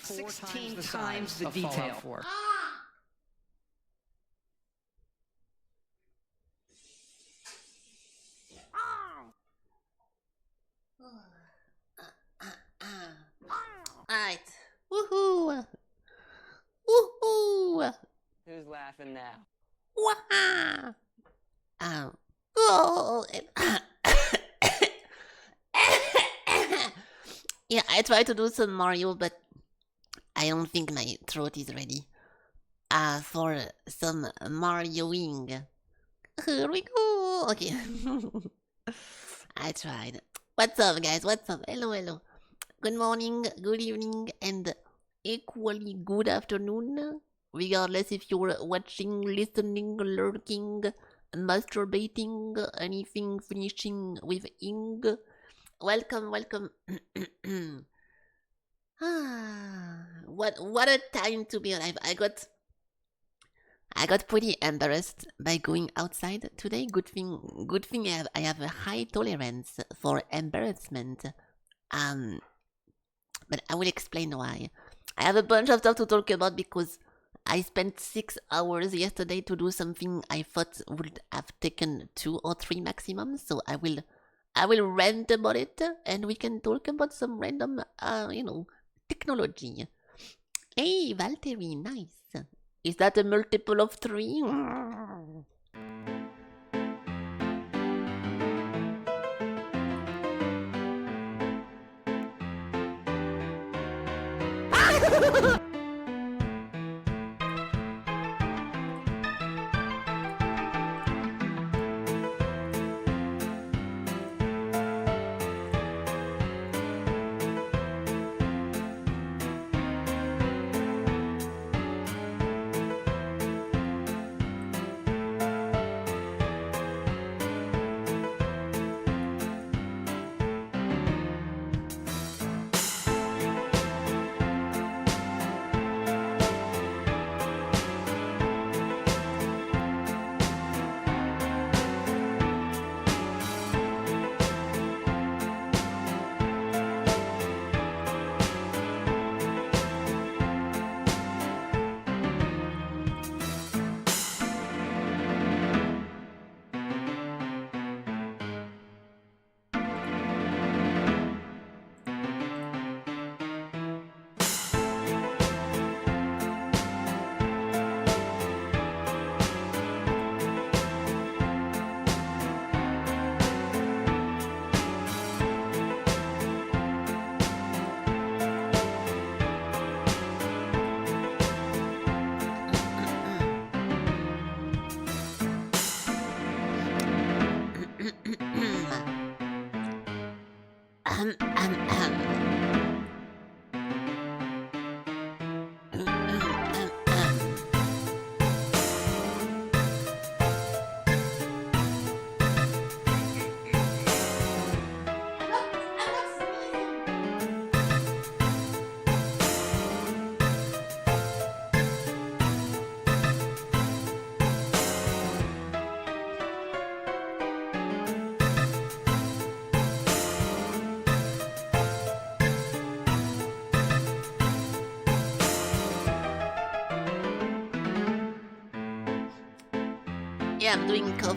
16 times the detail. Alright. Woohoo! Woohoo! Who's laughing now? Wah! Oh! Yeah, I tried to do some Mario, but I don't think my throat is ready. For some Marioing. Here we go! Okay. I tried. What's up, guys? What's up? Hello, hello. Good morning, good evening, and equally good afternoon. Regardless if you're watching, listening, lurking, masturbating, anything finishing with ing. Welcome, welcome. What a time to be alive. I got pretty embarrassed by going outside today. Good thing I have a high tolerance for embarrassment. But I will explain why. I have a bunch of stuff to talk about because I spent 6 hours yesterday to do something I thought would have taken 2 or 3 maximum. So I will rant about it, and we can talk about some random, technology. Hey, Valtteri, nice. Is that a multiple of 3? Yeah, I'm doing cough.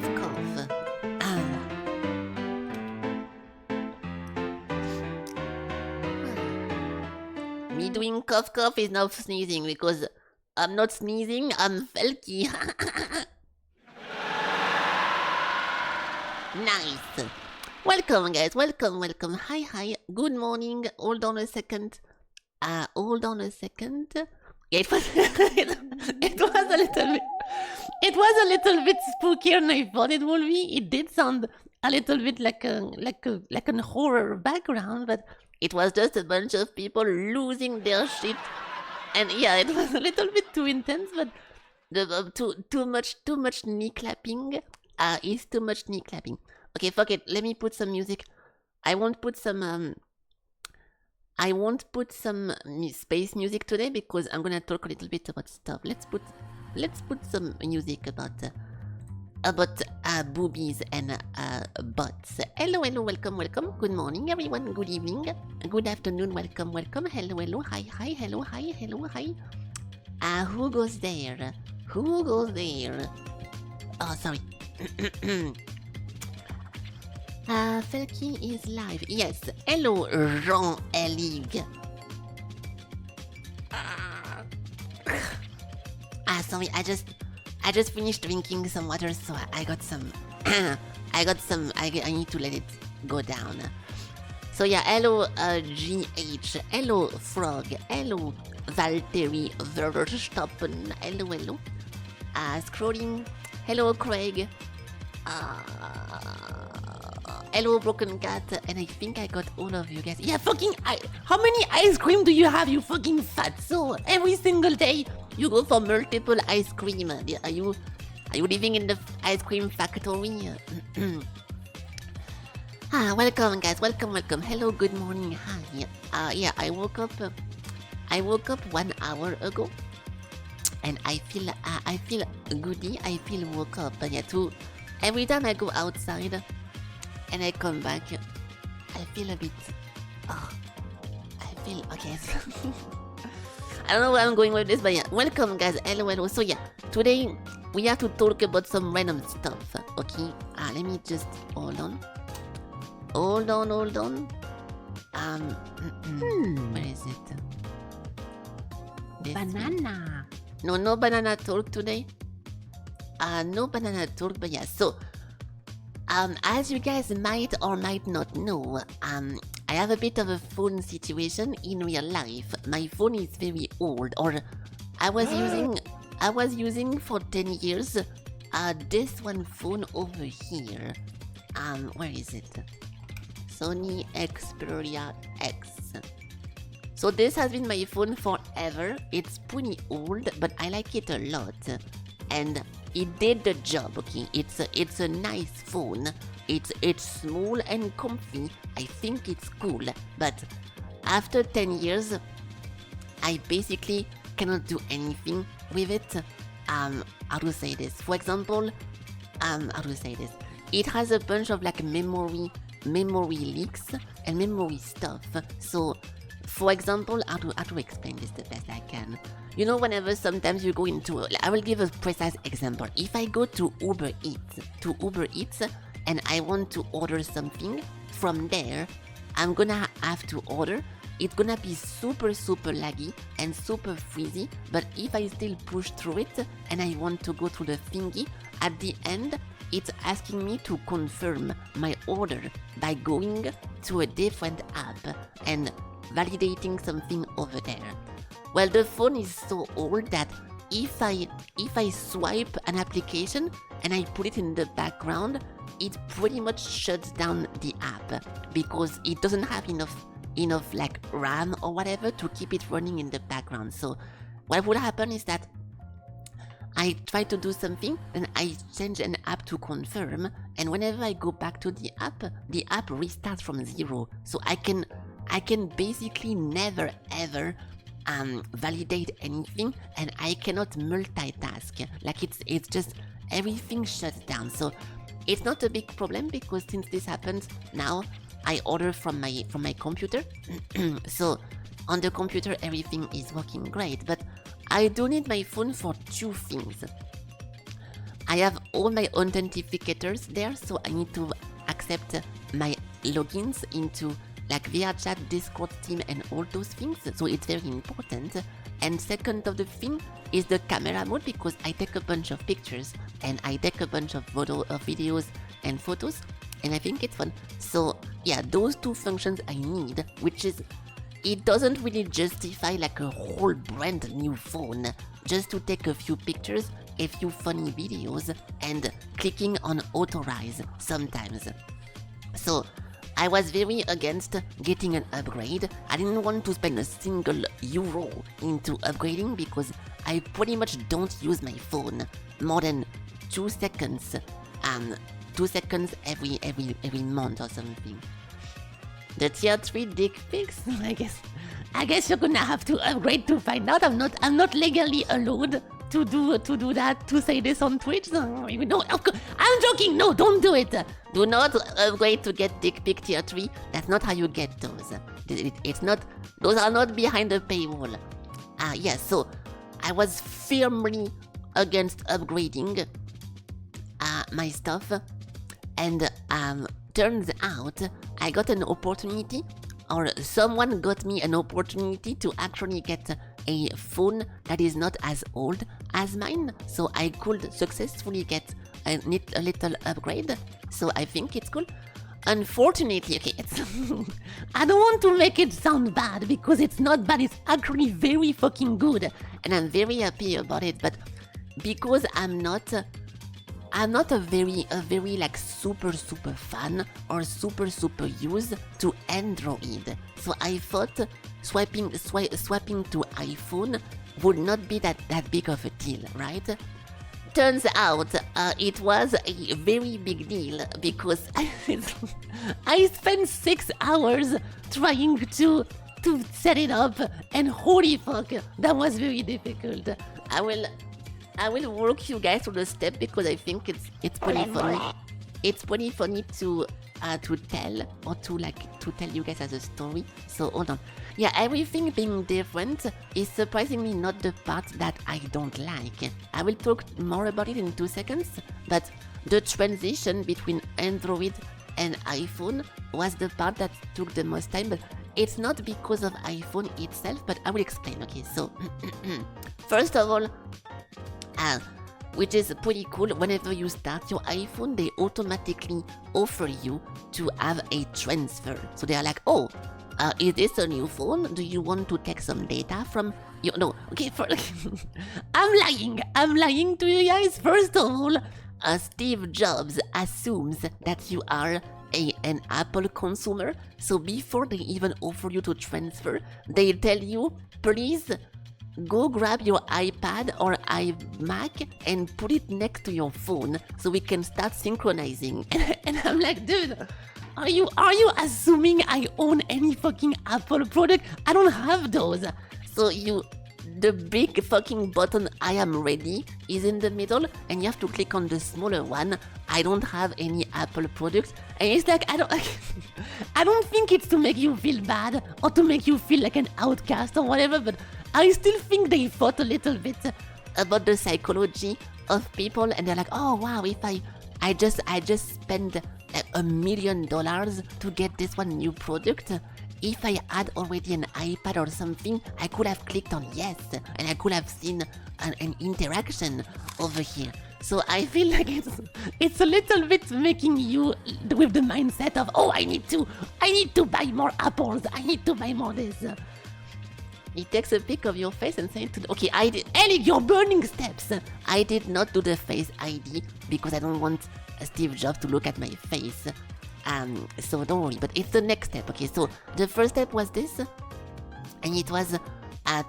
Me doing cough is not sneezing because I'm not sneezing, I'm Felky. Nice. Welcome, guys. Welcome. Hi. Good morning. Hold on a second. It was a little bit spookier than I thought it would be. It did sound a little bit like a horror background, but it was just a bunch of people losing their shit. And yeah, it was a little bit too intense, but too much knee clapping is too much knee clapping. Okay, fuck it. Let me put some music. I won't put some space music today because I'm gonna talk a little bit about stuff. Let's put some music about about boobies and butts. Hello, hello, welcome, welcome. Good morning, everyone. Good evening. Good afternoon. Welcome, welcome. Hello, hello. Hi, hi. Hello, hi. Hello, hi. Who goes there? Who goes there? Oh, sorry. Felky is live. Yes. Hello, Jean-Elig. Sorry. I just finished drinking some water, so I got some. I need to let it go down. So yeah, hello GH, hello Frog, hello Valtteri Verstappen, hello, hello. Scrolling, hello Craig, hello Broken Cat, and I think I got all of you guys. Yeah, fucking, how many ice cream do you have, you fucking fatso? Every single day you go for multiple ice cream. Are you living in the ice cream factory? Welcome guys, welcome. Hello, good morning, hi. Yeah, I woke up 1 hour ago, and I feel goody. I feel woke up. But yeah, every time I go outside and I come back, I feel a bit. I feel okay. I don't know where I'm going with this, but yeah, welcome guys. Hello. So yeah, today we have to talk about some random stuff. Okay. Let me just hold on. Hold on. Where is it? This Banana. one. No banana talk today. No banana talk, but yeah. So, as you guys might or might not know, I have a bit of a phone situation in real life. My phone is very old, or I was using for 10 years. This one phone over here. Where is it? Sony Xperia X. So this has been my phone forever. It's pretty old, but I like it a lot, and it did the job. Okay, it's a nice phone. It's small and comfy. I think it's cool, but after 10 years, I basically cannot do anything with it. How to say this? For example, how to say this? It has a bunch of like memory leaks and memory stuff. So, for example, how to explain this the best I can? You know, whenever sometimes you go into, I will give a precise example. If I go to Uber Eats, and I want to order something from there, I'm gonna have to order. It's gonna be super laggy and super freezy, but if I still push through it and I want to go to the thingy, at the end, it's asking me to confirm my order by going to a different app and validating something over there. Well, the phone is so old that if I swipe an application and I put it in the background, it pretty much shuts down the app because it doesn't have enough like RAM or whatever to keep it running in the background. So what would happen is that I try to do something, then I change an app to confirm, and whenever I go back to the app restarts from zero. So I can basically never ever validate anything, and I cannot multitask. Like it's just everything shuts down. So it's not a big problem because since this happens now, I order from my computer. So on the computer everything is working great, but I do need my phone for two things. I have all my authentificators there, so I need to accept my logins into like VRChat, Discord, Steam, and all those things, so it's very important. And second of the thing is the camera mode, because I take a bunch of pictures and I take a bunch of videos and photos, and I think it's fun. So yeah, those two functions I need, which is, it doesn't really justify like a whole brand new phone just to take a few pictures, a few funny videos, and clicking on authorize sometimes. So I was very against getting an upgrade. I didn't want to spend a single euro into upgrading because I pretty much don't use my phone more than 2 seconds, 2 seconds every month or something. The tier 3 dick pics? I guess you're gonna have to upgrade to find out. I'm not legally allowed to do that, to say this on Twitch. No, of course, I'm joking. No, don't do it. Do not upgrade to get dick pic tier 3. That's not how you get those. It's not. Those are not behind the paywall. Yes. So I was firmly against upgrading my stuff, and turns out I got an opportunity, or someone got me an opportunity to actually get a phone that is not as old as mine, so I could successfully get a little upgrade. So I think it's cool. Unfortunately, okay, it's I don't want to make it sound bad because it's not bad. It's actually very fucking good, and I'm very happy about it. But because I'm not a very like super fan or super used to Android. So I thought swapping to iPhone would not be that big of a deal, right? Turns out it was a very big deal because I spent 6 hours trying to set it up, and holy fuck, that was very difficult. I will walk you guys through the step because I think it's pretty funny. It's pretty funny to tell, or to tell you guys as a story. So hold on. Yeah, everything being different is surprisingly not the part that I don't like. I will talk more about it in 2 seconds, but the transition between Android and iPhone was the part that took the most time, but it's not because of iPhone itself, but I will explain. Okay, so first of all, which is pretty cool, whenever you start your iPhone, they automatically offer you to have a transfer. So they are like, oh, is this a new phone? Do you want to take some data from you? No, okay, I'm lying to you guys. First of all, Steve Jobs assumes that you are an Apple consumer. So before they even offer you to transfer, they tell you, please go grab your iPad or iMac and put it next to your phone so we can start synchronizing. And I'm like, dude, are you assuming I own any fucking Apple product? I don't have those. So the big fucking button I am ready is in the middle, and you have to click on the smaller one. I don't have any Apple products, and it's like I don't think it's to make you feel bad or to make you feel like an outcast or whatever, but I still think they thought a little bit about the psychology of people, and they're like, oh wow, if I just spent $1 million to get this one new product. If I had already an iPad or something, I could have clicked on yes, and I could have seen an interaction over here. So I feel like it's a little bit making you with the mindset of, oh, I need to buy more apples, I need to buy more this. He takes a pic of your face and says, okay, I did. Ellie, you're burning steps. I did not do the Face ID because I don't want Steve Jobs to look at my face. So don't worry, but it's the next step. Okay, so the first step was this, and it was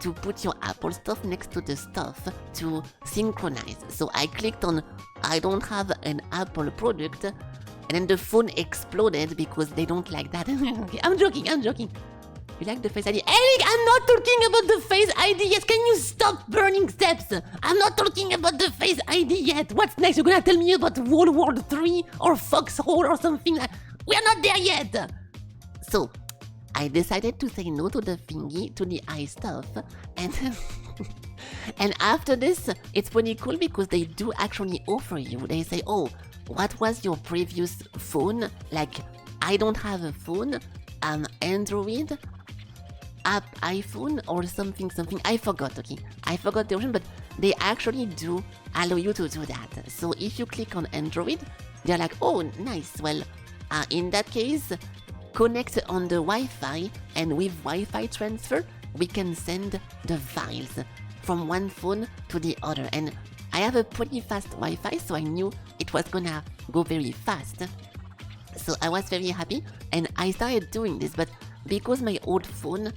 to put your Apple stuff next to the stuff to synchronize. So I clicked on I don't have an Apple product, and then the phone exploded because they don't like that. Okay, I'm joking. You like the Face ID? Eric, I'm not talking about the Face ID yet. Can you stop burning steps? I'm not talking about the Face ID yet. What's next? You're gonna tell me about World War 3 or Foxhole or something? We're not there yet. So, I decided to say no to the thingy, to the eye stuff, and and after this, it's pretty cool because they do actually offer you. They say, oh, what was your previous phone? Like, I don't have a phone. Android. iPhone or something. I forgot, okay? I forgot the option, but they actually do allow you to do that. So if you click on Android, they're like, oh, nice. Well, in that case, connect on the Wi-Fi, and with Wi-Fi transfer, we can send the files from one phone to the other. And I have a pretty fast Wi-Fi, so I knew it was gonna go very fast. So I was very happy, and I started doing this, but because my old phone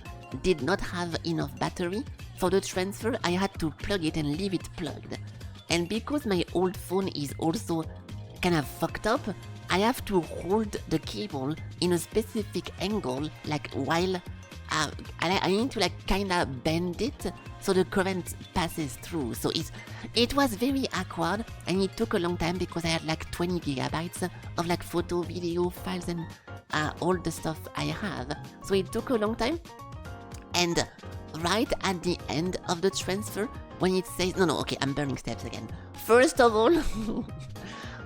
did not have enough battery for the transfer, I had to plug it and leave it plugged. And because my old phone is also kind of fucked up, I have to hold the cable in a specific angle, like while I need to like kinda bend it so the current passes through. So it was very awkward, and it took a long time because I had like 20 gigabytes of like photo, video files, and all the stuff I have. So it took a long time. And right at the end of the transfer, when it says okay, I'm burning steps again. First of all,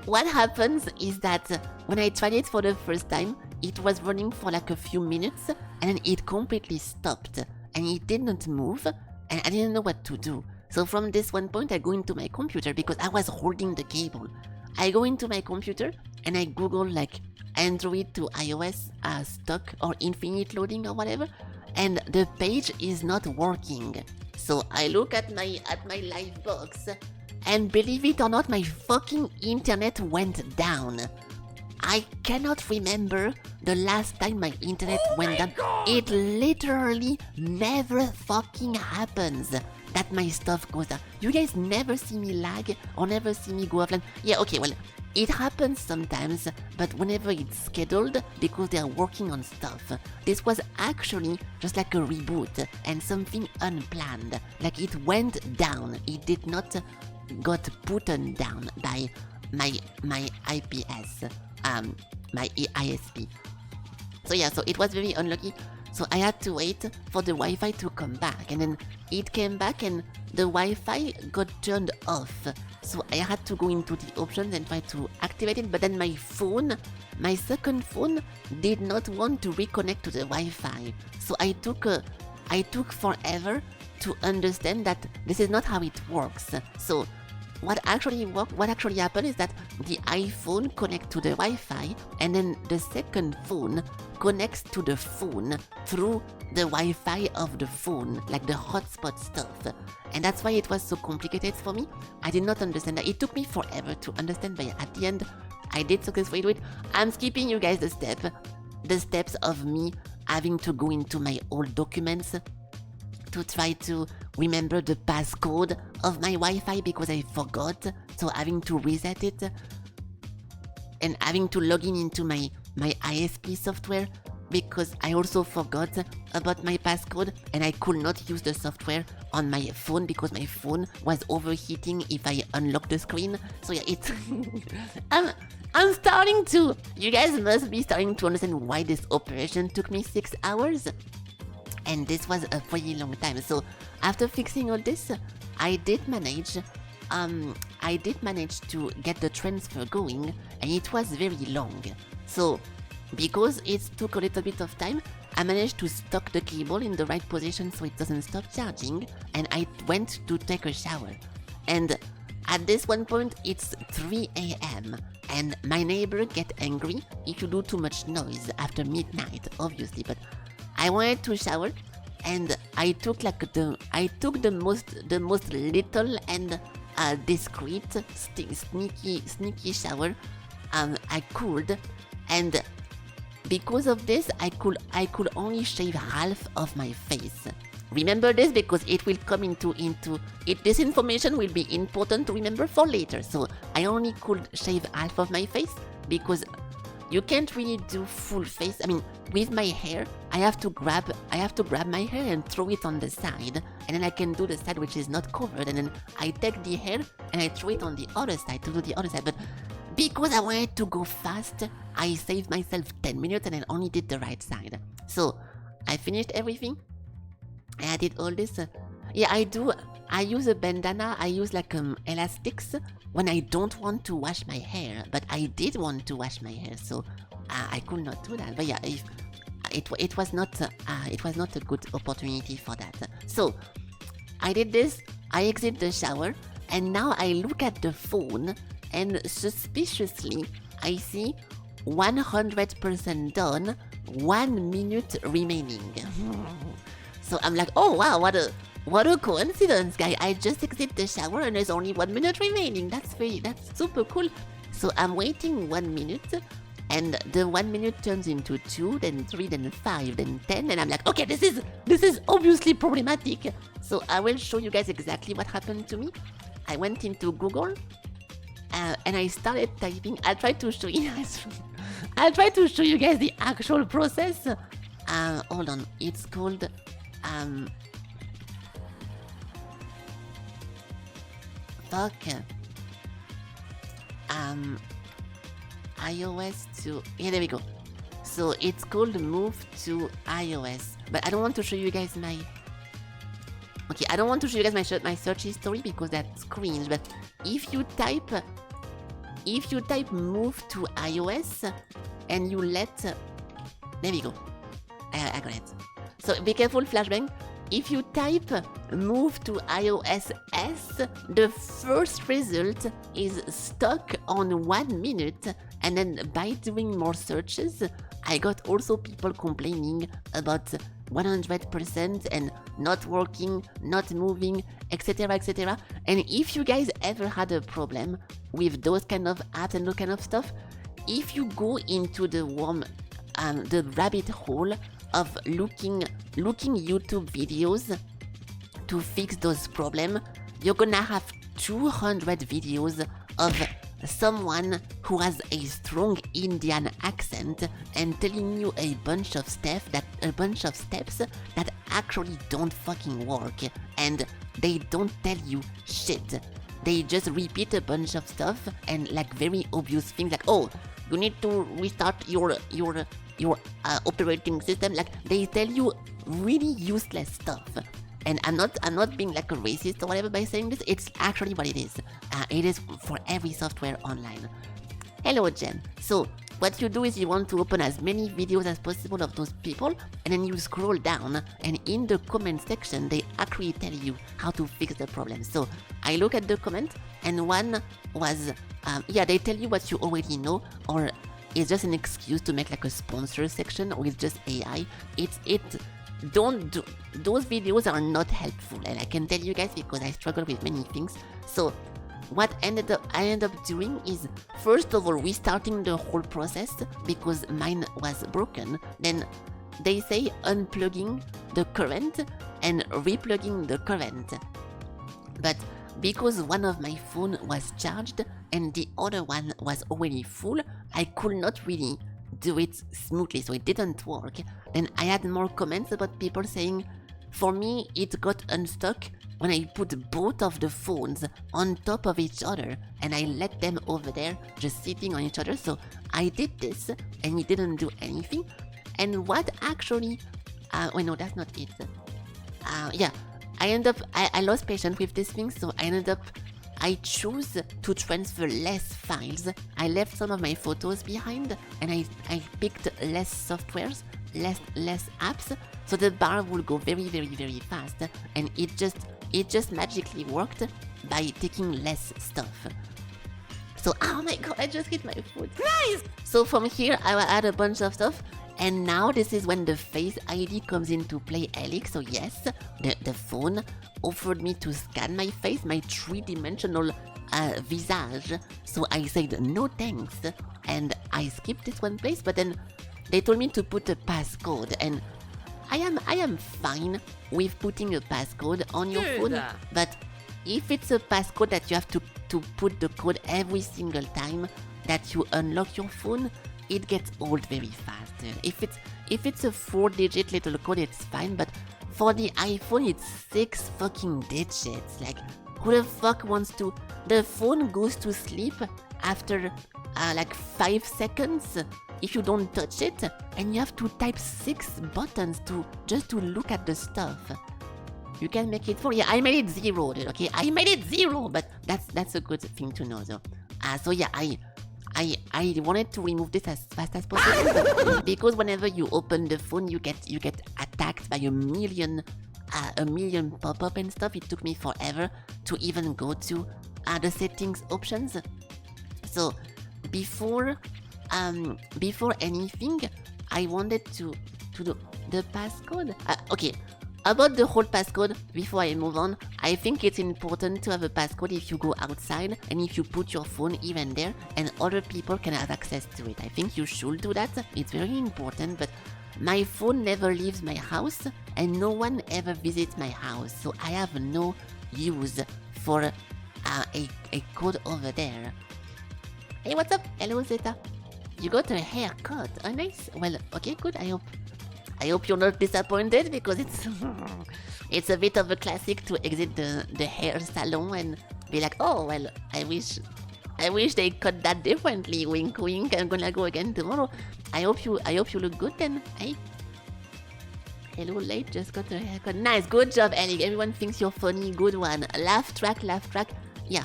what happens is that when I tried it for the first time, it was running for like a few minutes, and then it completely stopped, and it didn't move, and I didn't know what to do. So from this one point, I go into my computer because I was holding the cable. I go into my computer and I Google like Android to iOS stock or infinite loading or whatever, and the page is not working. So I look at my live box, and believe it or not, my fucking internet went down. I cannot remember the last time my internet went down. It literally never fucking happens that my stuff goes down. You guys never see me lag or never see me go offline. Yeah, okay, well, it happens sometimes, but whenever it's scheduled, because they are working on stuff. This was actually just like a reboot and something unplanned. Like it went down. It did not got put down by my IPS. My ISP. So yeah, so it was very unlucky. So I had to wait for the Wi-Fi to come back, and then it came back and the Wi-Fi got turned off. So I had to go into the options and try to activate it, but then my phone, my second phone, did not want to reconnect to the Wi-Fi. So I took forever to understand that this is not how it works. So what actually happened is that the iPhone connects to the Wi-Fi, and then the second phone connects to the phone through the Wi-Fi of the phone, like the hotspot stuff. And that's why it was so complicated for me. I did not understand that. It took me forever to understand, but at the end, I did successfully do it. I'm skipping you guys the steps of me having to go into my old documents to try to remember the passcode of my Wi-Fi because I forgot, so having to reset it and having to log in into my ISP software because I also forgot about my passcode and I could not use the software on my phone because my phone was overheating if I unlocked the screen. So yeah, it's I'm starting to, you guys must be starting to understand why this operation took me 6 hours. And this was a pretty long time. So after fixing all this, I did manage to get the transfer going, and it was very long. So because it took a little bit of time, I managed to stock the cable in the right position so it doesn't stop charging, and I went to take a shower. And at this one point, it's 3 a.m. and my neighbor get angry if you do too much noise after midnight, obviously, but I wanted to shower, and I took the most little and discreet, sneaky shower I could, and because of this, I could only shave half of my face. Remember this because it will come into it. This information will be important to remember for later. So I only could shave half of my face because you can't really do full face. I mean, with my hair, I have to grab my hair and throw it on the side, and then I can do the side which is not covered, and then I take the hair and I throw it on the other side to do the other side. But because I wanted to go fast, I saved myself 10 minutes and I only did the right side. So I finished everything. I did all this. Yeah, I do. I use a bandana. I use like elastics when I don't want to wash my hair. But I did want to wash my hair, so I could not do that. But yeah, it was not a good opportunity for that. So I did this. I exit the shower, and now I look at the phone, and suspiciously I see 100% done. 1 minute remaining. So I'm like, oh wow, what a coincidence, guy. I just exit the shower and there's only 1 minute remaining. That's super cool. So I'm waiting 1 minute, and the 1 minute turns into 2, then 3, then 5, then 10, and I'm like, okay, this is obviously problematic. So I will show you guys exactly what happened to me. I went into Google and I started typing. I'll try to show you guys the actual process. hold on. It's called fuck. iOS to there we go. So it's called Move to iOS. But I don't want to show you guys my I don't want to show you guys my search history because that's cringe. But if you type Move to iOS and you let there we go. I got it. So be careful, flashbang. If you type Move to iOS S, the first result is stuck on 1 minute, and then by doing more searches, I got also people complaining about 100% and not working, not moving, etc, etc. And if you guys ever had a problem with those kind of apps and those kind of stuff, if you go into the rabbit hole of looking YouTube videos to fix those problems, you're gonna have 200 videos of someone who has a strong Indian accent and telling you a bunch of steps that actually don't fucking work, and they don't tell you shit. They just repeat a bunch of stuff and like very obvious things like, oh, you need to restart your operating system. Like they tell you really useless stuff. And I'm not being like a racist or whatever by saying this. It's actually what it is. It is for every software online. Hello, Jen. So what you do is you want to open as many videos as possible of those people, and then you scroll down, and in the comment section they actually tell you how to fix the problem. So I look at the comment, and one was they tell you what you already know, or it's just an excuse to make like a sponsor section, or it's just AI. Those videos are not helpful, and I can tell you guys because I struggle with many things. So what I ended up doing is, first of all, restarting the whole process because mine was broken. Then they say unplugging the current and replugging the current. But because one of my phone was charged and the other one was already full, I could not really do it smoothly, so it didn't work. Then I had more comments about people saying, for me it got unstuck when I put both of the phones on top of each other and I let them over there just sitting on each other. So I did this and it didn't do anything. And what actually wait, no, that's not it. I lost patience with this thing, so I chose to transfer less files. I left some of my photos behind, and I picked less softwares, less apps, so the bar will go very, very, very fast, and it just magically worked by taking less stuff. So, oh my god, I just hit my foot. Nice! So from here, I will add a bunch of stuff, and now this is when the Face ID comes into play, Alex. So yes, the phone offered me to scan my face, my three-dimensional visage. So I said no thanks, and I skipped this one place. But then they told me to put a passcode, and I am fine with putting a passcode on your phone. But if it's a passcode that you have to put the code every single time that you unlock your phone, it gets old very fast. If it's a 4-digit little code, it's fine, but for the iPhone, it's 6 fucking digits. Like, who the fuck wants to? The phone goes to sleep after like 5 seconds if you don't touch it, and you have to type 6 buttons just to look at the stuff. You can make it 4. Yeah, I made it 0. Okay, I made it 0, but that's a good thing to know, though. So yeah, I wanted to remove this as fast as possible because whenever you open the phone, you get attacked by a million pop-up and stuff. It took me forever to even go to the settings options. So before anything, I wanted to do the passcode. Okay. About the whole passcode, before I move on, I think it's important to have a passcode if you go outside and if you put your phone even there and other people can have access to it. I think you should do that. It's very important, but my phone never leaves my house and no one ever visits my house, so I have no use for a code over there. Hey, what's up? Hello, Zeta. You got a haircut. Oh, nice. Well, okay, good. I I hope you're not disappointed because it's it's a bit of a classic to exit the hair salon and be like, oh well, I wish they cut that differently. Wink, wink. I'm gonna go again tomorrow. I hope you look good then. Hey. Hello, late. Just got a haircut. Nice, good job, Ellie. Everyone thinks you're funny. Good one. Laugh track. Yeah.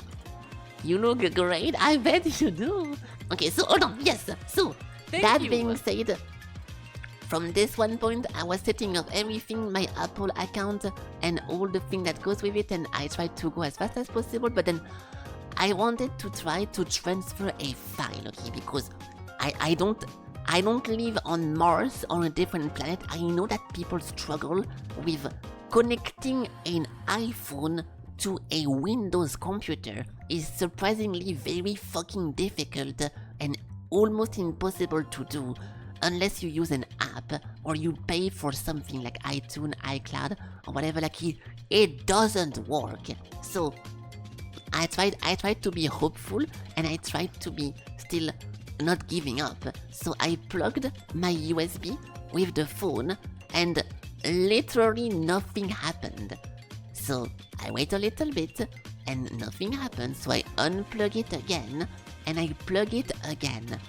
You look great. I bet you do. Okay, so hold on. Yes. So that being said, from this one point, I was setting up everything, my Apple account, and all the thing that goes with it, and I tried to go as fast as possible. But then I wanted to try to transfer a file, okay? Because I don't live on Mars or a different planet. I know that people struggle with connecting an iPhone to a Windows computer is surprisingly very fucking difficult and almost impossible to do unless you use an app or you pay for something like iTunes, iCloud, or whatever. Like it doesn't work. So I tried to be hopeful and I tried to be still not giving up. So I plugged my USB with the phone and literally nothing happened. So I wait a little bit and nothing happened. So I unplug it again and I plug it again.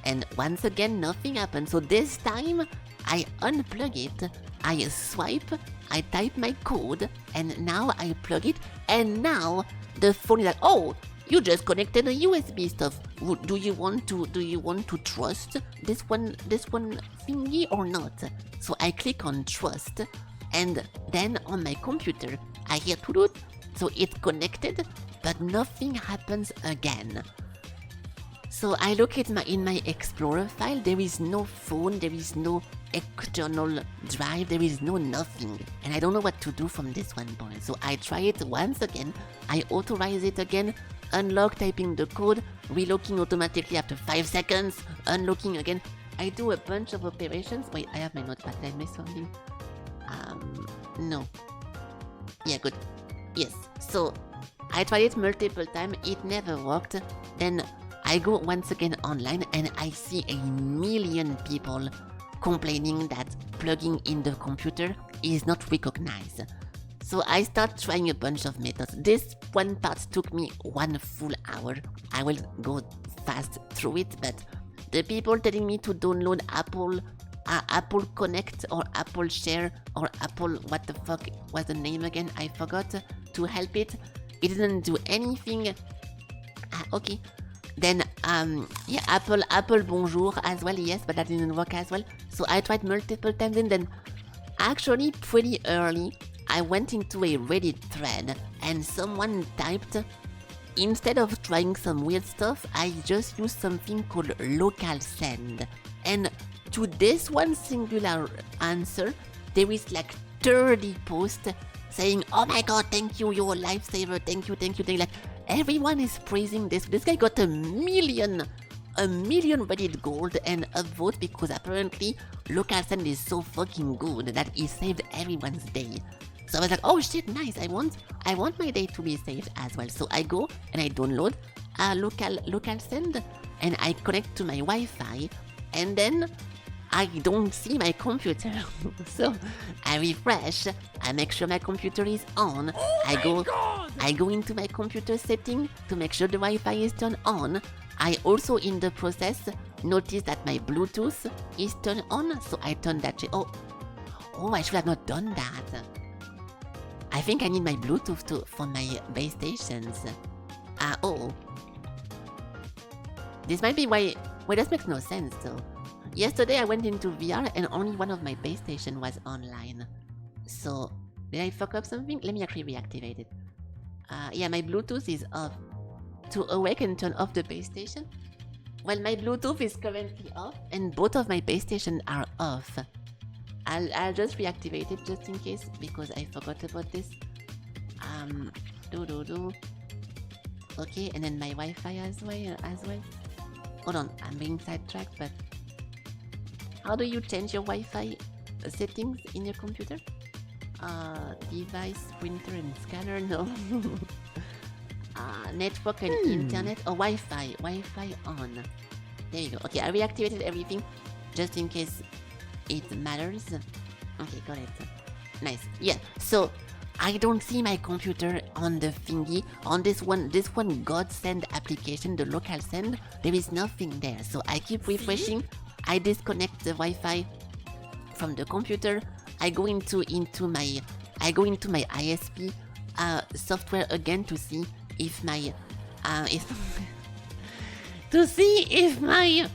And once again nothing happened. So this time I unplug it, I swipe, I type my code, and now I plug it, and now the phone is like, oh, you just connected a USB stuff. Do you want to trust this one thingy or not? So I click on trust, and then on my computer I hear toot, so it's connected, but nothing happens again. So I look at in my Explorer file, there is no phone, there is no external drive, there is no nothing. And I don't know what to do from this one point. So I try it once again, I authorize it again, unlock typing the code, relocking automatically after 5 seconds, unlocking again. I do a bunch of operations. Wait, I have my notepad, did I miss something? No. Yeah, good. Yes, so I tried it multiple times, it never worked. Then I go once again online and I see a million people complaining that plugging in the computer is not recognized. So I start trying a bunch of methods. This one part took me 1 full hour. I will go fast through it, but the people telling me to download Apple Connect or Apple Share or Apple, what the fuck was the name again? I forgot, to help it. It didn't do anything. Okay. Then, yeah, Apple Bonjour as well, yes, but that didn't work as well. So I tried multiple times, and then actually pretty early, I went into a Reddit thread and someone typed, instead of trying some weird stuff, I just used something called local send. And to this one singular answer, there is like 30 posts saying, oh my god, thank you, you're a lifesaver, thank you. Like, everyone is praising this. This guy got a million Reddit gold and a vote because apparently local send is so fucking good that it saved everyone's day. So I was like, oh shit, nice, I want my day to be saved as well. So I go and I download local send and I connect to my Wi-Fi, and then I don't see my computer. So I refresh, I make sure my computer is on. I go into my computer setting to make sure the Wi-Fi is turned on. I also in the process notice that my Bluetooth is turned on, so I turn that. Oh, I should have not done that. I think I need my Bluetooth for my base stations. This might be why. Well, that makes no sense though. Yesterday I went into VR and only one of my base station was online. So, did I fuck up something? Let me actually reactivate it. Yeah, my Bluetooth is off. To awake and turn off the base station? Well, my Bluetooth is currently off and both of my base stations are off. I'll just reactivate it just in case because I forgot about this. Okay, and then my Wi-Fi as well. Hold on, I'm being sidetracked, but how do you change your Wi-Fi settings in your computer? Device, printer and scanner, no. Network and internet, or Wi-Fi on. There you go. Okay, I reactivated everything just in case it matters. Okay, got it. Nice. Yeah, so I don't see my computer on the thingy. On this one godsend application, the local send, there is nothing there. So I keep refreshing. I disconnect the Wi-Fi from the computer. I go into my ISP software again to see if my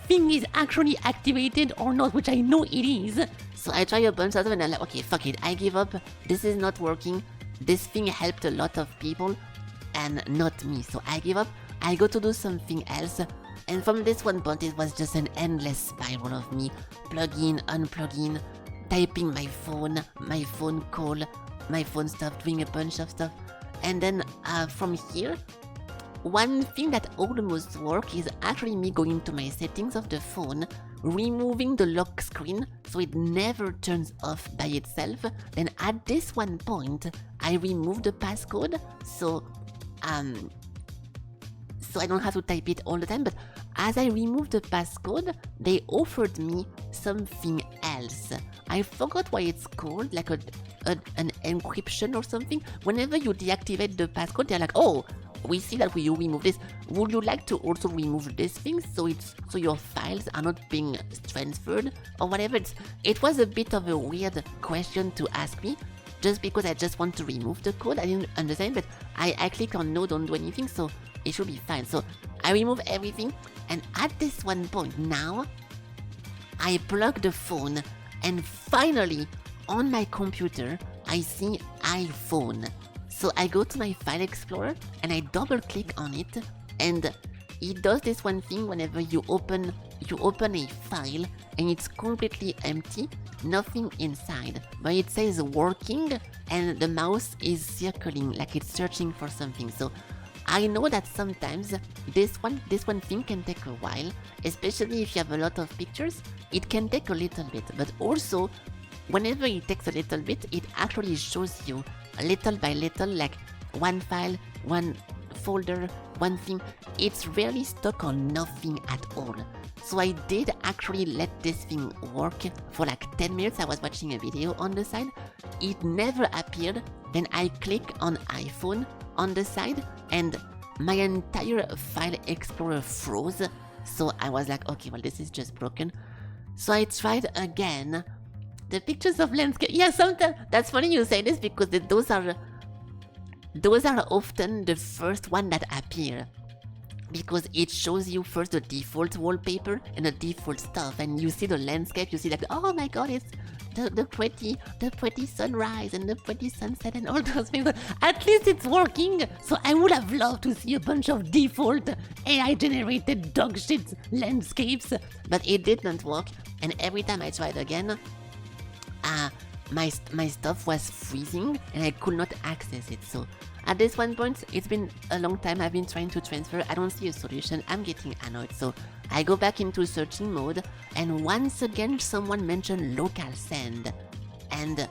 thing is actually activated or not, which I know it is. So I try a bunch of them and I'm like, okay, fuck it, I give up. This is not working. This thing helped a lot of people and not me. So I give up. I go to do something else. And from this one point, it was just an endless spiral of me plugging, unplugging, typing my phone call, my phone stuff, doing a bunch of stuff. And then from here, one thing that almost works is actually me going to my settings of the phone, removing the lock screen so it never turns off by itself. Then at this one point, I remove the passcode so I don't have to type it all the time. But as I removed the passcode, they offered me something else. I forgot what it's called, like an encryption or something. Whenever you deactivate the passcode, they're like, oh, we see that you remove this. Would you like to also remove this thing so your files are not being transferred or whatever? It was a bit of a weird question to ask me, just because I just want to remove the code. I didn't understand, but I click on no, don't do anything, so it should be fine. So I remove everything, and at this one point now, I plug the phone, and finally on my computer I see iPhone. So I go to my file explorer and I double click on it, and it does this one thing whenever you open a file and it's completely empty, nothing inside, but it says working and the mouse is circling like it's searching for something. So I know that sometimes this one thing can take a while, especially if you have a lot of pictures. It can take a little bit, but also whenever it takes a little bit, it actually shows you little by little, like one file, one folder, one thing. It's rarely stuck on nothing at all. So I did actually let this thing work for like 10 minutes. I was watching a video on the side. It never appeared. Then I click on iPhone on the side and my entire file explorer froze. So I was like, okay, well, this is just broken. So I tried again. The pictures of landscape. Yeah, sometimes that's funny you say this, because those are often the first one that appear, because it shows you first the default wallpaper and the default stuff, and you see the landscape. You see like, oh my god, it's the pretty sunrise and the pretty sunset and all those things. But at least it's working. So I would have loved to see a bunch of default AI generated dog shit landscapes, but it did not work. And every time I tried again, my stuff was freezing and I could not access it. So at this one point, it's been a long time I've been trying to transfer. I don't see a solution. I'm getting annoyed. So I go back into searching mode, and once again someone mentioned local send, and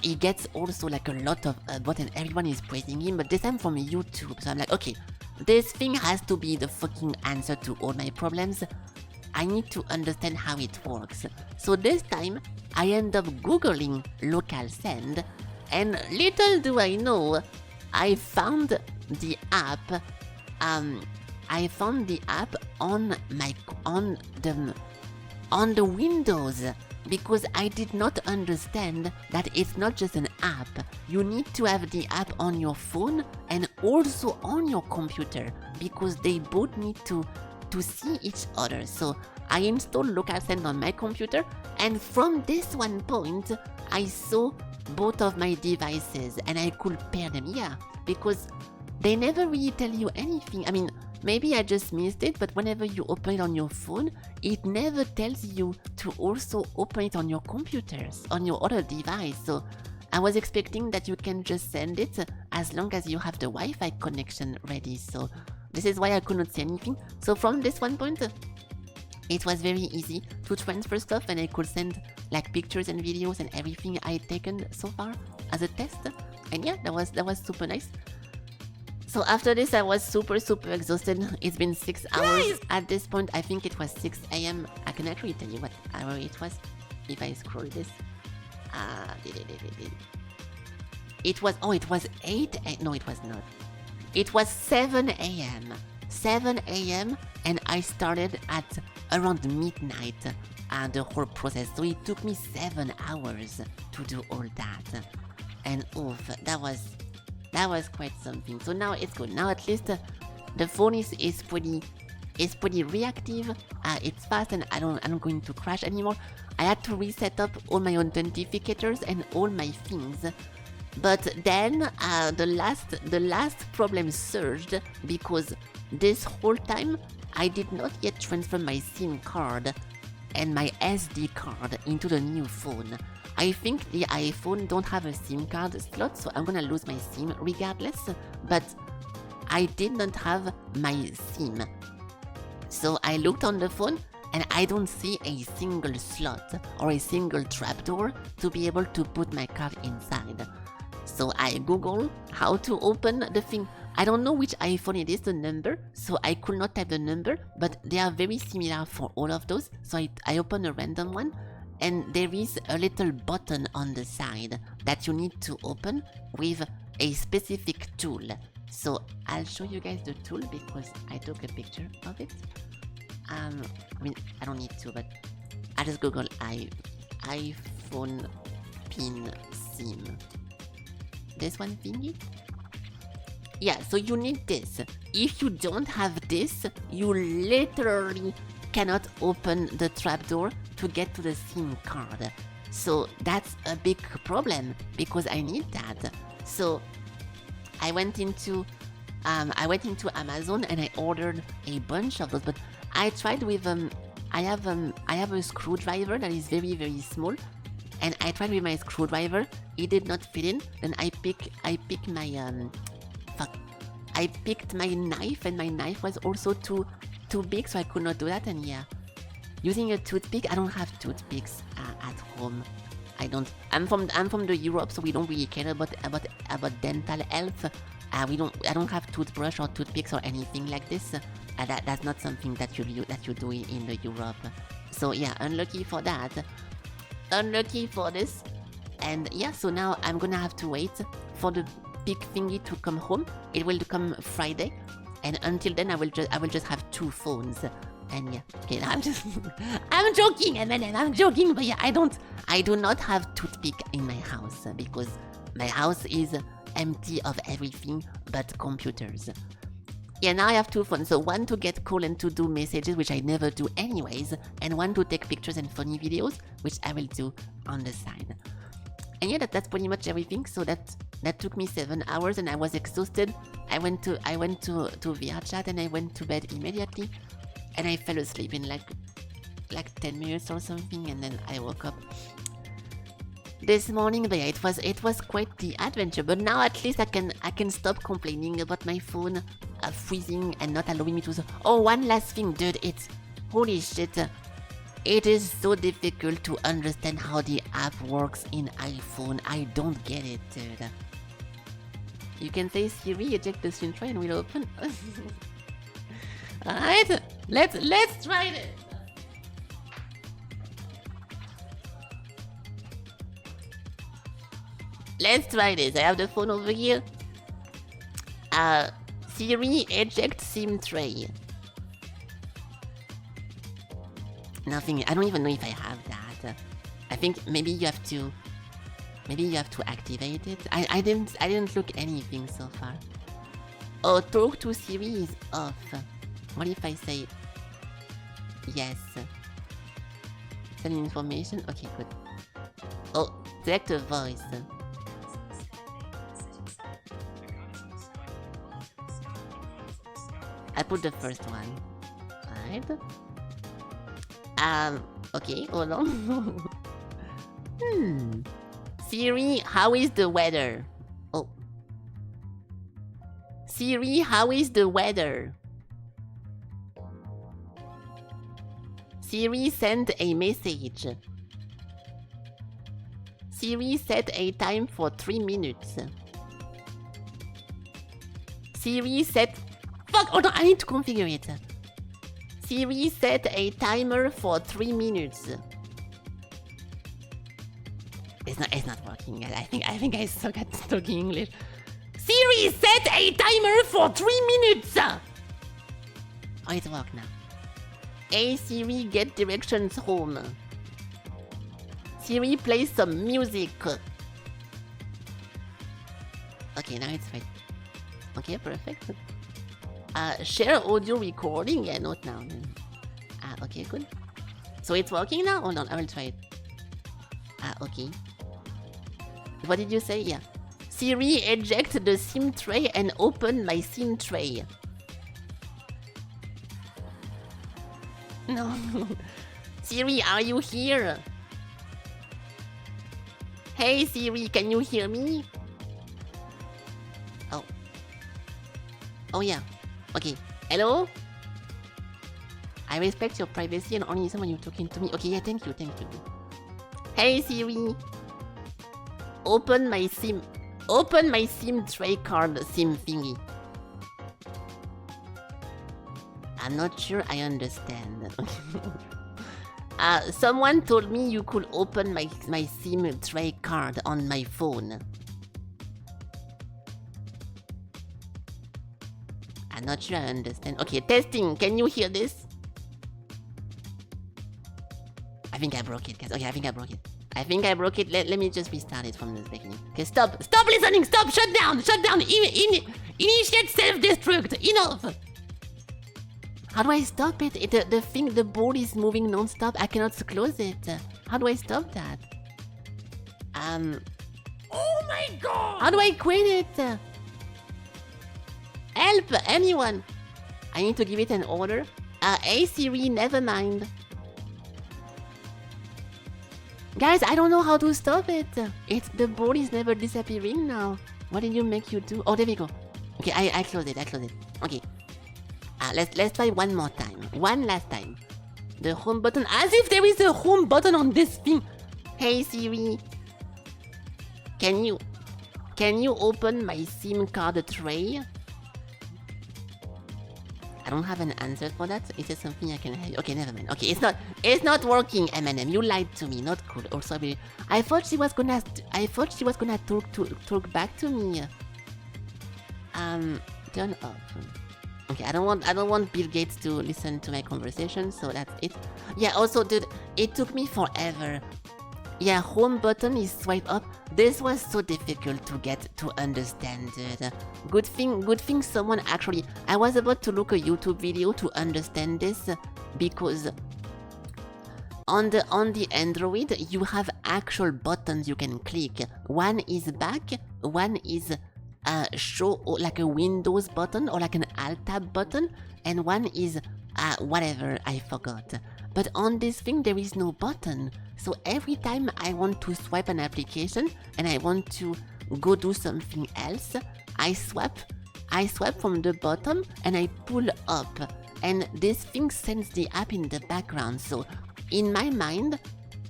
he gets also like a lot of bot, and everyone is praising him, but this time from YouTube. So I'm like, okay, this thing has to be the fucking answer to all my problems. I need to understand how it works. So this time, I end up googling local send, and little do I know, I found the app. I found the app on the Windows, because I did not understand that it's not just an app. You need to have the app on your phone and also on your computer, because they both need to see each other. So I installed local send on my computer, and from this one point I saw both of my devices and I could pair them. Yeah, because they never really tell you anything. I mean, maybe I just missed it, but whenever you open it on your phone, it never tells you to also open it on your computers, on your other device. So I was expecting that you can just send it as long as you have the Wi-Fi connection ready. So this is why I could not see anything. So from this one point, it was very easy to transfer stuff, and I could send like pictures and videos and everything I'd taken so far as a test. And yeah, that was super nice. So after this, I was super exhausted. It's been 6 hours. At this point, I think it was 6 a.m. I can actually tell you what hour it was if I scroll this. It was 8 no, it was not. It was 7 a.m. 7 a.m. and I started at around midnight the whole process. So it took me 7 hours to do all that. And oof, that was quite something. So now it's good. Now at least the phone is pretty reactive. It's fast and I'm going to crash anymore. I had to reset up all my authentificators and all my things. But then the last problem surged because this whole time I did not yet transfer my SIM card and my SD card into the new phone. I think the iPhone don't have a SIM card slot, so I'm gonna lose my SIM regardless, but I did not have my SIM. So I looked on the phone and I don't see a single slot or a single trapdoor to be able to put my card inside. So I Google how to open the thing. I don't know which iPhone it is, the number, so I could not type the number, but they are very similar for all of those. So I open a random one, and there is a little button on the side that you need to open with a specific tool. So I'll show you guys the tool because I took a picture of it. I mean, I don't need to, but I just Google iPhone pin SIM. This one thingy? Yeah, so you need this. If you don't have this, you literally cannot open the trapdoor to get to the SIM card. So that's a big problem because I need that. So I went into Amazon and I ordered a bunch of those, but I tried with I have a screwdriver that is very small, and I tried with my screwdriver. It did not fit in. Then I picked my knife, and my knife was also too big, so I could not do that. And yeah, using a toothpick, I don't have toothpicks at home. I don't. I'm from the Europe, so we don't really care about dental health. I don't have toothbrush or toothpicks or anything like this. That's not something that you do in the Europe. So yeah, unlucky for that. Unlucky for this. And yeah, so now I'm gonna have to wait for the big thingy to come home. It will come Friday, and until then I will just have 2 phones. And yeah, okay, I'm joking, and I'm joking, but yeah, I do not have toothpick in my house because my house is empty of everything but computers. Yeah, now I have 2 phones, so one to get call and to do messages, which I never do anyways, and one to take pictures and funny videos, which I will do on the side. And yeah, that's pretty much everything. So that took me 7 hours, and I was exhausted. I went to VR chat and I went to bed immediately, and I fell asleep in like 10 minutes or something, and then I woke up this morning. But yeah, it was quite the adventure. But now at least I can stop complaining about my phone freezing and not allowing me to. Oh, one last thing, dude. It's holy shit. It is so difficult to understand how the app works in iPhone. I don't get it, dude. You can say Siri, eject the screen tray and we'll open. Alright, let's try this. Let's try this. I have the phone over here. Siri, eject SIM tray. Nothing. I don't even know if I have that. I think maybe you have to activate it. I didn't look anything so far. Oh, talk to Siri is off. What if I say yes? Send information. Okay, good. Oh, select a voice. I put the first one. Alright. Okay, hold on. Siri, how is the weather? Oh. Siri, how is the weather? Siri, send a message. Siri, set a time for 3 minutes. Siri set... Fuck! Hold on, I need to configure it. Siri set a timer for 3 minutes. It's not working. I think I suck at talking English. Siri set a timer for 3 minutes! Oh, it worked now. Hey Siri, get directions home. Siri, play some music. Okay, now it's right. Okay, perfect. Share audio recording? Yeah, not now. Okay, good. So it's working now? Hold on, I will try it. Okay. What did you say? Yeah. Siri, eject the SIM tray and open my SIM tray. No. Siri, are you here? Hey Siri, can you hear me? Oh. Oh yeah. Okay. Hello? I respect your privacy and only listen when you're talking to me. Okay, yeah, thank you. Hey Siri. Open my SIM tray card SIM thingy. I'm not sure I understand. Someone told me you could open my SIM tray card on my phone. I'm not sure I understand. Okay, testing. Can you hear this? I think I broke it, guys. Okay, I think I broke it. Let me just restart it from the beginning. Okay, stop listening. Stop. Shut down. Initiate self-destruct. Enough. How do I stop it? The board is moving non-stop. I cannot close it. How do I stop that? Oh my god! How do I quit it? Help! Anyone! I need to give it an order. Hey Siri, never mind. Guys, I don't know how to stop it. The board is never disappearing now. What did you make you do? Oh, there we go. Okay, I closed it. Okay. Let's try one more time. One last time. The home button. As if there is a home button on this thing. Hey Siri. Can you open my SIM card tray? I don't have an answer for that. Is there something I can help? Okay, never mind. Okay, it's not working, M&M. You lied to me. Not cool. Also, I thought she was gonna talk back to me. Turn off. Okay, I don't want Bill Gates to listen to my conversation, so that's it. Yeah, also, dude, it took me forever. Yeah, home button is swipe up. This was so difficult to get to understand, dude. Good thing someone actually... I was about to look a YouTube video to understand this, because on the Android, you have actual buttons you can click. One is back, one is show, like a Windows button or like an Alt-Tab button, and one is whatever, I forgot. But on this thing there is no button, so every time I want to swipe an application and I want to go do something else, I swipe from the bottom and I pull up, and this thing sends the app in the background. So in my mind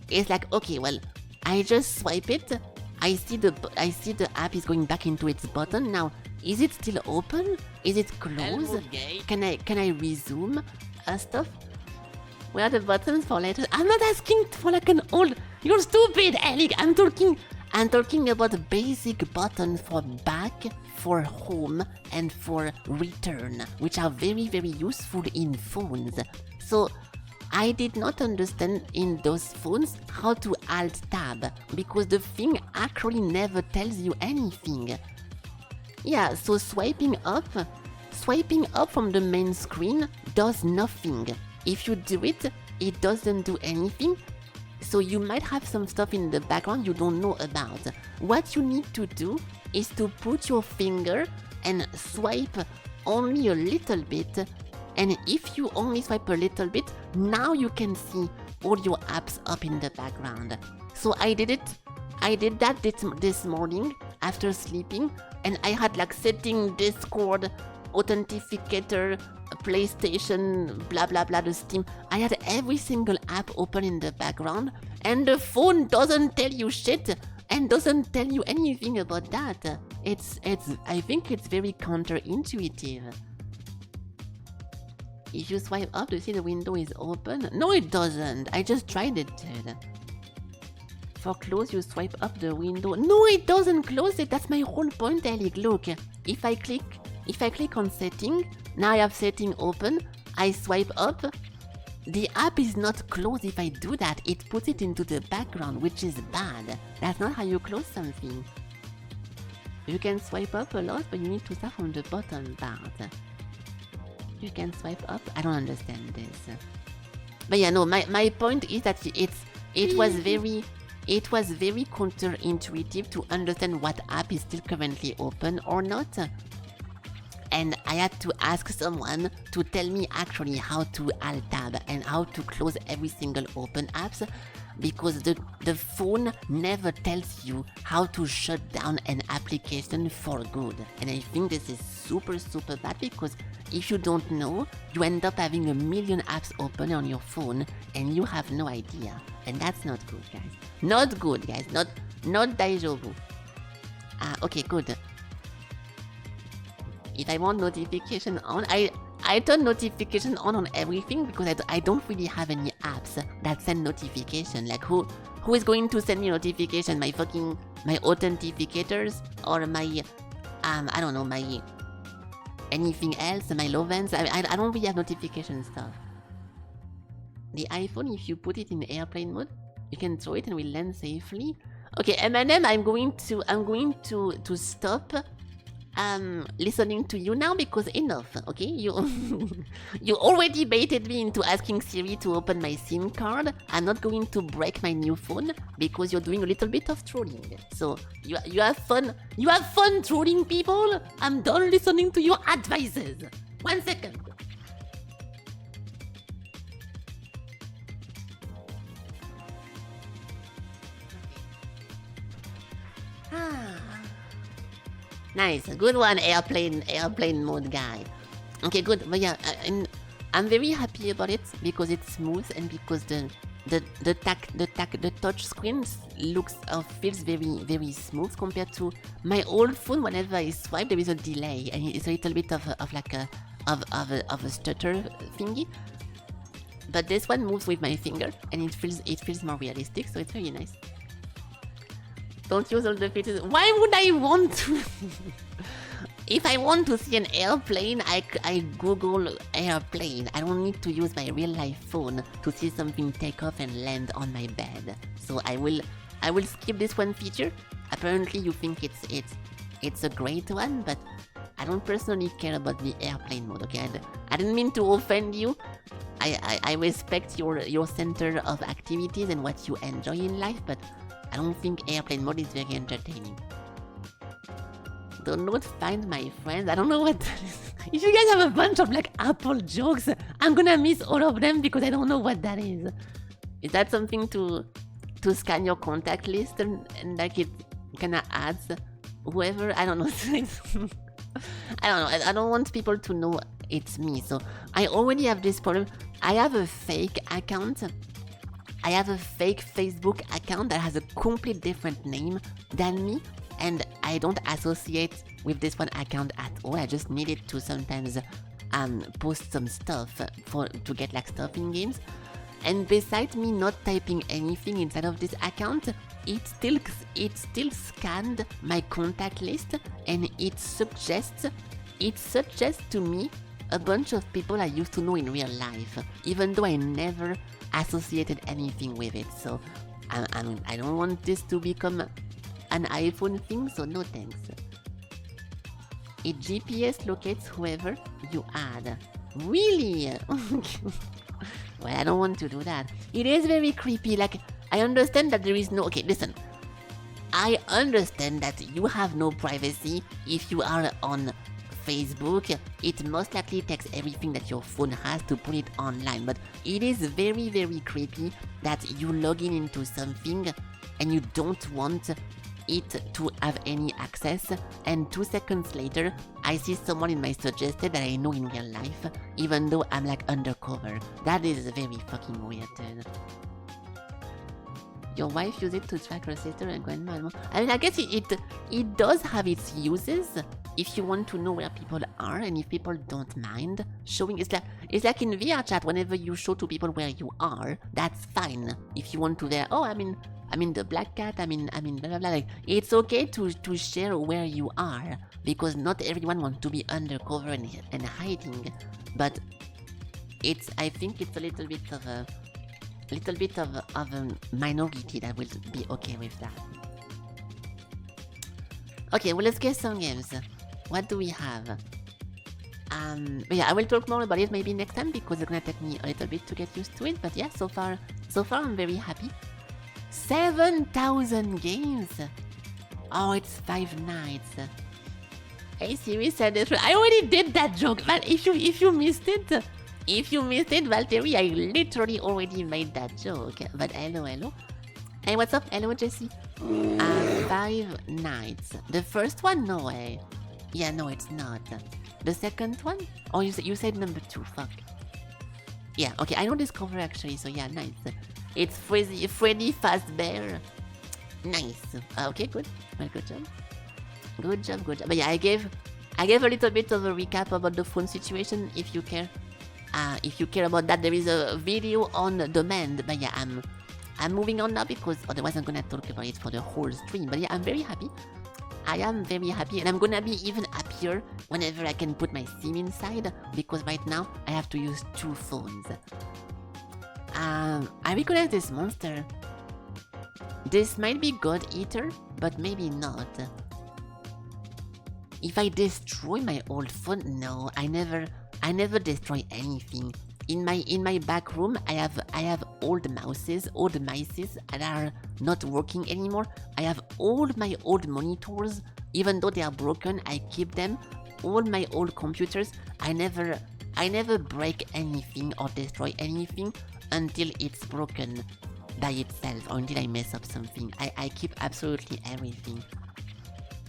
it's like, okay, well, I just swipe it, I see the app is going back into its button. Now, is it still open? Is it closed? Can I resume stuff? Where are the buttons for letters? I'm not asking for like an old... You're stupid, Alec. I'm talking about basic buttons for back, for home, and for return, which are very, very useful in phones. So I did not understand in those phones how to Alt-Tab, because the thing actually never tells you anything. Yeah, so swiping up from the main screen does nothing. If you do it, it doesn't do anything. So you might have some stuff in the background you don't know about. What you need to do is to put your finger and swipe only a little bit. And if you only swipe a little bit, now you can see all your apps up in the background. So I did that this morning after sleeping, and I had like setting Discord, authenticator, PlayStation, blah blah blah, the Steam. I had every single app open in the background, and the phone doesn't tell you shit and doesn't tell you anything about that. I think it's very counterintuitive. If you swipe up to see the window is open. No, it doesn't. I just tried it, dude. For close, you swipe up the window. No, it doesn't close it. That's my whole point, Alec. Look, if I click on setting, now I have setting open. I swipe up. The app is not closed if I do that. It puts it into the background, which is bad. That's not how you close something. You can swipe up a lot, but you need to start from the bottom part. You can swipe up. I don't understand this. But yeah, no, my point is that it was very counterintuitive to understand what app is still currently open or not. And I had to ask someone to tell me actually how to alt tab and how to close every single open apps, because the phone never tells you how to shut down an application for good. And I think this is super bad, because if you don't know, you end up having a million apps open on your phone and you have no idea. And that's not good, guys. Not good, guys. Not daijoubu. Okay, good. If I want notification on, I turn notification on everything, because I don't really have any apps that send notification. Like who is going to send me notification? My authentificators or my I don't know, my anything else, my Lovens. I don't really have notification stuff. The iPhone, if you put it in airplane mode, you can throw it and will land safely. Okay, M&M, I'm going to stop listening to you now, because enough, okay? You already baited me into asking Siri to open my SIM card. I'm not going to break my new phone because you're doing a little bit of trolling. So you have fun. You have fun trolling people. I'm done listening to your advices. 1 second. Nice, good one, airplane mode guy. Okay, good. But yeah, I'm very happy about it because it's smooth and because the touch screen looks feels very smooth compared to my old phone. Whenever I swipe, there is a delay and it's a little bit of a stutter thingy. But this one moves with my finger and it feels more realistic, so it's very nice. Don't use all the features. Why would I want to? If I want to see an airplane, I Google airplane. I don't need to use my real life phone to see something take off and land on my bed. So I will skip this one feature. Apparently you think it's a great one, but I don't personally care about the airplane mode. Okay, I didn't mean to offend you. I respect your center of activities and what you enjoy in life, but I don't think airplane mode is very entertaining. Do not find my friends. I don't know what that is. If you guys have a bunch of like Apple jokes, I'm gonna miss all of them because I don't know what that is. Is that something to scan your contact list and like it kinda adds whoever? I don't know. I don't know. I don't want people to know it's me. So I already have this problem. I have a fake account. I have a fake Facebook account that has a complete different name than me, and I don't associate with this one account at all. I just need it to sometimes post some stuff to get like stuff in games. And besides me not typing anything inside of this account, it still scanned my contact list and it suggests to me a bunch of people I used to know in real life, even though I never associated anything with it. So I don't want this to become an iPhone thing, so no thanks. It GPS locates whoever you add. Really? Well, I don't want to do that. It is very creepy. Like, I understand that there is no... Okay, listen. I understand that you have no privacy if you are on Facebook. It most likely takes everything that your phone has to put it online, but it is very, very creepy that you log into something and you don't want it to have any access, and 2 seconds later I see someone in my suggested that I know in real life, even though I'm like undercover. That is very fucking weird, dude. Your wife used it to track her sister and grandma. And I mean, I guess it does have its uses if you want to know where people are and if people don't mind showing. It's like in VR chat. Whenever you show to people where you are, that's fine. If you want to there, oh, I'm in the black cat. I mean, blah blah blah. Like, it's okay to share where you are because not everyone wants to be undercover and hiding. But I think it's a little bit of a minority that will be okay with that. Okay, well, let's get some games. What do we have? But yeah, I will talk more about it maybe next time because it's gonna take me a little bit to get used to it. But yeah, so far I'm very happy. 7,000 games. Oh, it's 5 nights. Hey Siri said it. I already did that joke, but if you missed it, Valtteri, I literally already made that joke. But hello. Hey, what's up? Hello, Jesse. 5 nights. The first one? No way. Yeah, no, it's not. The second one? Oh, you said number 2. Fuck. Yeah, okay, I know this cover actually, so yeah, nice. It's Freddy Fazbear. Nice. Okay, good. Well, good job. Good job. But yeah, I gave a little bit of a recap about the phone situation. If you care about that, there is a video on demand. But yeah, I'm moving on now because otherwise I'm gonna talk about it for the whole stream. But yeah, I'm very happy. I am very happy, and I'm gonna be even happier whenever I can put my SIM inside because right now I have to use 2 phones. I recognize this monster. This might be God Eater, but maybe not. If I destroy my old phone, no, I never destroy anything. In my back room, I have old mice that are not working anymore. I have all my old monitors, even though they are broken, I keep them. All my old computers, I never break anything or destroy anything until it's broken by itself or until I mess up something. I keep absolutely everything.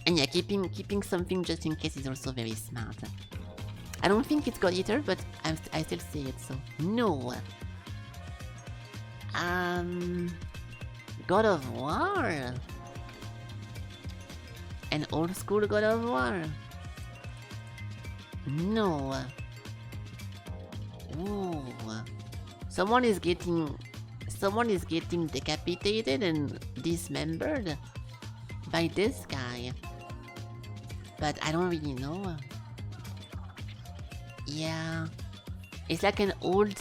And yeah, keeping something just in case is also very smart. I don't think it's God Eater, but I still say it, so no. God of War. An old school God of War. No. Ooh. Someone is getting decapitated and dismembered by this guy. But I don't really know. Yeah. It's like an old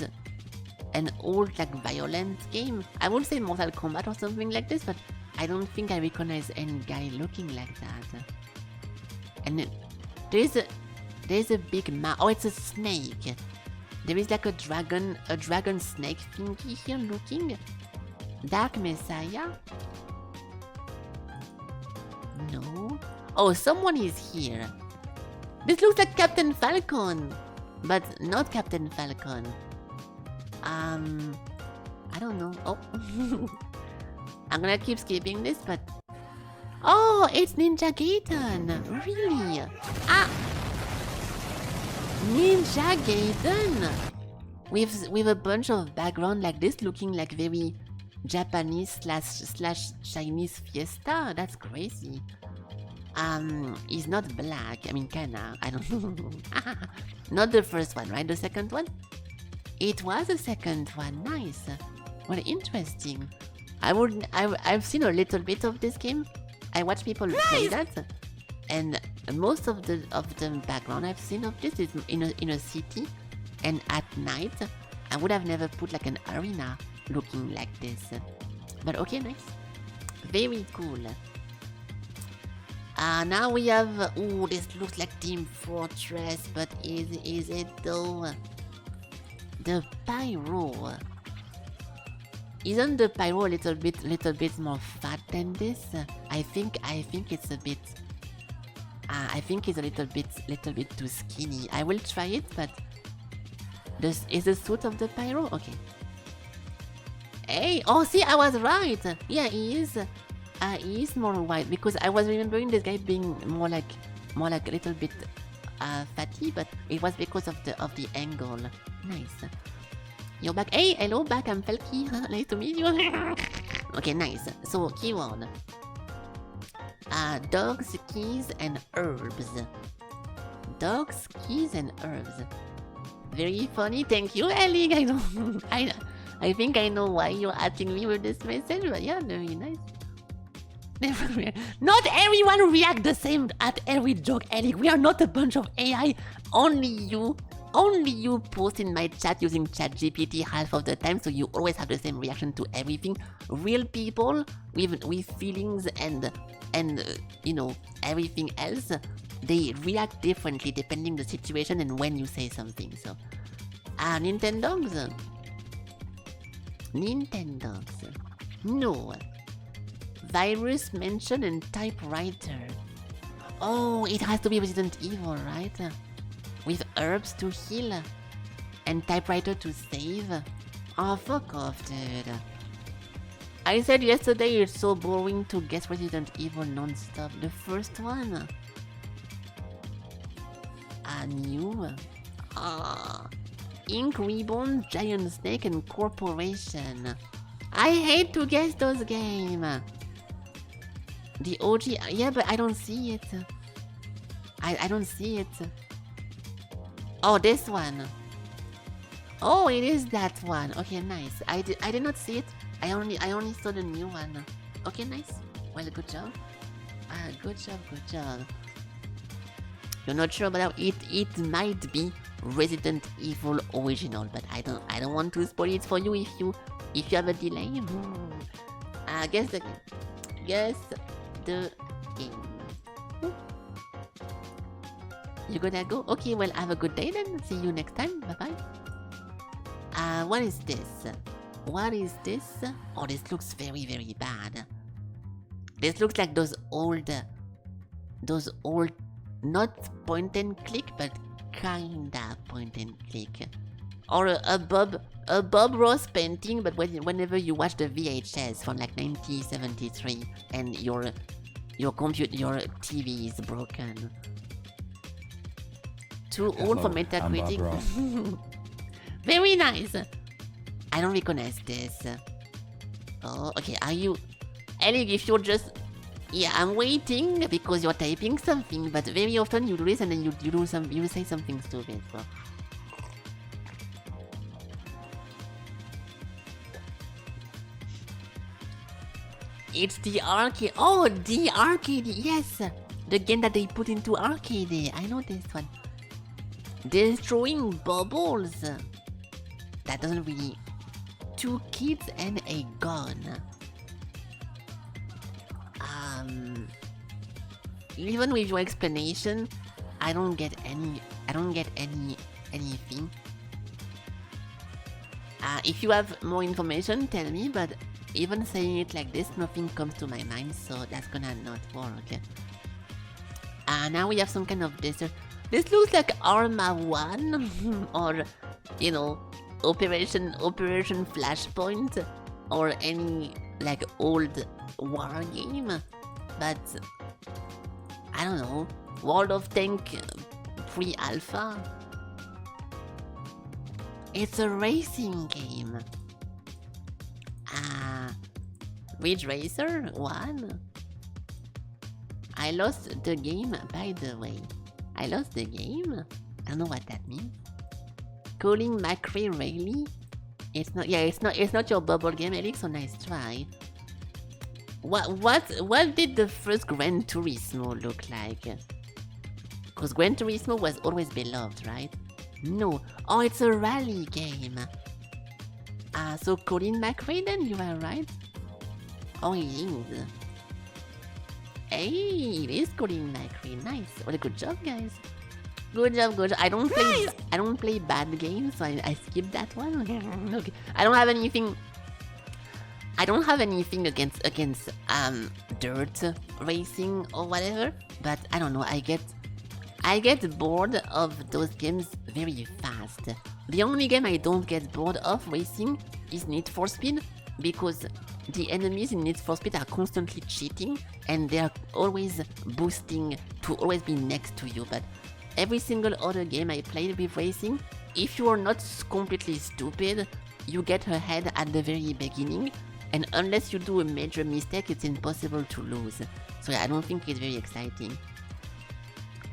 like violent game. I would say Mortal Kombat or something like this, but I don't think I recognize any guy looking like that. And there's a big mouth. Oh, it's a snake. There is like a dragon snake thingy here looking. Dark Messiah? No. Oh, someone is here. This looks like Captain Falcon, but not Captain Falcon. I don't know. Oh. I'm gonna keep skipping this, but... Oh, it's Ninja Gaiden! Really? Ah! Ninja Gaiden! With a bunch of background like this, looking like very Japanese slash Chinese fiesta. That's crazy. He's not black. I mean, kinda. I don't know. Not the first one, right? The second one? It was the second one. Nice. Well, interesting. I've seen a little bit of this game. I watch people play that, and most of the background I've seen of this is in a city, and at night. I would have never put like an arena looking like this. But okay, nice. Very cool. Now we have... Ooh, this looks like Team Fortress, but is it though? The pyro. Isn't the pyro a little bit more fat than this? I think it's a bit... I think it's a little bit too skinny. I will try it, but... This is the suit of the pyro? Okay. Hey! Oh, see, I was right! Yeah, he is more white, because I was remembering this guy being more like a little bit fatty, but it was because of the angle. Nice. You're back. Hey, hello, back. I'm Felky. Nice to meet you. Okay, nice. So keyword. Dogs, keys, and herbs. Dogs, keys, and herbs. Very funny. Thank you, Ellie. I don't. I think I know why you're asking me with this message, but yeah, very nice. Not everyone react the same at every joke, Ellie. We are not a bunch of AI. Only you post in my chat using ChatGPT half of the time, so you always have the same reaction to everything. Real people with feelings and you know, everything else, they react differently depending the situation and when you say something. So, Nintendogs. No. Virus mention and typewriter. Oh, it has to be Resident Evil, right? With herbs to heal and typewriter to save. Oh, fuck off, dude. I said yesterday it's so boring to guess Resident Evil non-stop. The first one. New. Ink, Reborn, Giant Snake, and Corporation. I hate to guess those games. The OG, yeah, but I don't see it. I don't see it. Oh, this one. Oh, it is that one. Okay, nice. I did not see it. I only saw the new one. Okay, nice. Well, good job. Good job. You're not sure about how it might be Resident Evil original, but I don't want to spoil it for you if you have a delay. Guess the game. You gonna go? Okay, well, have a good day then. See you next time. Bye bye. What is this? Oh, this looks very, very bad. This looks like those old, not point and click, but kinda point and click. Or a Bob Ross painting, but whenever you watch the VHS from like 1973 and your TV is broken. Too old for Metacritic. Very nice. I don't recognize this. Oh, okay. Are you, Ellie? If you're just, yeah, I'm waiting because you're typing something. But very often you do this and then you say something stupid. So. It's the arcade. Oh, the arcade. Yes, the game that they put into arcade. I know this one. Destroying bubbles. That doesn't really. 2 kids and a gun. Even with your explanation, I don't get anything. If you have more information, tell me, but even saying it like this, nothing comes to my mind, so that's gonna not work. Now we have some kind of desert. This looks like Arma 1, or, you know, Operation Flashpoint, or any, like, old war game. But, I don't know, World of Tank pre-alpha? It's a racing game. Ridge Racer 1? I lost the game, by the way. I lost the game? I don't know what that means. Calling Macri really? It's not your bubble game, Alex, so nice try. What did the first Gran Turismo look like? Cause Gran Turismo was always beloved, right? No. Oh, it's a rally game. So Colin McRae then, you are right? Oh, he is. Hey, it is Colin McRae. Nice. What a good job, guys. Good job. I don't play bad games, so I skipped that one. Okay. I don't have anything against dirt racing or whatever, but I don't know, I get bored of those games very fast. The only game I don't get bored of racing is Need for Speed, because the enemies in Need for Speed are constantly cheating and they are always boosting to always be next to you. But every single other game I played with racing, if you are not completely stupid, you get ahead at the very beginning, And unless you do a major mistake, it's impossible to lose. So yeah, I don't think it's very exciting.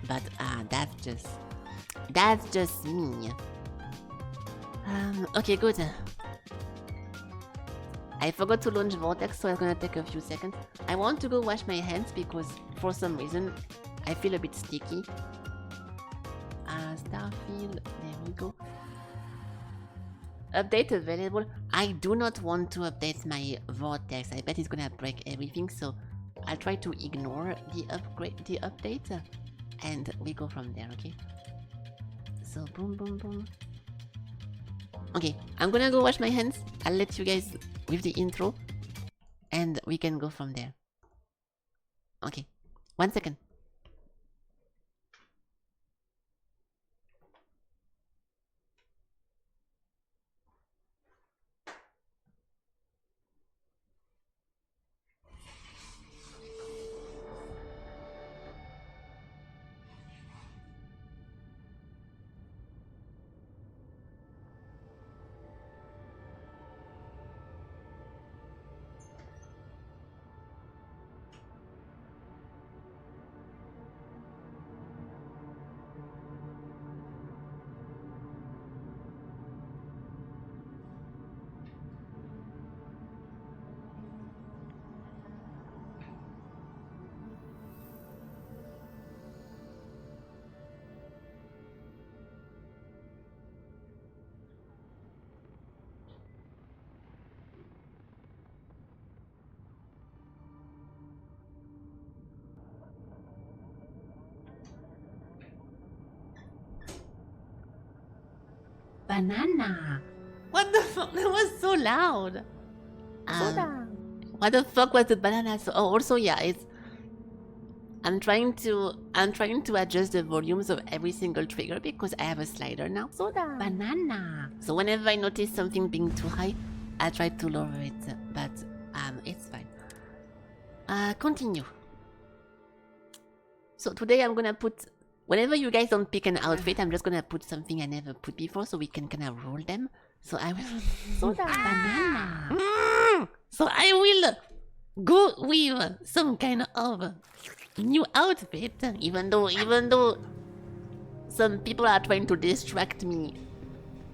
But that's just me. Okay, good. I forgot to launch Vortex, so it's gonna take a few seconds. I want to go wash my hands because for some reason I feel a bit sticky. Starfield, there we go. Update available. I do not want to update my Vortex. I bet it's gonna break everything, so I'll try to ignore the update, and we go from there, okay? So boom, boom, boom. Okay, I'm gonna go wash my hands. I'll let you guys with the intro, and we can go from there. Okay, 1 second. Banana! What the fuck? That was so loud! Soda. What the fuck was the banana? So, oh, also, yeah, it's... I'm trying to adjust the volumes of every single trigger because I have a slider now. Soda. Banana! So whenever I notice something being too high, I try to lower it, but it's fine. Continue. So today I'm gonna put... Whenever you guys don't pick an outfit, I'm just gonna put something I never put before so we can kind of roll them. So I will... Soda. Banana! So I will go with some kind of new outfit, even though some people are trying to distract me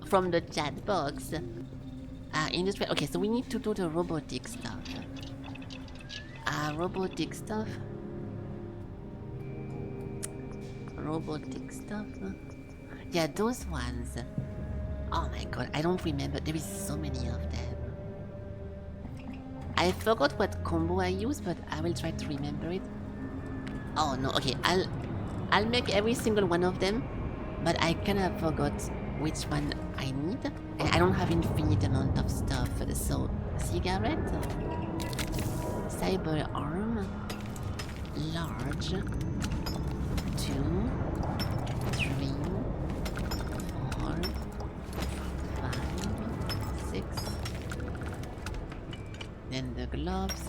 from the chat box. Okay, so we need to do the robotic stuff. Robotic stuff. Yeah, those ones. Oh my god, I don't remember. There is so many of them. I forgot what combo I used, but I will try to remember it. Oh no, okay, I'll make every single one of them, but I kinda forgot which one I need. And I don't have infinite amount of stuff, so cigarette, cyber arm, large, 2, 3, 4, 5, 6. Then the gloves.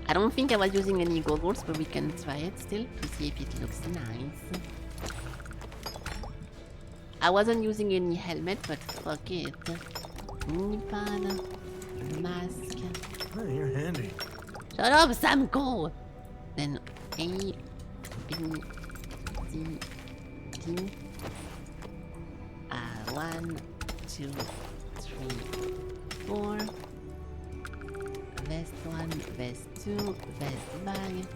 I don't think I was using any goggles, but we can try it still to see if it looks nice. I wasn't using any helmet, but fuck it. Knee pad, mask. Oh, you're handy. Shut up, Sam, go! Then A, B, C, D. 1, 2, 3, 4. Vest 1, vest 2, vest bag.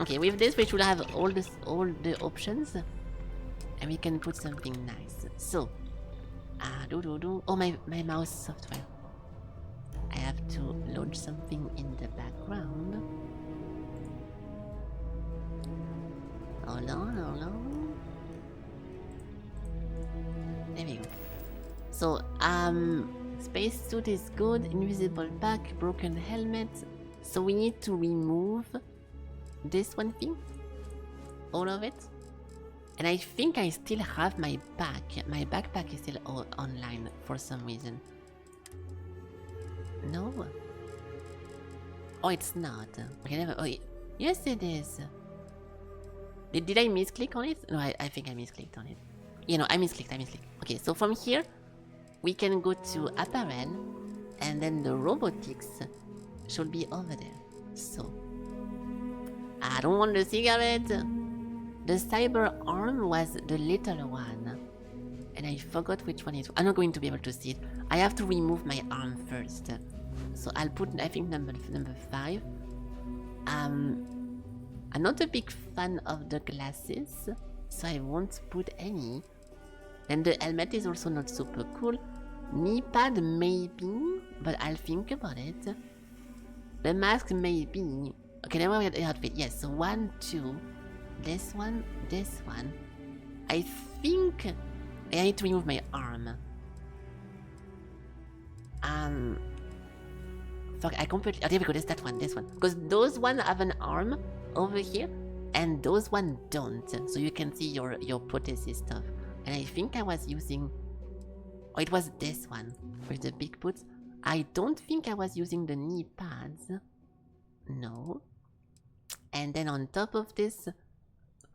Okay, with this we should have all the options, and we can put something nice. So, oh my mouse software. I have to launch something in the background. Hold on. There we go. So, spacesuit is good, invisible back, broken helmet. So we need to remove this one thing. All of it. And I think I still have my back. My backpack is still online for some reason. No? Oh, it's not. Okay, never. Oh, yes, it is. Did I misclick on it? No, I think I misclicked on it. You know, I misclicked. Okay, so from here, we can go to apparel, And then the robotics should be over there. So, I don't want the cigarette. The cyber arm was the little one. And I forgot which one it was. I'm not going to be able to see it. I have to remove my arm first. So I'll put, I think, number 5. I'm not a big fan of the glasses, so I won't put any. And the helmet is also not super cool. Knee pad maybe, but I'll think about it. The mask maybe. Okay, then we have the outfit. Yes, so 1, 2. This one, this one. I think I need to remove my arm. Fuck, I completely... Oh, there we go, there's that one, this one. Because those one have an arm over here, and those one don't. So you can see your prosthesis stuff. And I think I was using... Oh, it was this one, with the big boots. I don't think I was using the knee pads. No. And then on top of this...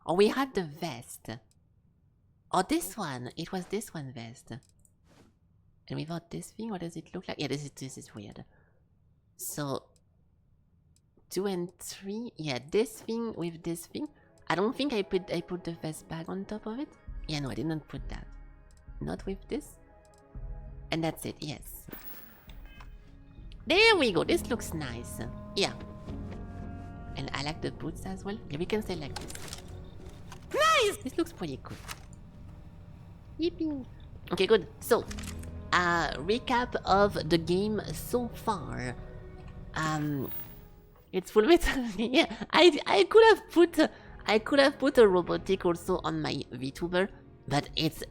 Oh, we had the vest. Oh, this one. It was this one vest. And without this thing, what does it look like? Yeah, this is weird. So, 2 and 3. Yeah, this thing with this thing. I don't think I put the vest back on top of it. Yeah, no, I didn't put that. Not with this. And that's it, yes. There we go. This looks nice. Yeah. And I like the boots as well. Yeah, we can say like this. Nice! This looks pretty cool. Yippee. Okay, good. So, recap of the game so far. It's full metal. Yeah, I could have put a robotic also on my VTuber, but it's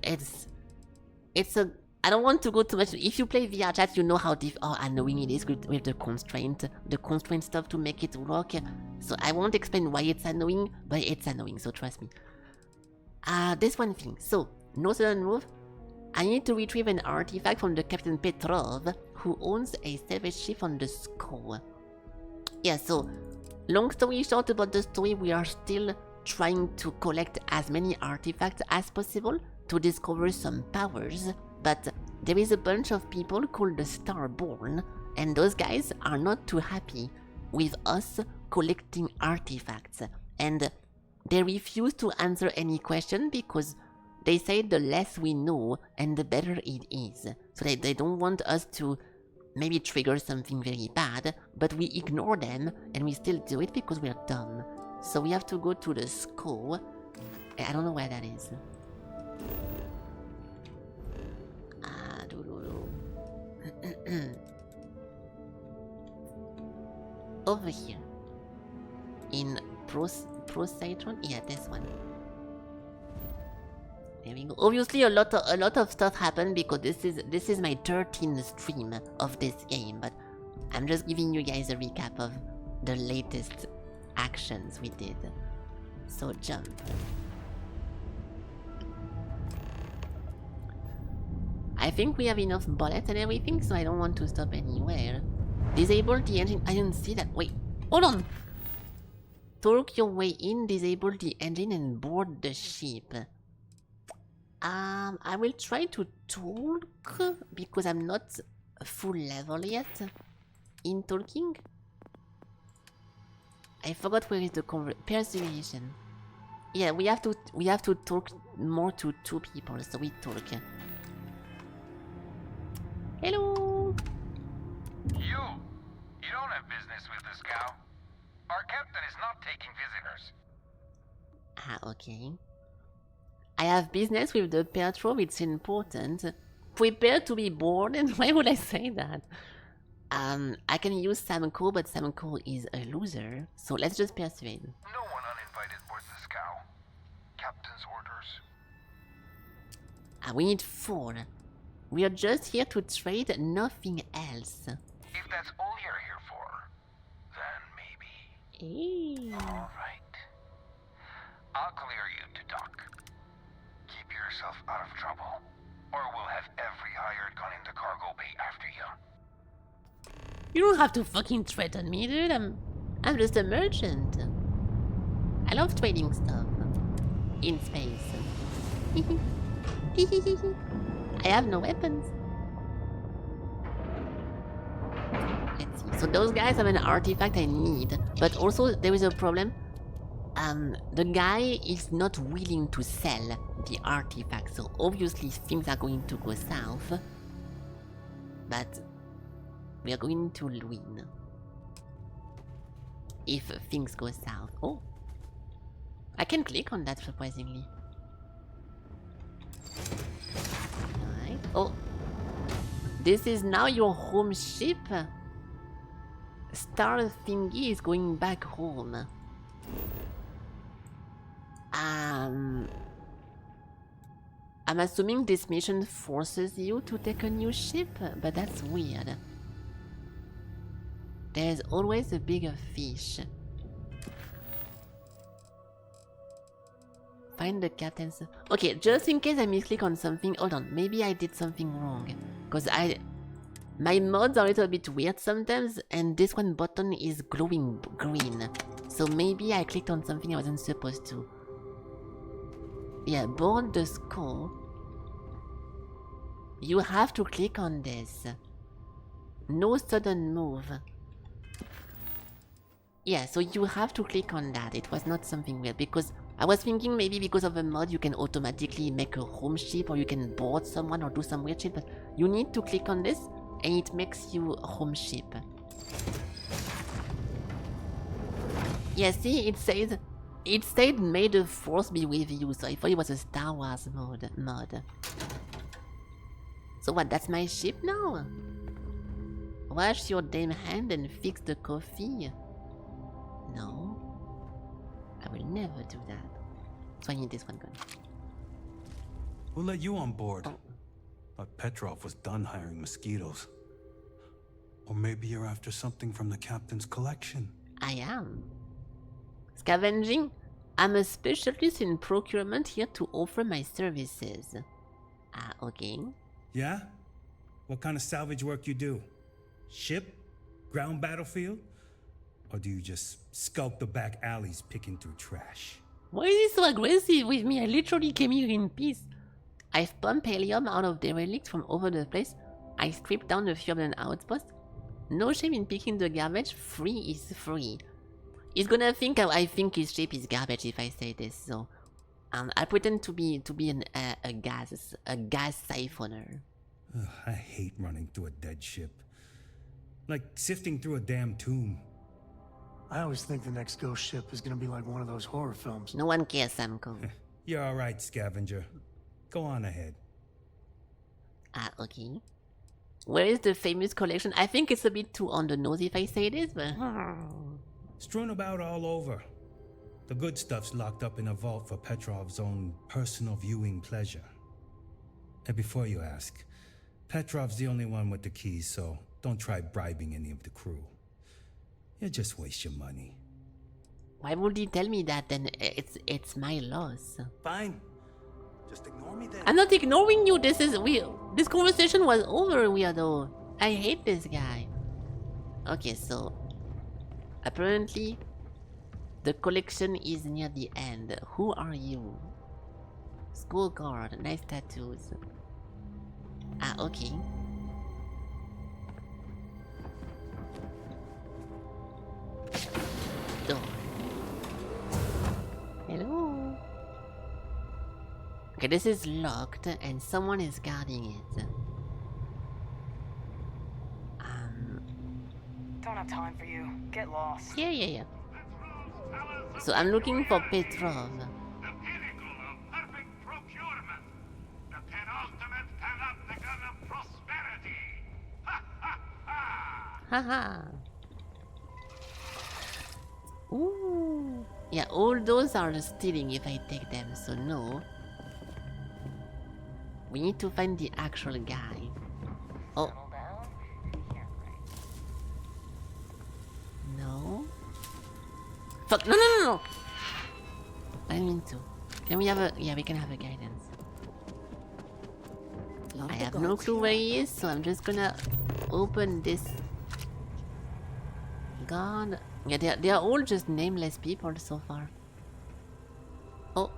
a... I don't want to go too much. If you play VR chat, you know how annoying it is with the constraint stuff to make it work. So I won't explain why it's annoying, but it's annoying, so trust me. This one thing. So, no sudden move. I need to retrieve an artifact from the Captain Petrov, who owns a service ship on the Skull. Yeah, so, long story short about the story, we are still trying to collect as many artifacts as possible to discover some powers, but there is a bunch of people called the Starborn, and those guys are not too happy with us collecting artifacts, and they refuse to answer any question because they say the less we know and the better it is. So they don't want us to maybe trigger something very bad, but we ignore them and we still do it because we're dumb. So we have to go to the Skull. I don't know where that is. Over here. In Procitron? Yeah, this one. There we go. Obviously, a lot of stuff happened because this is my 13th stream of this game, but I'm just giving you guys a recap of the latest actions we did. So jump. I think we have enough bullets and everything, so I don't want to stop anywhere. Disable the engine. I didn't see that. Wait, hold on. Torque your way in, disable the engine, and board the ship. I will try to talk because I'm not full level yet in talking. I forgot where is the persuasion. Yeah, we have to talk more to 2 people, so we talk. Hello. You don't have business with the scow. Our captain is not taking visitors. Okay. I have business with the Petrov, it's important. Prepare to be bored, and why would I say that? I can use Samco, but Samco is a loser, so let's just persuade. No one uninvited boards the scow. Captain's orders. We need 4. We are just here to trade, nothing else. If that's all you're here for, then maybe. All right. I'll clear you to dock. Keep yourself out of trouble, or we'll have every hired gun in the cargo bay after you. You don't have to fucking threaten me, dude. I'm just a merchant. I love trading stuff in space. I have no weapons. So those guys have an artifact I need, but also there is a problem. The guy is not willing to sell the artifact, so obviously things are going to go south. But we are going to win if things go south. Oh, I can click on that surprisingly. Alright. Oh, this is now your home ship. Star thingy is going back home. I'm assuming this mission forces you to take a new ship, but that's weird. There's always a bigger fish. Find the captain's... Okay, just in case I misclick on something, hold on, maybe I did something wrong. Cause my mods are a little bit weird sometimes, and this one button is glowing green. So maybe I clicked on something I wasn't supposed to. Yeah, board the score. You have to click on this. No sudden move. Yeah, so you have to click on that. It was not something weird, because I was thinking maybe because of a mod you can automatically make a home ship, or you can board someone or do some weird shit, but you need to click on this and it makes you a home ship. Yeah, see, it said may the force be with you, so I thought it was a Star Wars mod. So what, that's my ship now? Wash your damn hand and fix the coffee. No, I will never do that. So I need this one going. We'll let you on board. Oh. But Petrov was done hiring mosquitoes. Or maybe you're after something from the captain's collection. I am. Scavenging? I'm a specialist in procurement here to offer my services. Ah, okay. Yeah? What kind of salvage work you do? Ship? Ground battlefield? Or do you just skulk the back alleys picking through trash? Why is he so aggressive with me? I literally came here in peace. I've pumped helium out of derelicts from over the place. I stripped down a few of an outpost. No shame in picking the garbage. Free is free. He's gonna think I think his ship is garbage if I say this, so I pretend to be a gas siphoner. Ugh, I hate running through a dead ship. Like sifting through a damn tomb. I always think the next ghost ship is gonna be like one of those horror films. No one cares, Samko. You're alright, scavenger. Go on ahead. Ah, okay. Where is the famous collection? I think it's a bit too on the nose if I say this, but... Strewn about all over. The good stuff's locked up in a vault for Petrov's own personal viewing pleasure. And before you ask, Petrov's the only one with the keys, so don't try bribing any of the crew. You'll just waste your money. Why would he tell me that then? It's my loss. Fine. Just ignore me then. I'm not ignoring you. This conversation was over, weirdo. I hate this guy. Okay, so apparently the collection is near the end. Who are you? Scorecard, nice tattoos. Ah, okay. Door. Hello. Okay, this is locked and someone is guarding it. Don't have time for you. Get lost. Yeah. So I'm looking for Petrov. The pinnacle of perfect procurement. The penultimate panopticon of prosperity. Ha ha ha! Haha. Ooh. Yeah, all those are stealing if I take them, so no. We need to find the actual guy. Oh. No. Fuck, no. I mean to. Can we have a... Yeah, we can have a guidance. I have no clue where he is, so I'm just gonna open this. God. Yeah, they are all just nameless people so far. Oh.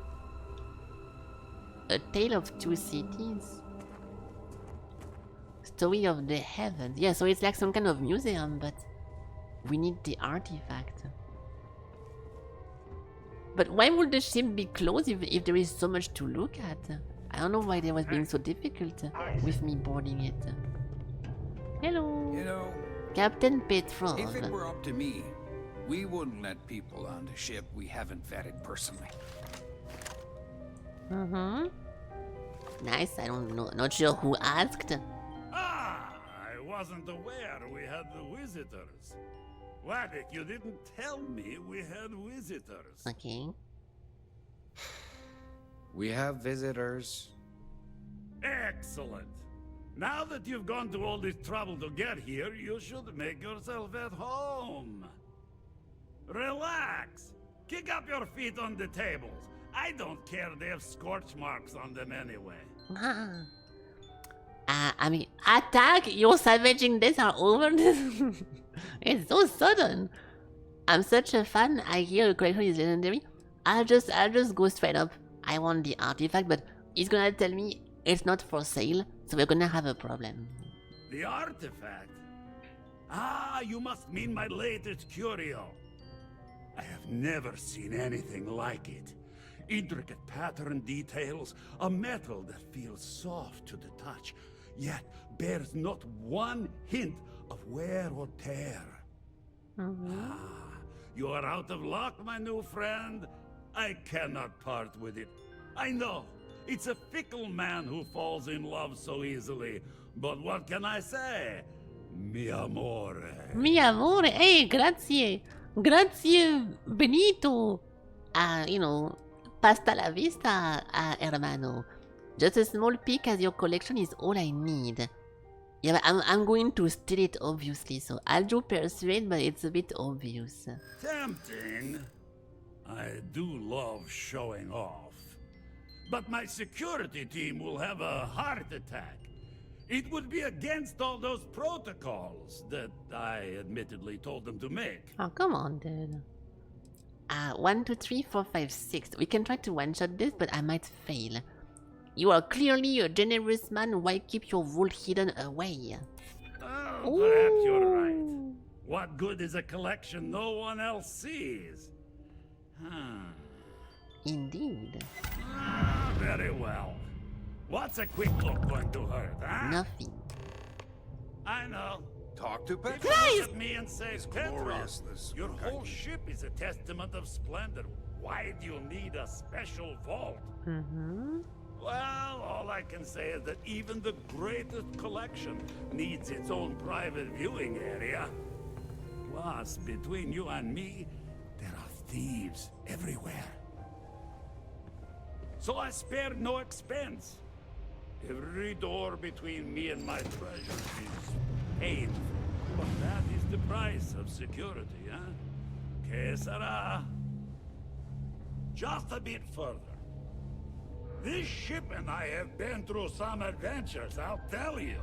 A Tale of Two Cities. Story of the Heavens. Yeah, so it's like some kind of museum, but We need the artifact. But why would the ship be closed if there is so much to look at? I don't know why they was being so difficult with me boarding it. Hello. You know, Captain Petrov. if it were up to me, we wouldn't let people on the ship we haven't vetted personally. Nice, I don't know, not sure who asked. Ah, I wasn't aware we had the visitors. Wadik, you didn't tell me we had visitors. Okay. We have visitors. Excellent. Now that you've gone to all this trouble to get here, you should make yourself at home. Relax. Kick up your feet on the tables. I don't care they have scorch marks on them anyway. I mean, attack! Your savaging days are over. It's so sudden. I'm such a fan. I hear a collection is legendary. I'll just go straight up. I want the artifact, but he's gonna tell me it's not for sale, so we're gonna have a problem. The artifact? Ah, you must mean my latest curio. I have never seen anything like it. Intricate pattern details, a metal that feels soft to the touch, yet bears not one hint of wear or tear. Ah, you are out of luck, my new friend. I cannot part with it. I know, it's a fickle man who falls in love so easily, but what can I say? Mi amore. Mi amore, hey, grazie. Grazie, Benito. You know, pasta la vista, hermano. Just a small peek at your collection is all I need. Yeah, but I'm going to steal it, obviously, so I'll do persuade, but it's a bit obvious. Tempting. I do love showing off. But my security team will have a heart attack. It would be against all those protocols that I admittedly told them to make. Oh, come on, dude. 1, 2, 3, 4, 5, 6. We can try to one-shot this, but I might fail. You are clearly a generous man. Why keep your vault hidden away? Oh, perhaps you're right. What good is a collection no one else sees? Indeed. Very well. What's a quick look going to hurt, huh? Nothing. I know. Talk to If Petrov. you look at me and say, Petrov, gloriousness, your whole Felky. ship is a testament of splendor. Why do you need a special vault? Well, all I can say is that even the greatest collection needs its own private viewing area. Plus, between you and me, there are thieves everywhere. So I spared no expense. Every door between me and my treasures is painful. But that is the price of security, huh? Que sera? Just a bit further. This ship and I have been through some adventures, I'll tell you.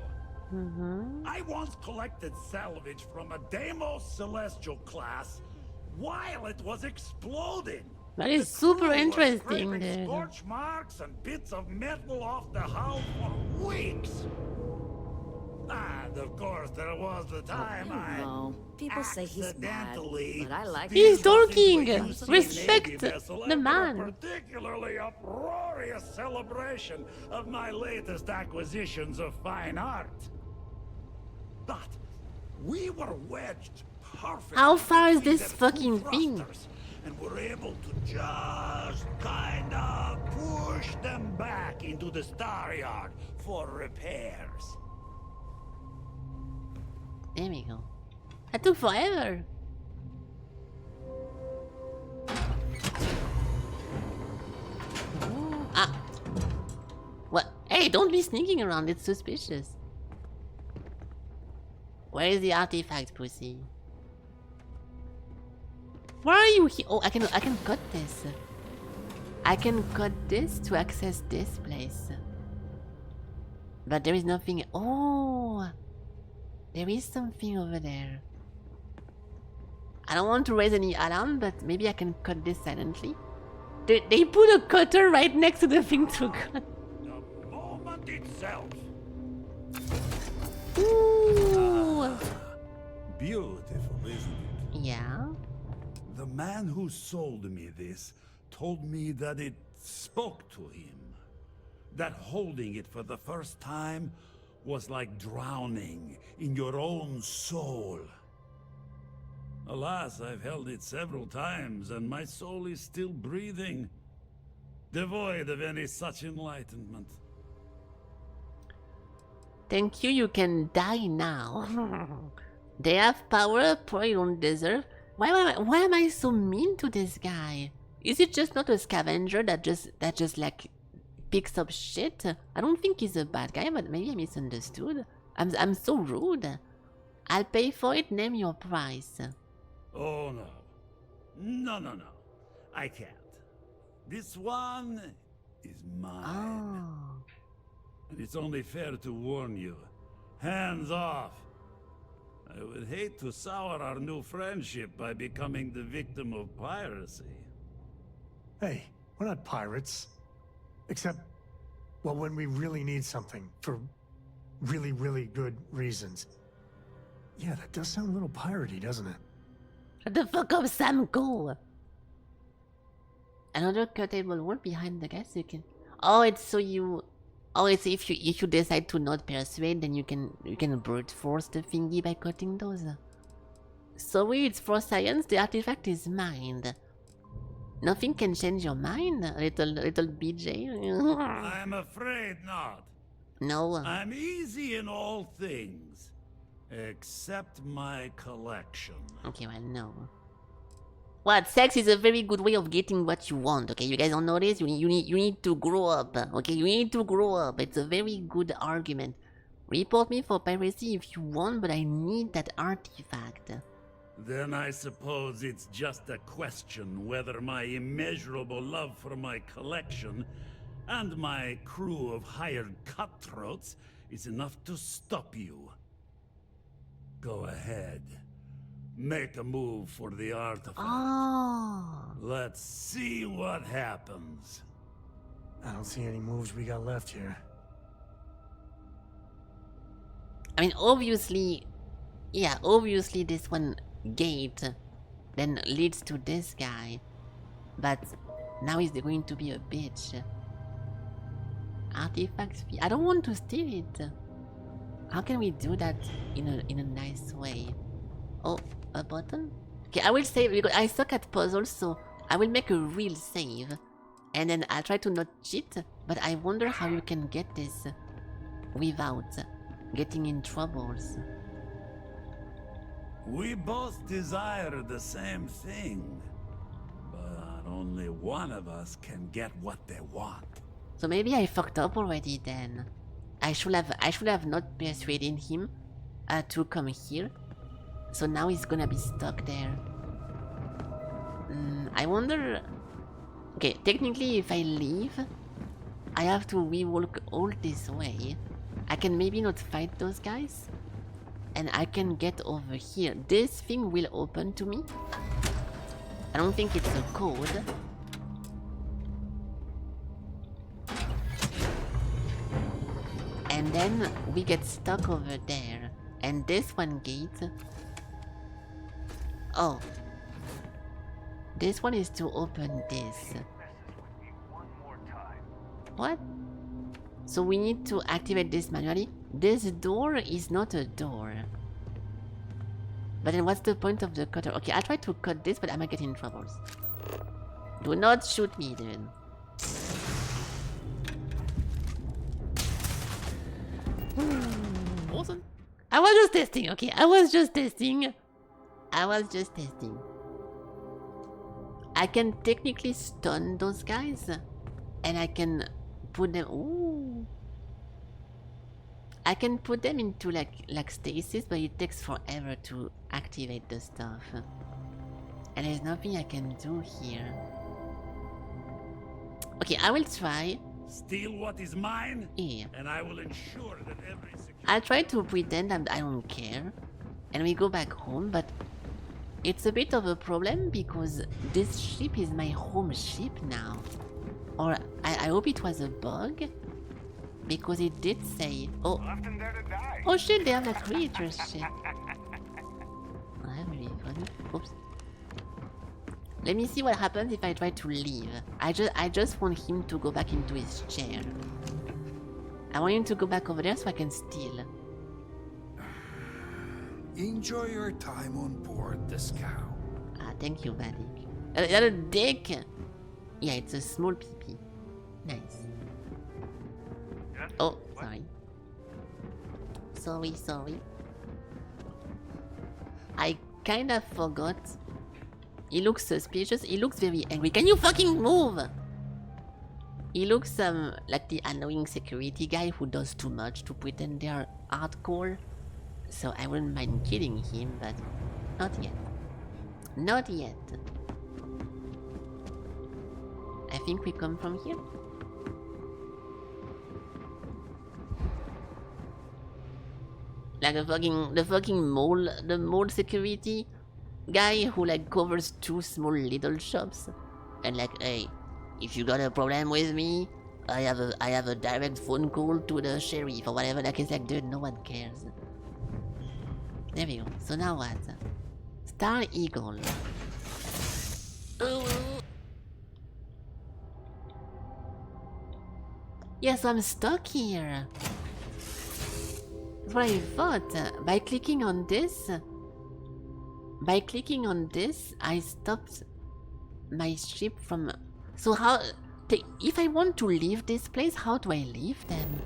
I once collected salvage from a Deimos Celestial class while it was exploding. That is The super crew was interesting, scraping dude. scorch marks and bits of metal off the hull for weeks. And of course, there was the time No, people say he's bad, accidentally but I like He's him. talking. into a UC Respect Navy vessel the after man. A particularly uproarious celebration of my latest acquisitions of fine art. But we were wedged perfectly. How far is between this the fucking two thing? thrusters, and were able to just kind of push them back into the star yard for repairs. There we go. That took forever. Ooh, what? Hey, don't be sneaking around. It's suspicious. Where is the artifact, pussy? Where are you here? Oh, I can cut this. I can cut this to access this place. But there is nothing. Oh, there is something over there. I don't want to raise any alarm, but maybe I can cut this silently. They put a cutter right next to the thing to cut. The moment itself. Ooh. beautiful, isn't it? Yeah. The man who sold me this told me that it spoke to him. That holding it for the first time was like drowning in your own soul. Alas, I've held it several times, and my soul is still breathing, devoid of any such enlightenment. Thank you, you can die now. They have power, poor you don't deserve. Why am I so mean to this guy? Is it just not a scavenger that just like picks up shit? I don't think he's a bad guy, but maybe I misunderstood. I'm so rude. I'll pay for it, name your price. Oh no. No. I can't. This one is mine. Oh. And it's only fair to warn you. Hands off. I would hate to sour our new friendship by becoming the victim of piracy. Hey, we're not pirates. Except, well, when we really need something for really, really good reasons. Yeah, that does sound a little piratey, doesn't it? Shut the fuck up, Sam, go! Another cuttable wall behind the gas, you can... Oh, it's so you... Oh, it's if you decide to not persuade, then you can brute force the thingy by cutting those. Sorry, it's for science, the artifact is mind. Nothing can change your mind, little BJ. I'm afraid not. No. I'm easy in all things. Except my collection. Okay, well, no. What? Sex is a very good way of getting what you want, okay? You guys don't know this? You need to grow up, okay? You need to grow up. It's a very good argument. Report me for piracy if you want, but I need that artifact. Then I suppose it's just a question whether my immeasurable love for my collection and my crew of hired cutthroats is enough to stop you. Go ahead. Make a move for the artifact. Oh. Let's see what happens. I don't see any moves we got left here. I mean, obviously... Yeah, obviously this one gate then leads to this guy. But now he's going to be a bitch. Artifact fee. I don't want to steal it. How can we do that in a nice way? Oh, a button? Okay, I will save because I suck at puzzles, so I will make a real save. And then I'll try to not cheat, but I wonder how you can get this without getting in troubles. We both desire the same thing, but only one of us can get what they want. So maybe I fucked up already then. I should have not persuaded him to come here. So now he's gonna be stuck there. I wonder... Okay, technically if I leave, I have to re-walk all this way. I can maybe not fight those guys. And I can get over here. This thing will open to me. I don't think it's a code. And then we get stuck over there. And this one gate... Oh. This one is to open this. What? So we need to activate this manually. This door is not a door. But then what's the point of the cutter? Okay, I'll try to cut this, but I might get in troubles. Do not shoot me, dude. Awesome. I was just testing, okay? I was just testing. I can technically stun those guys. And I can put them... Ooh. I can put them into like stasis, but it takes forever to activate the stuff. And there's nothing I can do here. Okay, I will try. Steal what is mine, Yeah. and I will ensure that every security... I'll try to pretend I don't care. And we go back home, but it's a bit of a problem because this ship is my home ship now. Or I hope it was a bug. Because it did say... Oh, oh shit, they have a creature ship. Let me see what happens if I try to leave. I just want him to go back into his chair. I want him to go back over there so I can steal. Enjoy your time on board the Scow. Ah, thank you, Vadik. Is that a dick? Yeah, it's a small PP. Nice. Oh, sorry. Sorry. I kinda forgot. He looks suspicious. He looks very angry. Can you fucking move? He looks like the annoying security guy who does too much to pretend they're hardcore. So I wouldn't mind killing him, but not yet. Not yet. I think we come from here. Like the fucking mall security guy who like covers 2 small little shops. And like, hey, if you got a problem with me, I have a direct phone call to the sheriff or whatever. Like, it's like, dude, no one cares. There we go. So now what? Star Eagle. Yeah, so I'm stuck here. That's what I thought. By clicking on this, I stopped my ship from... So how... If I want to leave this place, how do I leave then?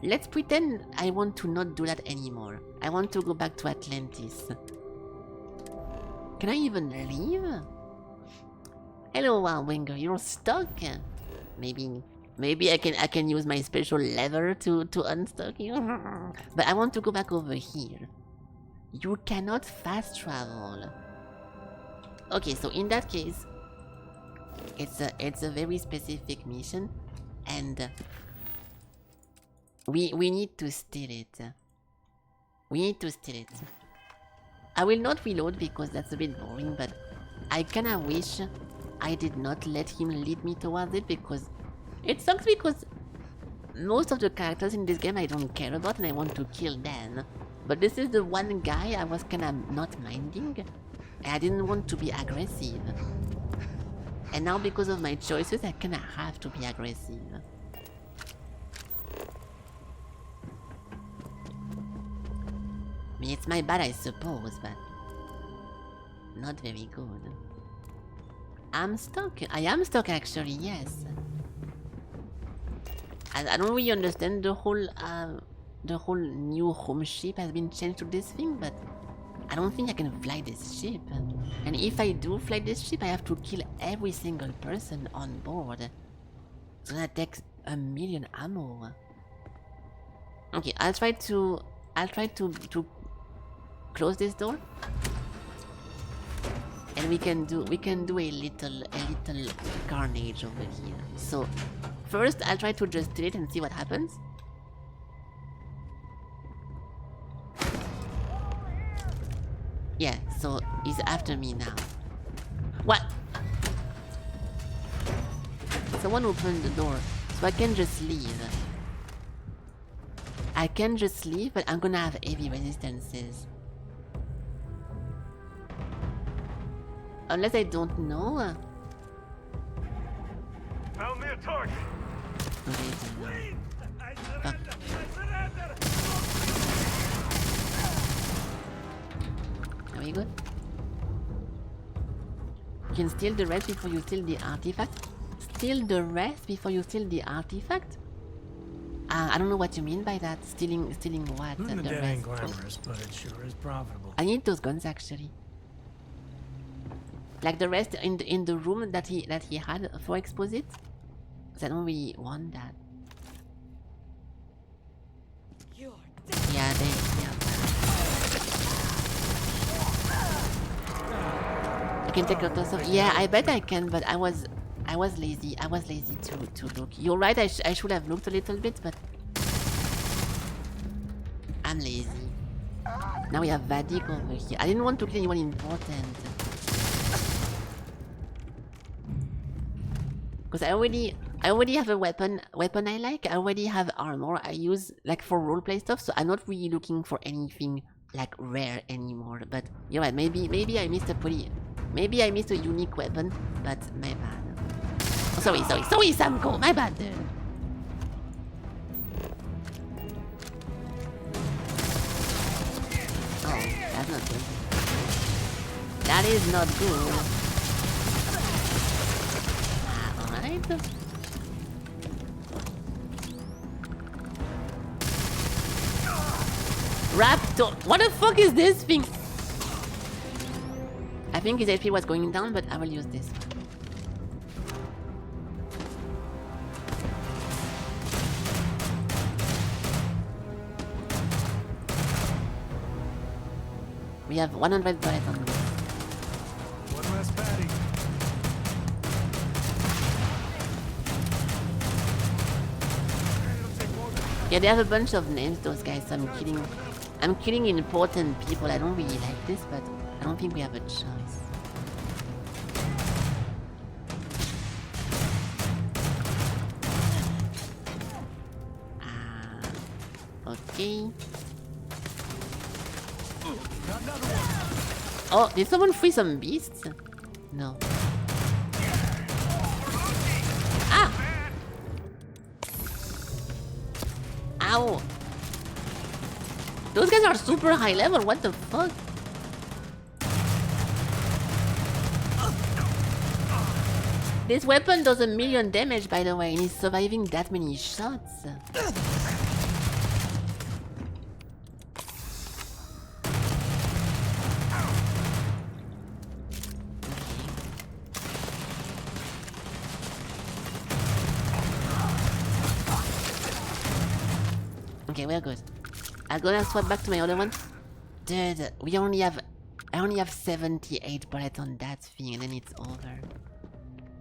Let's pretend I want to not do that anymore. I want to go back to Atlantis. Can I even leave? Hello, Winger, you're stuck? Maybe I can use my special lever to unstuck you. But I want to go back over here. You cannot fast travel. Okay, so in that case, it's a very specific mission, and we need to steal it. We need to steal it. I will not reload because that's a bit boring, but I kinda wish I did not let him lead me towards it, because it sucks because most of the characters in this game I don't care about and I want to kill them. But this is the one guy I was kinda not minding, and I didn't want to be aggressive. And now because of my choices I kinda have to be aggressive. I mean, it's my bad, I suppose, but not very good. I'm stuck. I am stuck, actually, yes. I don't really understand the whole new home ship has been changed to this thing, but I don't think I can fly this ship. And if I do fly this ship, I have to kill every single person on board. So that takes 1,000,000 ammo. Okay, I'll try to close this door, and we can do a little carnage over here. So first I'll try to just do it and see what happens. Yeah, so he's after me now. What? Someone opened the door, so I can just leave. I can just leave, but I'm gonna have heavy resistances. Unless I don't know. Found me a target. Okay, fuck. Are we good? You can steal the rest before you steal the artifact? Steal the rest before you steal the artifact? I don't know what you mean by that. Stealing what? The The dead rest. ain't glamorous, but it sure is profitable. I need those guns actually. Like the rest in the room that he had for Exposit. Cause I don't really want that. Yeah, I can take a toss off. Yeah, I bet I can, but I was lazy. I was lazy to look. You're right. I should have looked a little bit, but I'm lazy. Now we have Vadik over here. I didn't want to kill anyone important. Because I already have a weapon I like. I already have armor I use like for roleplay stuff, so I'm not really looking for anything like rare anymore. But you're right, maybe I missed a pretty Maybe I missed a unique weapon, but my bad. Oh, sorry, Samko, my bad. Oh, that's not good. That is not good. Alright. Raptor! What the fuck is this thing? I think his HP was going down, but I will use this. We have 100 bullets on this. One less patty. Yeah, they have a bunch of names, those guys, so I'm killing important people. I don't really like this, but I don't think we have a choice. Okay. Oh, did someone free some beasts? No. Ah! Ow! Those guys are super high level, what the fuck? This weapon does 1,000,000 damage, by the way, and he's surviving that many shots. Okay, we're good. I'm gonna swap back to my other one. Dude, I only have 78 bullets on that thing and then it's over.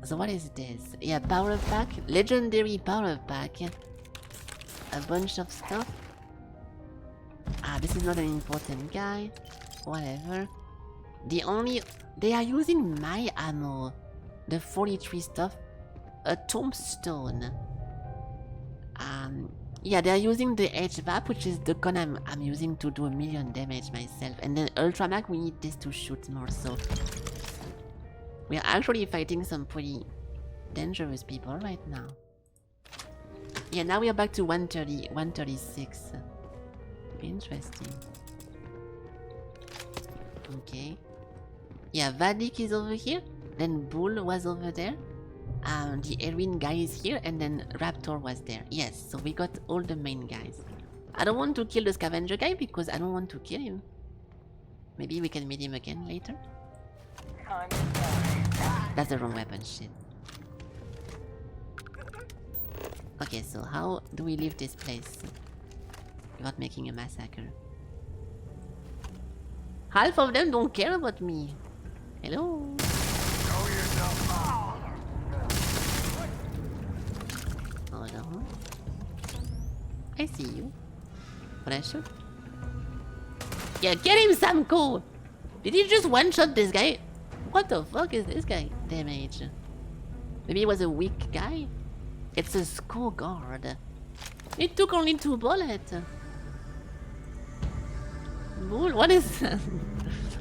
So what is this? Yeah, power pack, legendary power pack. A bunch of stuff. Ah, this is not an important guy. Whatever. They are using my ammo. The 43 stuff. A tombstone. Yeah, they're using the HVAP, which is the gun I'm using to do 1,000,000 damage myself. And then Ultramag, we need this to shoot more, so... We are actually fighting some pretty dangerous people right now. Yeah, now we are back to 130, 136. Interesting. Okay. Yeah, Vadik is over here. Then Bull was over there. The Erwin guy is here, and then Raptor was there. Yes, so we got all the main guys. I don't want to kill the scavenger guy because I don't want to kill him. Maybe we can meet him again later. That's the wrong weapon, shit. Okay, so how do we leave this place without making a massacre? Half of them don't care about me. Hello? Hold on. I see you. But I should. Yeah, get him, Samko! Did he just one-shot this guy? What the fuck is this guy? Damage. Maybe he was a weak guy? It's a skull guard. It took only 2 bullets. Bull, what is that?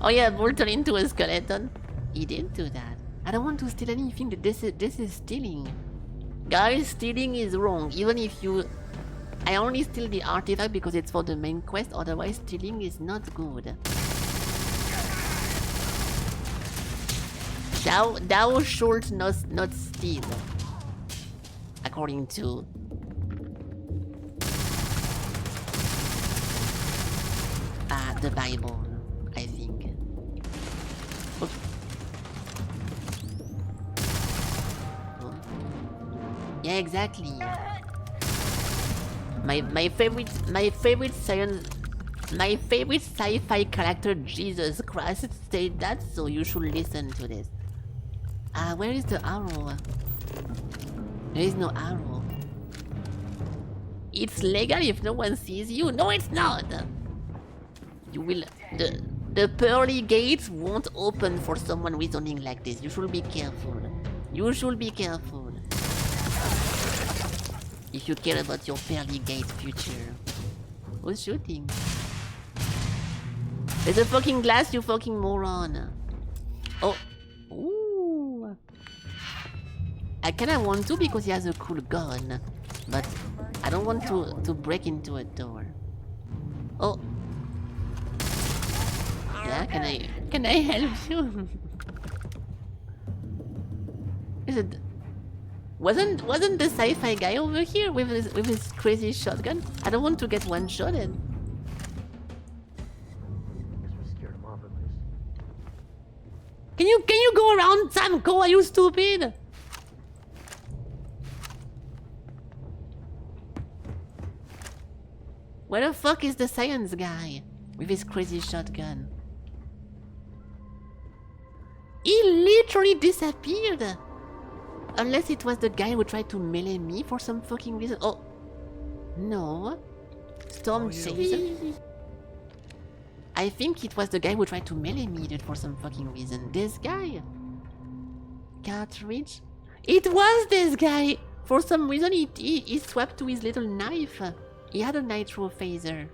Oh yeah, Bull turned into a skeleton. He didn't do that. I don't want to steal anything. This is stealing. Guys, stealing is wrong. Even if you... I only steal the artifact because it's for the main quest. Otherwise, stealing is not good. Thou shalt not steal. According to... the Bible, I think. Oops. Oh. Yeah, exactly. My favorite sci-fi character, Jesus Christ, said that, so you should listen to this. Where is the arrow? There is no arrow. It's legal if no one sees you. No, it's not. You will... The pearly gates won't open for someone reasoning like this. You should be careful. You should be careful. If you care about your pearly gate future. Who's shooting? There's a fucking glass, you fucking moron. Oh, I kinda want to because he has a cool gun. But I don't want to break into a door. Oh. Yeah, can I help you? Is it wasn't the sci-fi guy over here with his crazy shotgun? I don't want to get one-shotted. Can you go around, Samko? Are you stupid? Where the fuck is the science guy with his crazy shotgun? He literally disappeared. Unless it was the guy who tried to melee me for some fucking reason. Oh. No. Storm chaser. I think it was the guy who tried to melee me dude, for some fucking reason. This guy. Cartridge. It was this guy. For some reason he swapped to his little knife. He had a nitro phaser.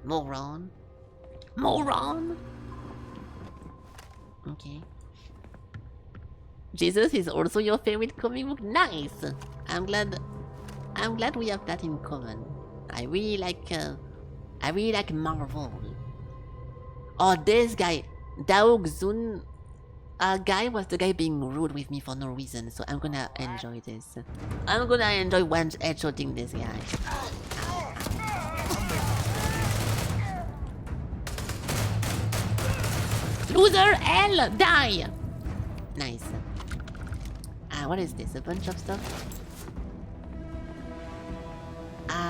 Moron. Moron. Okay. Jesus is also your favorite comic book. Nice. I'm glad we have that in common. I really like Marvel. Oh, this guy, Daog Zun, guy was the guy being rude with me for no reason. So I'm gonna enjoy this. I'm gonna enjoy one headshotting this guy. Loser L, die. Nice. What is this? A bunch of stuff?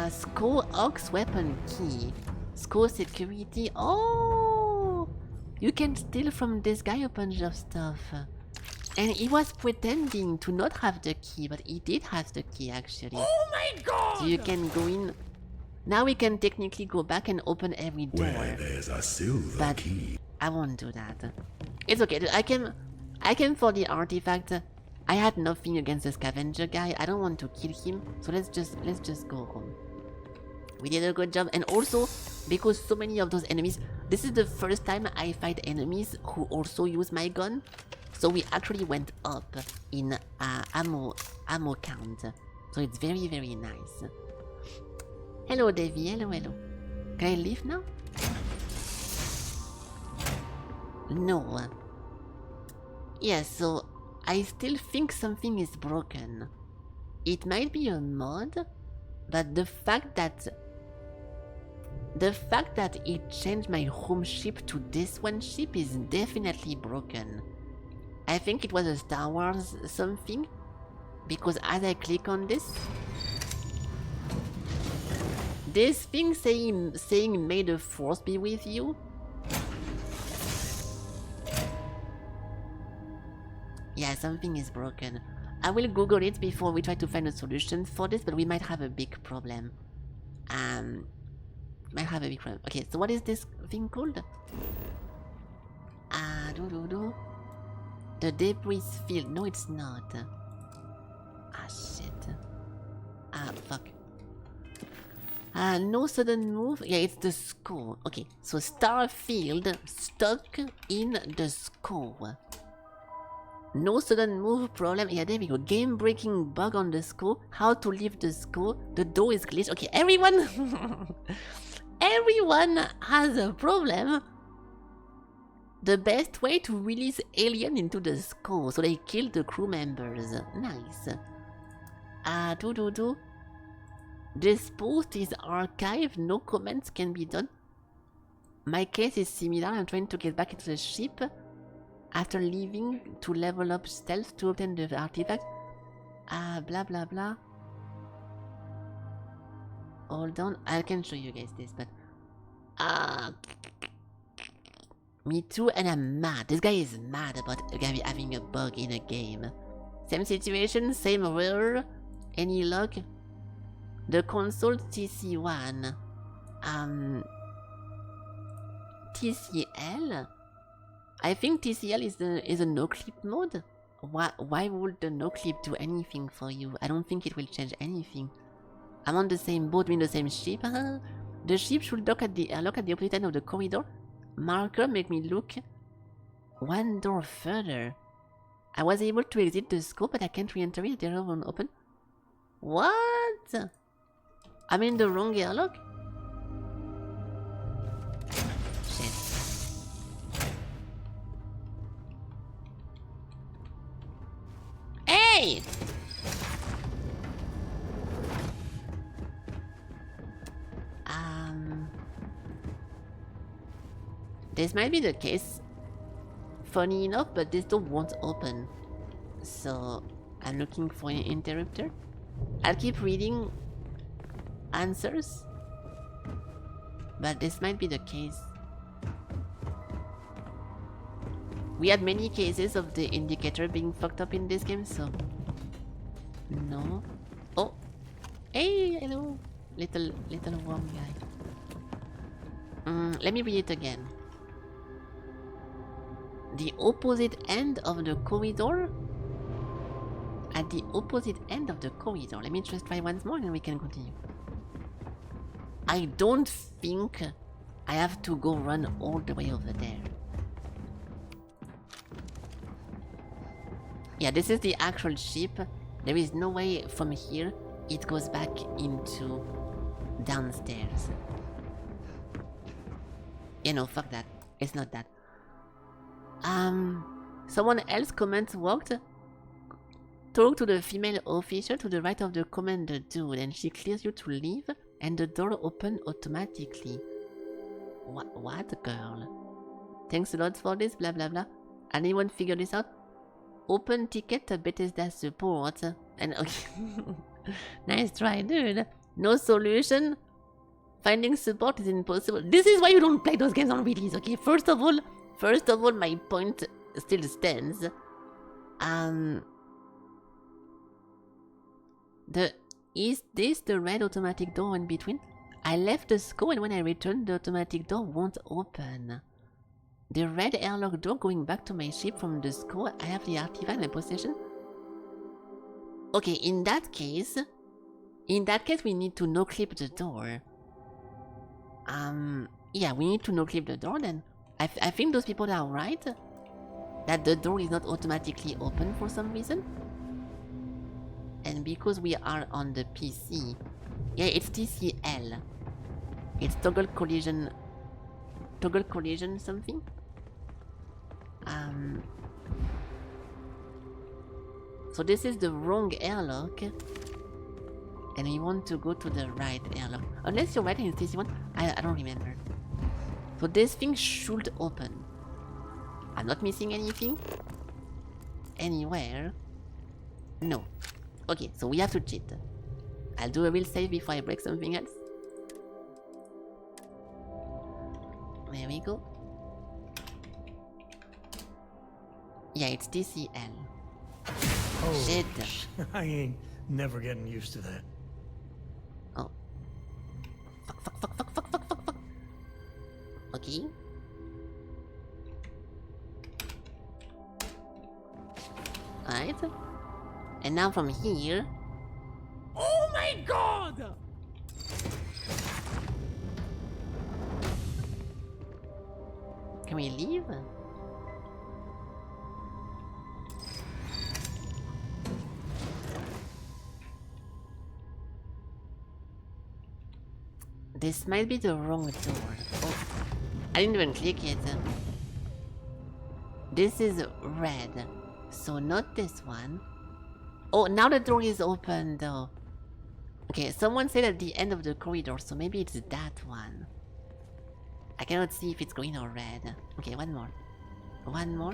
Skull Ox weapon key. Skull security. Oh! You can steal from this guy a bunch of stuff. And he was pretending to not have the key, but he did have the key actually. Oh my god! So you can go in. Now we can technically go back and open every door. Where there's a silver key. I won't do that. It's okay. I came for the artifact. I had nothing against the scavenger guy. I don't want to kill him. So let's just go home. We did a good job. And also, because so many of those enemies, this is the first time I fight enemies who also use my gun. So we actually went up in ammo count. So it's very, very nice. Hello, Davy. Hello. Can I leave now? No. Yeah, so I still think something is broken. It might be a mod, but the fact that it changed my home ship to this one ship is definitely broken. I think it was a Star Wars something, because as I click on this thing saying may the force be with you. Yeah, something is broken. I will Google it before we try to find a solution for this, but we might have a big problem. Okay, so what is this thing called? The debris field. No, it's not. Shit. Fuck. No sudden move. Yeah, it's the skull. Okay, so Starfield stuck in the skull. No sudden move problem. Yeah, there we go. Game breaking bug on the skull. How to leave the skull. The door is glitched. Okay, everyone has a problem. The best way to release alien into the skull so they kill the crew members. Nice. This post is archived. No comments can be done. My case is similar. I'm trying to get back into the ship after leaving to level up stealth to obtain the artifact. Blah blah blah. Hold on, I can show you guys this, but me too, and I'm mad. This guy is mad about having a bug in a game. Same situation, same error. Any luck? The console TC1. TCL? I think TCL is a no-clip mode. Why would the no-clip do anything for you? I don't think it will change anything. I'm on the same boat, in the same ship. The ship should look at the opposite end of the corridor. Marker make me look one door further. I was able to exit the scope, but I can't re-enter it. The door won't open. What? I'm in the wrong airlock? Shit. Hey! This might be the case. Funny enough, but this door won't open. So, I'm looking for an interrupter. I'll keep reading answers. But this might be the case. We had many cases of the indicator being fucked up in this game, so... No. Oh! Hey, hello! Little worm guy. Let me read it again. The opposite end of the corridor? At the opposite end of the corridor. Let me just try once more and we can continue. I don't think I have to go run all the way over there. Yeah, this is the actual ship. There is no way from here it goes back into downstairs. Yeah, no, fuck that. It's not that. Someone else walked. Talk to the female official to the right of the commander dude, and she clears you to leave, and the door open automatically. What, girl? Thanks a lot for this, blah blah blah. Anyone figure this out? Open ticket to Bethesda support. And okay. Nice try, dude. No solution? Finding support is impossible. This is why you don't play those games on release, okay? First of all, my point still stands. Is this the red automatic door in between? I left the scope and when I returned, the automatic door won't open. The red airlock door going back to my ship from the scope, I have the artifact in my possession? Okay, in that case, we need to no-clip the door. Yeah, we need to no-clip the door then. I think those people are right. That the door is not automatically open for some reason. And because we are on the PC, yeah, it's TCL. It's toggle collision something. So this is the wrong airlock. And we want to go to the right airlock. Unless you're right in TC1, I don't remember. So this thing should open. I'm not missing anything? Anywhere? No. Okay, so we have to cheat. I'll do a real save before I break something else. There we go. Yeah, it's TCL. Oh, shit. I ain't never getting used to that. Oh. Fuck. Okay. Alright. And now from here... Oh my god! Can we leave? This might be the wrong door. Oh, I didn't even click it. This is red, so not this one. Oh, now the door is open though. Okay, someone said at the end of the corridor, so maybe it's that one. I cannot see if it's green or red. Okay, one more. One more?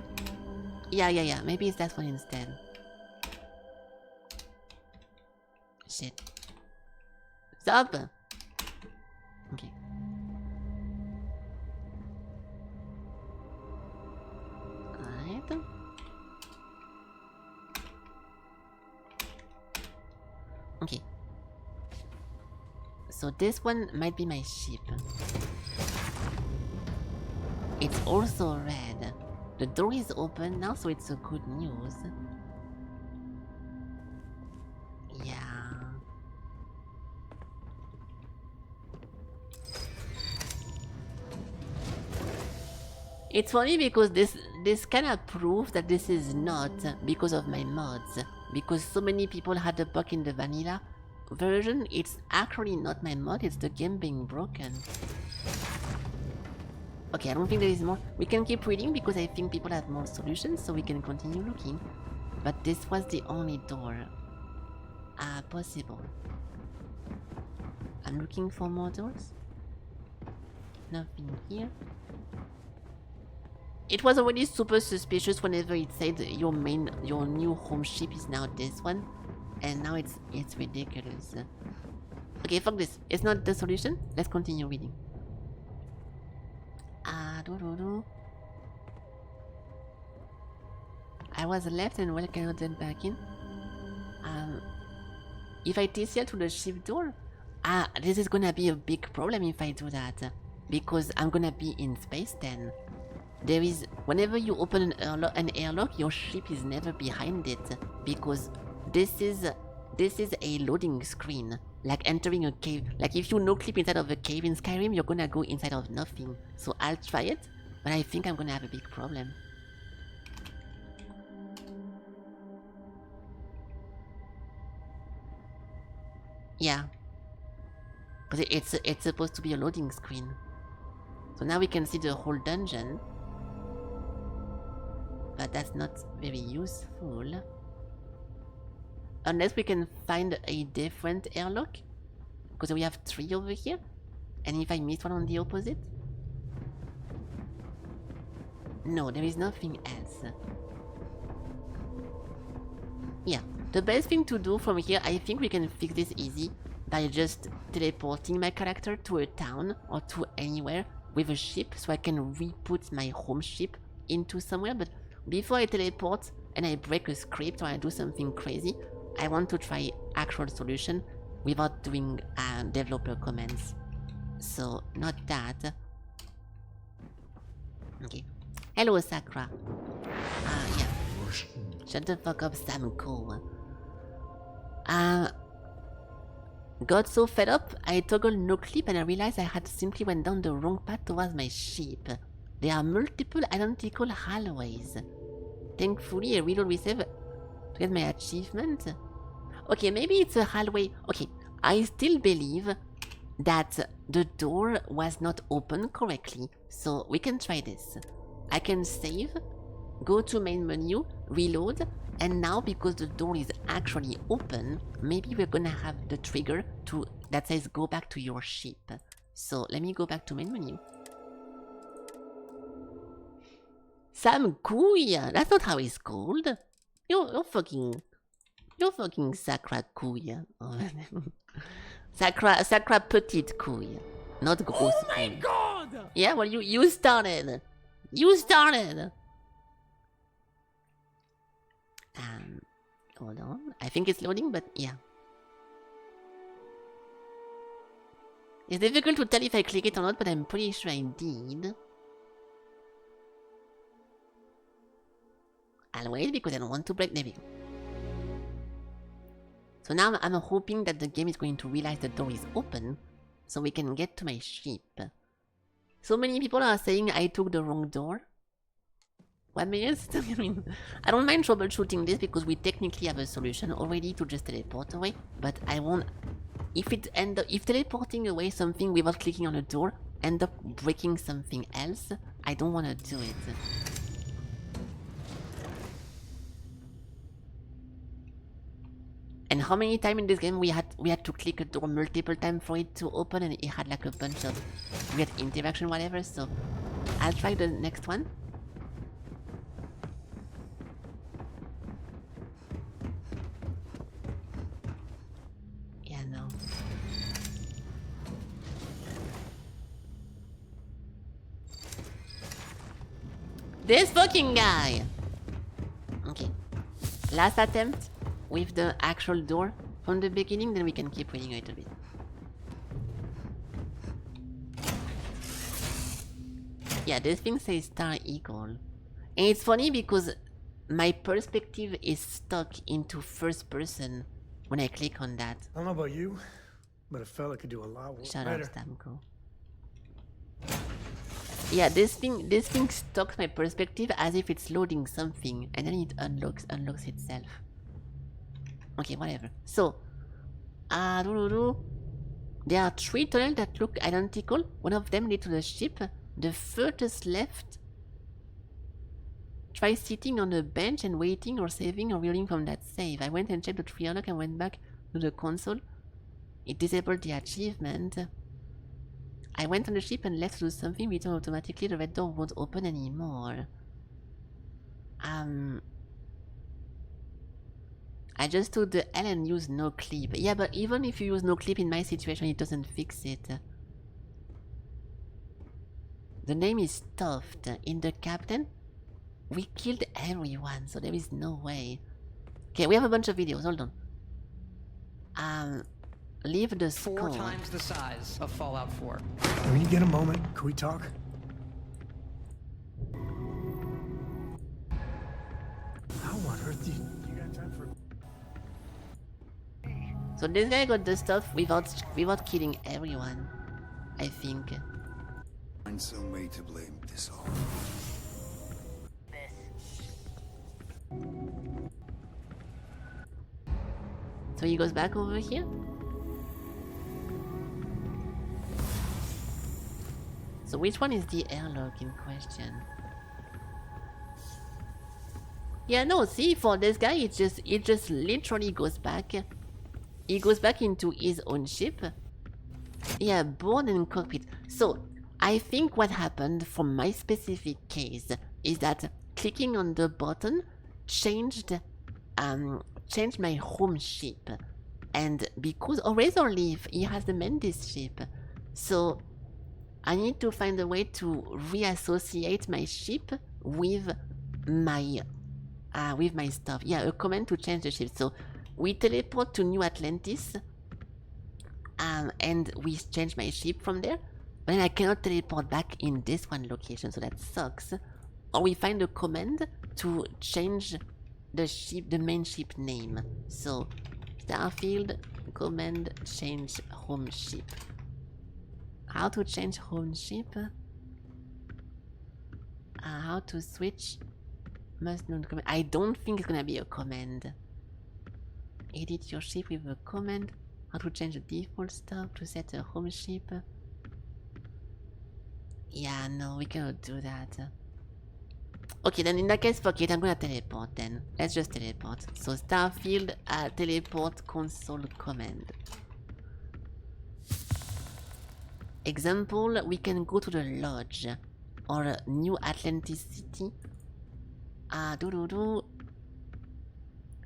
Yeah, maybe it's that one instead. Shit. Stop! Okay. Alright. Okay. So this one might be my ship. It's also red. The door is open now, so it's a good news. Yeah. It's funny because this kind of proves that this is not because of my mods. Because so many people had a bug in the vanilla version. It's actually not my mod, it's the game being broken. Okay, I don't think there is more. We can keep reading because I think people have more solutions, so we can continue looking. But this was the only door possible. I'm looking for more doors. Nothing here. It was already super suspicious whenever it said your new home ship is now this one, and now it's ridiculous. Okay, fuck this. It's not the solution. Let's continue reading. I was left and well cannot get back in. If I TCL to the ship door, this is gonna be a big problem if I do that, because I'm gonna be in space then. There is, whenever you open an airlock, your ship is never behind it, because this is a loading screen, like entering a cave. Like if you no-clip inside of a cave in Skyrim, you're gonna go inside of nothing. So I'll try it, but I think I'm gonna have a big problem. Yeah, because it's supposed to be a loading screen. So now we can see the whole dungeon. But that's not very useful. Unless we can find a different airlock. Because we have 3 over here. And if I miss one on the opposite? No, there is nothing else. Yeah, the best thing to do from here, I think we can fix this easy. By just teleporting my character to a town or to anywhere with a ship. So I can re-put my home ship into somewhere. But before I teleport and I break a script or I do something crazy, I want to try actual solution without doing developer comments. So, not that. Okay. Hello, Sakura. Yeah. Shut the fuck up, Sam Cole. Got so fed up, I toggled no clip and I realized I had simply went down the wrong path towards my ship. There are multiple identical hallways. Thankfully, I reload resave to get my achievement. Okay, maybe it's a hallway. Okay, I still believe that the door was not open correctly. So we can try this. I can save, go to main menu, reload, and now because the door is actually open, maybe we're gonna have the trigger that says go back to your ship. So let me go back to main menu. Sam Kuya, that's not how he's called. You're fucking Sakura Kuya. Sakura Petite Kuya, not gross. Oh my god! Yeah, well you started. You started. Hold on. I think it's loading, but yeah. It's difficult to tell if I click it or not, but I'm pretty sure I did. I'll wait because I don't want to break the video. So now I'm hoping that the game is going to realize the door is open, so we can get to my ship. So many people are saying I took the wrong door. 1 minute? I mean, I don't mind troubleshooting this because we technically have a solution already to just teleport away, but I won't... If teleporting away something without clicking on a door end up breaking something else, I don't want to do it. And how many times in this game we had to click a door multiple times for it to open, and it had like a bunch of weird interaction, whatever. So I'll try the next one. Yeah, no. This fucking guy. Okay. Last attempt. With the actual door from the beginning, then we can keep reading a little bit. Yeah, this thing says Star Eagle. And it's funny because my perspective is stuck into first person when I click on that. I don't know about you, but a fella could do a lot worse. Shut up, Stamko. Yeah, this thing stocks my perspective as if it's loading something, and then it unlocks itself. Okay, whatever. So, there are 3 tunnels that look identical. One of them leads to the ship. The furthest left. Try sitting on a bench and waiting or saving or reeling from that save. I went and checked the 3 unlock and went back to the console. It disabled the achievement. I went on the ship and left to do something, returned automatically, the red door won't open anymore. I just took the L and used no clip. Yeah, but even if you use no clip in my situation, it doesn't fix it. The name is Stuffed. In the captain, we killed everyone, so there is no way. Okay, we have a bunch of videos, hold on. Leave the score. 4 times the size of Fallout 4. When you get a moment, can we talk? How on earth do you got time for... So this guy got the stuff without killing everyone, I think. Find some way to blame this all. So he goes back over here? So which one is the airlock in question? Yeah, no, see, for this guy, it just literally goes back. He goes back into his own ship. Yeah, board and cockpit. So, I think what happened for my specific case is that clicking on the button changed my home ship. And because Razor Leaf, he has the Mendes ship. So, I need to find a way to reassociate my ship with my stuff. Yeah, a command to change the ship. So we teleport to New Atlantis, and we change my ship from there. But then I cannot teleport back in this one location, so that sucks. Or we find a command to change the ship, the main ship name. So Starfield command change home ship. How to change home ship? How to switch? Must not command. I don't think it's gonna be a command. Edit your ship with a command. How to change the default stuff to set a home ship? Yeah, no, we cannot do that. Okay, then in that case, fuck it, I'm gonna teleport then. Let's just teleport. So Starfield, teleport console command. Example, we can go to the lodge or New Atlantis City.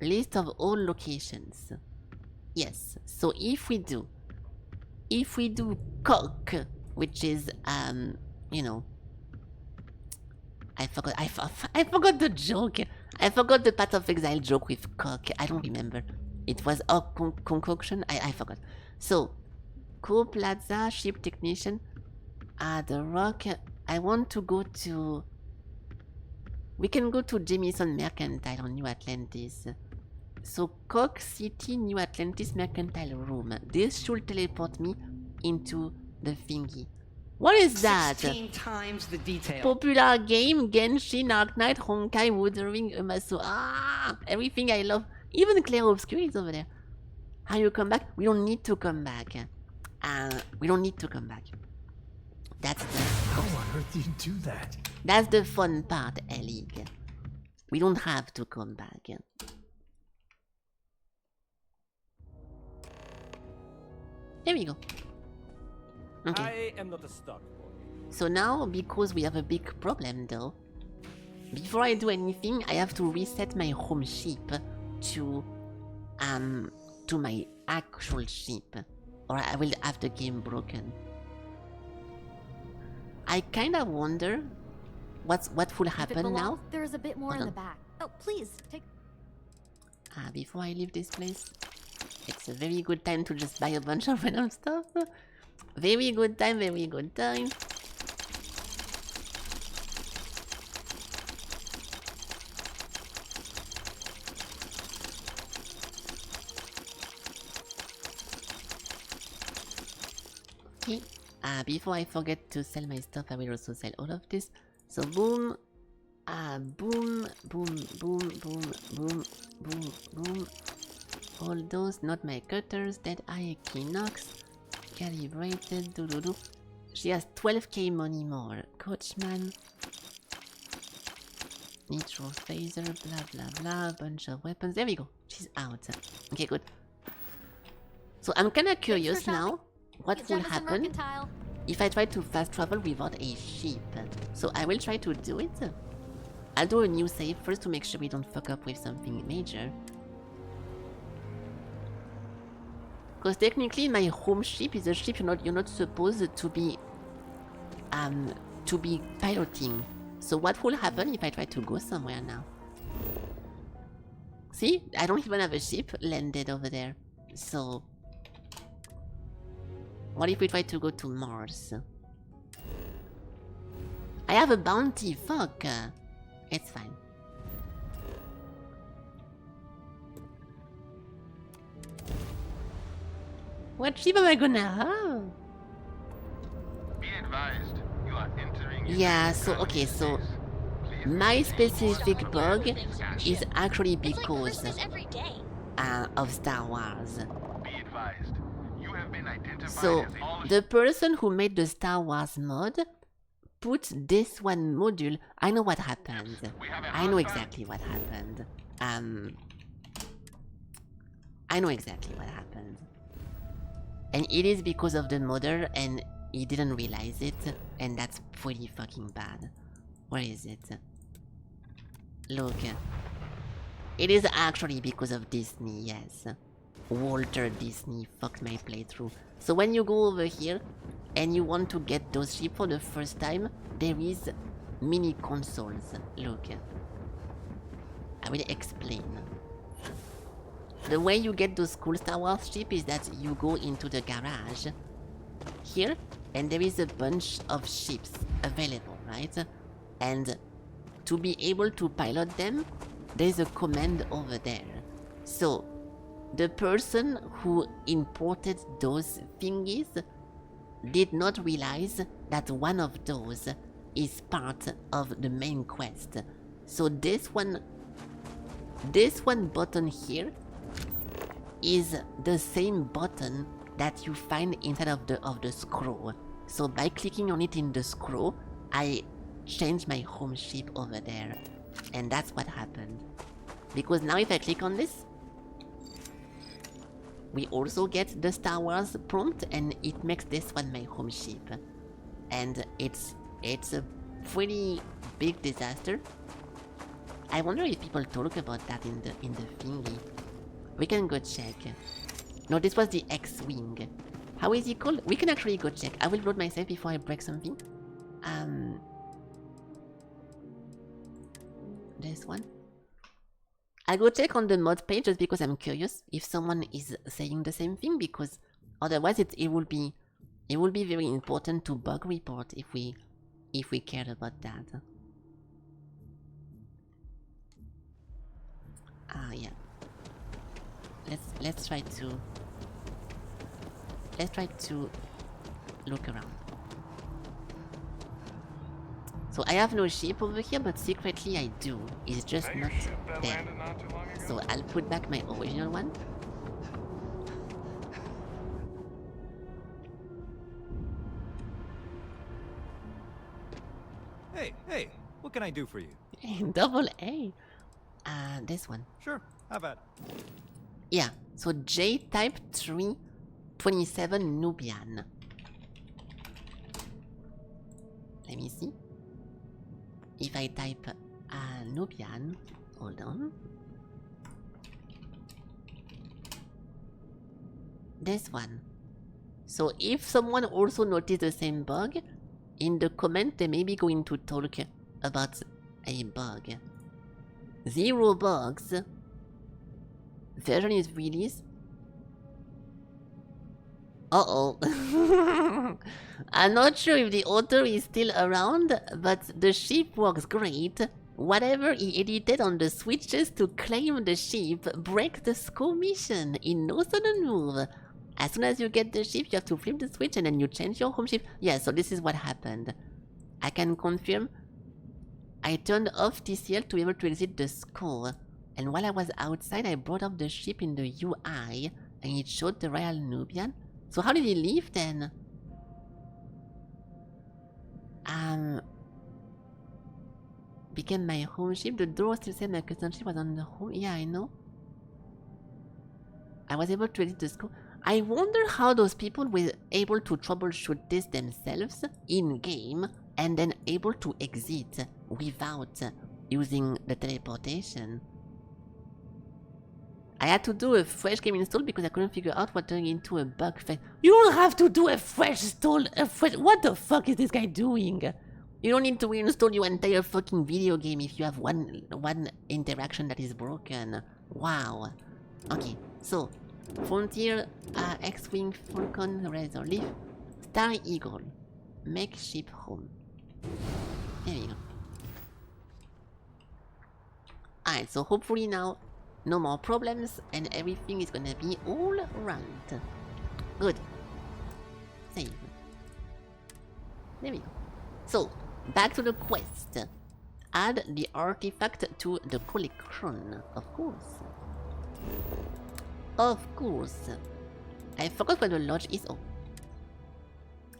List of all locations. Yes, so if we do cock, which is you know, I forgot the joke. I forgot the Path of Exile joke with cock. I don't remember. It was a concoction. I forgot. So Co Plaza, ship technician. The Rock. I want to go to... We can go to Jamison Mercantile on New Atlantis. So Cock City, New Atlantis Mercantile Room. This should teleport me into the thingy. What is that? 16 times the detail. Popular game, Genshin, Arknight, Honkai, Wuthering, Umasu. Everything I love. Even Claire Obscure is over there. How you come back? We don't need to come back. We don't need to come back. That's the... How on earth do you do that? That's the fun part, Elig. We don't have to come back. There we go. Okay. I am not a stock boy. So now, because we have a big problem though, before I do anything, I have to reset my home ship to my actual ship, or I will have the game broken. I kind of wonder what will happen now. There is a bit more in the back. Oh, please take. Before I leave this place, it's a very good time to just buy a bunch of random stuff. Very good time, very good time. Okay, Before I forget to sell my stuff, I will also sell all of this. So boom, boom, boom, boom, boom, boom, boom, boom. All those, not my cutters. Dead Eye Equinox, calibrated. Doo doo doo. She has 12k money more. Coachman, Nitro Phaser, blah blah blah. Bunch of weapons. There we go. She's out. Okay, good. So I'm kinda curious now. What will happen if I try to fast travel without a ship? So I will try to do it. I'll do a new save first to make sure we don't fuck up with something major. Because technically my home ship is a ship you're not supposed to be piloting. So what will happen if I try to go somewhere now? See? I don't even have a ship landed over there. So what if we try to go to Mars? I have a bounty, fuck! It's fine. What ship am I gonna have? Be advised, you are entering. Yeah, so okay, so my specific bug is actually because of Star Wars. Be advised. So, the person who made the Star Wars mod put this one module. I know what happened. I know exactly what happened. I know exactly what happened. And it is because of the modder and he didn't realize it. And that's pretty fucking bad. Where is it? Look. It is actually because of Disney, yes. Walter Disney fucked my playthrough. So when you go over here and you want to get those ships for the first time, there is mini consoles. Look, I will explain. The way you get those cool Star Wars ships is that you go into the garage here and there is a bunch of ships available, right? And to be able to pilot them, there's a command over there. So the person who imported those thingies did not realize that one of those is part of the main quest. So this one button here is the same button that you find inside of the scroll. So by clicking on it in the scroll, I changed my home ship over there. And that's what happened. Because now if I click on this, we also get the Star Wars prompt and it makes this one my home ship. And it's a pretty big disaster. I wonder if people talk about that in the thingy. We can go check. No, this was the X-Wing. How is it called? We can actually go check. I will load myself before I break something. This one. I'll go check on the mod page just because I'm curious if someone is saying the same thing, because otherwise it will be very important to bug report if we cared about that. Yeah. Let's try to look around. So I have no ship over here, but secretly I do. It's just not there. So I'll put back my original one. Hey, what can I do for you? Double A. This one. Sure, how about? Yeah, so J-Type 327 Nubian. Let me see. If I type Nubian, hold on. This one. So if someone also noticed the same bug, in the comment they may be going to talk about a bug. 0 bugs. Version is released. Uh-oh. I'm not sure if the author is still around, but the ship works great. Whatever he edited on the switches to claim the ship breaks the school mission in no sudden move. As soon as you get the ship, you have to flip the switch and then you change your home ship. Yeah, so this is what happened. I can confirm. I turned off TCL to be able to exit the school. And while I was outside, I brought up the ship in the UI and it showed the Royal Nubian. So how did he leave then? Became my home ship. The door still said my custom ship was on the home. Yeah, I know. I was able to exit the school. I wonder how those people were able to troubleshoot this themselves in-game and then able to exit without using the teleportation. I had to do a fresh game install because I couldn't figure out what turned into a bug fix. You don't have to do a fresh install. What the fuck is this guy doing? You don't need to reinstall your entire fucking video game if you have one interaction that is broken. Wow. Okay, so Frontier, X-Wing, Falcon, Razor Leaf, Star Eagle, make ship home. There we go. Alright, so hopefully now no more problems and everything is gonna be all right. Good. Save. There we go. So, back to the quest. Add the artifact to the collection, of course. Of course. I forgot where the lodge is. Oh.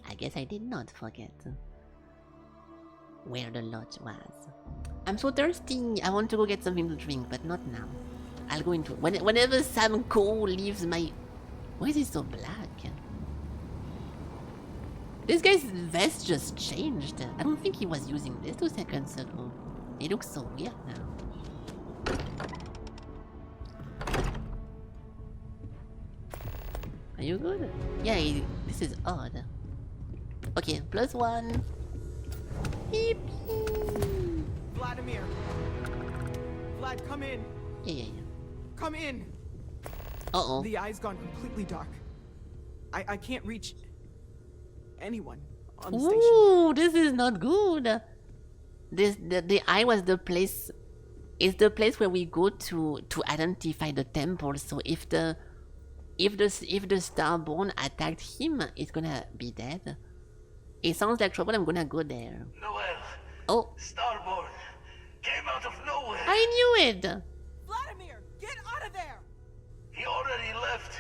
I guess I did not forget where the lodge was. I'm so thirsty. I want to go get something to drink, but not now. I'll go into whenever Sam Cole leaves my... Why is he so black? This guy's vest just changed. I don't think he was using this 2 seconds ago. He looks so weird now. Are you good? Yeah, this is odd. Okay, +1. Beep, beep. Vladimir! Vlad, come in! Yeah. Come in! Uh-oh. The eye's gone completely dark. I can't reach anyone on the station. Ooh, this is not good. The eye was the place... It's the place where we go to identify the temple. So if the Starborn attacked him, it's gonna be dead. It sounds like trouble. I'm gonna go there. Noel. Oh. Starborn came out of nowhere. I knew it. Vladimir, get out of there! He already left.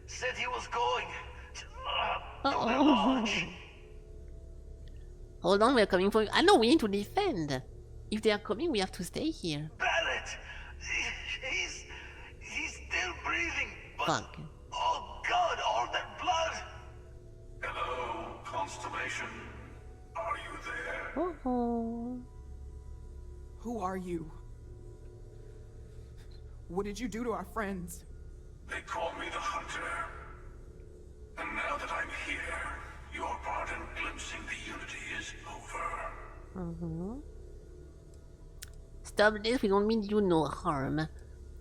Said he was going to the Uh-oh. lodge. Hold on, we're coming for you. I know we need to defend. If they are coming, we have to stay here. Barrett, he's still breathing. But Fuck. oh God, all that blood. Hello, Constellation. Are you there? Oh. Who are you? What did you do to our friends? They call me the Hunter. And now that I'm here, your part in glimpsing the Unity is over. Stop this, we don't mean you no harm.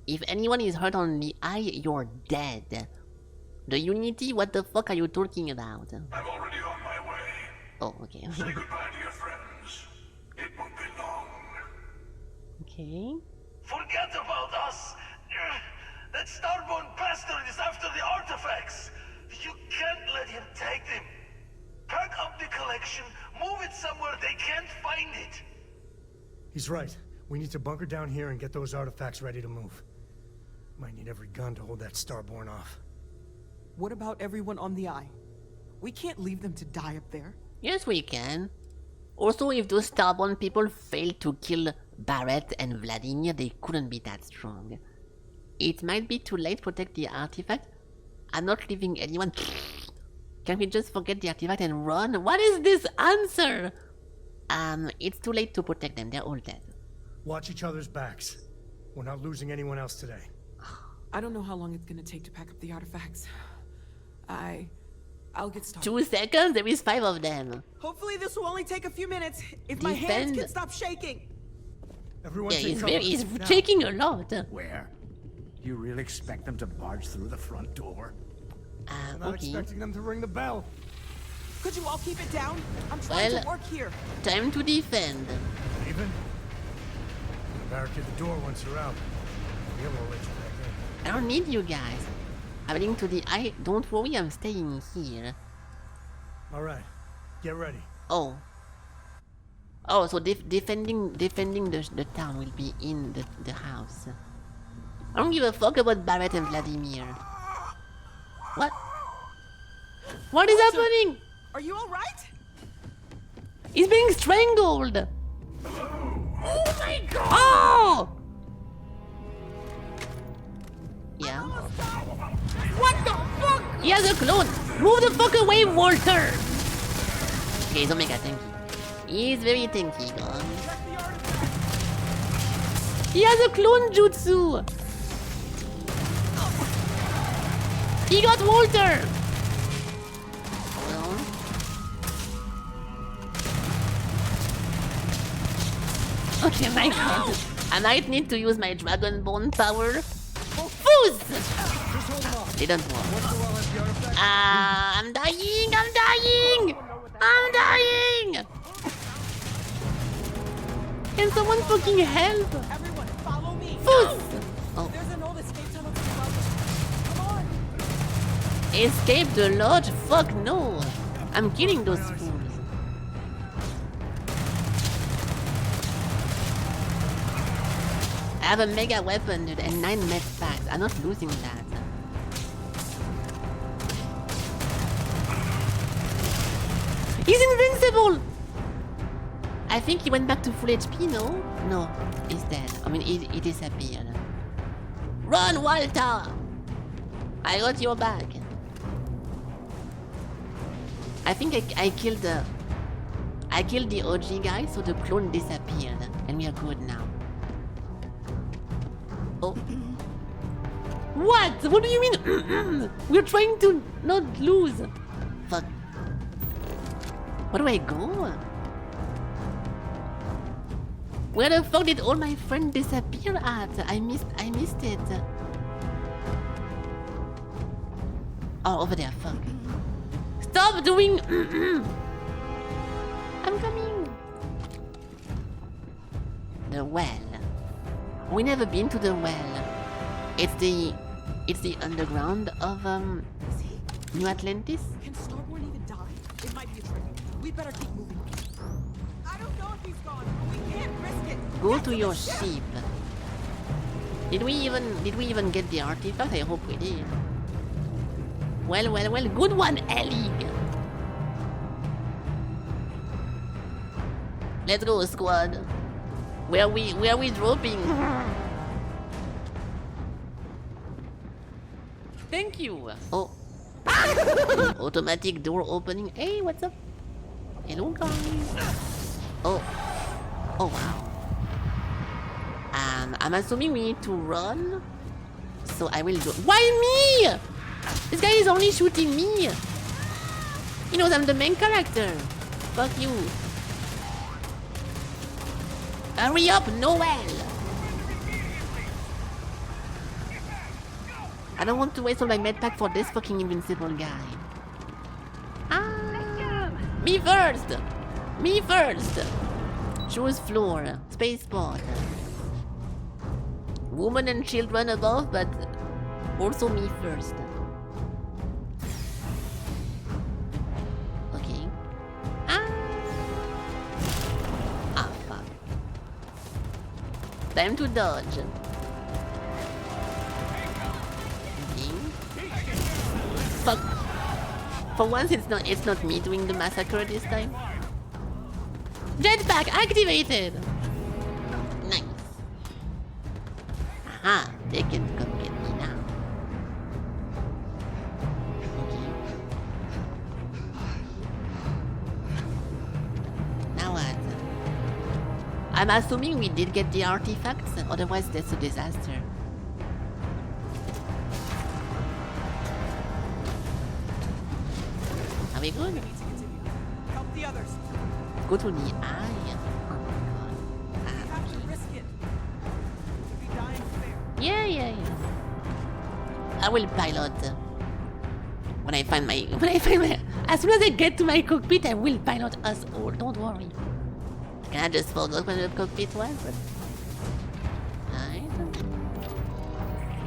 If anyone is hurt on the eye, you're dead. The Unity? What the fuck are you talking about? I'm already on my way. Oh, okay. Say goodbye to your friends. It won't be long. Okay. Forget about us. That Starborn bastard is after the artifacts. You can't let him take them. Pack up the collection, move it somewhere they can't find it. He's right. We need to bunker down here and get those artifacts ready to move. Might need every gun to hold that Starborn off. What about everyone on the eye? We can't leave them to die up there. Yes, we can. Also, if those Starborn people failed to kill Barrett and Vladimir, they couldn't be that strong. It might be too late to protect the artifact. I'm not leaving anyone. Can we just forget the artifact and run? What is this answer? It's too late to protect them. They're all dead. Watch each other's backs. We're not losing anyone else today. I don't know how long it's gonna take to pack up the artifacts. I'll get started. 2 seconds? There is 5 of them. Hopefully this will only take a few minutes. If my hands can stop shaking. Everyone yeah, he's shaking a lot. Where? You really expect them to barge through the front door? I'm not expecting them to ring the bell. Could you all keep it down? I'm trying to work here. Time to defend. Even? Barricade the door once you're out. We'll let you back in. I don't need you guys. Happening to the eye. Don't worry, I'm staying here. All right, get ready. Oh. Oh, so defending the town will be in the house. I don't give a fuck about Barrett and Vladimir. What? What is happening? Are you all right? He's being strangled. Oh my god! Oh! Yeah. What the fuck? He has a clone. Move the fuck away, Walter. Okay, he's Omega tanky. He's very tanky, guys. He has a clone jutsu. He got Walter. Hold on. Okay, my god. I might need to use my Dragonborn power. Fools! Didn't work. I'm dying! I'm dying! I'm dying! Can someone fucking help? Everyone, follow me. Fools! Oh. There's an old escape tunnel to the left. Come on. Escape the lodge? Fuck no! I'm killing those fools. I have a mega weapon, dude, and 9 med packs. I'm not losing that. He's invincible! I think he went back to full HP, no? No, he's dead. I mean, he disappeared. Run, Walter! I got your back. I think I killed the OG guy, so the clone disappeared, and we are good now. Oh. What? What do you mean? We're trying to not lose. Fuck. Where do I go? Where the fuck did all my friends disappear at? I missed it. Oh, over there. Fuck. Stop doing. I'm coming. The well. We never been to the well. It's the underground of New Atlantis. Can Starborn even die? It might be a trick. We better keep moving. I don't know if he's gone, but we can't risk it. Go to your ship. Did we even get the artifact? I hope we did. Well. Good one, Ellie. Let's go, squad. Where are we dropping? Thank you. Oh. Automatic door opening. Hey, what's up? Hello, guys. Oh. Oh, wow. I'm assuming we need to run. So I will do. Why me? This guy is only shooting me. He knows I'm the main character. Fuck you. Hurry up, Noel! I don't want to waste all my medpack for this fucking invincible guy. Ah! Me first! Me first! Choose floor. Spaceport. Women and children above, but also me first. Okay. Ah, fuck. Time to dodge. Okay. Fuck. For once, it's not me doing the massacre this time. Jetpack activated. Nice. Aha, they can come get me now. Okay. Now what? I'm assuming we did get the artifacts, otherwise that's a disaster. Are we good? Help the others. Go to the eye. Oh my god. We have to risk it. We'll be dying fair. Yeah. I will pilot. When I find my as soon as I get to my cockpit, I will pilot us all. Don't worry. I just forgot where the cockpit was, but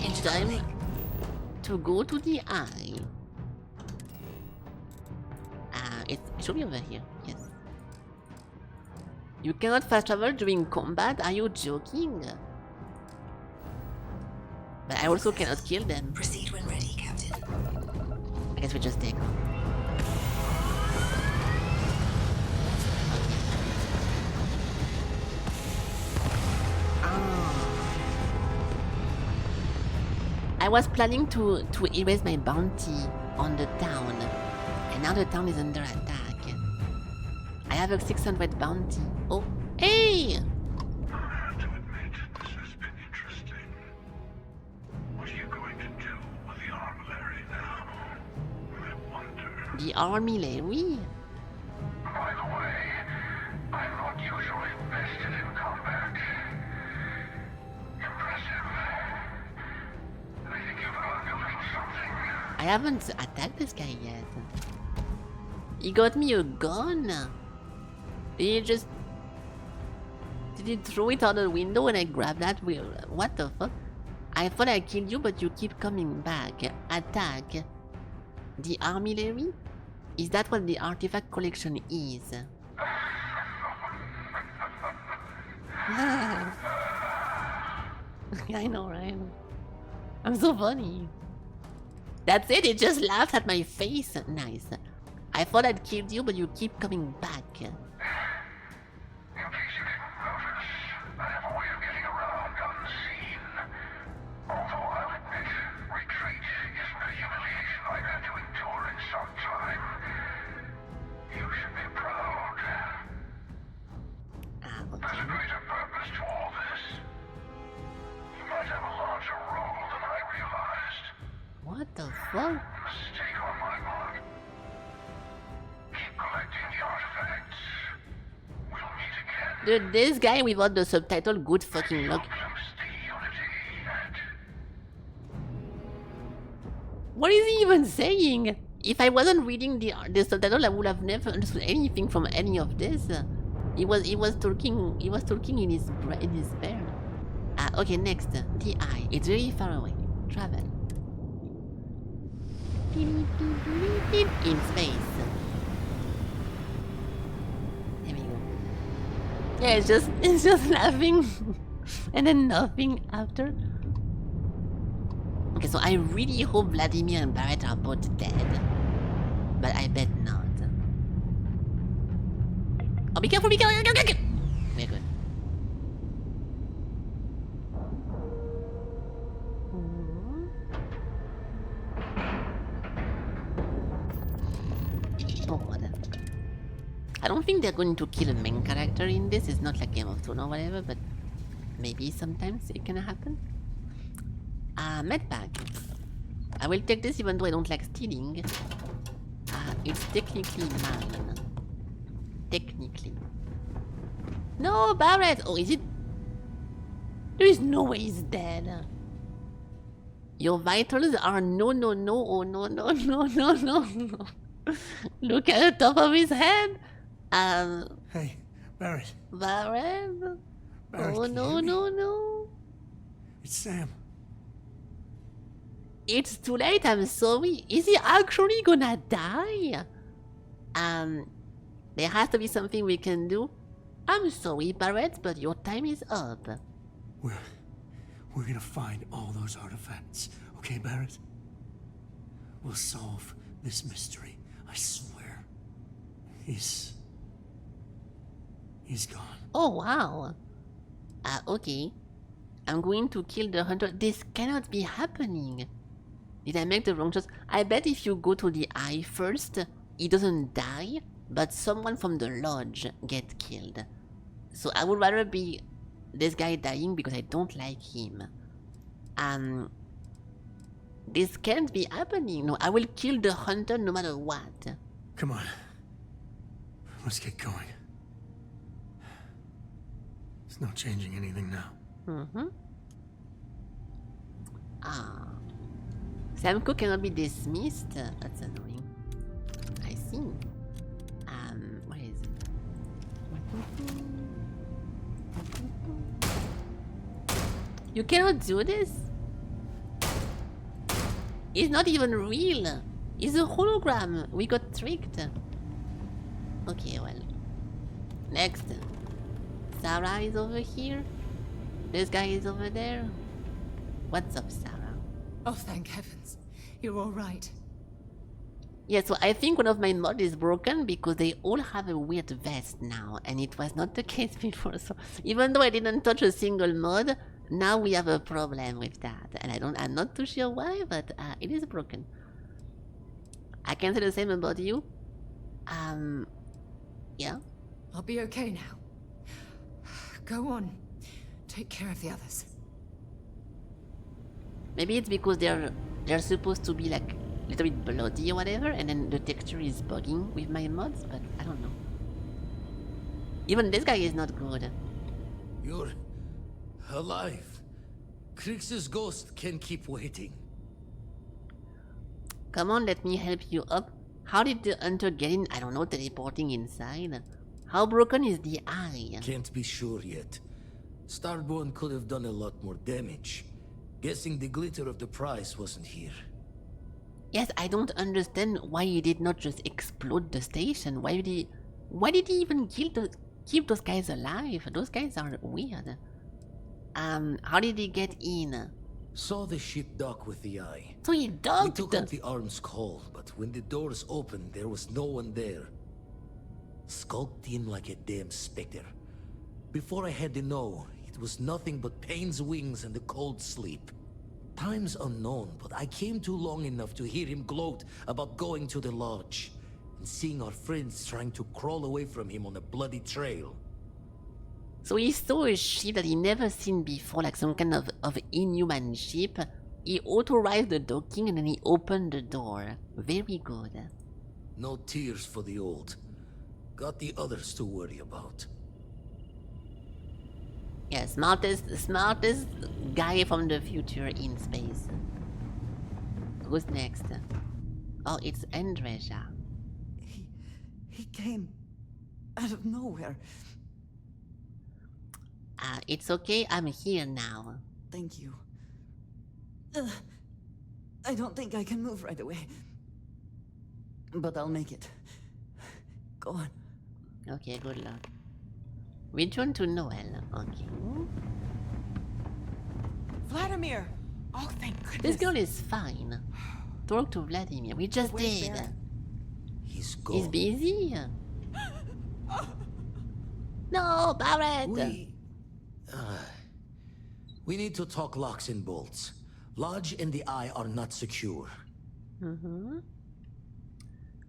each time to go to the eye. It should be over here. Yes. You cannot fast travel during combat. Are you joking? But I also cannot kill them. Proceed when ready, Captain. I guess we just take off. I was planning to erase my bounty on the town, and now the town is under attack. I have a 600 bounty. Oh, hey! I have to admit, this has been interesting. What are you going to do with the armillary now? I wonder. The armillary? By the way, I'm not usually vested in combat. Impressive. I think you've learned a little something. I haven't attacked this guy yet. He got me a gun. Did he throw it out the window and I grabbed that? What the fuck? I thought I killed you, but you keep coming back. Attack. The armillary? Is that what the artifact collection is? I know, right? I'm so funny. That's it, it just laughed at my face. Nice. I thought I'd killed you, but you keep coming back. In case you didn't notice, I have a way of getting around unseen. Although I'll admit, retreat isn't a humiliation I've had to endure in some time. You should be proud. There's a greater purpose to all this. You might have a larger role than I realized. What the fuck? Mistake on my part. Keep collecting the artifacts. We'll meet again. Dude, this guy without the subtitle, good fucking luck. What is he even saying? If I wasn't reading the subtitle, I would have never understood anything from any of this. He was talking in his brain. Okay, next, the eye. It's really far away. Travel. In space. There we go. Yeah, it's just laughing and then nothing after. Okay, so I really hope Vladimir and Barrett are both dead. But I bet not. Oh, be careful, be careful! We're good. Bored. I don't think they're going to kill a main character in this. It's not like Game of Thrones or whatever, but maybe sometimes it can happen. Medpack. I will take this even though I don't like stealing. It's technically mine. Technically. No, Barrett! Oh, is it? There is no way he's dead. Your vitals are no, oh no. Look at the top of his head. Hey, Barrett. Barrett? Barrett, Oh no. It's Sam. It's too late, I'm sorry. Is he actually gonna die? There has to be something we can do. I'm sorry, Barrett, but your time is up. We're gonna find all those artifacts, okay, Barrett? We'll solve this mystery, I swear. He's gone. Oh, wow. Okay. I'm going to kill the hunter. This cannot be happening. Did I make the wrong choice? I bet if you go to the eye first, he doesn't die, but someone from the lodge gets killed. So I would rather be this guy dying because I don't like him. This can't be happening. No, I will kill the hunter no matter what. Come on. Let's get going. There's no changing anything now. Sam Cook cannot be dismissed. That's annoying. I see. Where is it? You cannot do this? It's not even real. It's a hologram. We got tricked. Okay, well. Next. Sarah is over here. This guy is over there. What's up, Sarah? Oh, thank heavens. You're all right. Yeah, so I think one of my mods is broken because they all have a weird vest now, and it was not the case before. So even though I didn't touch a single mod, now we have a problem with that, and I'm not too sure why, but it is broken. I can say the same about you. Yeah. I'll be okay now. Go on. Take care of the others. Maybe it's because they're supposed to be like a little bit bloody or whatever, and then the texture is bugging with my mods, but I don't know. Even this guy is not good. You're alive. Krix's ghost can keep waiting. Come on, let me help you up. How did the hunter get in? I don't know, teleporting inside. How broken is the eye? Can't be sure yet. Starborn could have done a lot more damage. Guessing the glitter of the prize wasn't here. Yes, I don't understand why he did not just explode the station. Why did he even keep those guys alive? Those guys are weird. How did he get in? Saw the ship dock with the eye. So he docked? We took up the arm's call, but when the doors opened, there was no one there. Skulked in like a damn specter. Before I had to know, it was nothing but pain's wings and the cold sleep. Time's unknown, but I came too long enough to hear him gloat about going to the lodge and seeing our friends trying to crawl away from him on a bloody trail. So he saw a ship that he never seen before, like some kind of inhuman ship. He authorized the docking and then he opened the door. Very good. No tears for the old. Got the others to worry about. Yeah, smartest guy from the future in space. Who's next? Oh, it's Andreja. He came out of nowhere. It's okay, I'm here now. Thank you. I don't think I can move right away. But I'll make it. Go on. Okay, good luck. Return to Noel. Okay. Vladimir! Oh, thank goodness. This girl is fine. Talk to Vladimir. We just did. He's gone. He's busy. No, Barrett! We need to talk locks and bolts. Lodge and the Eye are not secure.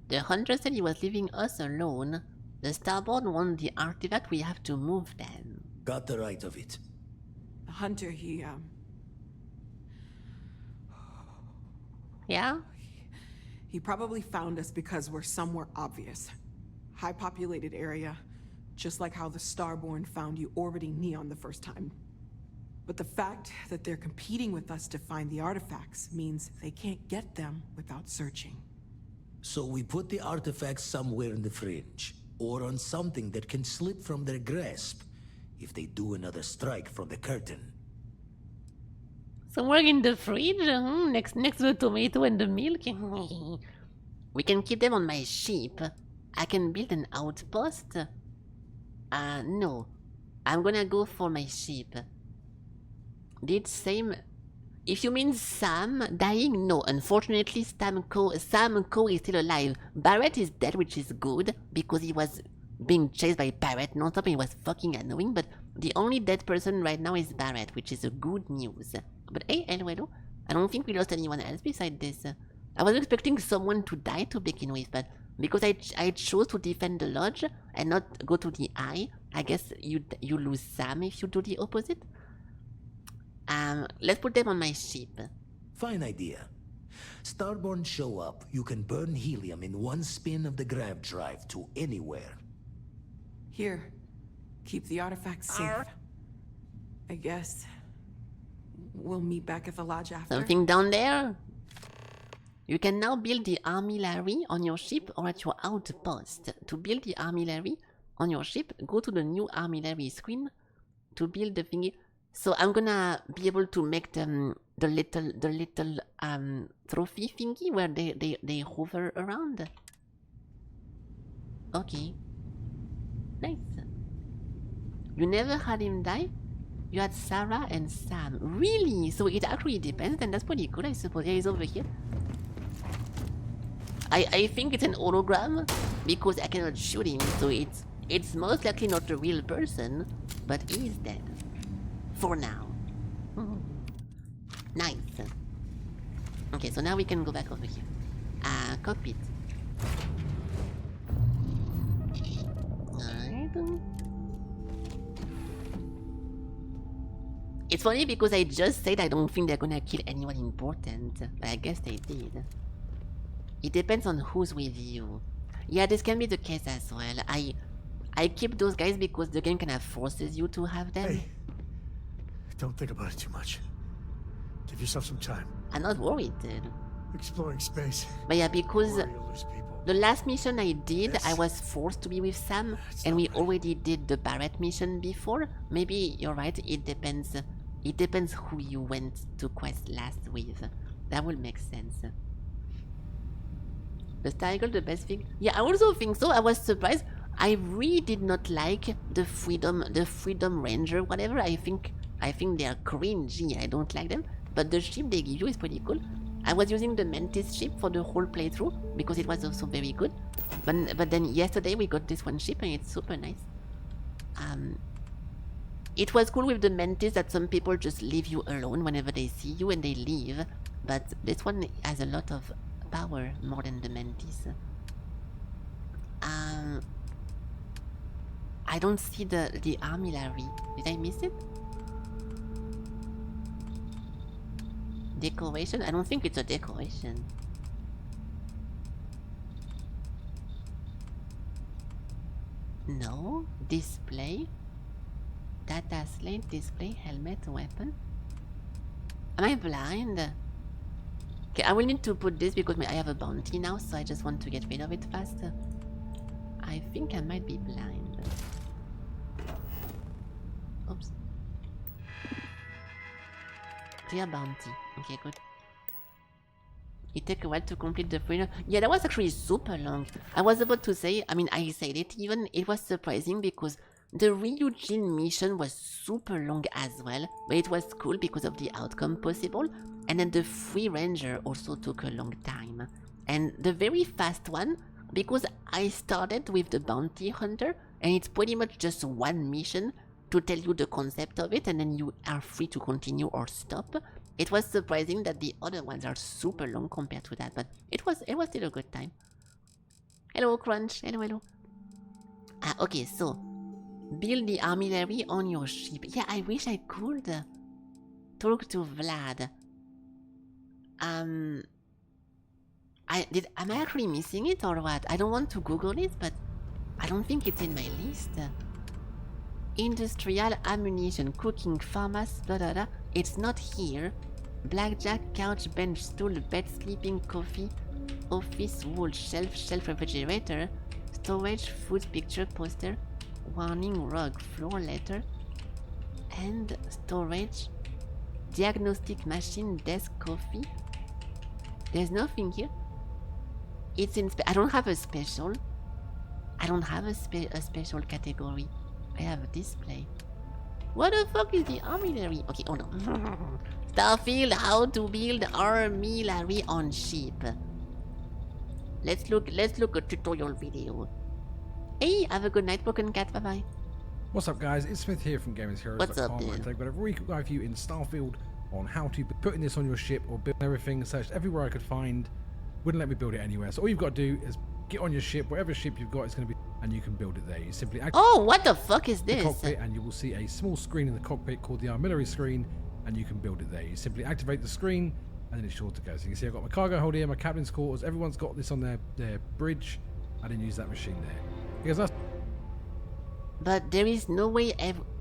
The hunter said he was leaving us alone. The starboard won the artifact, we have to move them. Got the right of it. The hunter, he, Yeah? He probably found us because we're somewhere obvious. High populated area, just like how the Starborn found you orbiting Neon the first time. But the fact that they're competing with us to find the artifacts means they can't get them without searching. So we put the artifacts somewhere in the fringe, or on something that can slip from their grasp if they do another strike from the curtain. Somewhere in the fridge? Next to the tomato and the milk? We can keep them on my ship. I can build an outpost. No. I'm gonna go for my ship. Did same... If you mean Sam dying, no. Unfortunately, Sam Coe is still alive. Barrett is dead, which is good, because he was being chased by Barrett non-stop and he was fucking annoying, but the only dead person right now is Barrett, which is a good news. But hey, hello. I don't think we lost anyone else besides this. I was expecting someone to die to begin with, but because I chose to defend the lodge and not go to the Eye, I guess you lose Sam if you do the opposite. Let's put them on my ship. Fine idea. Starborn show up, you can burn helium in one spin of the grav drive to anywhere. Here, keep the artifacts safe. I guess we'll meet back at the lodge after. Something down there? You can now build the armillary on your ship or at your outpost. To build the armillary on your ship, go to the new armillary screen to build the thingy. So I'm gonna be able to make the the little trophy thingy where they hover around. Okay. Nice. You never had him die? You had Sarah and Sam. Really? So it actually depends, and that's pretty cool, I suppose. Yeah, he's over here. I think it's an hologram because I cannot shoot him, so it's most likely not a real person, but he's dead. For now. Nice. Okay, so now we can go back over here. Cockpit. Alright. It's funny because I just said I don't think they're gonna kill anyone important, but I guess they did. It depends on who's with you. Yeah, this can be the case as well. I keep those guys because the game kind of forces you to have them. Hey, don't think about it too much. Give yourself some time. I'm not worried, dude. Exploring space. But yeah, because the last mission I did, I was forced to be with Sam, and we already did the Barrett mission before. Maybe you're right, it depends. It depends who you went to quest last with. That will make sense. The Starfield, the best thing? Yeah, I also think so. I was surprised. I really did not like the Freedom Ranger, whatever. I think they are cringy. I don't like them. But the ship they give you is pretty cool. I was using the Mantis ship for the whole playthrough because it was also very good. But then yesterday we got this one ship and it's super nice. It was cool with the Mantis that some people just leave you alone whenever they see you and they leave. But this one has a lot of power, more than the Mantis. I don't see the armillary. Did I miss it? Decoration? I don't think it's a decoration. No? Display? Data slate, display, helmet, weapon? Am I blind? Okay, I will need to put this because I have a bounty now, so I just want to get rid of it faster. I think I might be blind. Oops. Clear bounty. Okay, good. It took a while to complete the freedom. Yeah, that was actually super long. I was about to say, I mean, I said it even, it was surprising because the Ryujin mission was super long as well, but it was cool because of the outcome possible. And then the Free Ranger also took a long time. And the very fast one, because I started with the Bounty Hunter, and it's pretty much just one mission to tell you the concept of it, and then you are free to continue or stop. It was surprising that the other ones are super long compared to that, but it was still a good time. Hello, Crunch. Hello. Okay, so build the armillary on your ship. Yeah, I wish I could talk to Vlad. Am I actually missing it or what? I don't want to Google it, but I don't think it's in my list. Industrial ammunition, cooking, farmers, blah blah blah. It's not here. Blackjack, couch, bench, stool, bed, sleeping, coffee, office, wall, shelf, refrigerator, storage, food, picture, poster, warning, rug, floor, letter, and storage, diagnostic machine, desk, coffee. There's nothing here. It's in. I don't have a special. I don't have a special category. I have a display. What the fuck is the armillary? Okay, oh no. Starfield, how to build armillary on ship. Let's look a tutorial video. Hey, have a good night, Broken Cat. Bye bye. What's up, guys? It's Smith here from Gamers Heroes. What's up, dude? I've got a review in Starfield on how to be putting this on your ship or build everything. Searched everywhere I could find. Wouldn't let me build it anywhere. So all you've got to do is get on your ship, whatever ship you've got is going to be, and you can build it there. You simply activate what the fuck is this? The cockpit, and you will see a small screen in the cockpit called the armillary screen, and you can build it there. You simply activate the screen, and then it's sure to go. So you can see I've got my cargo hold here, my captain's quarters. Everyone's got this on their bridge. I didn't use that machine there because that's. But there is no way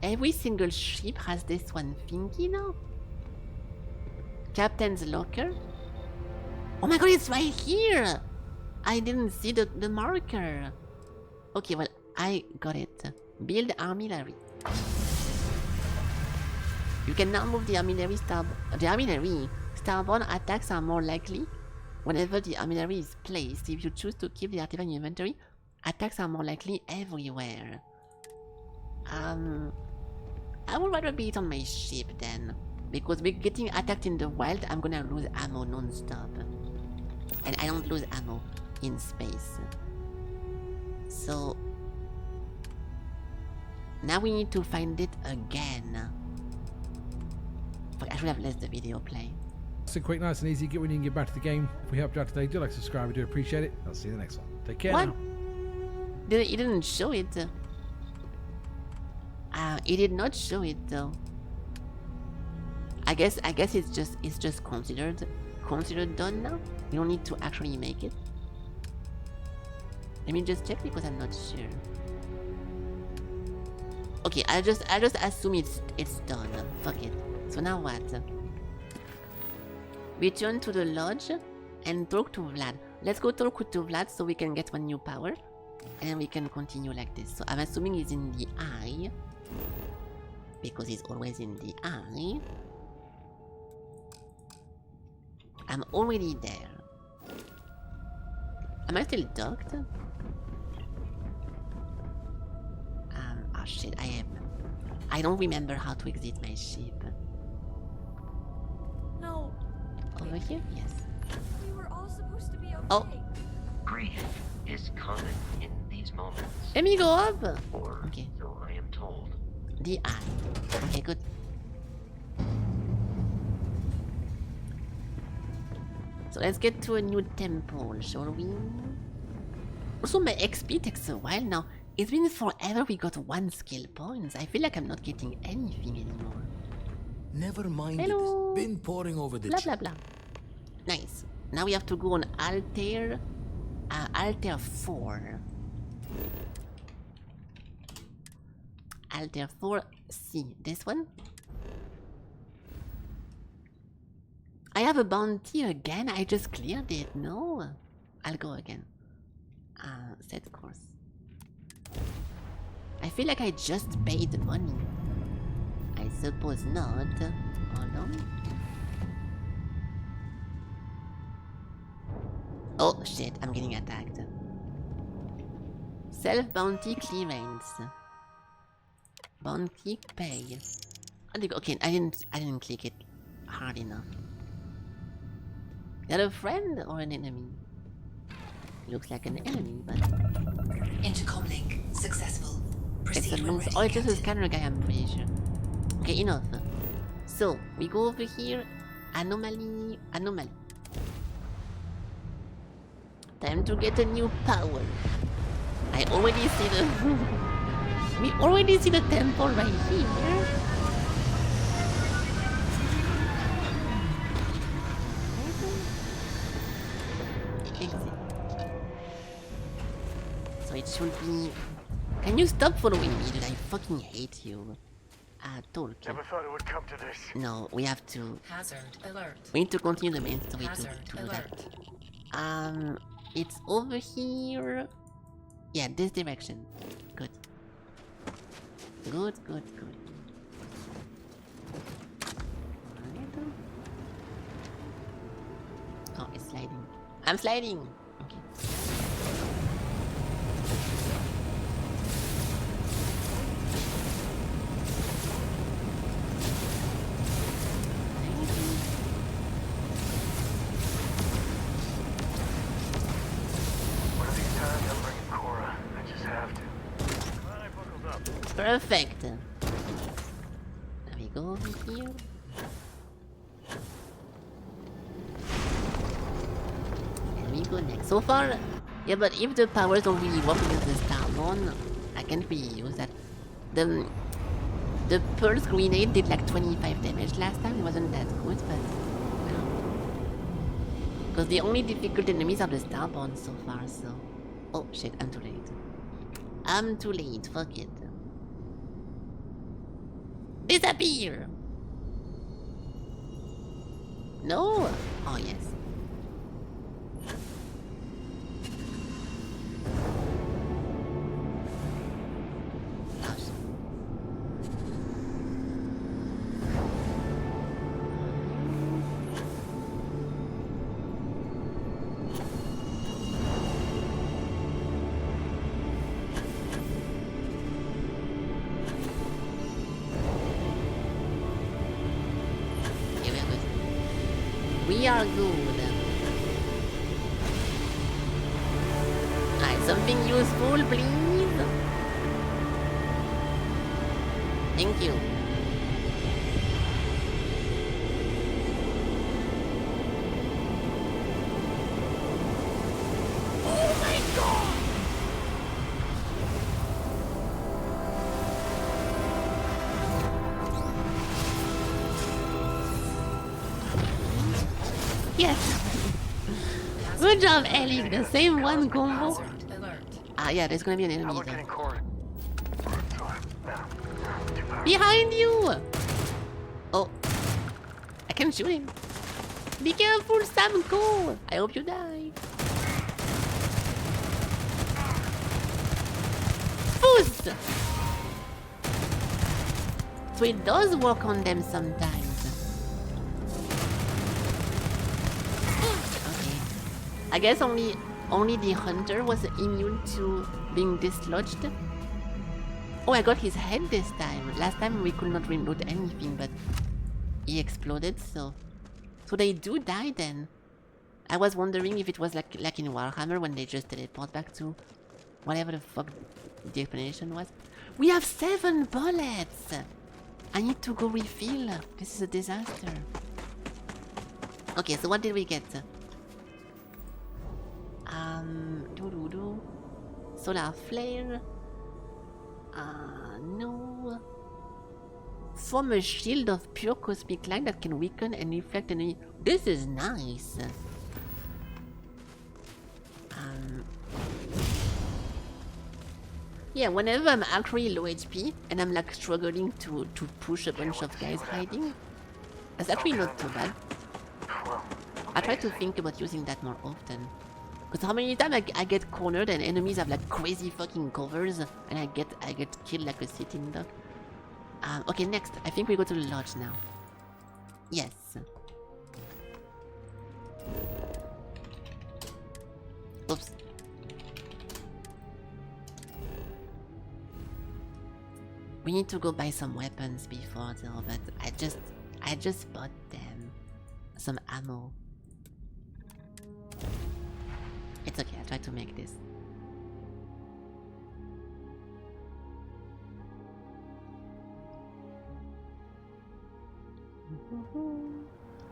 every single ship has this one thingy now. Captain's locker. Oh my god, it's right here! I didn't see the marker. Okay, well, I got it. Build armillary. You can now move the armillary starborn attacks are more likely whenever the armillary is placed. If you choose to keep the artifact in your inventory, attacks are more likely everywhere. I would rather be it on my ship then, because we're getting attacked in the wild. I'm gonna lose ammo non-stop, and I don't lose ammo in space. So now we need to find it again. Fuck, I should have let the video play. So quick, nice and easy. Get when you can get back to the game. If we helped you out today, do like, subscribe. We do appreciate it. I'll see you in the next one. Take care. What? Now. It didn't show it. It did not show it though. I guess it's just considered done now. You don't need to actually make it. Let me just check because I'm not sure. Okay, I just assume it's done. Fuck it. So now what? Return to the lodge and talk to Vlad. Let's go talk to Vlad so we can get one new power, and then we can continue like this. So I'm assuming he's in the eye, because he's always in the eye. I'm already there. Am I still docked? Oh shit, I don't remember how to exit my ship. No. Over here? Yes. We were all supposed to be okay. Oh. Grief is common in these moments. Let me go up. Or okay. So I am told. The eye. Okay, good. So let's get to a new temple, shall we? Also, my XP takes a while now. It's been forever we got 1 skill points. I feel like I'm not getting anything anymore. Never mind. Hello. Been poring over the blah blah blah. Nice. Now we have to go on Altair 4. Altair 4C. This one? I have a bounty again. I just cleared it. No. I'll go again. Set course. I feel like I just paid money. I suppose not. Hold on. Oh shit, I'm getting attacked. Self-bounty clearance. Bounty pay. Okay, I didn't click it hard enough. Is that a friend or an enemy? Looks like an enemy, but... Intercom link successful. Proceed when ready, oh, it's just a scanner guy, I'm pretty sure. Okay, enough. So, we go over here. Anomaly. Time to get a new power. I already see the... we already see the temple right here. Exit. So it should be... Can you stop following me, dude? I fucking hate you. Tolkien. Never thought it would come to this. No, we have to... Hazard alert. We need to continue the main story Hazard to do alert. that. It's over here. Yeah, this direction. Good. Good. Alright. Oh, it's sliding. I'm sliding! Okay. Perfect. There we go over here. And we go next. So far, yeah, but if the powers don't really work with the Starborn, I can't really use that. The Pulse Grenade did like 25 damage last time. It wasn't that good, but because the only difficult enemies are the Starborn so far. So, oh shit, I'm too late. I'm too late. Fuck it. Disappear! No! Oh, yes. We are good. Alright, something useful, please. Thank you. Oh my god! Yes! Good job, Ellie. The same one combo. Ah, yeah, there's gonna be an enemy there. Behind you! Oh. I can shoot him. Be careful, Samko! I hope you die. Boost! So it does work on them sometimes. I guess only the hunter was immune to being dislodged. Oh, I got his head this time. Last time we could not reload anything, but he exploded, so they do die then. I was wondering if it was like in Warhammer when they just teleport back to whatever the fuck the explanation was. We have 7 bullets! I need to go refill. This is a disaster. Okay, so what did we get? Solar flare. No. Form a shield of pure cosmic light that can weaken and reflect enemy. This is nice. Yeah, whenever I'm actually low HP and I'm like struggling to push a bunch of guys hiding, that's actually not too bad. I try to think about using that more often. Because how many times I get cornered and enemies have like crazy fucking covers and I get killed like a sitting duck. Okay, next. I think we go to the lodge now. Yes. Oops. We need to go buy some weapons before though, but I just bought them. Some ammo. It's okay, I'll try to make this.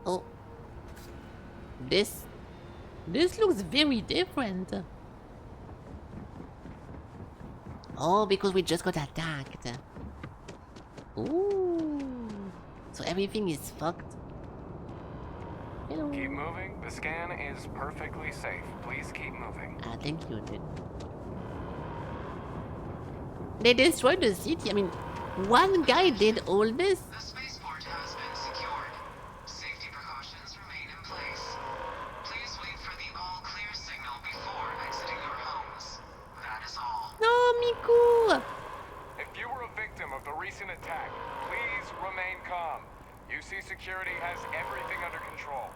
Oh. This looks very different. Oh, because we just got attacked. Ooh. So everything is fucked. Hello. Keep moving. The scan is perfectly safe. Please keep moving. Thank you, dude. They destroyed the city. I mean, one guy did all this. The spaceport has been secured. Safety precautions remain in place. Please wait for the all-clear signal before exiting your homes. That is all. No, Miku! If you were a victim of the recent attack, please remain calm. UC security has everything under control.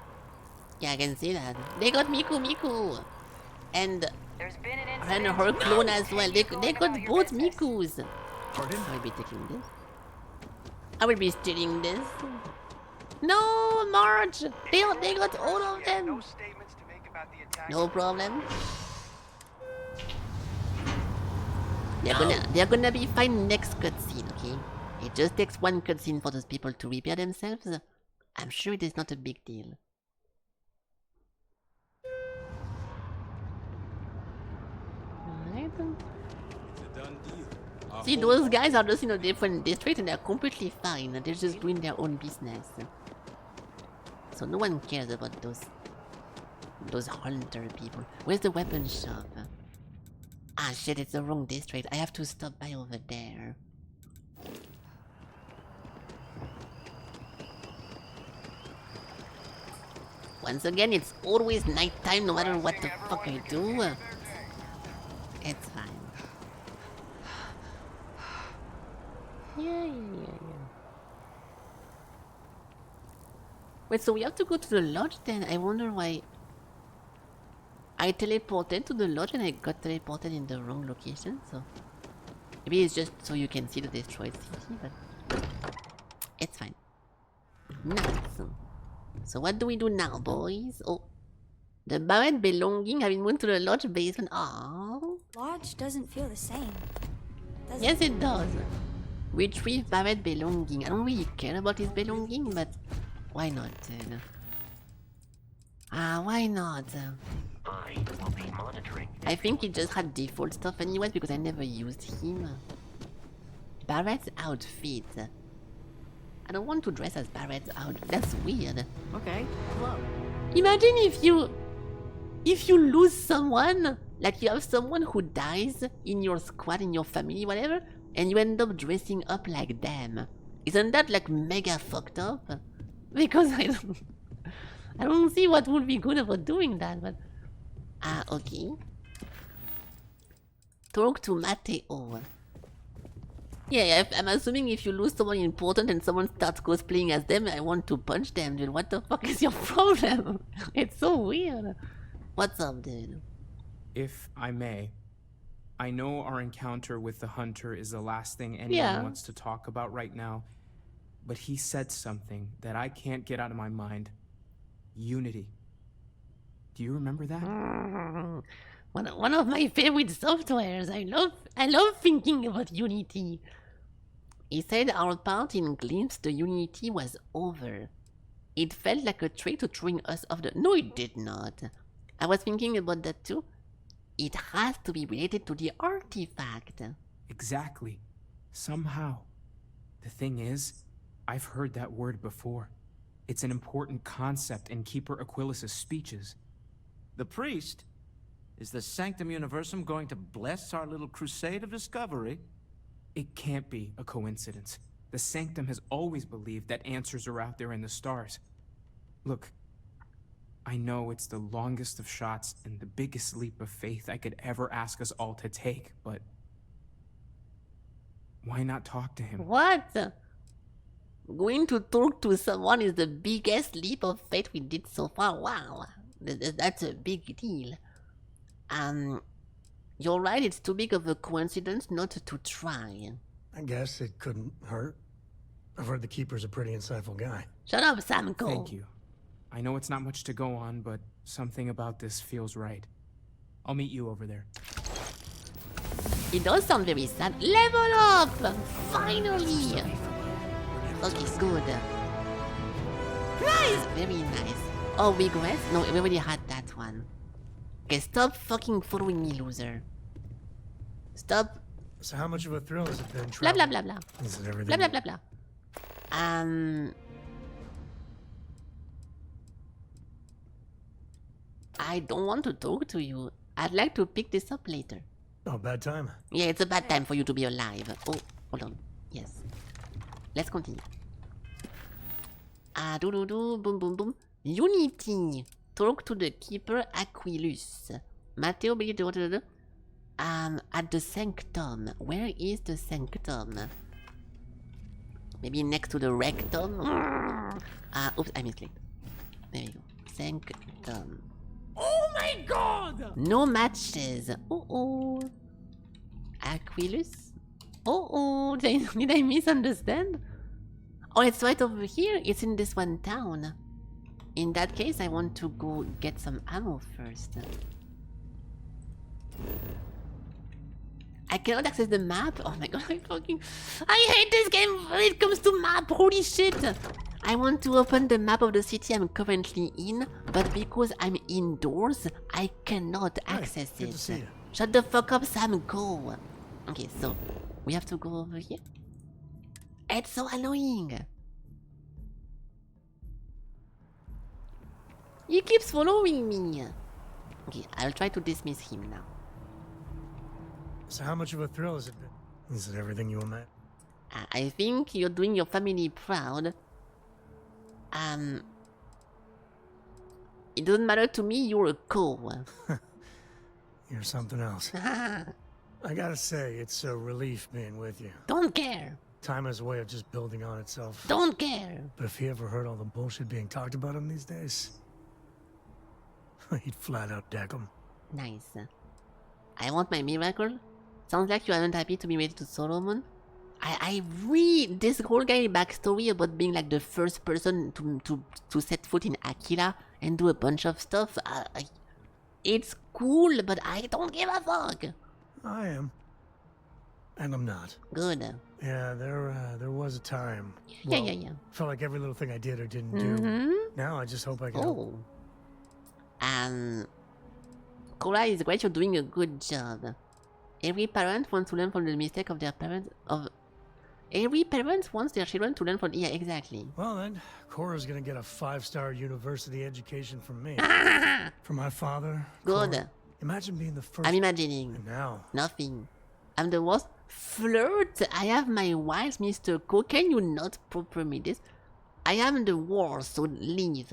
Yeah, I can see that. They got Miku. And her clone as well. They got both Mikus. I will be taking this. I will be stealing this. No, Marge! They got all of them. No problem. They're gonna be fine next cutscene, okay? It just takes one cutscene for those people to repair themselves. I'm sure it is not a big deal. See, those guys are just in a different district and they're completely fine. They're just doing their own business. So no one cares about those hunter people. Where's the weapon shop? Ah shit, it's the wrong district. I have to stop by over there. Once again, it's always nighttime no matter what the fuck I do. It's fine. Yeah. Wait, so we have to go to the lodge then? I wonder why I teleported to the lodge and I got teleported in the wrong location, so maybe it's just so you can see the destroyed city, but it's fine. Nice. So what do we do now, boys? Oh, the Barrett belonging have been moved to the lodge basement. Aww. Lodge doesn't feel the same. Does Yes, it does. Retrieve Barrett belonging. I don't really care about his belonging, but why not? Why not? I will be monitoring. I think he just had default stuff anyways because I never used him. Barrett's outfit. I don't want to dress as Barrett's outfit. That's weird. Okay, hello. Imagine if you lose someone, like you have someone who dies in your squad, in your family, whatever, and you end up dressing up like them. Isn't that like mega fucked up? Because I don't see what would be good about doing that, but okay. Talk to Matteo. Yeah, I'm assuming if you lose someone important and someone starts cosplaying as them, I want to punch them, dude. What the fuck is your problem? It's so weird. What's up, dude? If I may, I know our encounter with the hunter is the last thing anyone wants to talk about right now, but he said something that I can't get out of my mind. Unity. Do you remember that? One of my favorite softwares. I love thinking about Unity. He said our part in Glimpse the Unity was over. It felt like a trait to throwing us off the... No, it did not. I was thinking about that too. It has to be related to the artifact. Exactly. Somehow. The thing is, I've heard that word before. It's an important concept in Keeper Aquilas's speeches. The priest? Is the Sanctum Universum going to bless our little crusade of discovery? It can't be a coincidence. The Sanctum has always believed that answers are out there in the stars. Look, I know it's the longest of shots and the biggest leap of faith I could ever ask us all to take, but why not talk to him? What? Going to talk to someone is the biggest leap of faith we did so far. Wow, that's a big deal. You're right, it's too big of a coincidence not to try. I guess it couldn't hurt. I've heard the Keeper's a pretty insightful guy. Shut up, Samko. Thank you. I know it's not much to go on, but something about this feels right. I'll meet you over there. It does sound very sad. Level up! Finally! Okay, good. Nice! Very nice. Oh, regrets? No, we already had that one. Okay, stop fucking following me, loser. Stop. So how much of a thrill has it been? Blah blah blah blah. Is it everything? Blah blah blah blah. I don't want to talk to you. I'd like to pick this up later. Oh, bad time. Yeah, it's a bad time for you to be alive. Oh, hold on. Yes. Let's continue. Boom boom boom. Unity. Talk to the Keeper Aquilus. Matteo at the Sanctum. Where is the Sanctum? Maybe next to the Rectum? Oops, I misclicked. There you go. Sanctum. Oh my god! No matches. Oh. Aquilus? Oh. Did I misunderstand? Oh, it's right over here. It's in this one town. In that case, I want to go get some ammo first. I cannot access the map. Oh my god, I hate this game when it comes to map. Holy shit. I want to open the map of the city I'm currently in, but because I'm indoors, I cannot access it. Good to see you. Shut the fuck up, Sam. Go. Okay, so we have to go over here. It's so annoying. He keeps following me. Okay, I'll try to dismiss him now. So how much of a thrill has it been? Is it everything you imagine? I think you're doing your family proud. It doesn't matter to me, you're a co. You're something else. I gotta say, it's a relief being with you. Don't care. Time has a way of just building on itself. Don't care. But if he ever heard all the bullshit being talked about him these days, he'd flat out deck him. Nice. I want my miracle. Sounds like you aren't happy to be married to Solomon. I read this whole guy backstory about being like the first person to set foot in Aquila and do a bunch of stuff. It's cool, but I don't give a fuck. I am. And I'm not. Good. Yeah, there was a time. Yeah. Felt like every little thing I did or didn't do. Now I just hope I can. Oh. Cora is great. You're doing a good job. Every parent wants to learn from the mistake of their parents. Every parent wants their children to learn from. Yeah, exactly. Well then, Cora's gonna get a 5-star university education from me. From my father. Good. Cora. Imagine being the first. I'm imagining. And now. Nothing. I'm the worst. Flirt. I have my wife, Mr. Co. Can you not proper me this? I am the worst, so leave.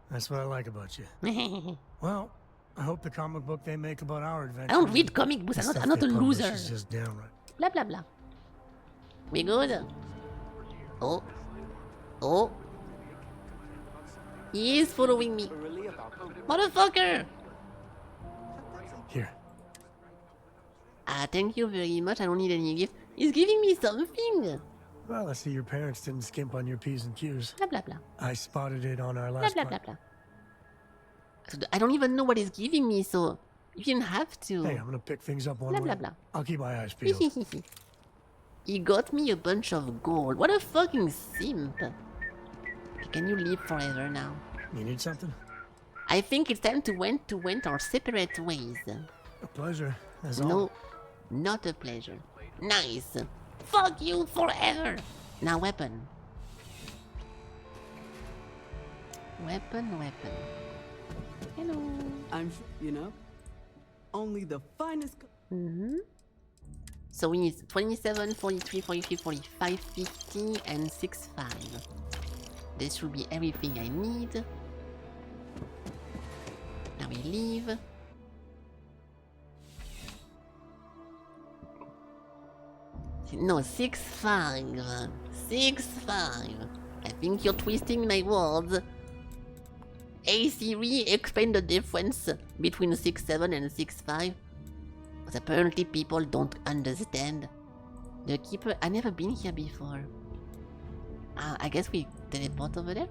That's what I like about you. Well, I hope the comic book they make about our adventure. I don't read comic books. I'm not a loser. Is just downright. Blah blah blah. We good? Oh. He is following me. Motherfucker! Here. Thank you very much. I don't need any gift. He's giving me something. Well, I see your parents didn't skimp on your P's and Q's. Blah blah blah. I spotted it on our last Blah blah blah. So I don't even know what he's giving me, so you didn't have to. Hey, I'm gonna pick things up one blah way. blah blah. I'll keep my eyes peeled. He got me a bunch of gold. What a fucking simp. Can you leave forever now? You need something? I think it's time to went our separate ways. A pleasure, as No, always. not a pleasure. Nice. Fuck you forever. Now weapon. Weapon. Hello. Only the finest. So we need 27, 43, 43, 45, 50, and 65. This should be everything I need. Now we leave. No, 65. 65. I think you're twisting my words. Hey Siri, explain the difference between 67 and 65. But apparently people don't understand. The keeper, I've never been here before. I guess we teleport over there?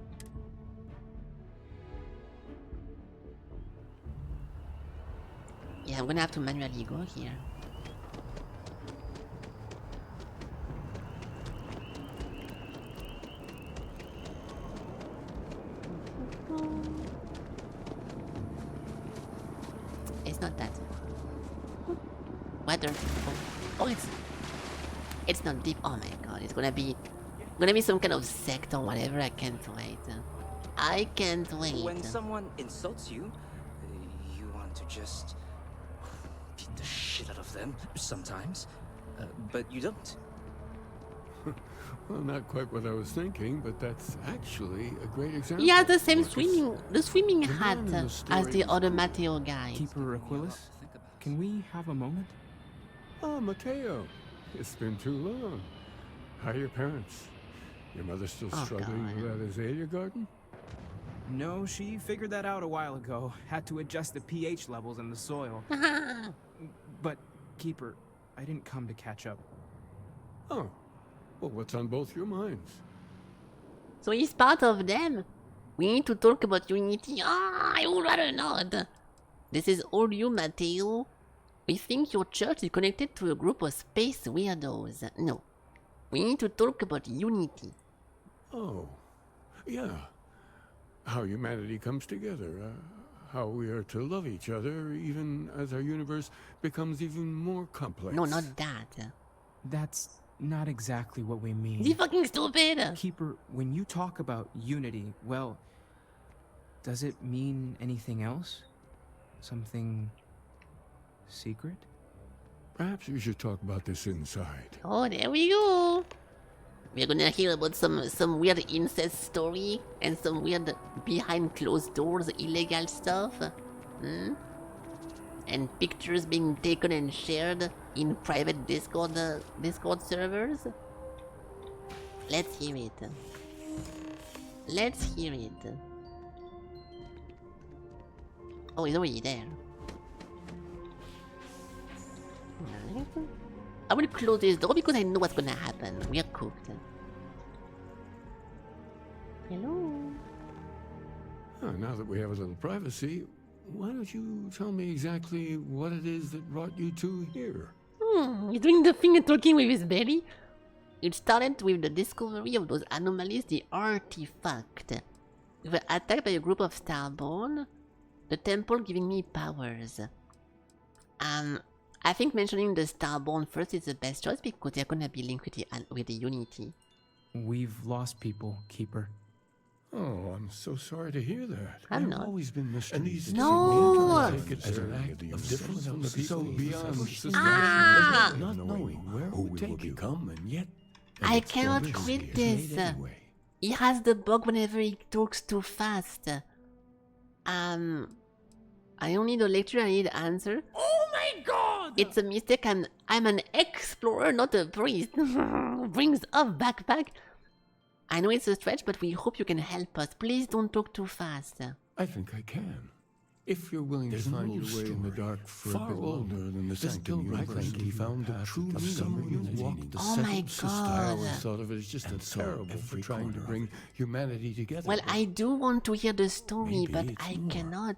Yeah, I'm gonna have to manually go here. It's not that. Water. Oh, it's not deep. Oh my god, it's gonna be some kind of sect or whatever. I can't wait. I can't wait. When someone insults you, you want to just beat the shit out of them sometimes, but you don't. Well, not quite what I was thinking, but that's actually a great example. He has the same swimming hat as the other Matteo guy. Keeper Aquilus, can we have a moment? Oh, Matteo. It's been too long. How are your parents? Your mother still struggling with that azalea garden? No, she figured that out a while ago. Had to adjust the pH levels in the soil. But, Keeper, I didn't come to catch up. Oh. Well, what's on both your minds? So he's part of them. We need to talk about Unity. I would rather not. This is all you, Matteo. We think your church is connected to a group of space weirdos. No. We need to talk about Unity. Oh. Yeah. How humanity comes together. How we are to love each other even as our universe becomes even more complex. No, not that. That's not exactly what we mean. Is he fucking stupid? Keeper, when you talk about unity, well, does it mean anything else? Something secret? Perhaps we should talk about this inside. Oh, there we go. We're gonna hear about some weird incest story and some weird behind closed doors illegal stuff. And pictures being taken and shared in private Discord servers. Let's hear it. Let's hear it. Oh, he's already there. Right. I will close this door because I know what's gonna happen. We are cooked. Hello? Now that we have a little privacy, why don't you tell me exactly what it is that brought you two here? He's doing the thing and talking with his belly. It started with the discovery of those anomalies, the artifact. We were attacked by a group of Starborn. The temple giving me powers. I think mentioning the Starborn first is the best choice because they're gonna be linked with the Unity. We've lost people, Keeper. Oh, I'm so sorry to hear that. I'm I've not. always been mysteries. No! Take it as an act of difference from the people beyond suspicion. Not knowing where who we will become, and yet I cannot quit this. He has the bug whenever he talks too fast. I don't need a lecture, I need an answer. Oh my god! It's a mistake, I'm an explorer, not a priest. Brings up backpack. I know it's a stretch, but we hope you can help us. Please don't talk too fast. I think I can. If you're willing to find your way in the dark for far a bit older longer than the this Sanctum Bill Universe Reckland, he found the true of meaning someone of walked the Oh my system. I always God. thought of it as just a terrible for trying to bring humanity together. Well, I do want to hear the story, Maybe but it's I more. cannot.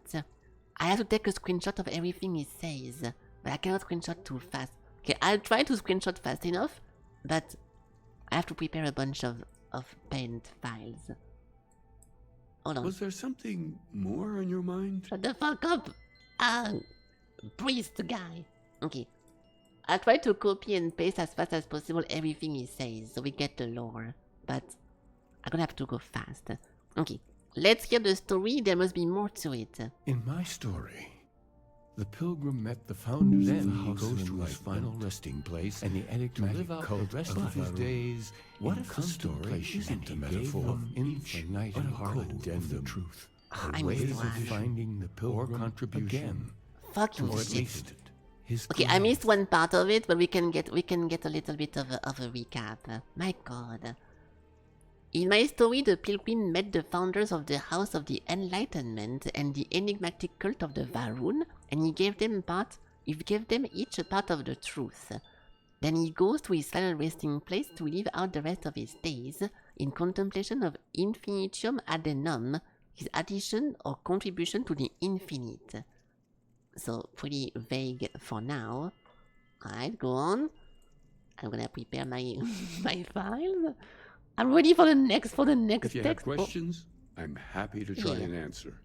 I have to take a screenshot of everything he says, but I cannot screenshot too fast. Okay, I'll try to screenshot fast enough, but I have to prepare a bunch of paint files. Hold on. Was there something more on your mind? Shut the fuck up! Priest guy. Okay. I'll try to copy and paste as fast as possible everything he says, so we get the lore. But I'm gonna have to go fast. Okay. Let's hear the story, there must be more to it. In my story, the pilgrim met the founders of the House goes to his final resting place, and the enigmatic cult rest of his days. What if the story isn't a metaphor of infinite harlot of the truth? I Ways missed of one. finding the pilgrim contribution. Fucking Or at shit. least his Okay, I missed one part of it, but we can get a little bit of a recap. My god. In my story, the pilgrim met the founders of the House of the Enlightenment and the enigmatic cult of the Varun, and he gave them each a part of the truth. Then he goes to his final resting place to live out the rest of his days in contemplation of infinitum adenum, his addition or contribution to the infinite. So pretty vague for now. Alright, go on. I'm gonna prepare my my file. I'm ready for the next If you have text. questions, I'm happy to try Yeah. and answer.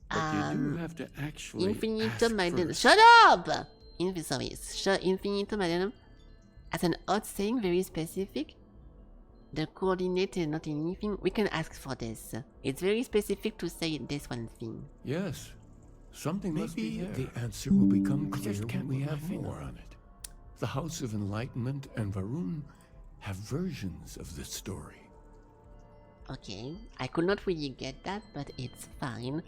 But you do have to actually Infinitum ask adenum. first. Shut up! Infinitum adenum. As an odd saying, very specific. The coordinate is not in anything. We can ask for this. It's very specific to say this one thing. Yes. Something must be there. The answer will become clear when we have more on it. The House of Enlightenment and Varun have versions of this story. Okay, I could not really get that, but it's fine.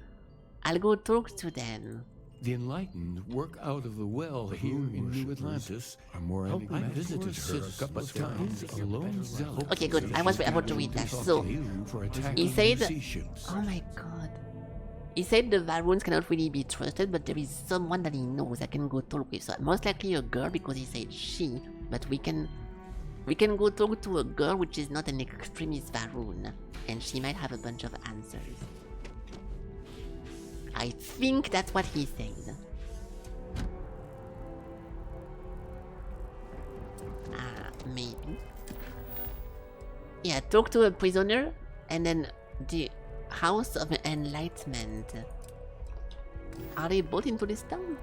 I'll go talk to them. The Enlightened work out of the well here in New Atlantis. Are more I visited her a couple of times. A lone zealot. Okay, good. I was about to read that. So, he said... Oh my god. He said the Varuns cannot really be trusted, but there is someone that he knows I can go talk with. So most likely a girl because he said she, but we can go talk to a girl which is not an extremist Varun, and she might have a bunch of answers. I think that's what he said. Maybe. Yeah, talk to a prisoner, and then the House of Enlightenment. Are they both into this town?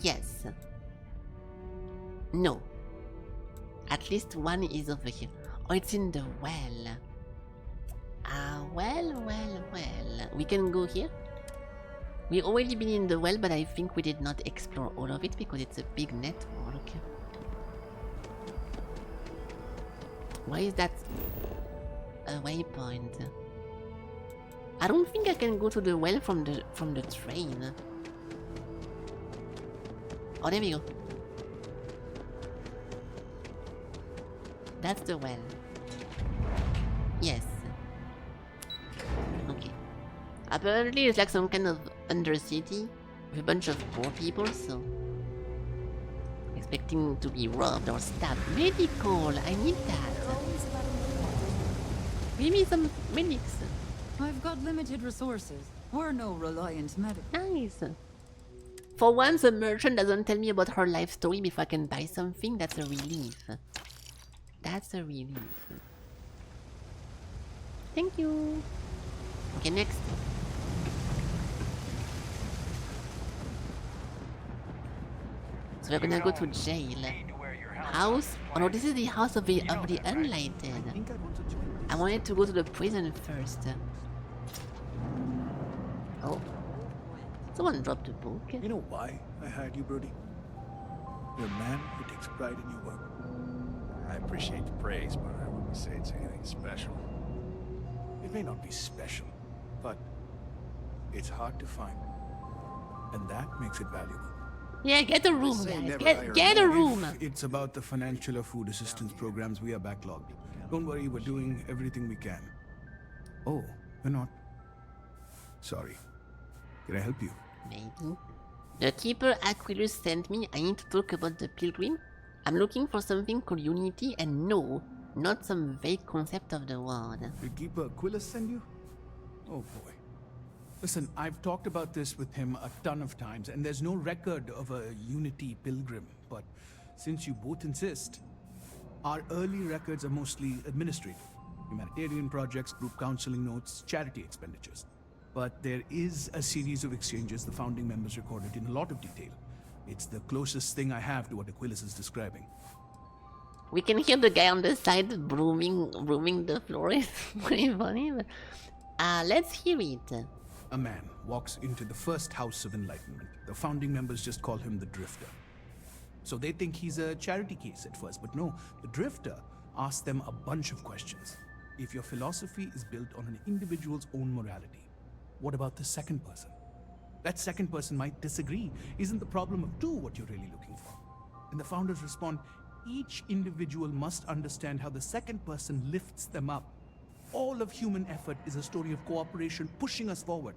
Yes. No. At least one is over here. Oh, it's in the well. Well. We can go here. We already been in the well, but I think we did not explore all of it because it's a big network. Why is that a waypoint? I don't think I can go to the well from the train. Oh, there we go. That's the well. Yes. Okay. Apparently it's like some kind of undercity with a bunch of poor people, so... expecting to be robbed or stabbed. Medical, I need that. Give me some medics. I've got limited resources. We're no reliant medic. Nice. For once, the merchant doesn't tell me about her life story before I can buy something. That's a relief. That's a relief. Thank you. Okay, next. So we're gonna go to jail. House? Oh no, this is the house of the unlighted. I wanted to go to the prison first. Oh. Someone dropped a book. You know why I hired you, Brody? You're a man who takes pride in your work. I appreciate the praise, but I wouldn't say it's anything special. It may not be special, but it's hard to find. And that makes it valuable. Yeah, get a room, guys. Get a room. If it's about the financial or food assistance programs, we are backlogged. Don't worry, we're doing everything we can. Oh, we're not. Sorry. Can I help you? Maybe. The Keeper Aquilus sent me. I need to talk about the Pilgrim. I'm looking for something called Unity, and no, not some vague concept of the world. Did Keeper Aquilus send you? Oh boy. Listen, I've talked about this with him a ton of times, and there's no record of a Unity Pilgrim. But since you both insist, our early records are mostly administrative. Humanitarian projects, group counseling notes, charity expenditures. But there is a series of exchanges the founding members recorded in a lot of detail. It's the closest thing I have to what Aquilus is describing. We can hear the guy on the side brooming the floor. It's pretty funny, but let's hear it. A man walks into the first House of Enlightenment. The founding members just call him the Drifter. So they think he's a charity case at first, but no, the Drifter asks them a bunch of questions. If your philosophy is built on an individual's own morality, what about the second person? That second person might disagree. Isn't the problem of two what you're really looking for? And the founders respond, each individual must understand how the second person lifts them up. All of human effort is a story of cooperation pushing us forward.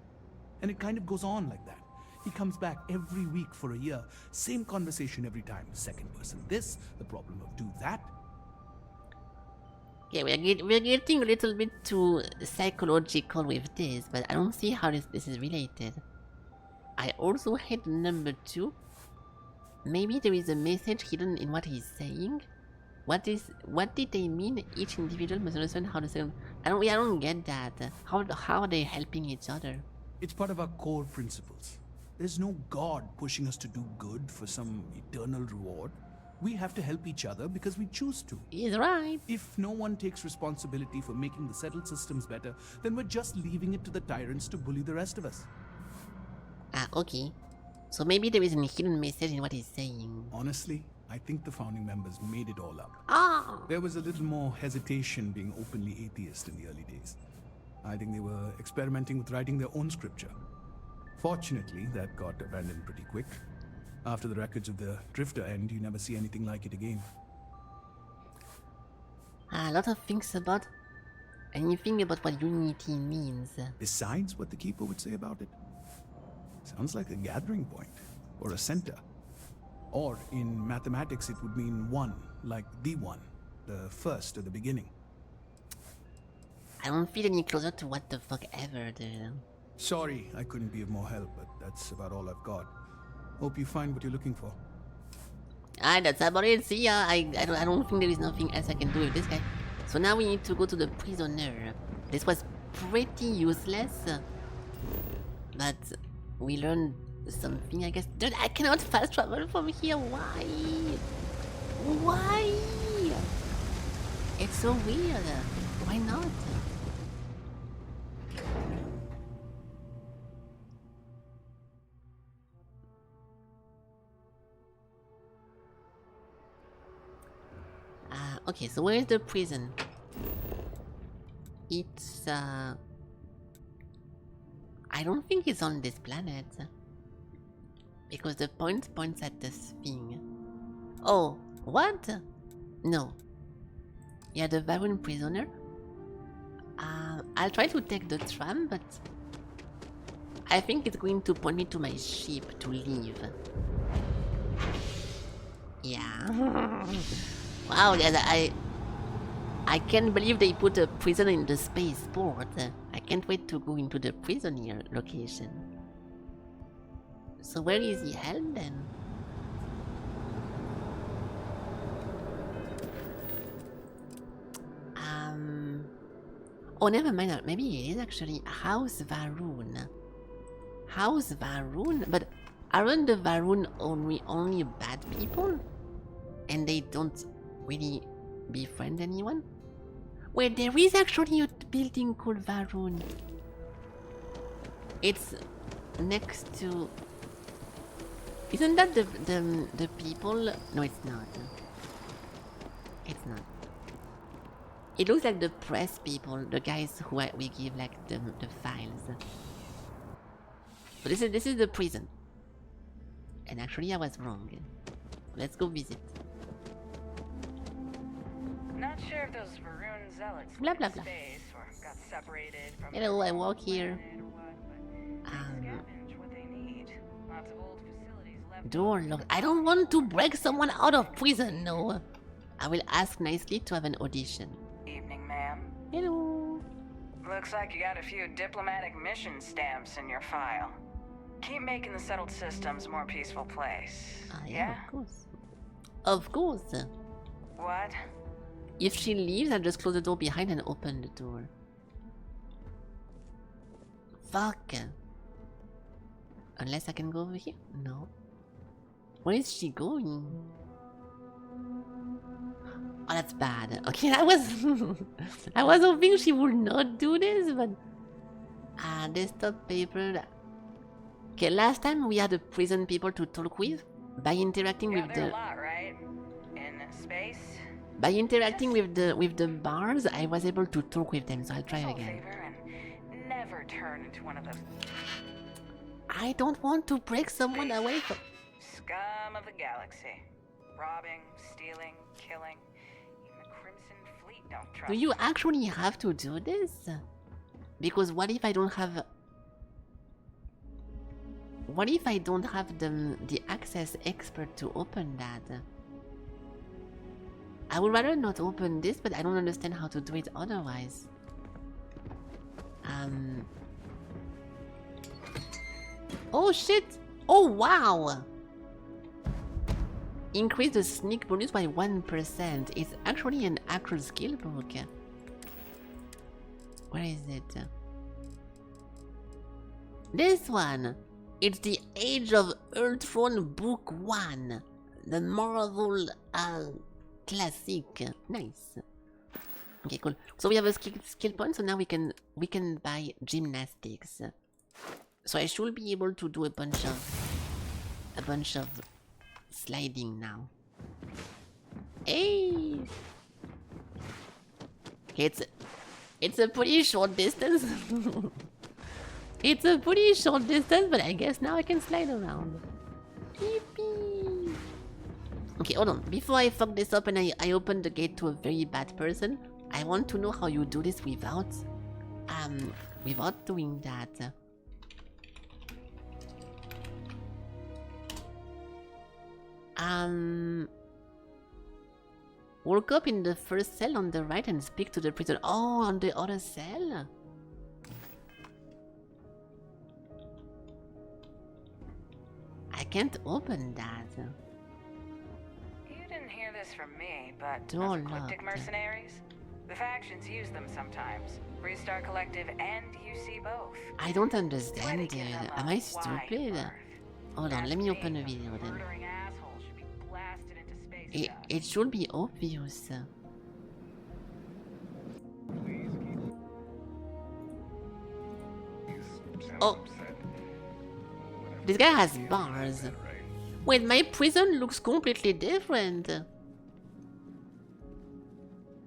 And it kind of goes on like that. He comes back every week for a year. Same conversation every time. Second person this, the problem of two that. Yeah, we're getting a little bit too psychological with this, but I don't see how this is related. I also hate number 2. Maybe there is a message hidden in what he's saying. What did they mean? Each individual must understand how the second. I don't get that. How are they helping each other? It's part of our core principles. There's no God pushing us to do good for some eternal reward. We have to help each other because we choose to. He's right. If no one takes responsibility for making the settled systems better, then we're just leaving it to the tyrants to bully the rest of us. Okay. So maybe there is a hidden message in what he's saying. Honestly, I think the founding members made it all up. There was a little more hesitation being openly atheist in the early days. I think they were experimenting with writing their own scripture. Fortunately, that got abandoned pretty quick. After the records of the Drifter end, you never see anything like it again. A lot of things about anything about what unity means. Besides what the Keeper would say about it. Sounds like a gathering point, or a center. Or in mathematics it would mean one, like the one, the first or the beginning. I don't feel any closer to what the fuck ever, dude. Sorry, I couldn't be of more help, but that's about all I've got. Hope you find what you're looking for. That's about it. See ya. I don't think there is nothing else I can do with this guy. So now we need to go to the prisoner. This was pretty useless, but we learned something, I guess. Dude, I cannot fast travel from here. Why? Why? It's so weird. Why not? Okay, so where is the prison? It's, I don't think it's on this planet. Because the point points at this thing. Oh, what? No. Yeah, the Varun prisoner. I'll try to take the tram, but I think it's going to point me to my ship to leave. Yeah. Wow, guys, I can't believe they put a prison in the spaceport. I can't wait to go into the prison here location. So where is he held then? Oh, never mind. Maybe it is actually House Varun. House Varun? But aren't the Varun only bad people? And they don't really befriend anyone? Wait, there is actually a building called Varun. It's next to... Isn't that the people? No, it's not. It's not. It looks like the press people, the guys who we give like the files. So this is the prison. And actually I was wrong. Let's go visit. Not sure if those Varun zealots Blah blah blah. space or got separated from Hello, I walk here. what they need. Lots of old facilities left. Door locked. I don't want to break someone out of prison, no. I will ask nicely to have an audition. Evening, ma'am. Hello. Looks like you got a few diplomatic mission stamps in your file. Keep making the settled systems a more peaceful place. Yeah, of course. Of course. What? If she leaves, I'll just close the door behind and open the door. Fuck. Unless I can go over here? No. Where is she going? Oh, that's bad. Okay, I was hoping she would not do this, but desktop paper. Okay, last time we had the prison people to talk with by interacting with the. A lot, right? In space. By interacting with the bars, I was able to talk with them, so I'll try again. And never turn into one of those I don't want to break someone away from. scum of the galaxy. Robbing, stealing, killing. Even the Crimson Fleet don't trust. Do you actually have to do this? Because what if I don't have... What if I don't have the access expert to open that? I would rather not open this, but I don't understand how to do it otherwise. Oh shit! Oh wow! Increase the sneak bonus by 1%. It's actually an actual skill book. Where is it? This one! It's the Age of Ultron Book 1. The Marvel Classic. Nice. Okay, cool. So we have a skill point, so now we can buy gymnastics. So I should be able to do a bunch of sliding now. Hey! It's a pretty short distance. It's a pretty short distance, but I guess now I can slide around. Yippee! Okay, hold on. Before I fuck this up and I open the gate to a very bad person, I want to know how you do this without doing that. Walk up in the first cell on the right and speak to the prisoner. Oh, on the other cell? I can't open that. You didn't hear this from me, but Door eclectic locked. mercenaries? The factions use them sometimes. Freestar Collective and UC both. I don't understand it. Am I stupid? Hold on, let me open the video then. Murdering assholes should be blasted into space. It should be obvious. Oh. This guy has bars. Wait, my prison looks completely different.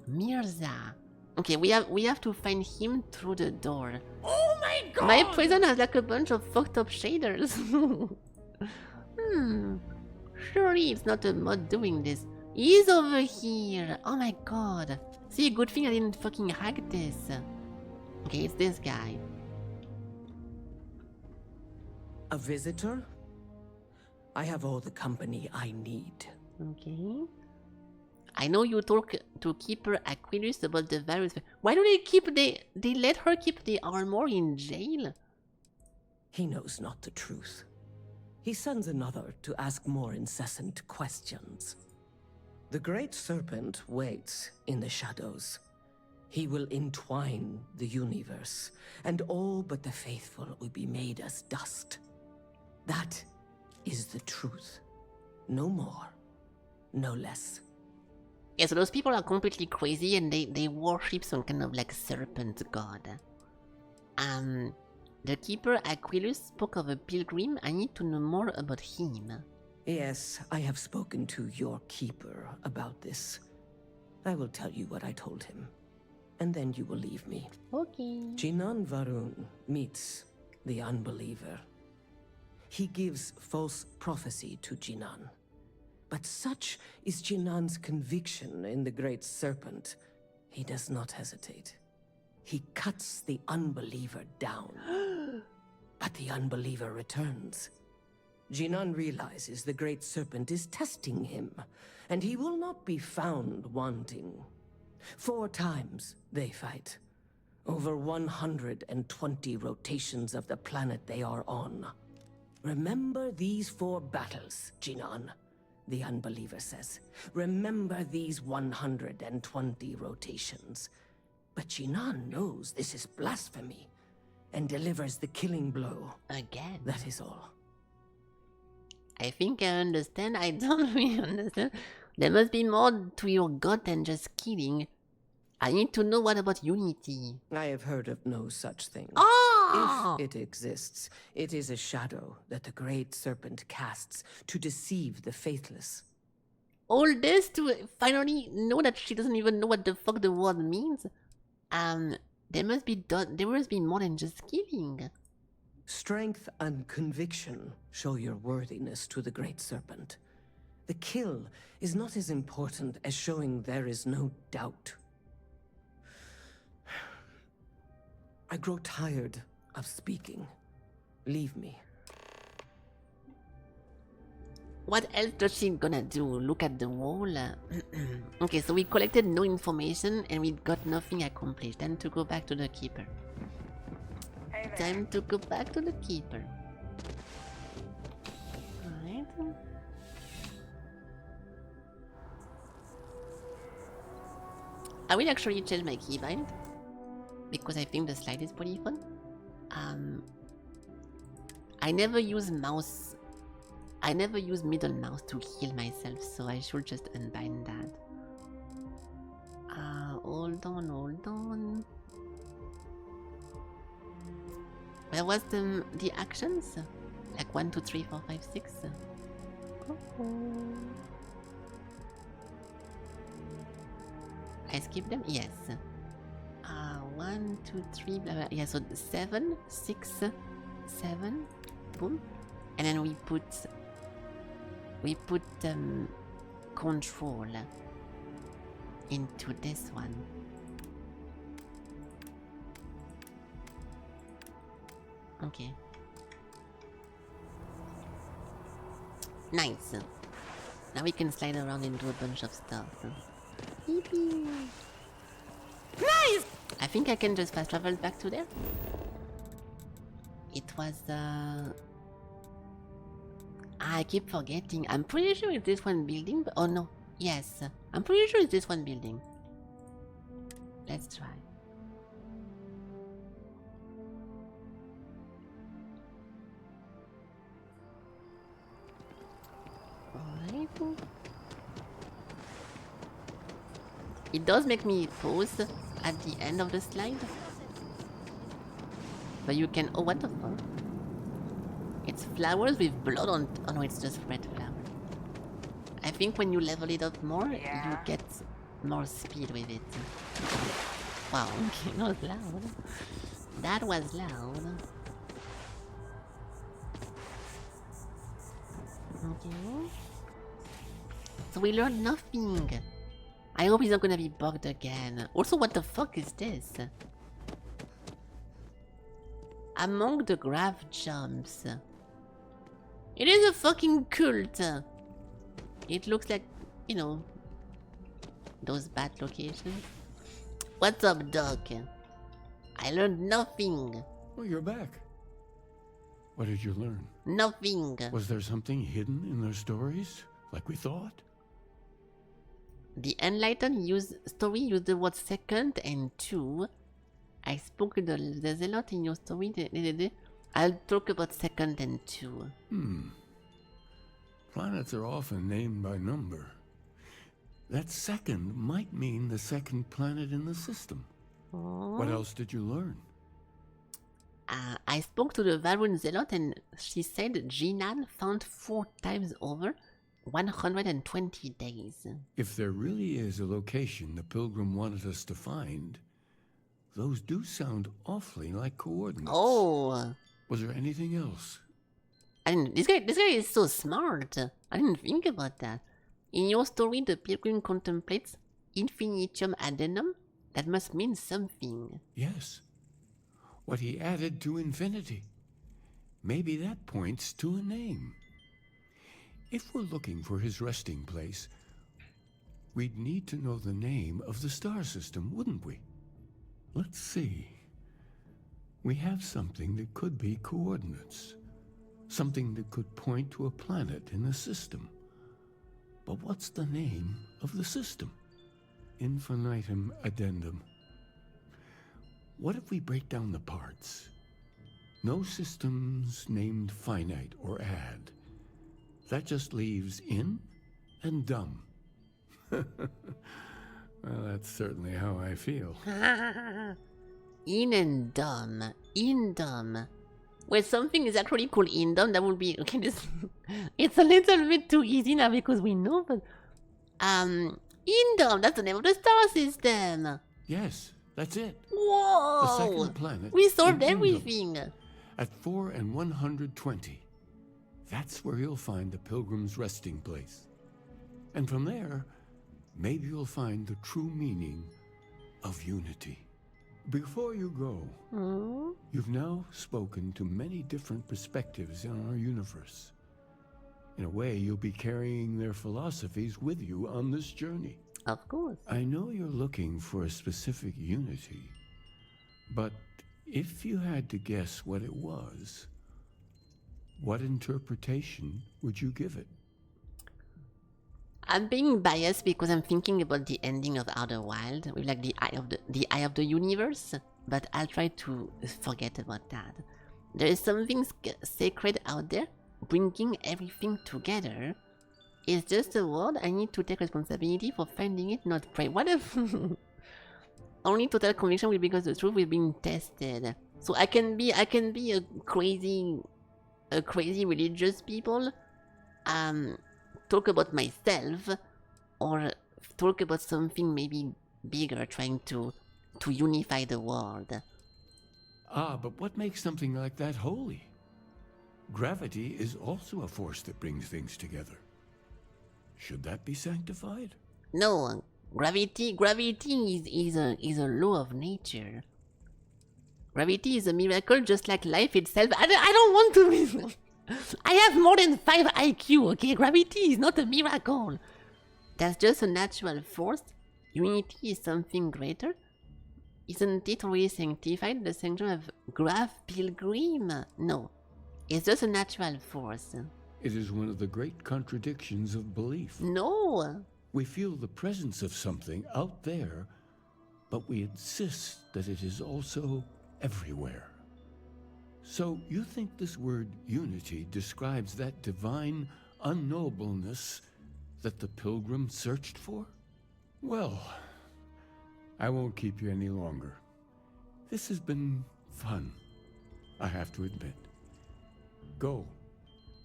Mirza. Okay, we have to find him through the door. Oh my god! My prison has like a bunch of fucked up shaders. Surely it's not a mod doing this. He's over here. Oh my god. See, good thing I didn't fucking hack this. Okay, it's this guy. A visitor? I have all the company I need. Okay. I know you talk to Keeper Aquilus about the virus. Why do they let her keep the armor in jail? He knows not the truth. He sends another to ask more incessant questions. The Great Serpent waits in the shadows. He will entwine the universe, and all but the faithful will be made as dust. That is the truth. No more, no less. Yeah, so those people are completely crazy and they worship some kind of like serpent god. The Keeper Aquilus spoke of a pilgrim. I need to know more about him. Yes, I have spoken to your keeper about this. I will tell you what I told him, and then you will leave me. Okay. Jinan Varun meets the unbeliever. He gives false prophecy to Jinan. But such is Jinan's conviction in the Great Serpent, he does not hesitate. He cuts the unbeliever down. But the unbeliever returns. Jinan realizes the Great Serpent is testing him, and he will not be found wanting. 4 times they fight. Over 120 rotations of the planet they are on. Remember these 4 battles, Jinan, the unbeliever says. Remember these 120 rotations. But Jinan knows this is blasphemy, and delivers the killing blow. Again. That is all. I think I understand. I don't really understand. There must be more to your god than just killing. I need to know what about unity. I have heard of no such thing. Oh! If it exists, it is a shadow that the Great Serpent casts to deceive the faithless. All this to finally know that she doesn't even know what the fuck the word means? There must be more than just killing. Strength and conviction show your worthiness to the Great Serpent. The kill is not as important as showing there is no doubt. I grow tired of speaking. Leave me. What else does she gonna do? Look at the wall? Okay, so we collected no information and we got nothing accomplished. Time to go back to the Keeper. Time to go back to the Keeper. Alright. I will actually change my keybind, because I think the slide is pretty fun. I never use middle mouse to heal myself, so I should just unbind that. Hold on. Where was the actions? Like 1, 2, 3, 4, 5, 6? I skip them? Yes. 1, 2, 3, blah, blah. Yeah, so 7, 6, 7. Boom. And then we put control into this one. Okay. Nice. Now we can slide around and do a bunch of stuff. Yippee! Nice! I think I can just fast travel back to there. It was I keep forgetting. I'm pretty sure it's this one building, but oh no. Yes. I'm pretty sure it's this one building. Let's try. Alright. It does make me pause at the end of the slide. But you can... Oh, what the fuck? It's flowers with blood on... Oh no, it's just red flower. I think when you level it up more, you get more speed with it. Wow, okay, that was loud. That was loud. Okay. So we learned nothing. I hope he's not gonna be bugged again. Also, what the fuck is this? Among the graph jumps. It is a fucking cult. It looks like you know, those bad locations. What's up, Doc? I learned nothing. Oh, you're back. What did you learn? Nothing. Was there something hidden in their stories, like we thought? The Enlightened story used the words second and two. I spoke to the Zealot in your story. I'll talk about second and two. Planets are often named by number. That second might mean the second planet in the system. What else did you learn? I spoke to the Varun Zealot and she said Jinan found 4 times over 120 days. If there really is a location the Pilgrim wanted us to find, those do sound awfully like coordinates. Oh. Was there anything else? This guy is so smart. I didn't think about that. In your story, the Pilgrim contemplates infinitum addendum. That must mean something. Yes. What he added to infinity. Maybe that points to a name. If we're looking for his resting place, we'd need to know the name of the star system, wouldn't we? Let's see. We have something that could be coordinates. Something that could point to a planet in the system. But what's the name of the system? Infinitum addendum. What if we break down the parts? No systems named finite or add. That just leaves in and dumb. Well, that's certainly how I feel. In and dumb. In dumb. Well, something is actually called in dumb, that would be... Okay, this... It's a little bit too easy now because we know, but... In dumb, that's the name of the star system. Yes, that's it. Whoa! The second planet. We solved in everything. At 4 and 120. That's where you'll find the Pilgrim's resting place. And from there, maybe you'll find the true meaning of unity. Before you go, you've now spoken to many different perspectives in our universe. In a way, you'll be carrying their philosophies with you on this journey. Of course. I know you're looking for a specific unity, but if you had to guess what it was, what interpretation would you give it? I'm being biased because I'm thinking about the ending of Outer Wild with like the eye of the universe, but I'll try to forget about that. There is something sacred out there, bringing everything together. It's just a word. I need to take responsibility for finding it, not pray. What if only total conviction will because the truth will be tested. So I can be a crazy religious people. Talk about myself, or talk about something maybe bigger, trying to unify the world. Ah, but what makes something like that holy? Gravity is also a force that brings things together. Should that be sanctified? No, gravity is a law of nature. Gravity is a miracle, just like life itself. I don't want to. I have more than 5 IQ, okay? Gravity is not a miracle. That's just a natural force. Unity is something greater. Isn't it already sanctified, the sanction of Graf Pilgrim? No, it's just a natural force. It is one of the great contradictions of belief. No! We feel the presence of something out there, but we insist that it is also everywhere. So you think this word unity describes that divine unknowableness that the Pilgrim searched for? Well, I won't keep you any longer. This has been fun, I have to admit. Go,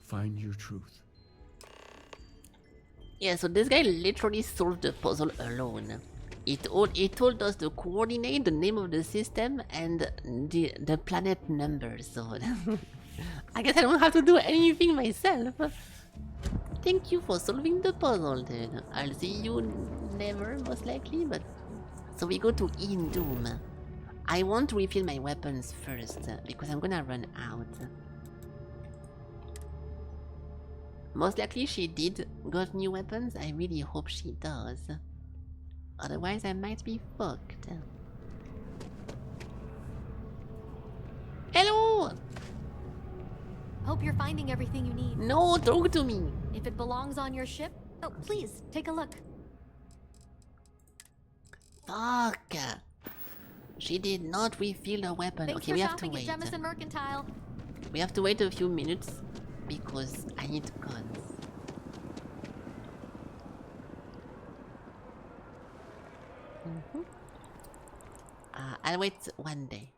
find your truth. Yeah, so this guy literally solved the puzzle alone. It told us the coordinate, the name of the system, and the planet numbers. So I guess I don't have to do anything myself. Thank you for solving the puzzle, dude. I'll see you never, most likely. But so we go to In Doom. I want to refill my weapons first because I'm gonna run out. Most likely she did got new weapons. I really hope she does. Otherwise I might be fucked. Hello! Hope you're finding everything you need. No, talk to me! If it belongs on your ship, oh, please, take a look. Fuck! She did not refill her weapon. Thanks okay, for we have to shopping wait. at Jemison Mercantile. We have to wait a few minutes because I need guns. I'll wait one day.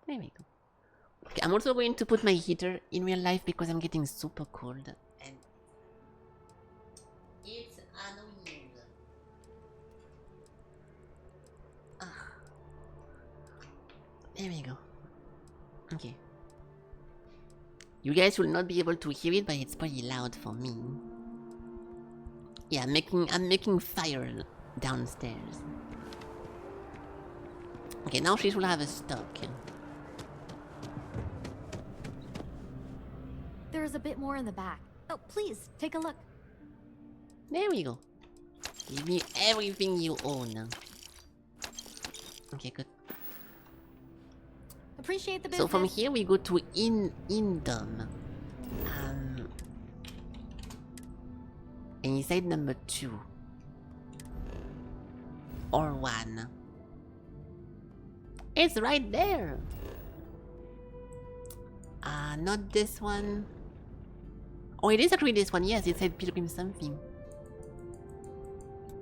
There we go. Okay, I'm also going to put my heater in real life because I'm getting super cold and it's annoying. There we go. Okay. You guys will not be able to hear it, but it's pretty loud for me. Yeah, I'm making fire downstairs. Okay, now she should have a stock. There is a bit more in the back. Oh, please, take a look. There we go. Give me everything you own. Okay, good. Appreciate the business. So from here we go to Indom. And inside number 2. Or 1. It's right there! Not this one. Oh, it is actually this one. Yes, it said Pilgrim something.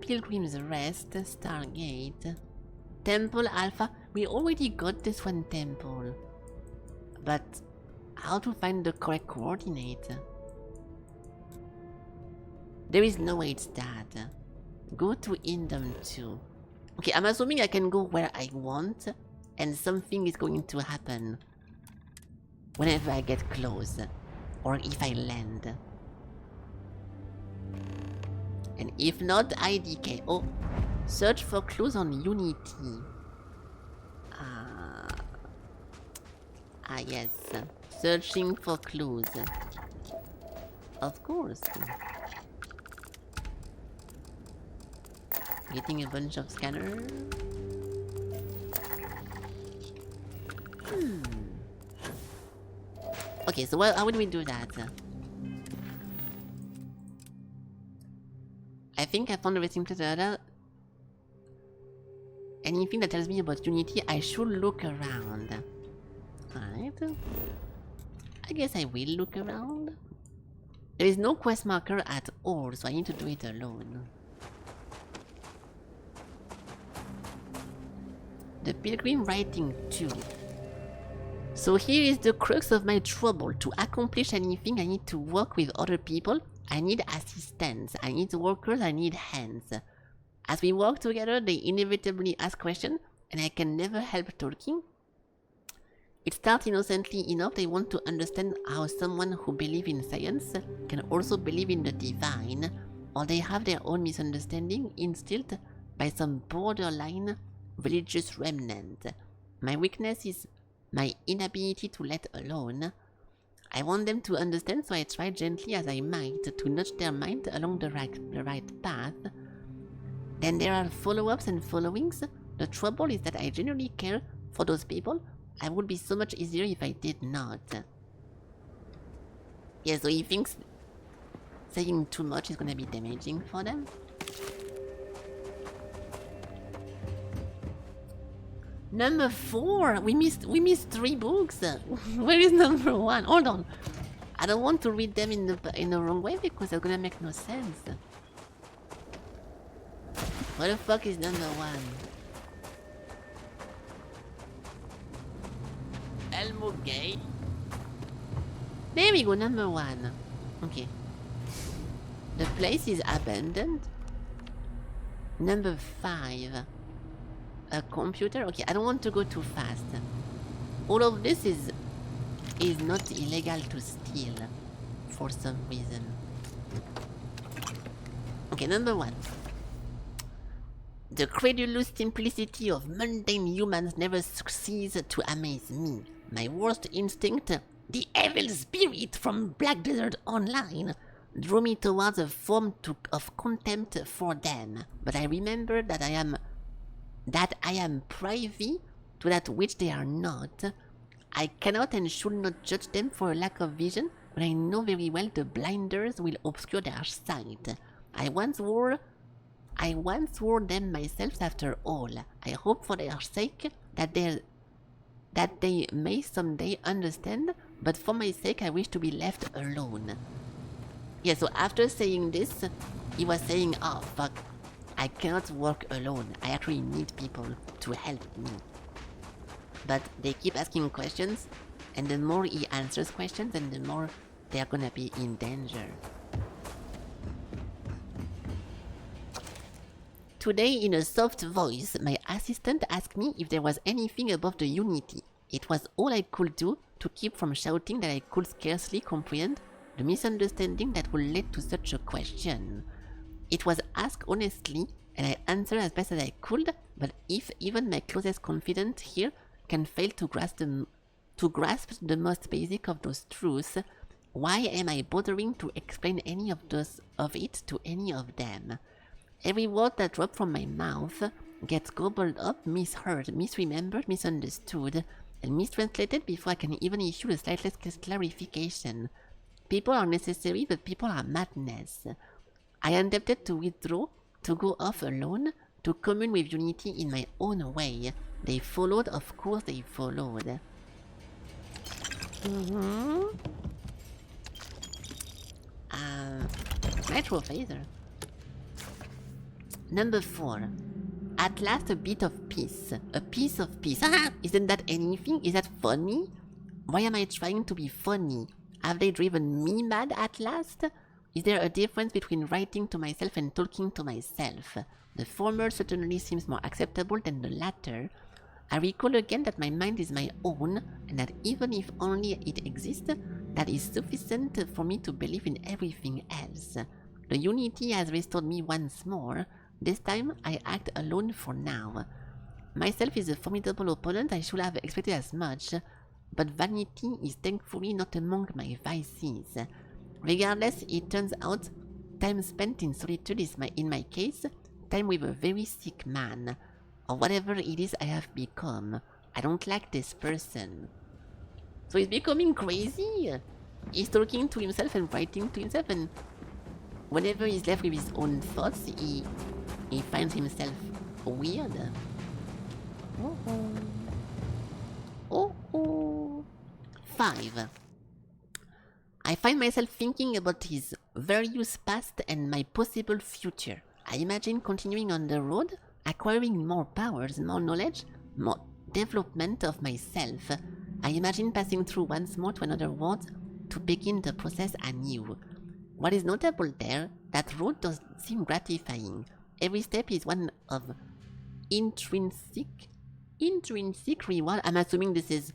Pilgrim's Rest, Stargate, Temple Alpha. We already got this one temple. But how to find the correct coordinate? There is no way it's that. Go to Indom 2. Okay, I'm assuming I can go where I want, and something is going to happen whenever I get close, or if I land. And if not, IDK. Oh, search for clues on Unity. Yes. Searching for clues. Of course. Getting a bunch of scanners. Okay, so how would we do that? I think I found everything to the other. Anything that tells me about Unity, I should look around. Alright. I guess I will look around. There is no quest marker at all, so I need to do it alone. The Pilgrim Writing 2. So here is the crux of my trouble. To accomplish anything, I need to work with other people. I need assistants. I need workers. I need hands. As we work together, they inevitably ask questions, and I can never help talking. It starts innocently enough. They want to understand how someone who believes in science can also believe in the divine, or they have their own misunderstanding instilled by some borderline religious remnant. My weakness is my inability to let alone. I want them to understand, so I try gently as I might to nudge their mind along the right path. Then there are follow-ups and followings. The trouble is that I genuinely care for those people. I would be so much easier if I did not. Yeah, so he thinks saying too much is gonna be damaging for them. Number 4! We missed 3 books! Where is number 1? Hold on! I don't want to read them in the wrong way because they're gonna make no sense. Where the fuck is number 1? Elmo Gay? There we go, number 1. Okay. The place is abandoned. Number 5. A computer? Okay, I don't want to go too fast. All of this is not illegal to steal for some reason. Okay, number 1. The credulous simplicity of mundane humans never ceases to amaze me. My worst instinct The evil spirit from Black Desert Online drew me towards a form of contempt for them, but I remember that I am privy to that which they are not. I cannot and should not judge them for a lack of vision, but I know very well the blinders will obscure their sight. I once wore them myself after all. I hope for their sake that they may someday understand, but for my sake I wish to be left alone. Yeah, so after saying this, he was saying, oh fuck, I cannot work alone. I actually need people to help me. But they keep asking questions, and the more he answers questions, and the more they're gonna be in danger. Today, in a soft voice, my assistant asked me if there was anything above the Unity. It was all I could do to keep from shouting that I could scarcely comprehend the misunderstanding that would lead to such a question. It was asked honestly, and I answered as best as I could, but if even my closest confidant here can fail to grasp the most basic of those truths, why am I bothering to explain any of it to any of them? Every word that drops from my mouth gets gobbled up, misheard, misremembered, misunderstood, and mistranslated before I can even issue the slightest clarification. People are necessary, but people are madness. I am tempted to withdraw, to go off alone, to commune with Unity in my own way. They followed, of course they followed. Nitro phaser. Number 4. At last a bit of peace. A piece of peace. Isn't that anything? Is that funny? Why am I trying to be funny? Have they driven me mad at last? Is there a difference between writing to myself and talking to myself? The former certainly seems more acceptable than the latter. I recall again that my mind is my own, and that even if only it exists, that is sufficient for me to believe in everything else. The Unity has restored me once more. This time, I act alone for now. Myself is a formidable opponent, I should have expected as much, but vanity is thankfully not among my vices. Regardless, it turns out, time spent in solitude is, in my case, time with a very sick man, or whatever it is I have become. I don't like this person. So he's becoming crazy. He's talking to himself and writing to himself, and whenever he's left with his own thoughts, he finds himself weird. Oh. 5. I find myself thinking about his various past and my possible future. I imagine continuing on the road, acquiring more powers, more knowledge, more development of myself. I imagine passing through once more to another world to begin the process anew. What is notable there, that road does seem gratifying. Every step is one of intrinsic reward. I'm assuming this is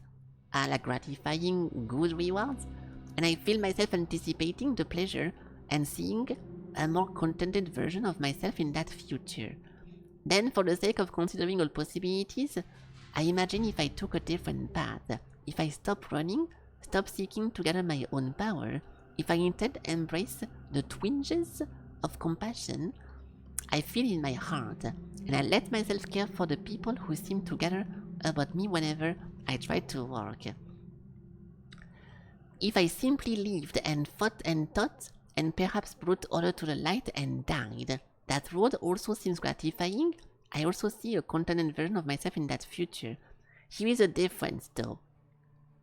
like gratifying, good rewards. And I feel myself anticipating the pleasure and seeing a more contented version of myself in that future. Then, for the sake of considering all possibilities, I imagine if I took a different path, if I stopped running, stopped seeking to gather my own power, if I instead embrace the twinges of compassion I feel in my heart, and I let myself care for the people who seem to gather about me whenever I try to work. If I simply lived and fought and perhaps brought order to the light and died, that road also seems gratifying. I also see a contented version of myself in that future. Here is a difference though.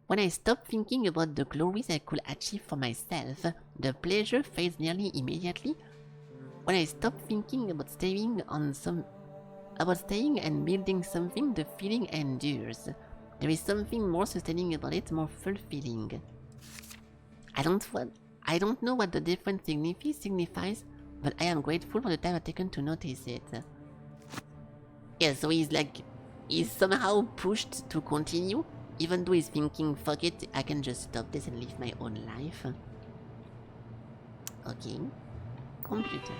When I stop thinking about the glories I could achieve for myself, the pleasure fades nearly immediately. When I stop thinking about staying and building something, the feeling endures. There is something more sustaining about it, more fulfilling. I don't know what the difference signifies, but I am grateful for the time I've taken to notice it. Yeah, so he's somehow pushed to continue, even though he's thinking, fuck it, I can just stop this and live my own life. Okay. Computer.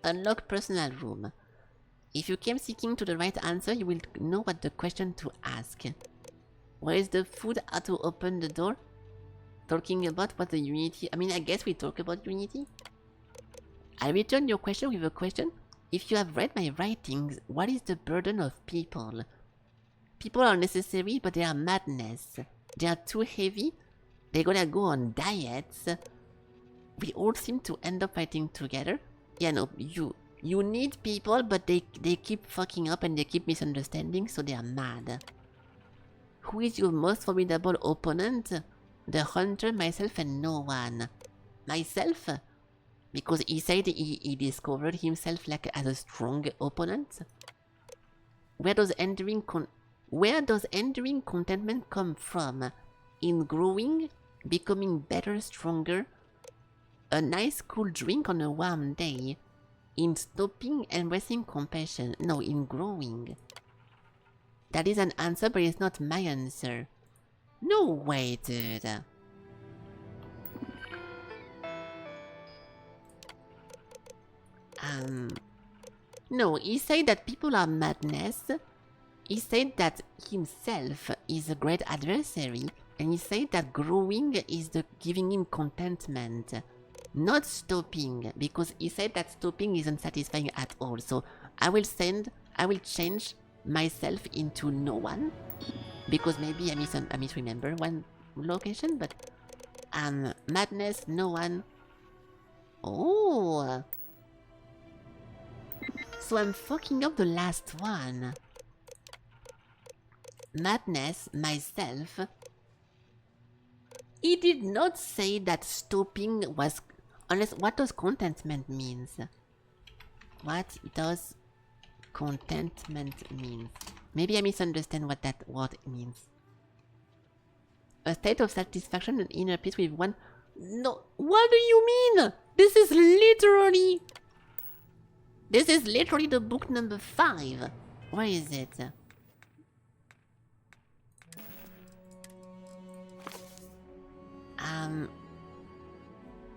Unlock personal room. If you came seeking to the right answer, you will know what the question to ask. Where is the food? How to open the door? Talking about what the Unity... I mean, I guess we talk about Unity. I return your question with a question. If you have read my writings, what is the burden of people? People are necessary, but they are madness. They are too heavy. They're gonna go on diets. We all seem to end up fighting together. Yeah, no, you need people, but they keep fucking up and they keep misunderstanding, so they are mad. Who is your most formidable opponent? The hunter, myself, and no one. Myself? Because he said he discovered himself like as a strong opponent. Where does entering contentment come from? In growing, becoming better, stronger, a nice cool drink on a warm day, in stopping, embracing compassion. No, in growing. That is an answer, but it's not my answer. No way, dude. No, he said that people are madness. He said that himself is a great adversary, and he said that growing is the giving him contentment, not stopping, because he said that stopping isn't satisfying at all. So I will change myself into no one, because maybe I misremember one location, but madness, no one. Oh, so I'm fucking up the last one. Madness, myself. He did not say that stopping was... Unless, what does contentment means? What does contentment mean? Maybe I misunderstand what that word means. A state of satisfaction and inner peace with one... No, what do you mean? This is literally the book number 5. Where is it?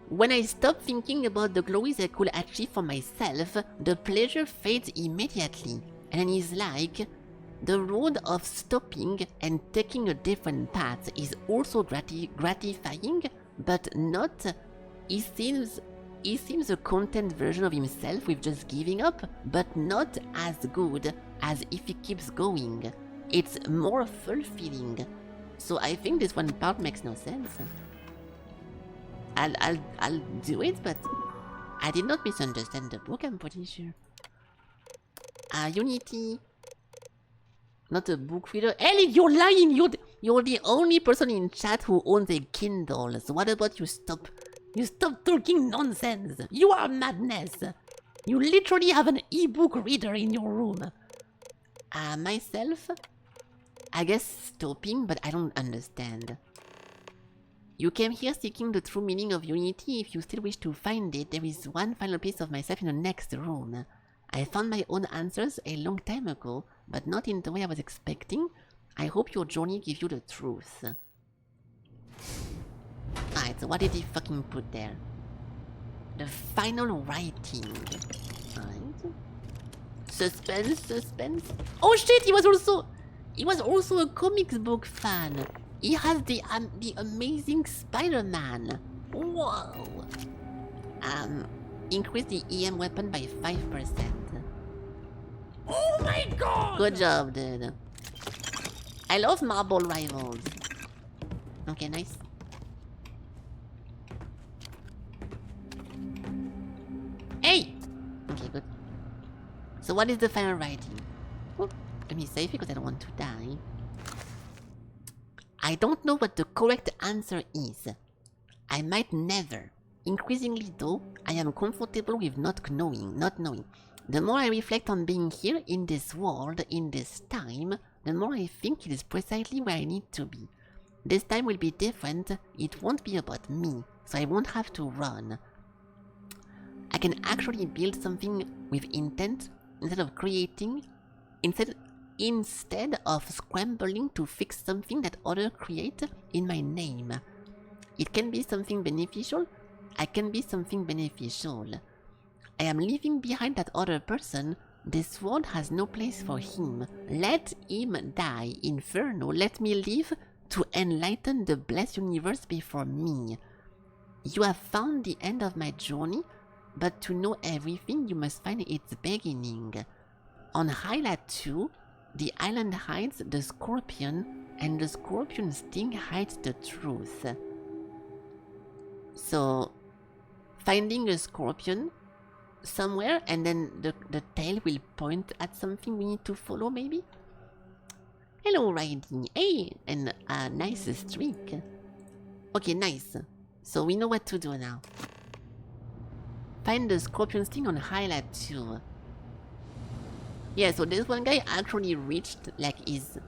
When I stop thinking about the glories I could achieve for myself, the pleasure fades immediately. And then he's like, the road of stopping and taking a different path is also gratifying, but not... He seems a content version of himself with just giving up, but not as good as if he keeps going. It's more fulfilling. So I think this one part makes no sense. I'll do it, but I did not misunderstand the book, I'm pretty sure. Unity. Not a book reader. Ellie, you're lying! You're the only person in chat who owns a Kindle. So what about you stop talking nonsense? You are madness. You literally have an e-book reader in your room. Myself? I guess stopping, but I don't understand. You came here seeking the true meaning of Unity. If you still wish to find it, there is one final piece of myself in the next room. I found my own answers a long time ago, but not in the way I was expecting. I hope your journey gives you the truth. Alright, so what did he fucking put there? The final writing. Alright. Suspense. Oh shit, he was also a comics book fan. He has the amazing Spider-Man. Whoa. Increase the EM weapon by 5%. Oh my god! Good job, dude. I love marble rivals. Okay, nice. Hey! Okay, good. So what is the final writing? Oh, let me save it because I don't want to die. I don't know what the correct answer is. I might never. Increasingly though, I am comfortable with not knowing. The more I reflect on being here in this world, in this time, the more I think it is precisely where I need to be. This time will be different. It won't be about me, so I won't have to run. I can actually build something with intent instead of creating, instead of scrambling to fix something that others create in my name. It can be something beneficial. I can be something beneficial. I am leaving behind that other person This world has no place for him. Let him die, Inferno. Let me live to enlighten the blessed universe before me. You have found the end of my journey, but to know everything, you must find its beginning. On Hyla 2, the island hides the scorpion, and the scorpion sting hides the truth. So, finding a scorpion somewhere, and then the tail will point at something we need to follow, maybe? Hello, Riding. Hey, and a nice streak. Okay, nice. So we know what to do now. Find the scorpion sting on Hyla 2. Yeah, so this one guy actually reached like his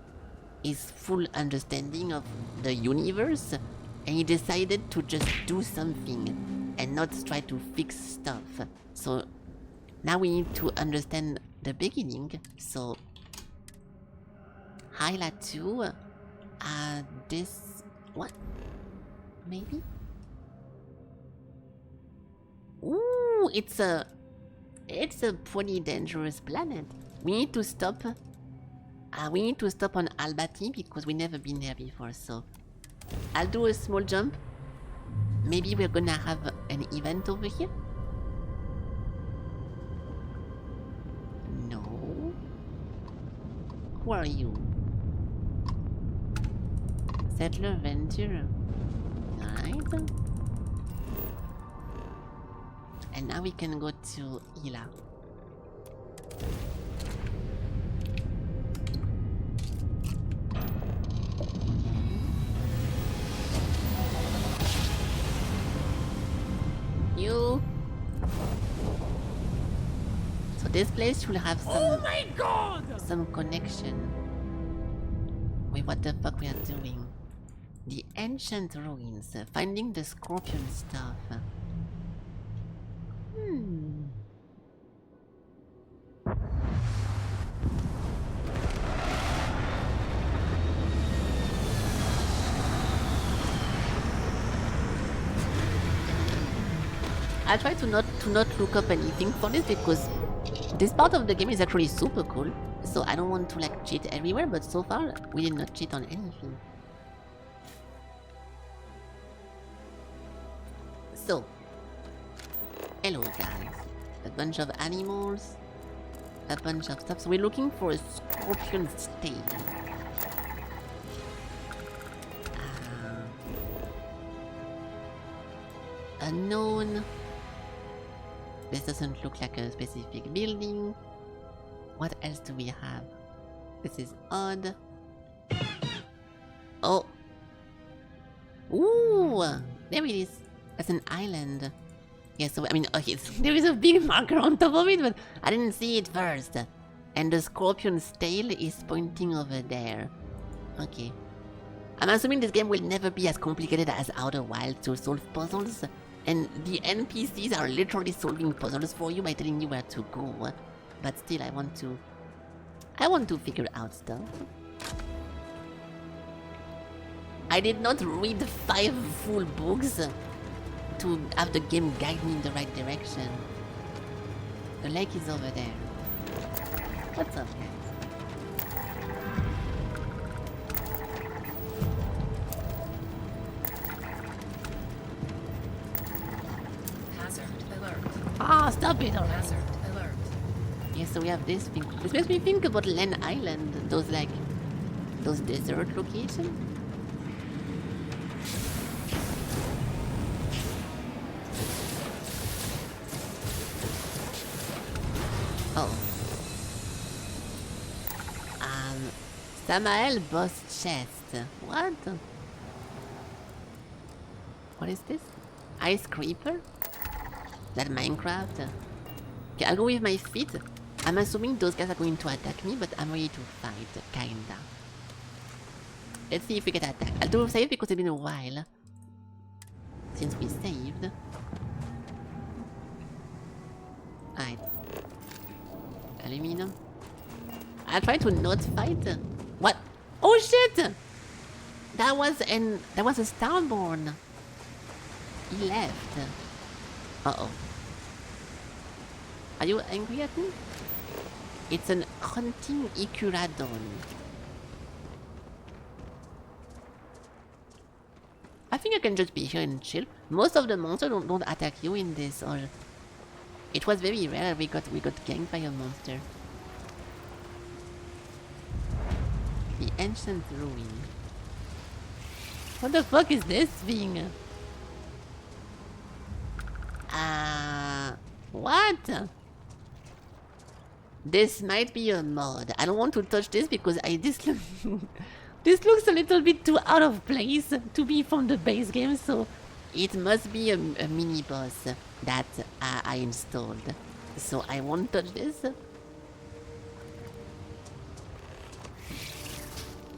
full understanding of the universe, and he decided to just do something and not try to fix stuff. So now we need to understand the beginning. So Hyla 2, this what? Maybe? Ooh, it's a pretty dangerous planet. We need to stop. We need to stop on Albati because we've never been there before. So I'll do a small jump. Maybe we're gonna have an event over here. No. Who are you? Settler Venture. Right. And now we can go to Hila. You. So this place should have some connection with what the fuck we are doing. The ancient ruins, finding the scorpion stuff. I try to not look up anything for this because this part of the game is actually super cool. So I don't want to like cheat everywhere, but so far we did not cheat on anything. So, hello guys. A bunch of animals, a bunch of stuff. So we're looking for a scorpion tail. Unknown. This doesn't look like a specific building. What else do we have? This is odd. Oh. Ooh, there it is. That's an island. Yeah, so I mean, okay, there is a big marker on top of it, but I didn't see it first. And the scorpion's tail is pointing over there. Okay. I'm assuming this game will never be as complicated as Outer Wilds to solve puzzles. And the NPCs are literally solving puzzles for you by telling you where to go. But still, I want to figure out stuff. I did not read 5 full books to have the game guide me in the right direction. The lake is over there. What's up, guys? Ah, stop it! Hazard alert. Yes, so we have this thing. This makes me think about Len Island. Those desert locations. Oh. Samael boss chest. What? What is this? Ice creeper? That Minecraft? Okay, I'll go with my feet. I'm assuming those guys are going to attack me, but I'm ready to fight, kinda. Let's see if we get attacked. I'll do save because it's been a while since we saved. Alright. Aluminum. I'll try to not fight. What? Oh shit! That was a Starborn. He left. Uh-oh. Are you angry at me? It's an hunting Ikuradon. I think I can just be here and chill. Most of the monsters don't attack you in this, or it was very rare we got ganked by a monster. The ancient ruin. What the fuck is this thing? What? This might be a mod. I don't want to touch this because this looks a little bit too out of place to be from the base game, so it must be a mini boss that I installed. So I won't touch this.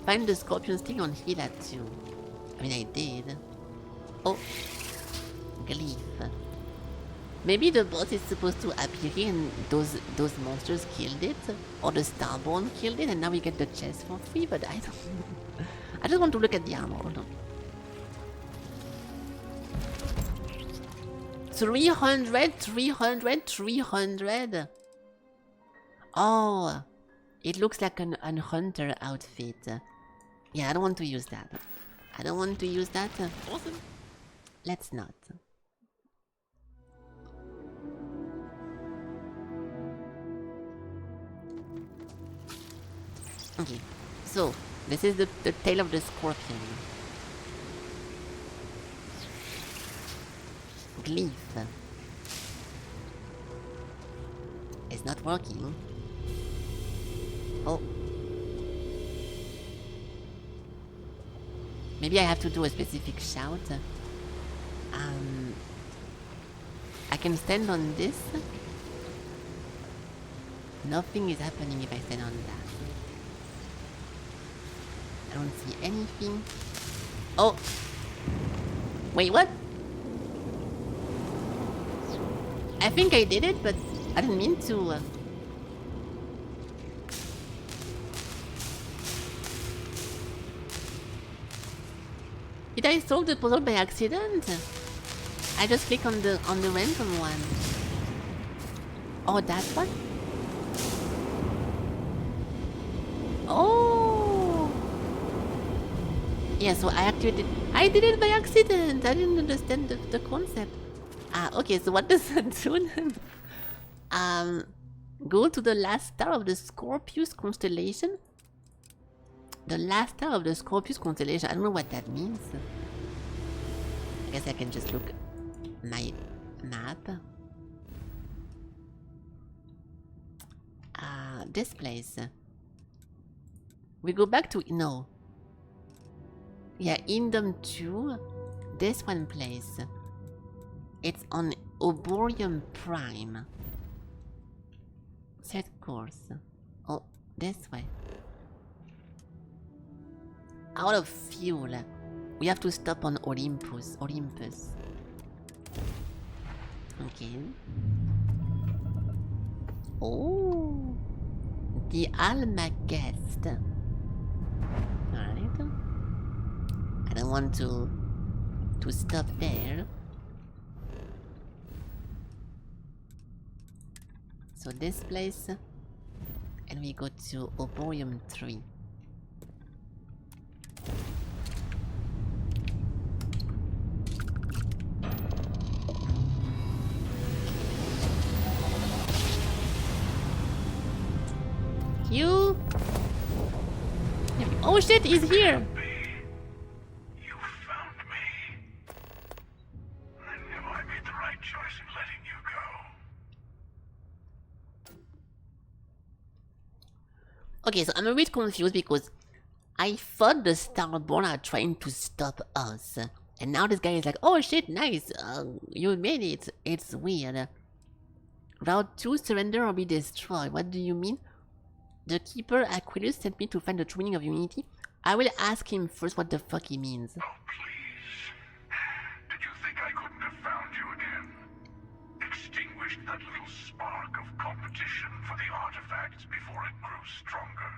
Find the scorpion sting on Hila too. I mean, I did. Oh, glyph. Maybe the boss is supposed to appear and those monsters killed it, or the Starborn killed it, and now we get the chest for free. But I don't. I just want to look at the armor. Hold on. 300. Oh, it looks like an hunter outfit. Yeah, I don't want to use that. Awesome. Let's not. Okay, so this is the tail of the scorpion. Glyph. It's not working. Oh. Maybe I have to do a specific shout. I can stand on this. Nothing is happening if I stand on that. I don't see anything. Oh! Wait, what? I think I did it, but I didn't mean to. Did I solve the puzzle by accident? I just click on the random one. Oh, that one? Oh! Yeah, so I activated. I did it by accident. I didn't understand the concept. Okay, so what does that do then? Go to the last star of the Scorpius constellation. The last star of the Scorpius constellation. I don't know what that means. I guess I can just look my map. This place. We go back to no. Yeah, Indom 2. This one place. It's on Oborium Prime. Set course. Oh, this way. Out of fuel. We have to stop on Olympus. Okay. Oh, the Almagest. Alright. I don't want to stop there. So this place, and we go to Oborium 3. You? Oh shit, he's here! You found me. I knew I made the right choice in letting you go. Okay, so I'm a bit confused because I thought the Starborn are trying to stop us. And now this guy is like, oh shit, nice, you made it. It's weird. Route 2, surrender or be destroyed. What do you mean? The Keeper Aquilus sent me to find the true meaning of unity. I will ask him first what the fuck he means. Oh, please. Did you think I couldn't have found you again? Extinguished that little spark of competition for the artifacts before it grew stronger.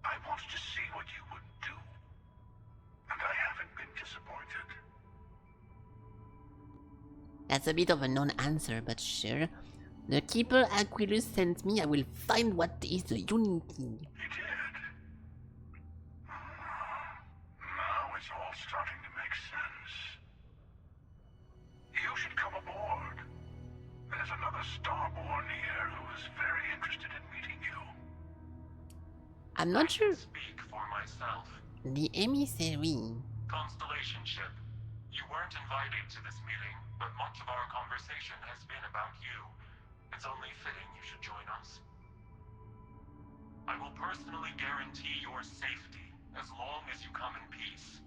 I wanted to see what you would do. And I haven't been disappointed. That's a bit of a non-answer, but sure. The Keeper Aquilus sent me. I will find what is the Unity. Now it's all starting to make sense. You should come aboard. There's another Starborn here who is very interested in meeting you. I'm not sure. Speak for myself. The emissary. Constellation ship. You weren't invited to this meeting, but much of our conversation has been about you. It's only fitting you should join us. I will personally guarantee your safety as long as you come in peace.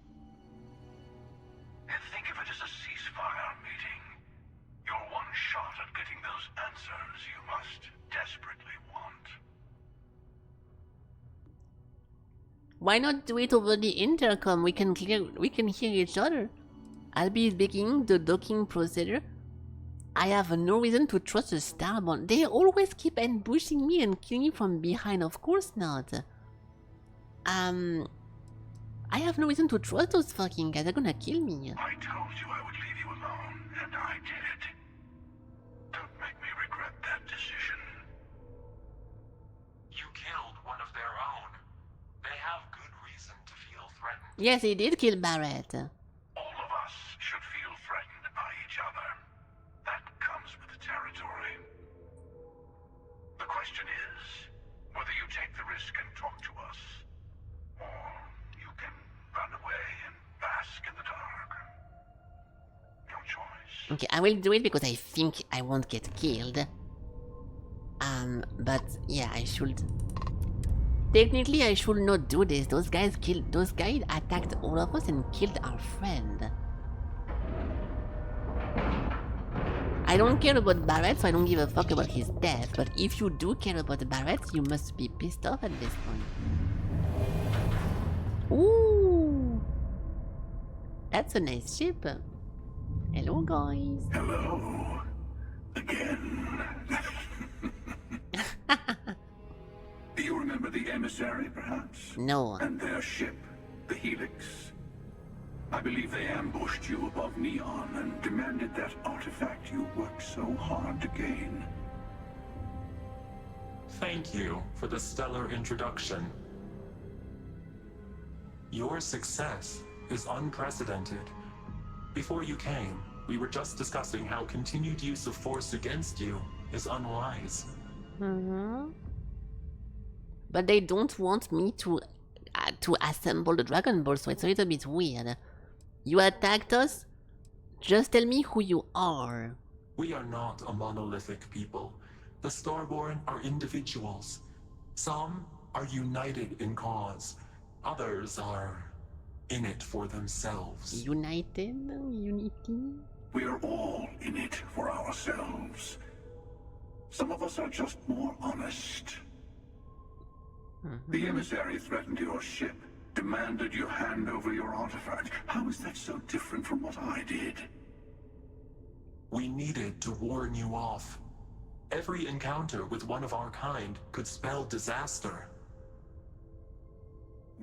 And think of it as a ceasefire meeting. Your one shot at getting those answers you must desperately want. Why not do it over the intercom? We can hear each other. I'll be beginning the docking procedure. I have no reason to trust the Starborn. They always keep ambushing me and killing me from behind. Of course not. I have no reason to trust those fucking guys. They're gonna kill me. I told you I would leave you alone, and I did. Don't make me regret that decision. You killed one of their own. They have good reason to feel threatened. Yes, he did kill Barrett. All of us should feel threatened by each other. That comes with the territory. The question is whether you take the risk and talk to us, or you can run away and bask in the dark. Your choice. Okay, I will do it because I think I won't get killed. But yeah, I should. Technically, I should not do this. Those guys attacked all of us and killed our friend. I don't care about Barrett, so I don't give a fuck about his death. But if you do care about Barrett, you must be pissed off at this point. Ooh, that's a nice ship. Hello, guys. Hello. Again. Do you remember the emissary, perhaps? No. And their ship, the Helix? I believe they ambushed you above Neon and demanded that artifact you worked so hard to gain. Thank you for the stellar introduction. Your success is unprecedented. Before you came, we were just discussing how continued use of force against you is unwise. But they don't want me to assemble the Dragon Ball, so it's a little bit weird. You attacked us? Just tell me who you are. We are not a monolithic people. The Starborn are individuals. Some are united in cause. Others are in it for themselves. United? Unity? We are all in it for ourselves. Some of us are just more honest. The emissary threatened your ship, demanded you hand over your artifact. How is that so different from what I did? We needed to warn you off. Every encounter with one of our kind could spell disaster.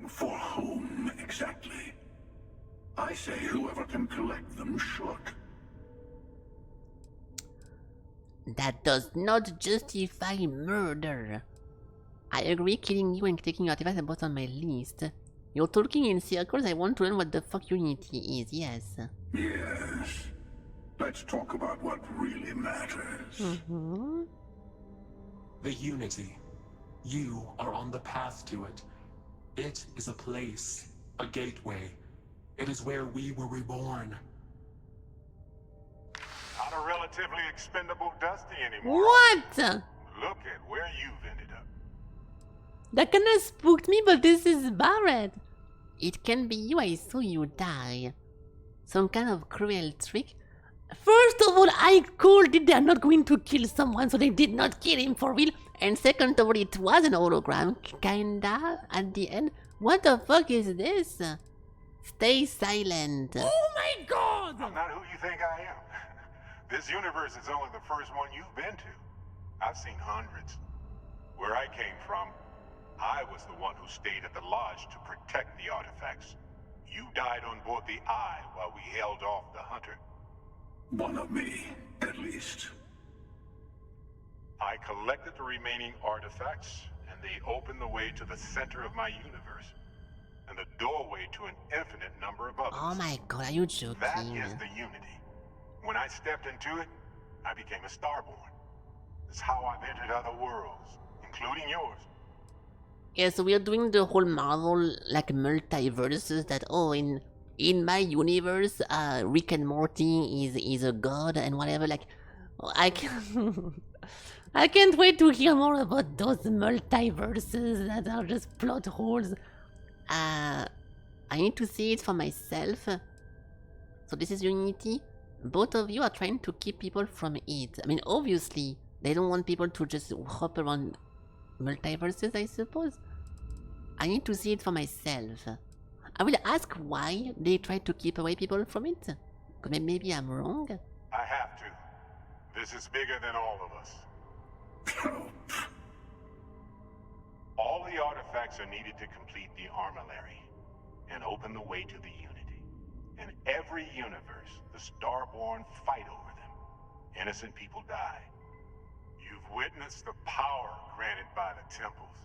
For whom, exactly? I say whoever can collect them should. That does not justify murder. I agree, killing you and taking artifacts are both on my list. You're talking in circles, I want to learn what the fuck Unity is, yes. Yes. Let's talk about what really matters. The Unity. You are on the path to it. It is a place, a gateway. It is where we were reborn. Not a relatively expendable Dusty anymore. What? Look at where you've ended up. That kinda spooked me, but this is Barrett. It can be you, I saw you die. Some kind of cruel trick. First of all, I called it, they are not going to kill someone, so they did not kill him for real. And second of all, it was an hologram, kinda, at the end. What the fuck is this? Stay silent. Oh my god! I'm not who you think I am. This universe is only the first one you've been to. I've seen hundreds. Where I came from, I was the one who stayed at the lodge to protect the artifacts. You died on board the Eye while we held off the Hunter. One of me, at least. I collected the remaining artifacts, and they opened the way to the center of my universe, and the doorway to an infinite number of others. Oh my god, are you joking? That is the Unity. When I stepped into it, I became a Starborn. It's how I've entered other worlds, including yours. Yeah, so we are doing the whole Marvel like multiverses that in my universe, Rick and Morty is a god and whatever. Like, I can't wait to hear more about those multiverses that are just plot holes. I need to see it for myself. So this is Unity. Both of you are trying to keep people from it. I mean, obviously, they don't want people to just hop around multiverses, I suppose. I need to see it for myself. I will ask why they try to keep away people from it. Because maybe I'm wrong. I have to. This is bigger than all of us. All the artifacts are needed to complete the armillary and open the way to the Unity. In every universe, the Starborn fight over them. Innocent people die. You've witnessed the power granted by the temples,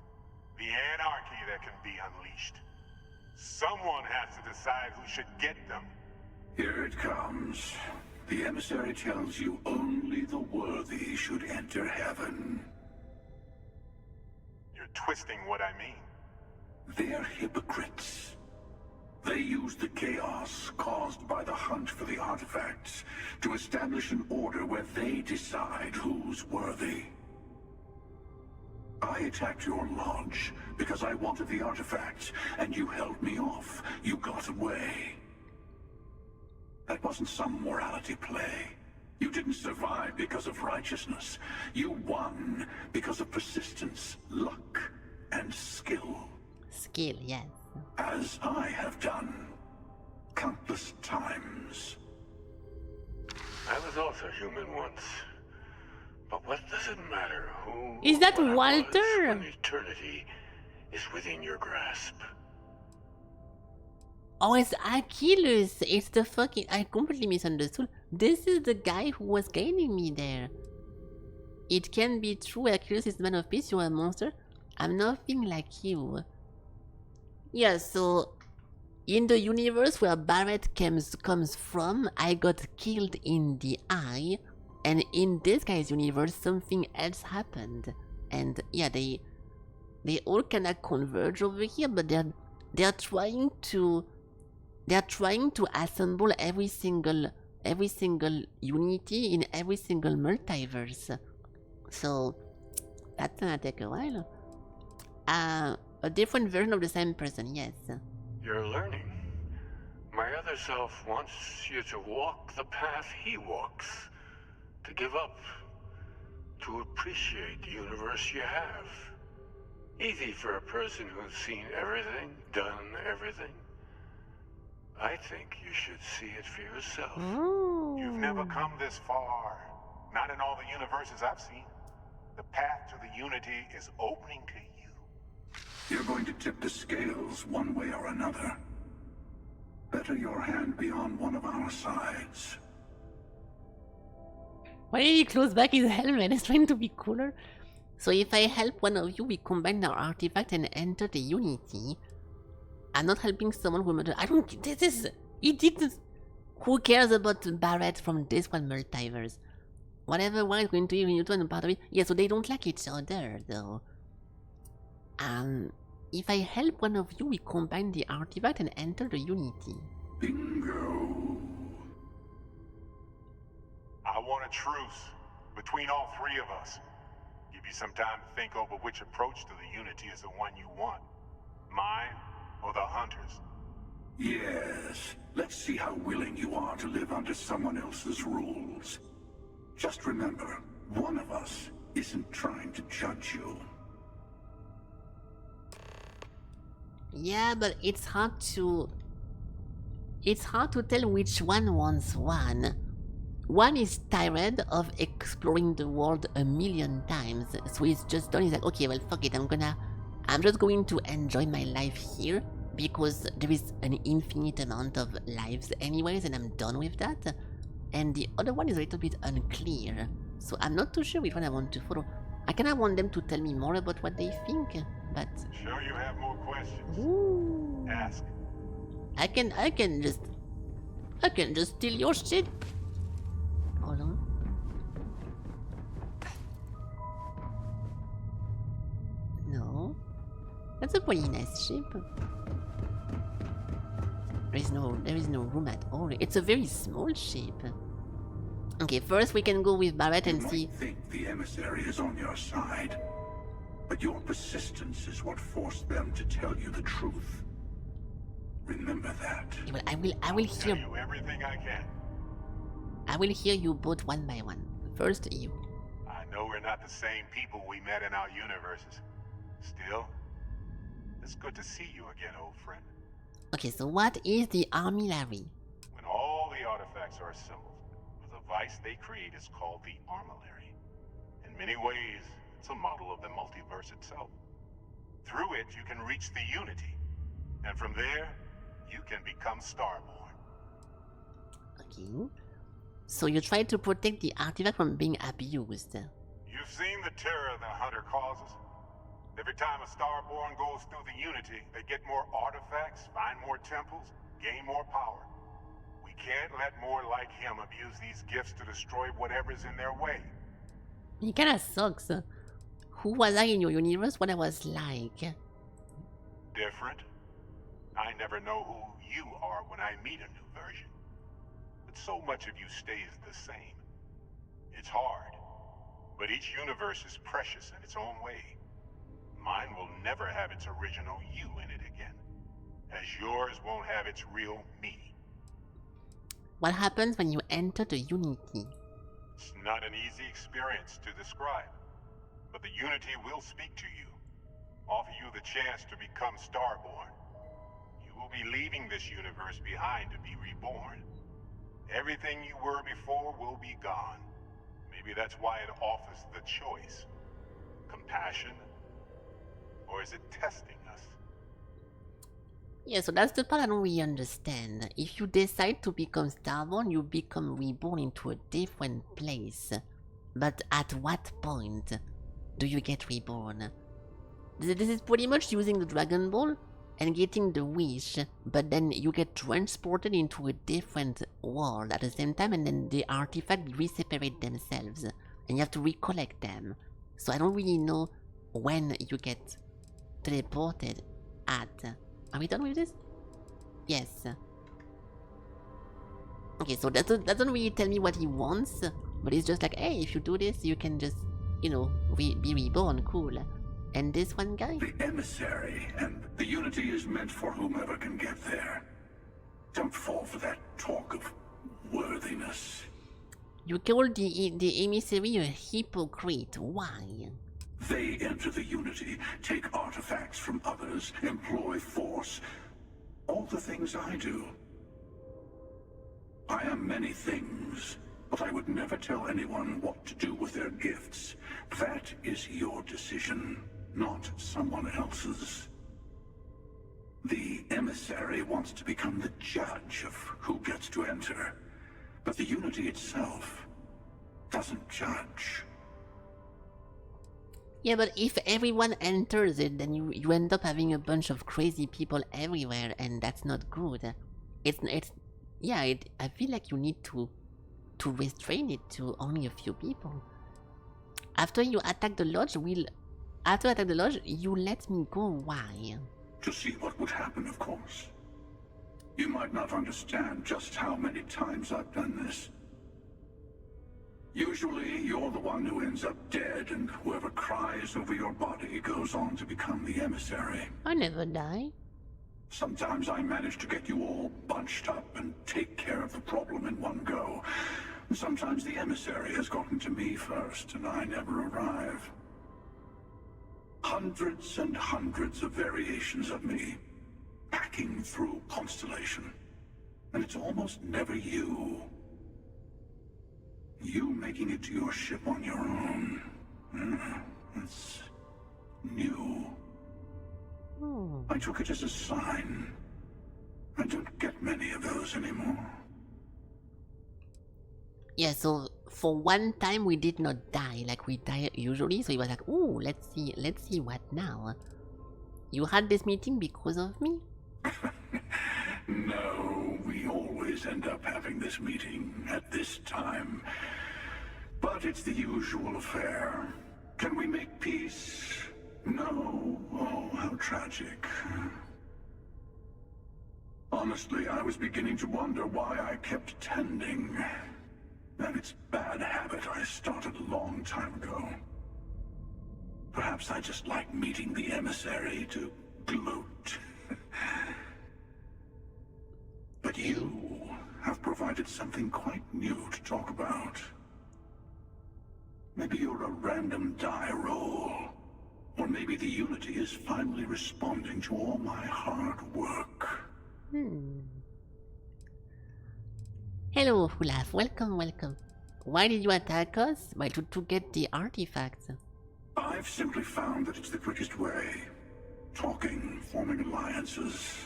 the anarchy that can be unleashed. Someone has to decide who should get them. Here it comes. The emissary tells you only the worthy should enter heaven. You're twisting what I mean. They're hypocrites. They use the chaos caused by the hunt for the artifacts to establish an order where they decide who's worthy. I attacked your lodge because I wanted the artifacts, and you held me off. You got away. That wasn't some morality play. You didn't survive because of righteousness. You won because of persistence, luck, and skill. Skill, yes. As I have done countless times. I was also human once. But what does it matter who... Is that or what I was Walter? when eternity is within your grasp. Oh, it's Achilles. It's the fucking... I completely misunderstood. This is the guy who was guiding me there. It can be true, Achilles is the man of peace, you're a monster. I'm nothing like you. Yeah, so... in the universe where Barrett comes from, I got killed in the eye. And in this guy's universe, something else happened. And yeah, they all kinda converge over here, but they're trying to assemble every single Unity in every single multiverse. So that's gonna take a while. A different version of the same person, yes. You're learning. My other self wants you to walk the path he walks. To give up. To appreciate the universe you have. Easy for a person who's seen everything, done everything. I think you should see it for yourself. You've never come this far. Not in all the universes I've seen. The path to the Unity is opening to you. You're going to tip the scales one way or another. Better your hand be on one of our sides. Why did he close back his helmet? He's trying to be cooler. So if I help one of you, we combine our artifact and enter the Unity. I'm not helping someone who murdered... I don't... This is... He didn't... Who cares about Barrett from this one multiverse? Whatever one is going to even you two and part of it. Yeah, so they don't like each other, though. If I help one of you, we combine the artifact and enter the Unity. Bingo. I want a truce between all three of us. Give you some time to think over which approach to the Unity is the one you want. Mine or the Hunters? Yes. Let's see how willing you are to live under someone else's rules. Just remember, one of us isn't trying to judge you. Yeah, but it's hard to tell which one wants one. One is tired of exploring the world a million times, so he's just done. He's like, okay, well, fuck it. I'm just going to enjoy my life here because there is an infinite amount of lives anyways, and I'm done with that. And the other one is a little bit unclear, so I'm not too sure which one I want to follow. I kinda want them to tell me more about what they think, but... Sure you have more questions? Ooh. Ask. I can just steal your shit. Hold on. No. That's a pretty nice ship. There is no room at all. It's a very small ship. Okay, first we can go with Barrett and see. You might think the emissary is on your side, but your persistence is what forced them to tell you the truth. Remember that. Well, I will hear you everything I can. I will hear you both one by one. First you. I know we're not the same people we met in our universes. Still, it's good to see you again, old friend. Okay, so what is the armillary? When all the artifacts are assembled, the device they create is called the armillary. In many ways, it's a model of the multiverse itself. Through it, you can reach the Unity. And from there, you can become Starborn. Okay. So you try to protect the artifact from being abused. You've seen the terror the Hunter causes. Every time a Starborn goes through the Unity, they get more artifacts, find more temples, gain more power. We can't let more like him abuse these gifts to destroy whatever's in their way. It kinda sucks. Who was I in your universe? What I was like? Different? I never know who you are when I meet a new version. But so much of you stays the same. It's hard, but each universe is precious in its own way. Mine will never have its original you in it again, as yours won't have its real me. What happens when you enter the Unity? It's not an easy experience to describe, but the Unity will speak to you, offer you the chance to become Starborn. You will be leaving this universe behind to be reborn. Everything you were before will be gone. Maybe that's why it offers the choice. Compassion? Or is it testing us? Yeah, so that's the part I don't really understand. If you decide to become Starborn, you become reborn into a different place. But at what point do you get reborn? This is pretty much using the Dragon Ball and getting the wish, but then you get transported into a different world at the same time, and then the artifacts reseparate themselves, and you have to recollect them. So I don't really know when you get teleported at... Are we done with this? Yes. Okay, so that doesn't really tell me what he wants, but it's just like, hey, if you do this, you can just, you know, be reborn, cool. And this one guy? The emissary, and the Unity is meant for whomever can get there. Don't fall for that talk of worthiness. You called the emissary a hypocrite. Why? They enter the Unity, take artifacts from others, employ force. All the things I do. I am many things, but I would never tell anyone what to do with their gifts. That is your decision, not someone else's. The emissary wants to become the judge of who gets to enter, but the Unity itself doesn't judge. Yeah, but if everyone enters it, then you end up having a bunch of crazy people everywhere, and that's not good. I feel like you need to restrain it to only a few people. After you attack the lodge, you let me go. Why? To see what would happen, of course. You might not understand just how many times I've done this. Usually, you're the one who ends up dead, and whoever cries over your body goes on to become the emissary. I never die. Sometimes I manage to get you all bunched up and take care of the problem in one go. Sometimes the emissary has gotten to me first, and I never arrive. Hundreds and hundreds of variations of me, packing through Constellation. And it's almost never you. You making it to your ship on your own. It's new. I took it as a sign. I don't get many of those anymore. Yeah, so for one time we did not die like we die usually, so he was like, ooh, let's see what now. You had this meeting because of me? No, we always end up having this meeting at this time. But it's the usual affair. Can we make peace? No. Oh, how tragic. Honestly, I was beginning to wonder why I kept tending. And it's a bad habit I started a long time ago. Perhaps I just like meeting the emissary to gloat. But you have provided something quite new to talk about. Maybe you're a random die roll. Or maybe the Unity is finally responding to all my hard work. Hello, Hulaf. Welcome. Why did you attack us? Why, to get the artifacts. I've simply found that it's the quickest way. Talking, forming alliances,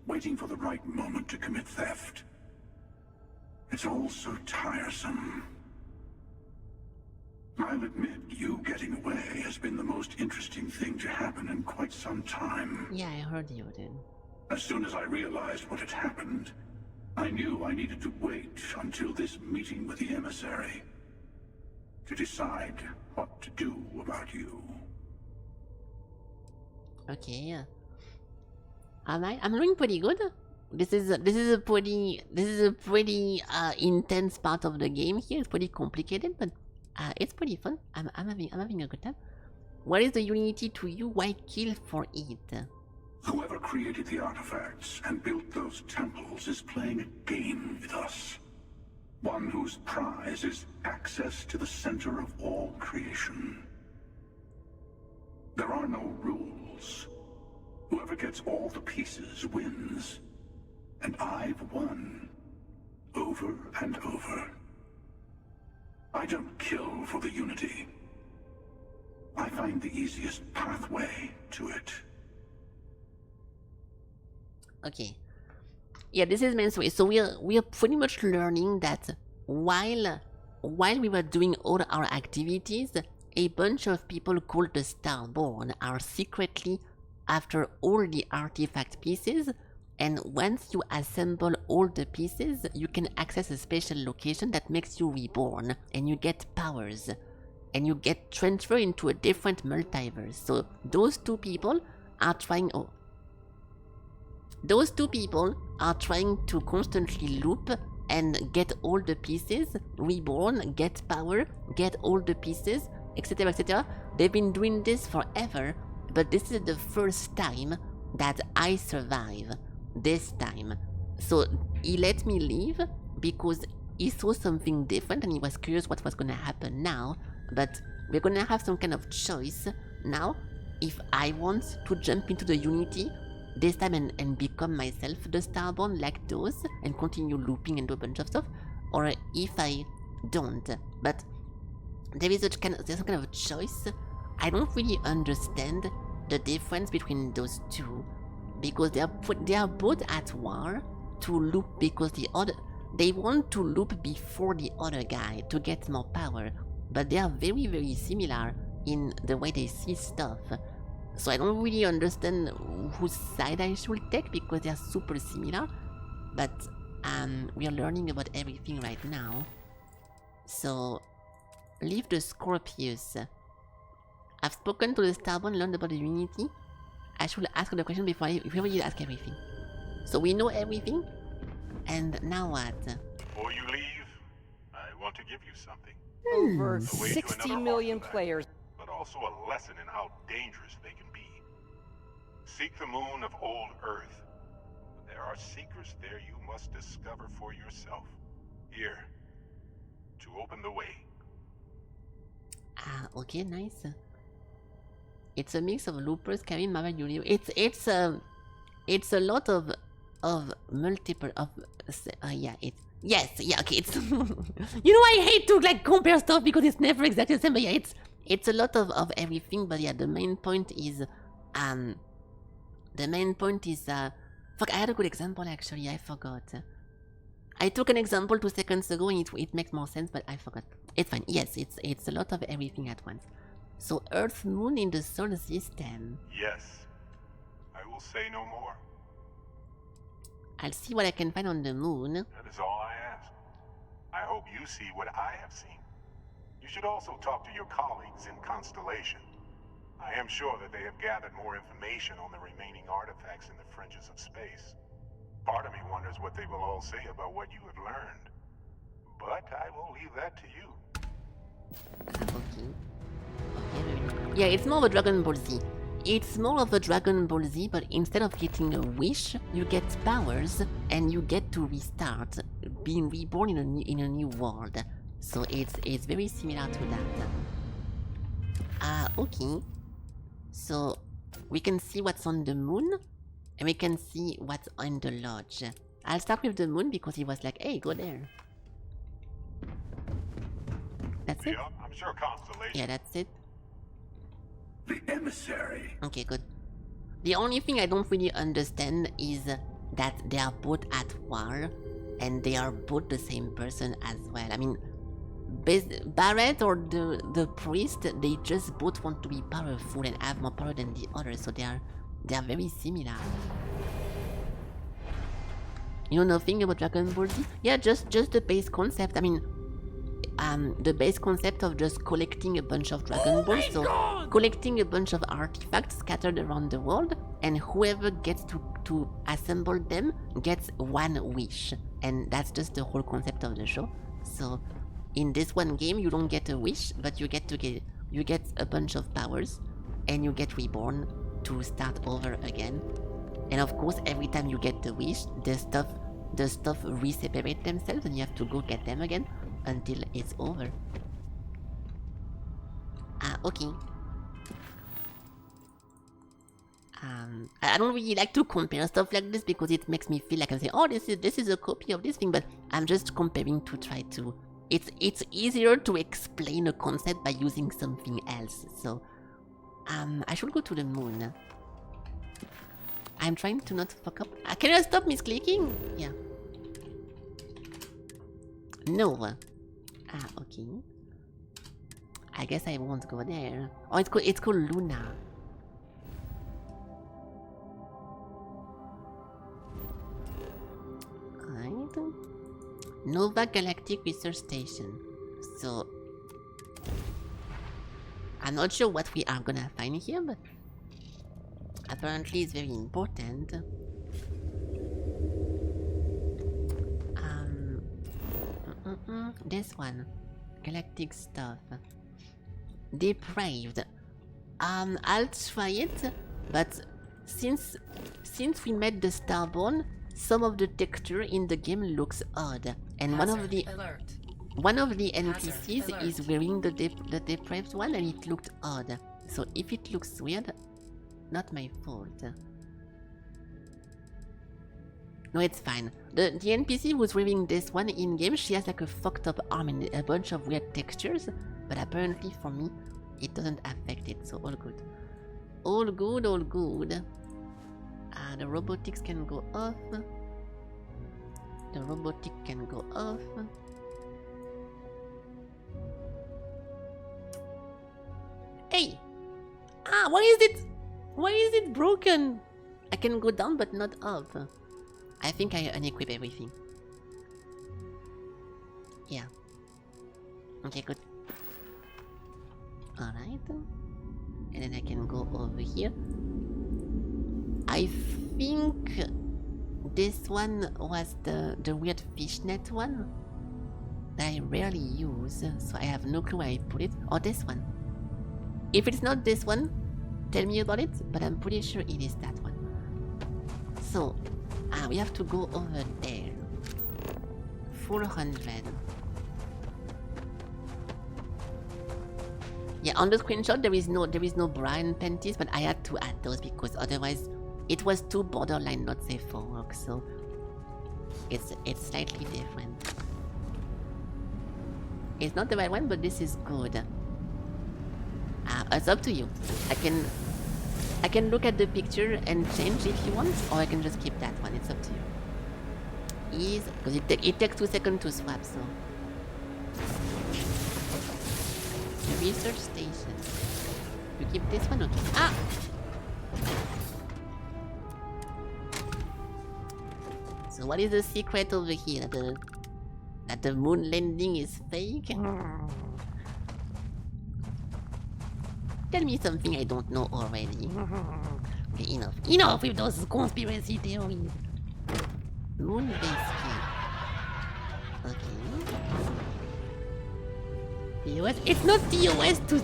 waiting for the right moment to commit theft. It's all so tiresome. I'll admit, you getting away has been the most interesting thing to happen in quite some time. Yeah, I heard you did. As soon as I realized what had happened, I knew I needed to wait until this meeting with the emissary to decide what to do about you. Okay. I'm doing pretty good. This is a pretty intense part of the game here. It's pretty complicated, but it's pretty fun. I'm having a good time. What is the Unity to you? Why kill for it? Whoever created the artifacts and built those temples is playing a game with us. One whose prize is access to the center of all creation. There are no rules. Whoever gets all the pieces wins. And I've won. Over and over. I don't kill for the Unity. I find the easiest pathway to it. Okay. Yeah, this is main story. So we are pretty much learning that while we were doing all our activities, a bunch of people called the Starborn are secretly after all the artifact pieces, and once you assemble all the pieces, you can access a special location that makes you reborn, and you get powers, and you get transferred into a different multiverse. So those two people are trying to constantly loop and get all the pieces, reborn, get power, get all the pieces, etc, etc. They've been doing this forever, but this is the first time that I survive. This time. So he let me leave because he saw something different and he was curious what was gonna happen now. But we're gonna have some kind of choice now if I want to jump into the Unity this time and become myself the Starborn like those and continue looping and do a bunch of stuff, or if I don't. But there's some kind of choice. I don't really understand the difference between those two, because they are both at war to loop, because they want to loop before the other guy to get more power, but they are very, very similar in the way they see stuff. So I don't really understand whose side I should take, because they are super similar. But we are learning about everything right now. So leave the Scorpius. I've spoken to the Starborn, learned about the Unity. I should ask the question before you ask everything. So we know everything, and now what? Before you leave, I want to give you something. Over A way to 60 another million artifact, players. but also a lesson in how dangerous they can be. Seek the moon of old Earth. There are secrets there you must discover for yourself. Here, to open the way. Okay, nice. It's a mix of loopers, carrying Marvel Universe. It's a lot of multiple of okay. It's you know, I hate to like compare stuff because it's never exactly the same. But yeah, it's a lot of everything. But yeah, the main point is fuck. I had a good example actually. I forgot. I took an example 2 seconds ago and it makes more sense, but I forgot. It's fine. Yes, it's a lot of everything at once. So Earth, Moon in the solar system. Yes. I will say no more. I'll see what I can find on the moon. That is all I ask. I hope you see what I have seen. You should also talk to your colleagues in Constellation. I am sure that they have gathered more information on the remaining artifacts in the fringes of space. Part of me wonders what they will all say about what you have learned. But I will leave that to you. Okay. Yeah, it's more of a Dragon Ball Z. It's more of a Dragon Ball Z, but instead of getting a wish, you get powers and you get to restart, being reborn in a new world. So it's very similar to that. Okay. So we can see what's on the moon, and we can see what's on the lodge. I'll start with the moon because he was like, hey, go there. That's it? Yeah, I'm sure Constellation. Yeah, that's it. The emissary. Okay, good. The only thing I don't really understand is that they are both at war, and they are both the same person as well. I mean, Barrett or the priest, they just both want to be powerful and have more power than the other, so they are very similar. You know nothing about Dragon Ball Z? Yeah, just the base concept. I mean, the base concept of just collecting a bunch of Dragon Balls, so collecting a bunch of artifacts scattered around the world, and whoever gets to assemble them gets one wish, and that's just the whole concept of the show. So in this one game, you don't get a wish, but you get a bunch of powers, and you get reborn to start over again. And of course, every time you get the wish, the stuff reseparate themselves, and you have to go get them again until it's over. Okay. I don't really like to compare stuff like this because it makes me feel like I say, oh, this is a copy of this thing, but I'm just comparing to try to. It's easier to explain a concept by using something else. So, I should go to the moon. I'm trying to not fuck up. Can you stop misclicking? Yeah. No. Okay. I guess I won't go there. Oh, it's called Luna. Alright. Nova Galactic Research Station. So I'm not sure what we are gonna find here, but apparently it's very important. This one. Galactic stuff. Depraved. I'll try it, but since we met the Starborn, some of the texture in the game looks odd, and one of the NPCs is wearing the depraved one, and it looked odd. So if it looks weird, not my fault. No, it's fine. The NPC who's wearing this one in game, she has like a fucked up arm and a bunch of weird textures, but apparently for me, it doesn't affect it, so all good. All good, all good. The robotics can go off. The robotic can go off. Hey! Why is it broken? I can go down but not up. I think I unequip everything. Yeah. Okay, good. Alright. And then I can go over here. I think this one was the weird fishnet one that I rarely use, so I have no clue where I put it. Or this one. If it's not this one, tell me about it, but I'm pretty sure it is that one. So, we have to go over there. 400. Yeah, on the screenshot there is no Brian panties, but I had to add those because otherwise it was too borderline not safe for work, so it's slightly different. It's not the right one, but this is good. It's up to you. I can look at the picture and change if you want, or I can just keep that one. It's up to you. is because it takes 2 seconds to swap, so the research station. You keep this one, okay? Ah! So what is the secret over here? That the moon landing is fake? Tell me something I don't know already. Okay, enough. Enough with those conspiracy theories. Moon base key. Okay. TOS. It's not TOS to.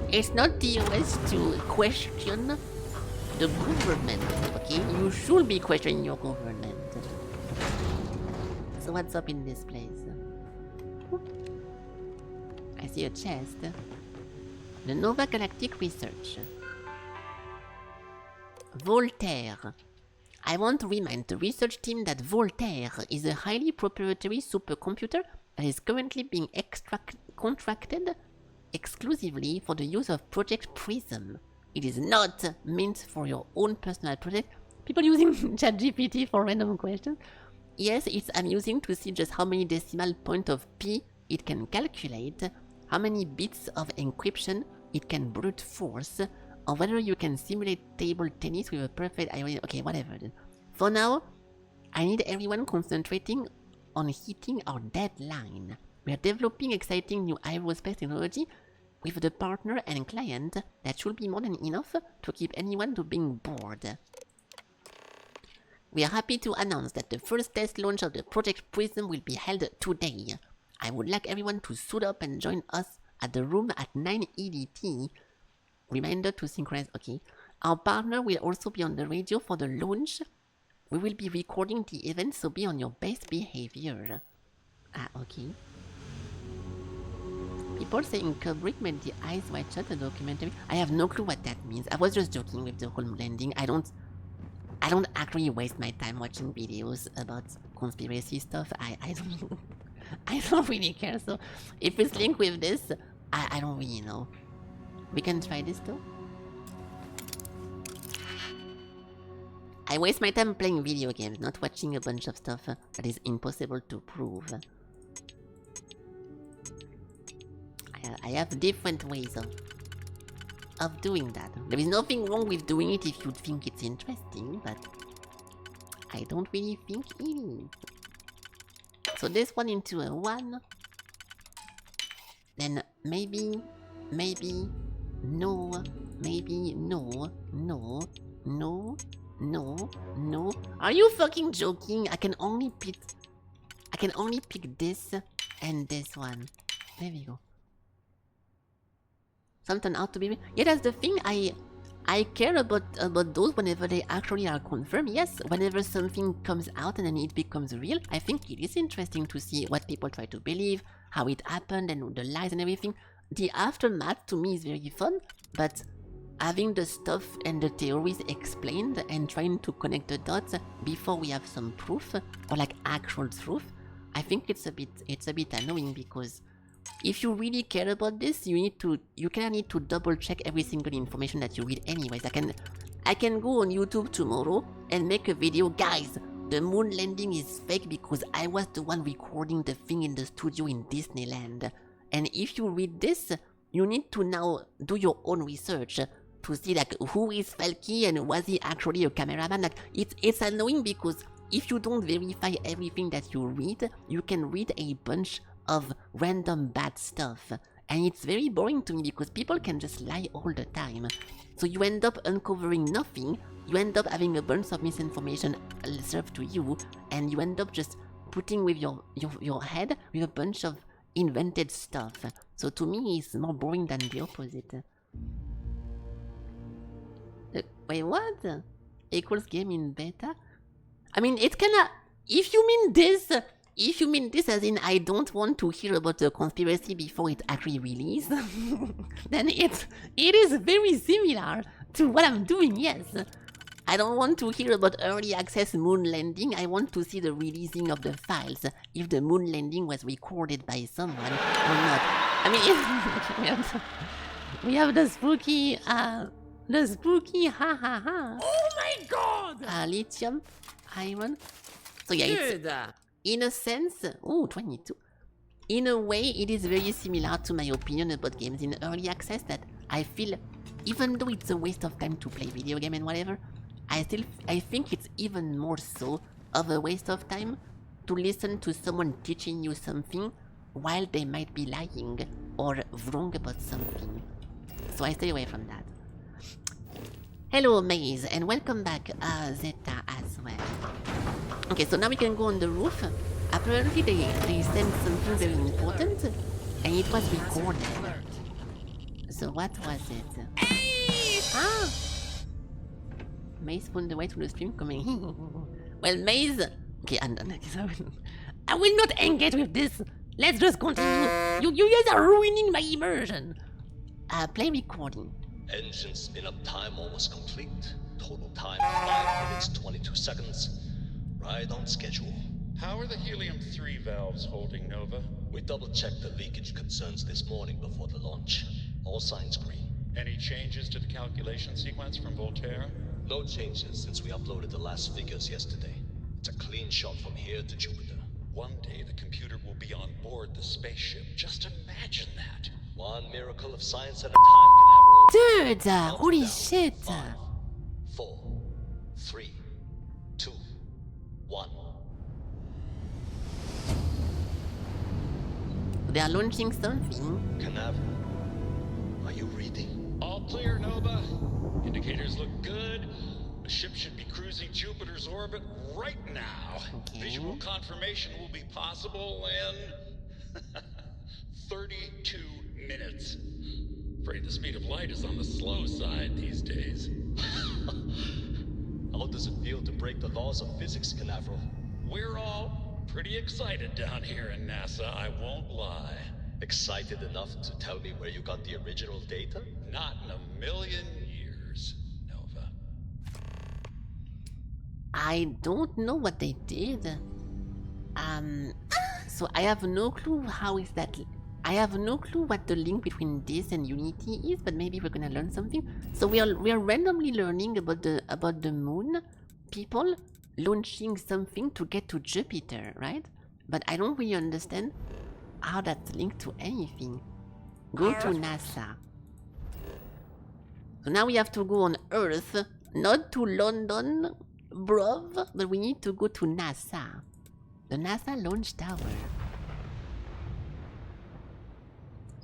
It's not TOS to question the government. Okay, you should be questioning your government. So what's up in this place? I see a chest. The Nova Galactic Research. Voltaire. I want to remind the research team that Voltaire is a highly proprietary supercomputer that is currently being contracted exclusively for the use of Project Prism. It is not meant for your own personal project. People using ChatGPT for random questions. Yes, it's amusing to see just how many decimal points of P it can calculate, how many bits of encryption it can brute force, or whether you can simulate table tennis with a perfect irony. Okay, whatever then. For now, I need everyone concentrating on hitting our deadline. We are developing exciting new aerospace technology with the partner and client that should be more than enough to keep anyone from being bored. We are happy to announce that the first test launch of the Project Prism will be held today. I would like everyone to suit up and join us at the room at 9 EDT. Reminder to synchronize, okay. Our partner will also be on the radio for the launch. We will be recording the event, so be on your best behavior. Ah, okay. People saying Kubrick made the Eyes Wide Shut a documentary. I have no clue what that means. I was just joking with the whole landing. I don't actually waste my time watching videos about conspiracy stuff. I don't really care. So if it's linked with this, I don't really know. We can try this though. I waste my time playing video games, not watching a bunch of stuff that is impossible to prove. I have different ways of doing that. There is nothing wrong with doing it if you think it's interesting, but I don't really think it is. So this one into a 1. Then maybe, no, maybe, no. Are you fucking joking? I can only pick this and this one. There we go. Some turn out to be... Yeah, that's the thing. I care about those whenever they actually are confirmed. Yes, whenever something comes out and then it becomes real, I think it is interesting to see what people try to believe, how it happened and the lies and everything. The aftermath to me is very fun, but having the stuff and the theories explained and trying to connect the dots before we have some proof or like actual truth, I think it's a bit annoying because if you really care about this, you kinda need to double check every single information that you read anyways. I can go on YouTube tomorrow and make a video, guys, the moon landing is fake because I was the one recording the thing in the studio in Disneyland. And if you read this, you need to now do your own research to see like who is Felky and was he actually a cameraman. Like it's annoying because if you don't verify everything that you read, you can read a bunch of random bad stuff. And it's very boring to me because people can just lie all the time. So you end up uncovering nothing, you end up having a bunch of misinformation served to you, and you end up just putting with your head with a bunch of invented stuff. So to me it's more boring than the opposite. Wait, what? Equals game in beta? I mean, it's kinda... If you mean this as in I don't want to hear about the conspiracy before it actually released, then it is very similar to what I'm doing, yes. I don't want to hear about early access moon landing, I want to see the releasing of the files, if the moon landing was recorded by someone or not. I mean, we have the spooky, ha ha ha. Oh my god! Lithium, iron. So yeah, Dude, in a sense, 22. In a way, it is very similar to my opinion about games in early access that I feel, even though it's a waste of time to play video game and whatever, I think it's even more so of a waste of time to listen to someone teaching you something while they might be lying or wrong about something. So I stay away from that. Hello Maze, and welcome back Zeta as well. Okay, so now we can go on the roof. Apparently they sent something very important and it was recorded. So what was it? Hey! Ah! Maze found the way to the stream coming. Well, Maze... Okay, I will not engage with this. Let's just continue. You guys are ruining my immersion. Play recording. Engine spin-up time almost complete. Total time 5 minutes 22 seconds. Right on schedule. How are the helium-3 valves holding, Nova? We double-checked the leakage concerns this morning before the launch. All signs green. Any changes to the calculation sequence from Voltaire? No changes since we uploaded the last figures yesterday. It's a clean shot from here to Jupiter. One day the computer will be on board the spaceship. Just imagine that. One miracle of science at a time, Dude, holy shit. 5, 4, 3, 2, 1. They are launching something. Canaveral, are you reading? All clear, Nova. Indicators look good. The ship should be cruising Jupiter's orbit right now. Okay. Visual confirmation will be possible in 32 minutes. Afraid the speed of light is on the slow side these days. How does it feel to break the laws of physics, Canaveral? We're all pretty excited down here in NASA, I won't lie. Excited enough to tell me where you got the original data? Not in a million years, Nova. I don't know what they did. So I have no clue how is that... I have no clue what the link between this and Unity is, but maybe we're gonna learn something. So we are randomly learning about the moon people launching something to get to Jupiter, right? But I don't really understand how that's linked to anything. Go to NASA. So now we have to go on Earth, not to London, bruv, but we need to go to NASA. The NASA launch tower.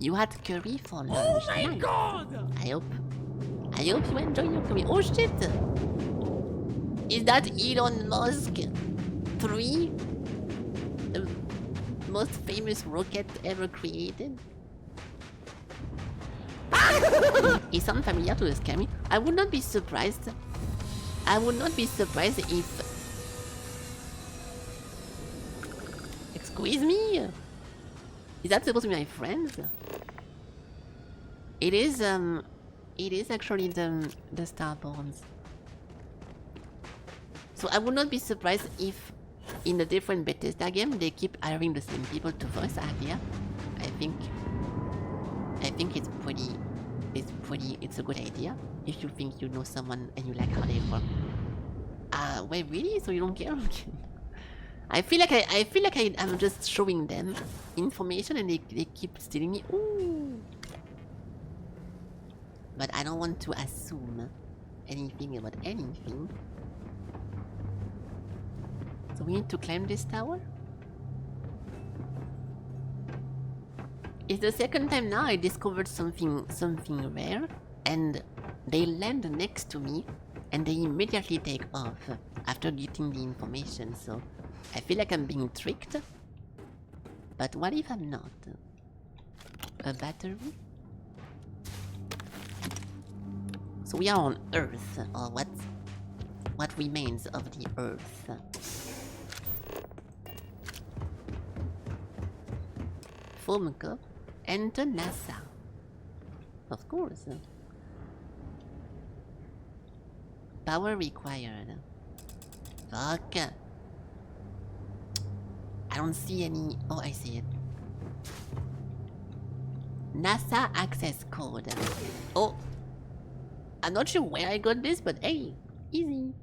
You had curry for lunch. Oh my Nice. god! I hope you enjoy your curry. Oh shit! Is that Elon Musk 3? The most famous rocket ever created? He sounds familiar to the scammy. I would not be surprised. I would not be surprised if... Excuse me? Is that supposed to be my friend? It is actually the Starborns. So I would not be surprised if in the different Bethesda game they keep hiring the same people to voice Aria. I think it's a good idea if you think you know someone and you like how they work. Wait, really? So you don't care? I feel like I'm just showing them information and they keep stealing me. Ooh. But I don't want to assume anything about anything. So we need to climb this tower? It's the second time now I discovered something rare, and they land next to me and they immediately take off after getting the information, so I feel like I'm being tricked. But what if I'm not? A battery? So we are on Earth, or what remains of the Earth. Foam cup, enter NASA. Of course. Power required. Fuck. I don't see any... Oh, I see it. NASA access code. Oh. I'm not sure where I got this, but hey, easy.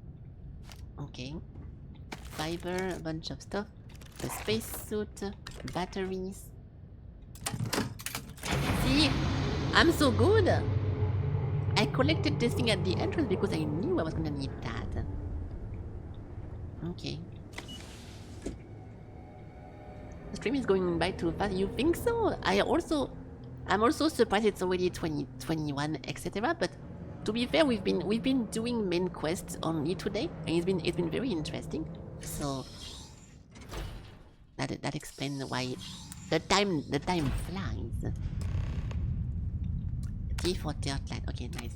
Okay. Fiber, a bunch of stuff. The spacesuit, batteries. See, I'm so good. I collected this thing at the entrance because I knew I was gonna need that. Okay. The stream is going by too fast. You think so? I'm also surprised it's already 2021, etc. But to be fair, we've been doing main quests only today, and it's been very interesting. So that explains why the time flies. T for third line. Okay, nice.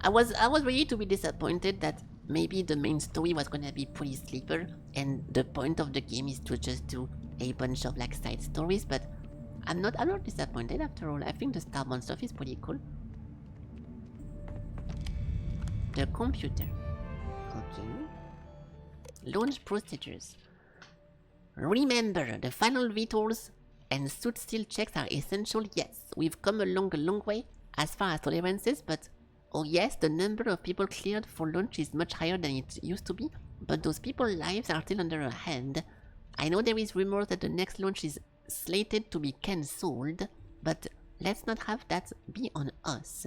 I was ready to be disappointed that maybe the main story was gonna be pretty sleeper, and the point of the game is to just do a bunch of like side stories, but I'm not disappointed after all. I think the Starbound stuff is pretty cool. The computer. Okay. Launch procedures. Remember, the final vitals and suit seal checks are essential. Yes, we've come a long way as far as tolerances, but oh yes, the number of people cleared for launch is much higher than it used to be, but those people's lives are still under our hand. I know there is rumors that the next launch is slated to be cancelled, but let's not have that be on us.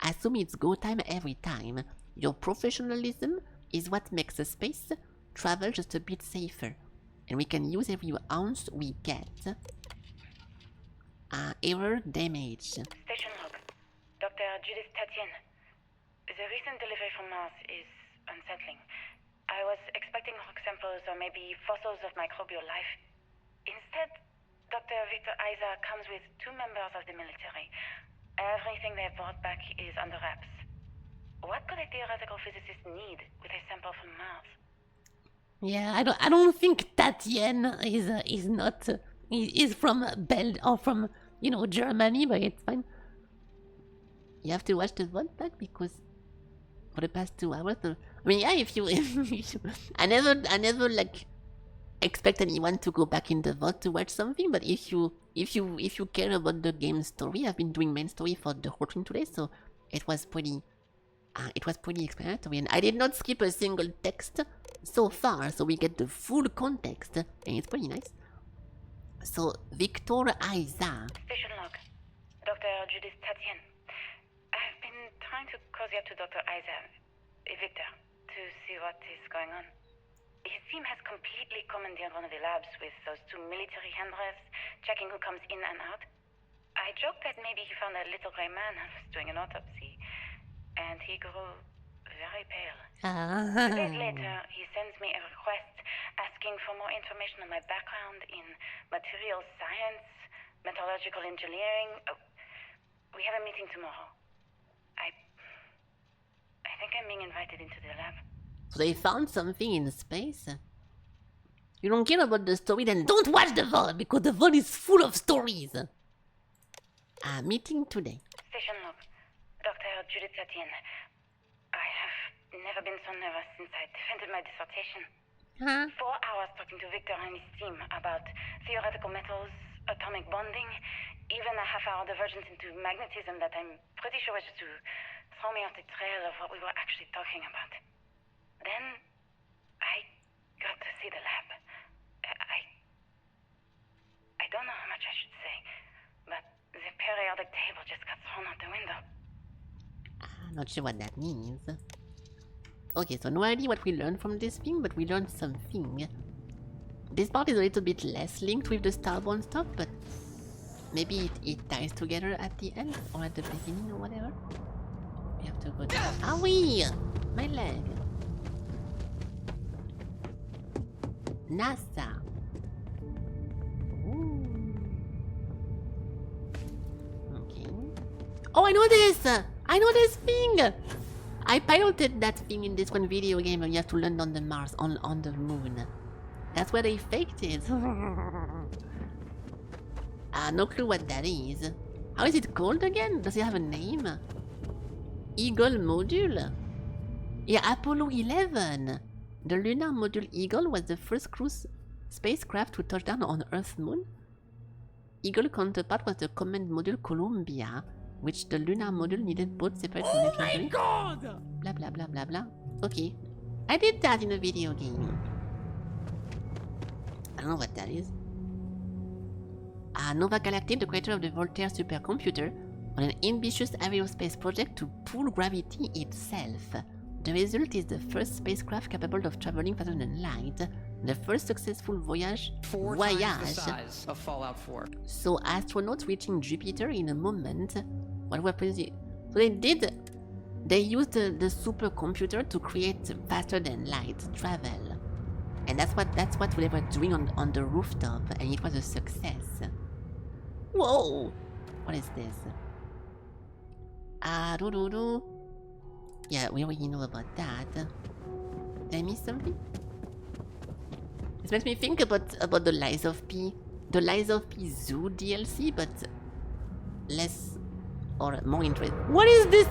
Assume it's go time every time. Your professionalism is what makes the space travel just a bit safer, and we can use every ounce we get. Error damage. Station log. Dr. Judith Tatienne. The recent delivery from Mars is unsettling. I was expecting rock samples or maybe fossils of microbial life. Instead, Dr. Victor Isa comes with 2 members of the military. Everything they've brought back is under wraps. What could a theoretical physicist need with a sample from Mars? Yeah, I don't think Tatienne is from or from Germany, but it's fine. You have to watch the VOD back because for the past 2 hours. I mean, yeah, if you I never like expect anyone to go back in the VOD to watch something, but if you care about the game story, I've been doing main story for the whole thing today, so it was pretty explanatory, and I did not skip a single text so far, so we get the full context, and it's pretty nice. So, Victor Isa. Station log. Dr. Judith Tatienne. I've been trying to cozy up to Dr. Isa, Victor, to see what is going on. His team has completely commandeered one of the labs with those 2 military handlers, checking who comes in and out. I joked that maybe he found a little grey man and was doing an autopsy, and he grew very pale. 2 days later, he sends me a request asking for more information on my background in material science, metallurgical engineering. We have a meeting tomorrow. I think I'm being invited into the lab. So they found something in space? You don't care about the story, then don't watch the VOD, because the VOD is full of stories. Meeting today. Station log. Dr. Judith Tatienne. I have never been so nervous since I defended my dissertation. 4 hours talking to Victor and his team about theoretical metals, atomic bonding, even a half-hour divergence into magnetism that I'm pretty sure was just to throw me off the trail of what we were actually talking about. Then I got to see the lab. I don't know how much I should say, but the periodic table just got thrown out the window. Not sure what that means. Okay, so no idea what we learned from this thing, but we learned something. This part is a little bit less linked with the Starbound stuff, but maybe it ties together at the end or at the beginning or whatever. We have to go down. Ah oui! My leg. NASA. Ooh. Okay. Oh, I know this! I know this thing! I piloted that thing in this one video game where you have to land on the Mars, on the moon. That's where they faked it. No clue what that is. How is it called again? Does it have a name? Eagle module? Yeah, Apollo 11. The lunar module Eagle was the first cruise spacecraft to touch down on Earth's moon. Eagle counterpart was the command module Columbia, which the lunar module needed both separate from Oh my god! Blah blah blah blah blah. Okay. I did that in a video game. don't know what that is. Nova Galactic, the creator of the Voltaire supercomputer, on an ambitious aerospace project to pull gravity itself. The result is the first spacecraft capable of traveling faster than light. The first successful voyage. Four times the size of Fallout 4. So astronauts reaching Jupiter in a moment. What weapons? So they used the supercomputer to create faster than light travel, and that's what they were doing on the rooftop, and it was a success. Whoa! What is this? Yeah, we already know about that. Did I miss something? This makes me think about the Lies of P. The Lies of P Zoo DLC, but less or more interesting. What is this?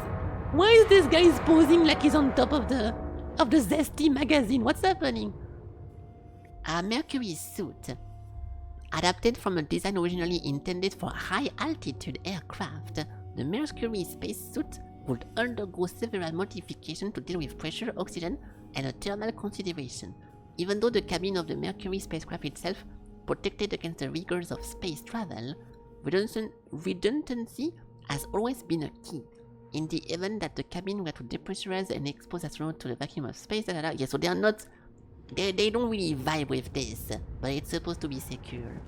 Why is this guy posing like he's on top of the Zesty magazine? What's happening? A Mercury suit. Adapted from a design originally intended for high-altitude aircraft, the Mercury spacesuit would undergo several modifications to deal with pressure, oxygen, and a thermal consideration. Even though the cabin of the Mercury spacecraft itself protected against the rigors of space travel, redundancy has always been a key. In the event that the cabin were to depressurize and expose astronauts to the vacuum of space, yeah, so they are not... They don't really vibe with this, but it's supposed to be secure.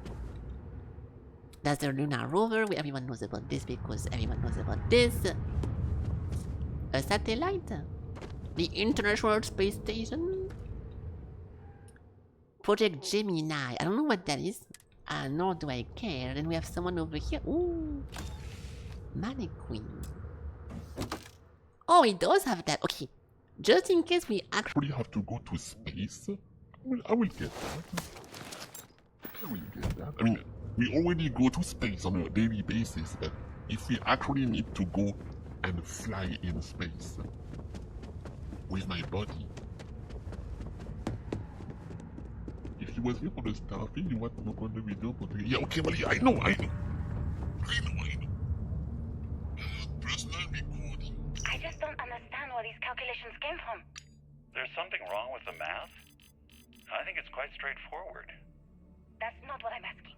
That's the lunar rover. Everyone knows about this because everyone knows about this. A satellite? The International Space Station? Project Gemini. I don't know what that is, nor do I care. Then we have someone over here. Ooh, mannequin. Oh, it does have that. Okay, just in case we actually have to go to space. I will get that. I will get that. I mean, we already go to space on a daily basis, but if we actually need to go and fly in space with my body. If he was here for the Starfield, you want to look on the video, but yeah, okay, well, yeah, I know. Personal recording. I just don't understand where these calculations came from. There's something wrong with the math? I think it's quite straightforward. That's not what I'm asking.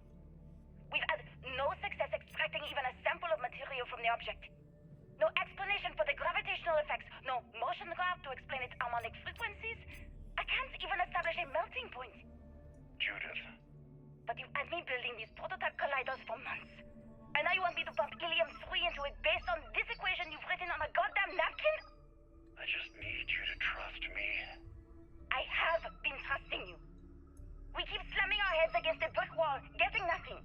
We've had no success extracting even a sample of material from the object. No explanation for the gravitational effects. No motion graph to explain its harmonic frequencies. I can't even establish a melting point. Judith. But you've had me building these prototype colliders for months. And now you want me to pump helium-3 into it based on this equation you've written on a goddamn napkin? I just need you to trust me. I have been trusting you. We keep slamming our heads against a brick wall, getting nothing.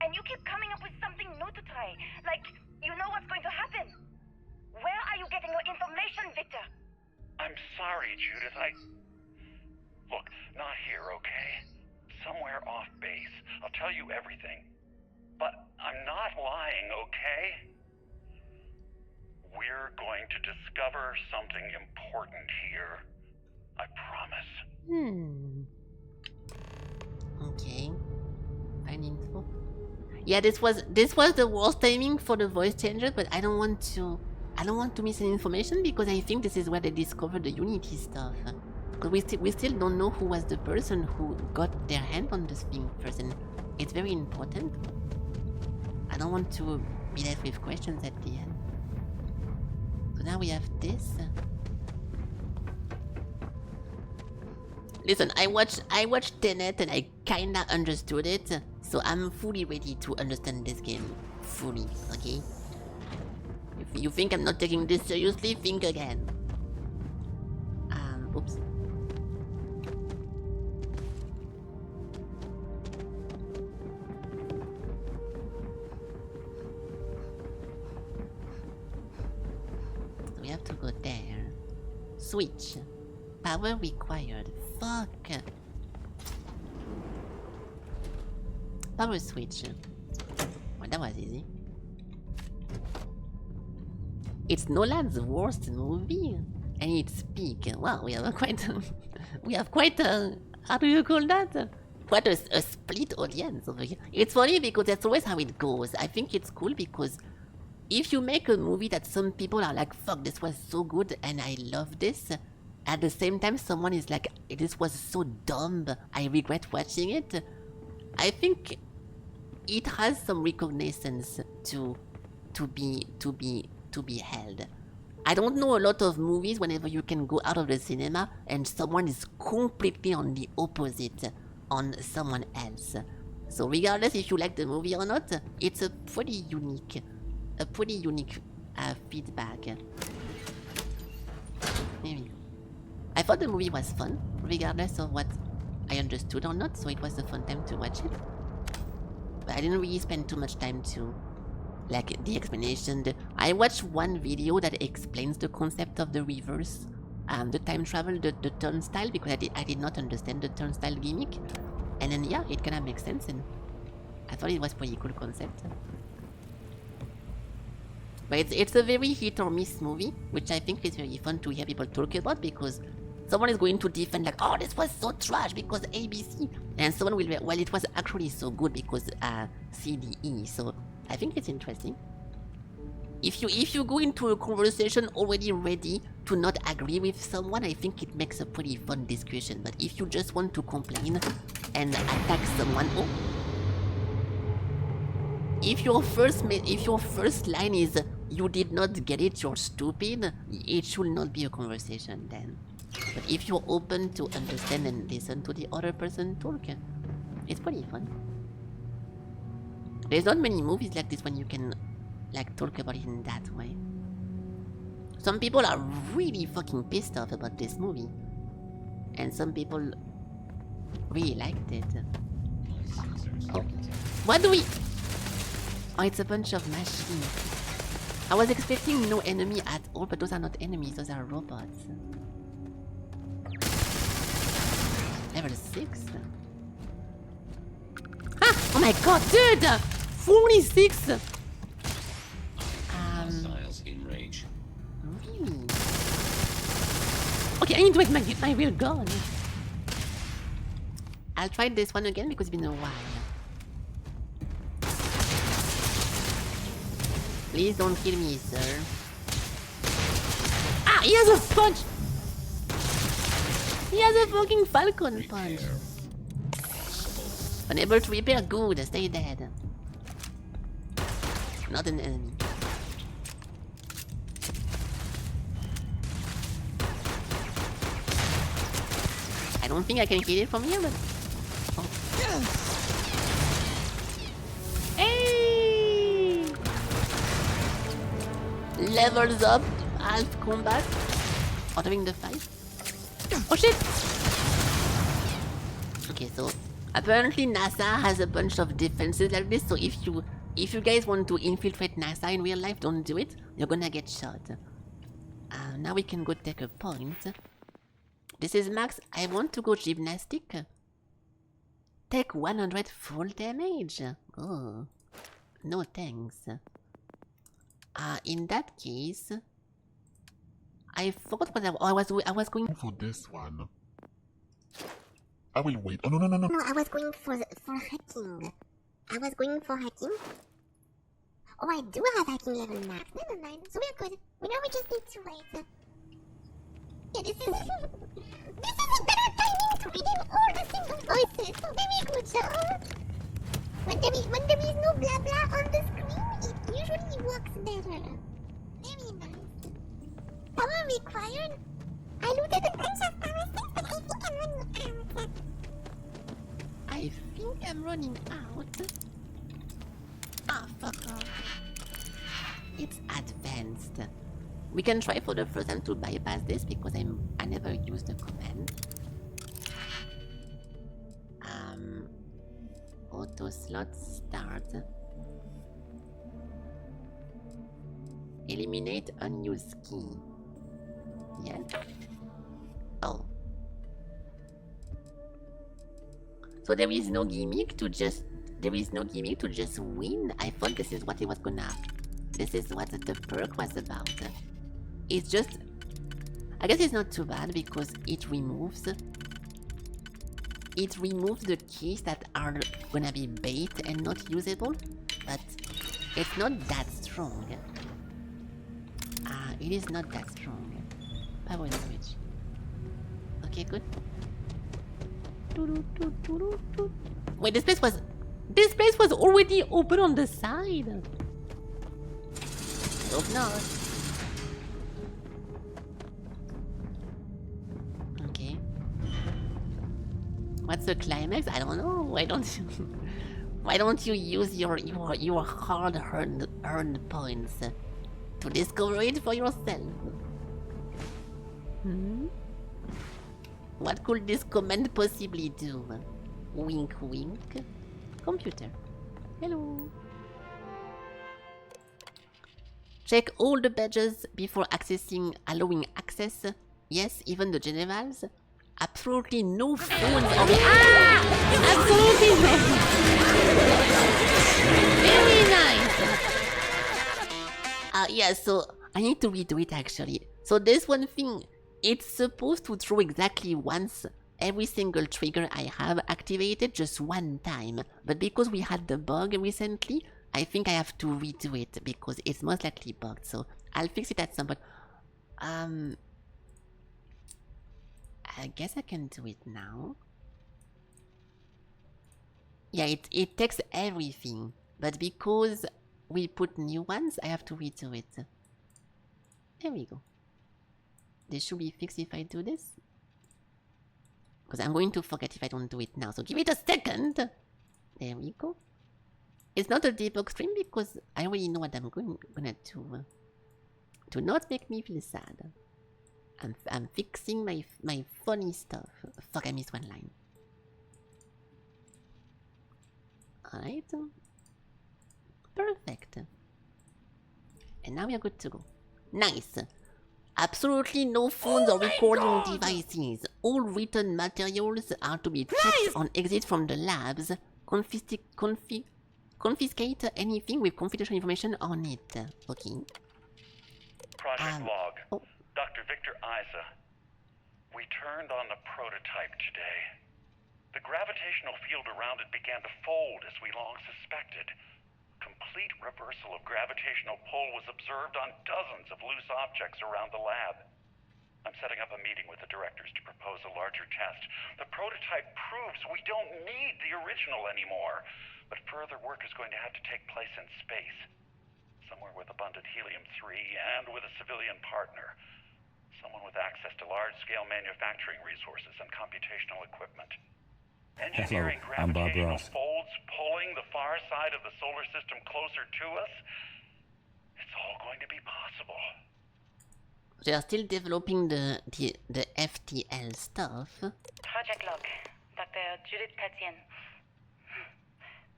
And you keep coming up with something new to try. Like, you know what's going to happen. Where are you getting your information, Victor? I'm sorry, Judith. Look, not here, okay? Somewhere off base. I'll tell you everything. But I'm not lying, okay? We're going to discover something important here. I promise. Okay. Fine info. Yeah, this was the worst timing for the voice changer, but I don't want to miss any information because I think this is where they discovered the Unity stuff. Because we still don't know who was the person who got their hand on this thing first, and it's very important. I don't want to be left with questions at the end. So now we have this. Listen, I watched Tenet and I kinda understood it, so I'm fully ready to understand this game fully, okay? If you think I'm not taking this seriously, think again. Oops. We have to go there. Switch. Power required. Fuck. Power switch. Well, that was easy. It's Nolan's worst movie, and it's peak. Wow, we have quite a, how do you call that? Quite a split audience over here. It's funny because that's always how it goes. I think it's cool because if you make a movie that some people are like, fuck, this was so good and I love this, at the same time someone is like, this was so dumb, I regret watching it. I think it has some reconnaissance to be held. I don't know a lot of movies whenever you can go out of the cinema and someone is completely on the opposite on someone else. So regardless if you like the movie or not, it's a pretty unique feedback. Maybe. I thought the movie was fun, regardless of what I understood or not, so it was a fun time to watch it. But I didn't really spend too much time to like the explanation. I watched one video that explains the concept of the reverse, the time travel, the turnstile, because I did not understand the turnstile gimmick. And then yeah, it kinda makes sense, and I thought it was pretty cool concept. But it's a very hit or miss movie, which I think is very fun to hear people talk about, because someone is going to defend like, oh, this was so trash because ABC, and someone will be, well, it was actually so good because CDE. So I think it's interesting. If you go into a conversation already ready to not agree with someone, I think it makes a pretty fun discussion. But if you just want to complain and attack someone, oh, if your first line is you did not get it, you're stupid, it should not be a conversation then. But if you're open to understand and listen to the other person talk, it's pretty fun. There's not many movies like this when you can like talk about it in that way. Some people are really fucking pissed off about this movie, and some people really liked it. Oh. What do we... Oh, it's a bunch of machines. I was expecting no enemy at all, but those are not enemies, those are robots. Level 6? Ah! Oh my god, dude! 46! Hostiles in range. Really? Okay, I need to make my real gun. I'll try this one again because it's been a while. Please don't kill me, sir. Ah, he has a punch! He has a fucking falcon punch. Unable to repair, good, stay dead. Not an enemy. I don't think I can kill it from here, but... Oh. Hey! Levels up, half combat. Ordering the fight. Oh shit! Okay, so apparently NASA has a bunch of defenses like this, so if you guys want to infiltrate NASA in real life, don't do it. You're gonna get shot. Now we can go take a point. This is max. I want to go gymnastic. Take 100 full damage. Oh, no thanks. In that case, I forgot what I was going for this one. I will wait. Oh no. No, I was going for hacking. I was going for hacking. Oh, I do have hacking level max. Never mind. So we're good. We just need to wait. Yeah, this is a better timing to redeem all the single voices. So very good job. When there is no blah blah on the screen, it usually works better. Very nice. Power required. I looted a bunch of power things, but I think I'm running out. Ah, fuck off. It's advanced. We can try for the first time to bypass this because I never used the command. Auto slot start. Eliminate unused key. Yeah. Oh. So there is no gimmick to just win. I thought this is what it was gonna. This is what the perk was about. It's just, I guess it's not too bad because it removes the keys that are gonna be bait and not usable, but it's not that strong. It is not that strong. Power switch. Okay, good. Wait, this place was already open on the side. I hope not. Okay. What's the climax? I don't know. Why don't you use your hard-earned points to discover it for yourself? Hmm? What could this command possibly do? Wink wink. Computer. Hello. Check all the badges before allowing access. Yes, even the generals. Absolutely no phones or absolutely no. Very nice. Yeah, so I need to redo it actually. So this one thing, it's supposed to throw exactly once every single trigger I have activated just one time. But because we had the bug recently, I think I have to redo it because it's most likely bugged. So I'll fix it at some point. I guess I can do it now. Yeah, it takes everything, but because we put new ones, I have to redo it. There we go. This should be fixed if I do this. Because I'm going to forget if I don't do it now, so give it a second. There we go. It's not a debug stream because I already know what I'm gonna do. Do not make me feel sad. I'm fixing my funny stuff. Fuck, I missed one line. Alright. Perfect. And now we are good to go. Nice. Absolutely no phones or recording devices. All written materials are to be checked on exit from the labs. Confiscate anything with confidential information on it. Okay. Project log. Dr. Victor Isa. We turned on the prototype today. The gravitational field around it began to fold as we long suspected. Complete reversal of gravitational pull was observed on dozens of loose objects around the lab. I'm setting up a meeting with the directors to propose a larger test. The prototype proves we don't need the original anymore, but further work is going to have to take place in space. Somewhere with abundant helium-3 and with a civilian partner. Someone with access to large-scale manufacturing resources and computational equipment. Engineering I'm Bob gravitational Ross. folds pulling the far side of the solar system closer to us. It's all going to be possible. They are still developing the FTL stuff. Project log. Dr. Judith Tatien.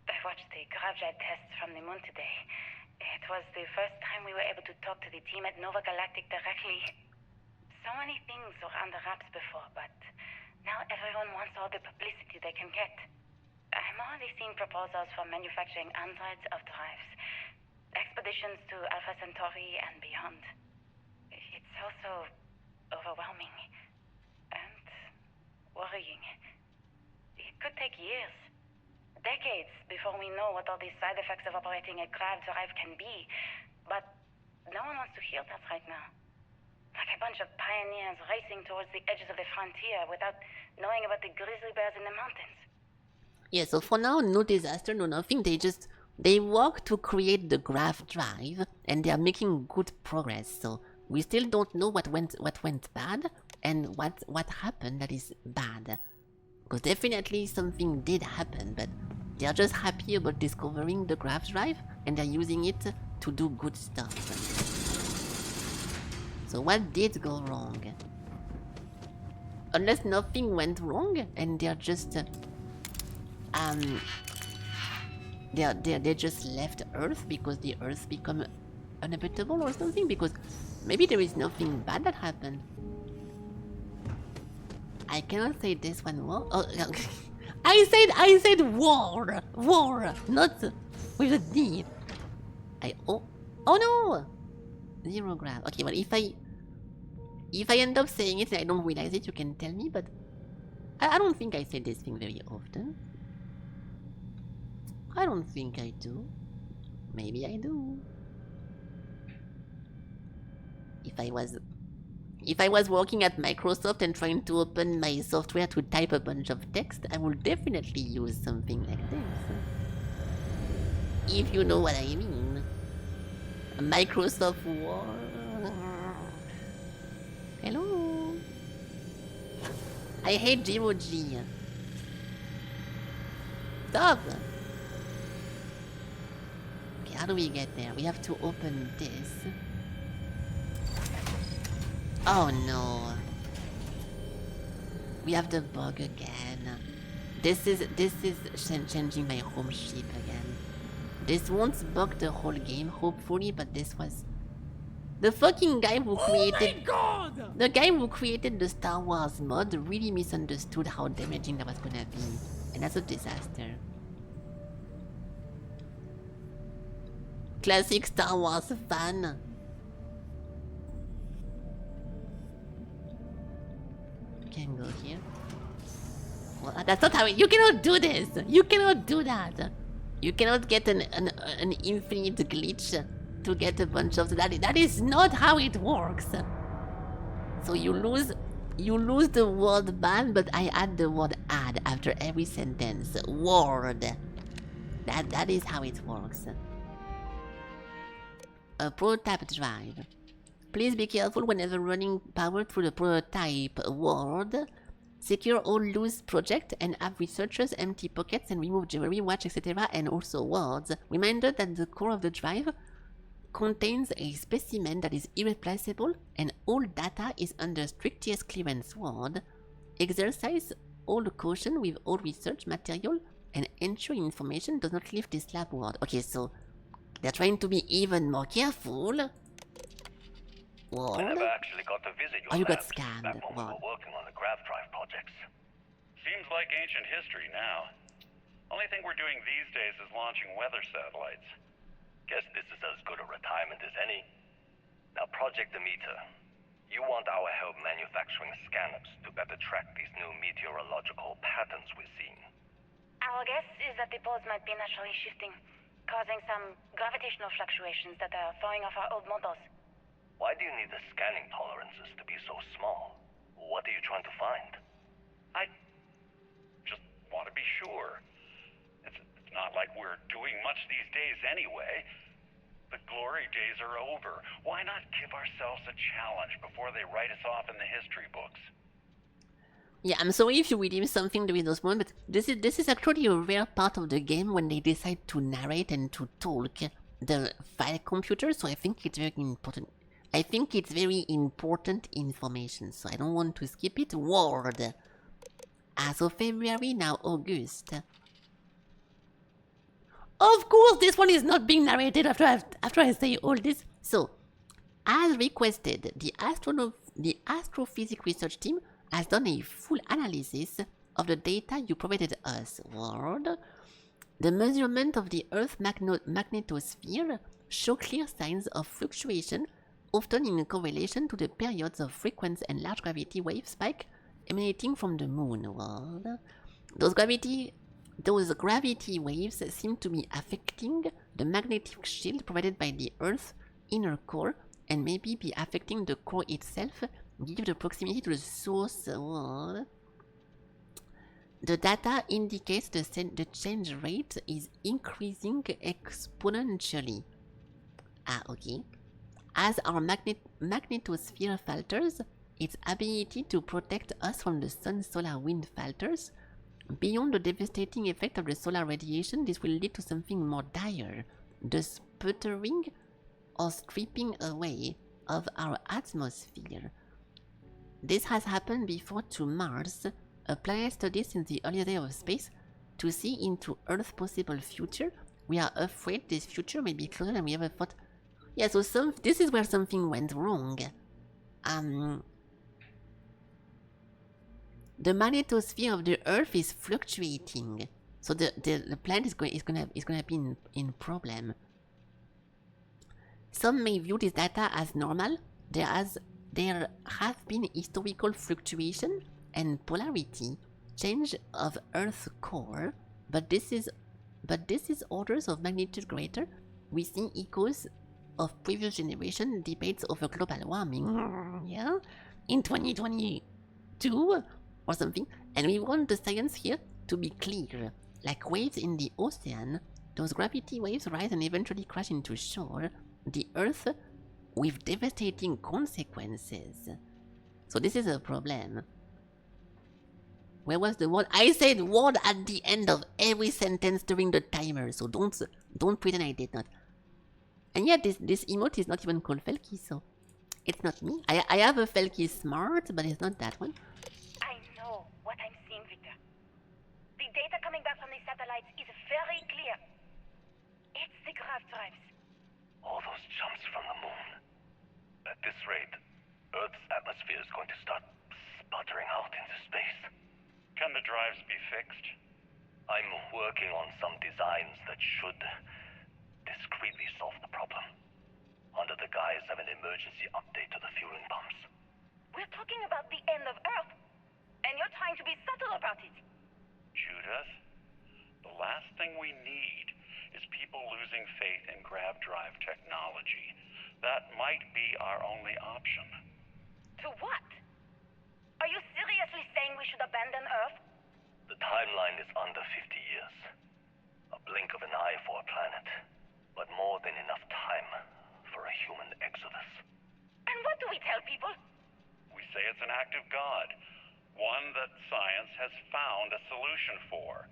I watched the gravjet tests from the moon today. It was the first time we were able to talk to the team at Nova Galactic directly. So many things were under wraps before, but now everyone wants all the publicity they can get. I'm already seeing proposals for manufacturing androids of drives, expeditions to Alpha Centauri and beyond. It's also overwhelming and worrying. It could take years, decades, before we know what all these side effects of operating a grav drive can be. But no one wants to hear that right now. Like a bunch of pioneers racing towards the edges of the frontier without knowing about the grizzly bears in the mountains. Yeah, so for now, no disaster, no nothing. They work to create the grav drive, and they are making good progress. So we still don't know what went bad and what happened that is bad. Because definitely something did happen, but they are just happy about discovering the grav drive, and they're using it to do good stuff. So what did go wrong? Unless nothing went wrong and they're just they just left Earth because the Earth become unhabitable or something, because maybe there is nothing bad that happened. I cannot say this one war. Oh, I said war, not with a D. Oh no. Zero grav. Okay, well, if I end up saying it and I don't realize it, you can tell me, but I don't think I say this thing very often. I don't think I do. Maybe I do. If I was If I was working at Microsoft and trying to open my software to type a bunch of text, I would definitely use something like this. If you know what I mean. A Microsoft Word. Hello. I hate G. Stop! Okay, how do we get there? We have to open this. Oh no. We have the bug again. This is changing my home ship again. This won't bug the whole game, hopefully, but this was the fucking guy who created the guy who created the Star Wars mod really misunderstood how damaging that was gonna be. And that's a disaster. Classic Star Wars fan. Can go here. Well, that's not how you cannot do this. You cannot do that. You cannot get an infinite glitch to get a bunch of that is not how it works. So you lose the word ban, but I add the word add after every sentence. Word. That is how it works. A prototype drive. Please be careful whenever running power through the prototype world. Secure all loose projects and have researchers empty pockets and remove jewelry, watch, etc. and also words. Reminder that the core of the drive contains a specimen that is irreplaceable and all data is under strictest clearance word. Exercise all caution with all research material and ensure information does not leave this lab word. Okay, so they're trying to be even more careful. I never actually got to visit your you got labs scanned. back when we were working on the grav drive projects. Seems like ancient history now. Only thing we're doing these days is launching weather satellites. Guess this is as good a retirement as any. Now, Project Demeter, you want our help manufacturing scanners to better track these new meteorological patterns we're seeing. Our guess is that the poles might be naturally shifting, causing some gravitational fluctuations that are throwing off our old models. Why do you need the scanning tolerances to be so small? What are you trying to find? I just want to be sure. It's not like we're doing much these days anyway. The glory days are over. Why not give ourselves a challenge before they write us off in the history books? Yeah, I'm sorry if you redeem something during those moments, but this is actually a rare part of the game when they decide to narrate and to talk the file computer, so I think it's very important. I think it's very important information, so I don't want to skip it. Word. As of February, now August. Of course, this one is not being narrated after I say all this. So, as requested, the astrophysics research team has done a full analysis of the data you provided us. Word. The measurement of the Earth magnetosphere show clear signs of fluctuation, often in correlation to the periods of frequent and large gravity wave spike emanating from the moon. World. Those gravity waves seem to be affecting the magnetic shield provided by the Earth's inner core and maybe be affecting the core itself, given the proximity to the source. World. The data indicates the change rate is increasing exponentially. Okay. As our magnetosphere falters, its ability to protect us from the sun's solar wind falters. Beyond the devastating effect of the solar radiation, this will lead to something more dire, the sputtering or stripping away of our atmosphere. This has happened before to Mars, a planet studied since the early days of space, to see into Earth's possible future. We are afraid this future may be closer than we ever thought. Yeah, so this is where something went wrong. The magnetosphere of the Earth is fluctuating, so the planet is gonna be in problem. Some may view this data as normal. There have been historical fluctuation and polarity change of Earth's core, but this is orders of magnitude greater. We see echoes of previous generation debates over global warming. Yeah, in 2022 or something, and we want the science here to be clear. Like waves in the ocean, those gravity waves rise and eventually crash into shore, the Earth, with devastating consequences. So this is a problem. Where was the word? I said word at the end of every sentence during the timer, so don't pretend I did not. And yet this emote is not even called Felky, so it's not me. I have a Felky Smart, but it's not that one. I know what I'm seeing, Victor. The data coming back from the satellites is very clear. It's the grav drives. All those jumps from the moon. At this rate, Earth's atmosphere is going to start sputtering out into space. Can the drives be fixed? I'm working on some designs that should discreetly solve the problem, under the guise of an emergency update to the fueling pumps. We're talking about the end of Earth, and you're trying to be subtle about it. Judith, the last thing we need is people losing faith in grav drive technology. That might be our only option. To what? Are you seriously saying we should abandon Earth? The timeline is under 50 years. A blink of an eye for a planet, but more than enough time for a human exodus. And what do we tell people? We say it's an act of God, one that science has found a solution for.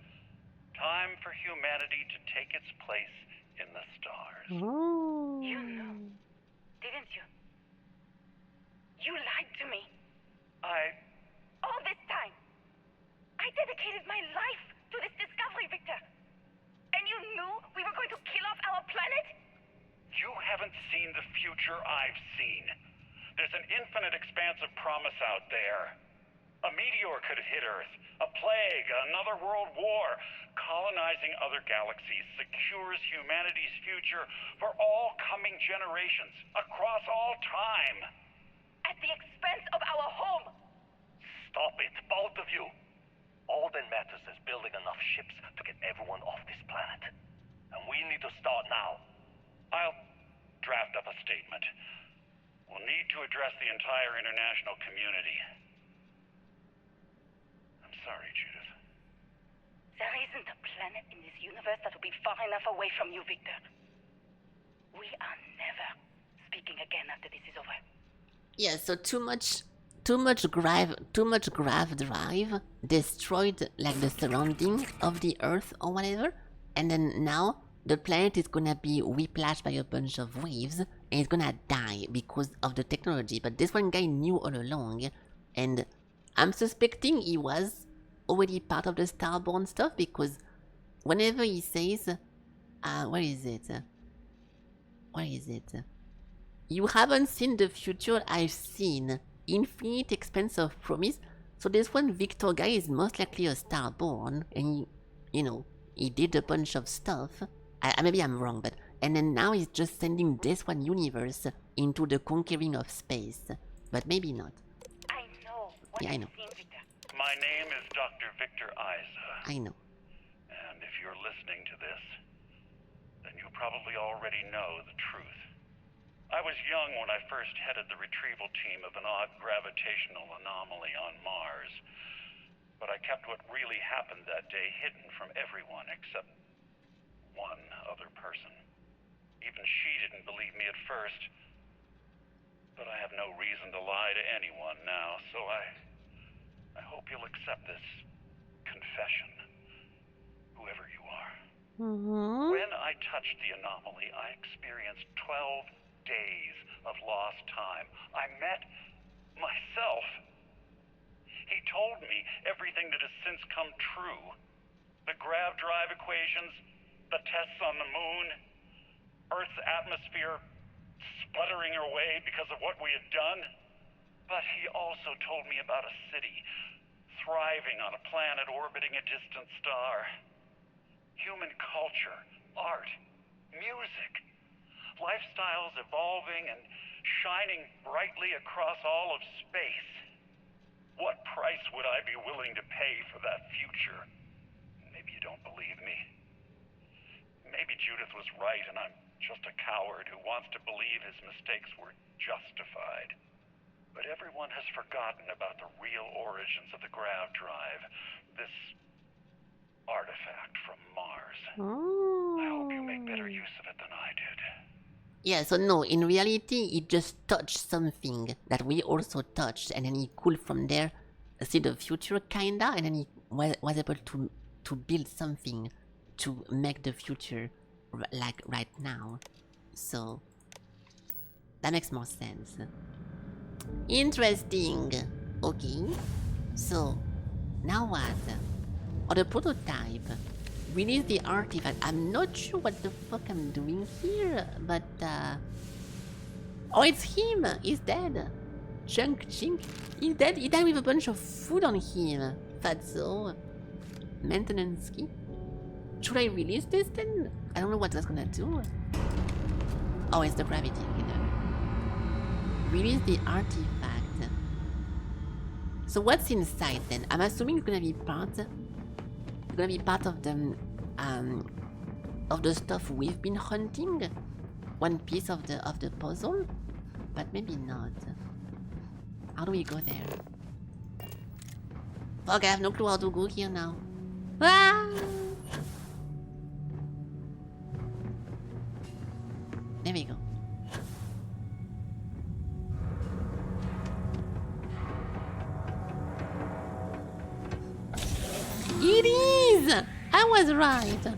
Time for humanity to take its place in the stars. Oh. You knew, didn't you? You lied to me. All this time, I dedicated my life to this discovery, Victor. And you knew we were going to kill off our planet? You haven't seen the future I've seen. There's an infinite expanse of promise out there. A meteor could hit Earth, a plague, another world war. Colonizing other galaxies secures humanity's future for all coming generations, across all time. At the expense of our home. Stop it, both of you. All that matters is building enough ships to get everyone off this planet. And we need to start now. I'll draft up a statement. We'll need to address the entire international community. I'm sorry, Judith. There isn't a planet in this universe that will be far enough away from you, Victor. We are never speaking again after this is over. Yeah, so too much grav drive destroyed like the surrounding of the Earth or whatever, and then now the planet is gonna be whiplashed by a bunch of waves and it's gonna die because of the technology. But this one guy knew all along, and I'm suspecting he was already part of the Starborn stuff, because whenever he says, where is it? Where is it? You haven't seen the future I've seen. Infinite expanse of promise. So this one Victor guy is most likely a Starborn, and he did a bunch of stuff. Maybe I'm wrong, but and then now he's just sending this one universe into the conquering of space, but maybe not. I know. Yeah, I know. My name is Dr. Victor Isa. I know. And if you're listening to this, then you probably already know the truth. I was young when I first headed the retrieval team of an odd gravitational anomaly on Mars. But I kept what really happened that day hidden from everyone except one other person. Even she didn't believe me at first. But I have no reason to lie to anyone now, so I hope you'll accept this confession, whoever you are. When I touched the anomaly, I experienced 12 days of lost time. I met myself. He told me everything that has since come true. The grav drive equations, the tests on the moon, Earth's atmosphere sputtering away because of what we had done. But he also told me about a city thriving on a planet orbiting a distant star. Human culture, art, music, lifestyles evolving and shining brightly across all of space. What price would I be willing to pay for that future? Maybe you don't believe me. Maybe Judith was right and I'm just a coward who wants to believe his mistakes were justified. But everyone has forgotten about the real origins of the grav drive. This artifact from Mars. I hope you make better use of it than I did. Yeah, so no, in reality, he just touched something that we also touched, and then he could from there see the future, kinda, and then he was able to build something to make the future like right now. So that makes more sense. Interesting. Okay. So now what? On the prototype, release the artifact. I'm not sure what the fuck I'm doing here, but oh, it's him. He's dead. Chink. He's dead. He died with a bunch of food on him. Fatso. Maintenance key. Should I release this then? I don't know what that's gonna do. Oh, it's the gravity. Release the artifact. So what's inside then? I'm assuming it's gonna be part of the stuff we've been hunting. One piece of the puzzle, but maybe not. How do we go there? Fuck, I have no clue how to go here now. Ah! There we go. It is! I was right!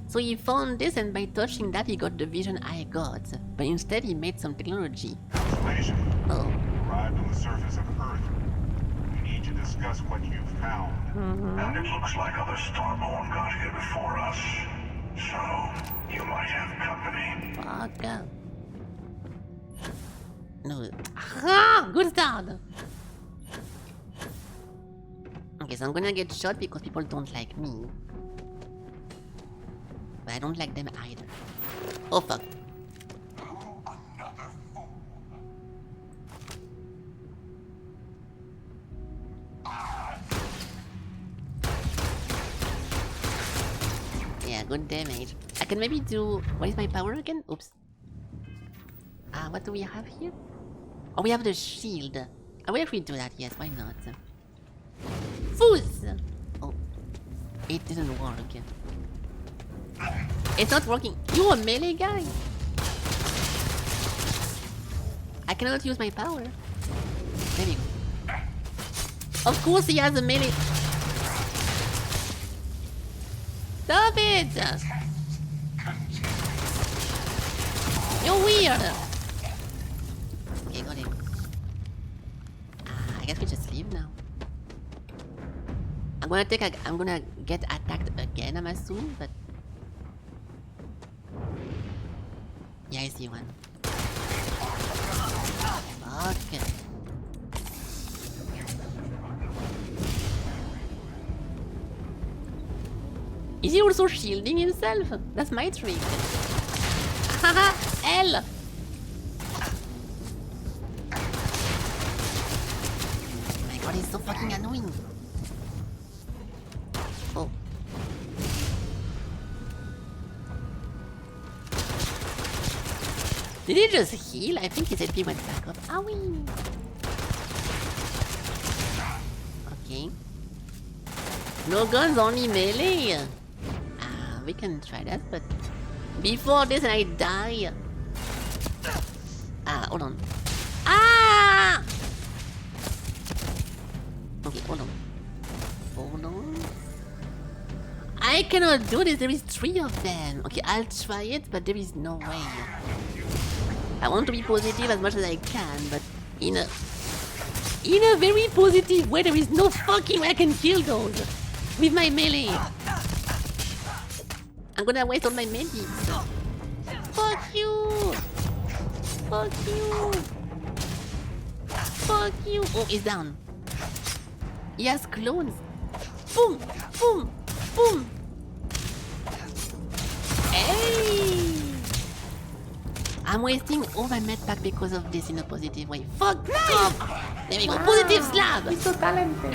So he found this, and by touching that he got the vision I got. But instead he made some technology. Information. Oh. Arrived on the surface of Earth. We need to discuss what you've found. And it looks like other Starborn got here before us. So, you might have company. Fuck. No. Ah! Good start! Okay, so I'm gonna get shot because people don't like me. But I don't like them either. Oh fuck. Yeah, good damage. I can maybe do... What is my power again? Oops. What do we have here? Oh, we have the shield. I will actually do that, yes, why not? Fuzz! Oh. It didn't work. It's not working. You're a melee guy! I cannot use my power. There we go. Of course he has a melee. Stop it! You're weird! Okay, got him. I guess we just leave now. I'm gonna get attacked again, I'm assuming, but... Yeah, I see one. Fuck. Is he also shielding himself? That's my trick. Haha! L! Oh my god, he's so fucking annoying. Oh. Did he just heal? I think his HP went back up. Owie! Okay. No guns, only melee! We can try that, but... Before this I die! Hold on. Ah! Okay, hold on. Hold on. I cannot do this, there is 3 of them. Okay, I'll try it, but there is no way. I want to be positive as much as I can, but in a very positive way, there is no fucking way I can kill those with my melee. I'm gonna waste all my medis. Fuck you! Fuck you! Fuck you! Oh, he's down. He has clones. Boom! Boom! Boom! Hey! I'm wasting all my med pack because of this in a positive way. Fuck off! There we go. Positive slab!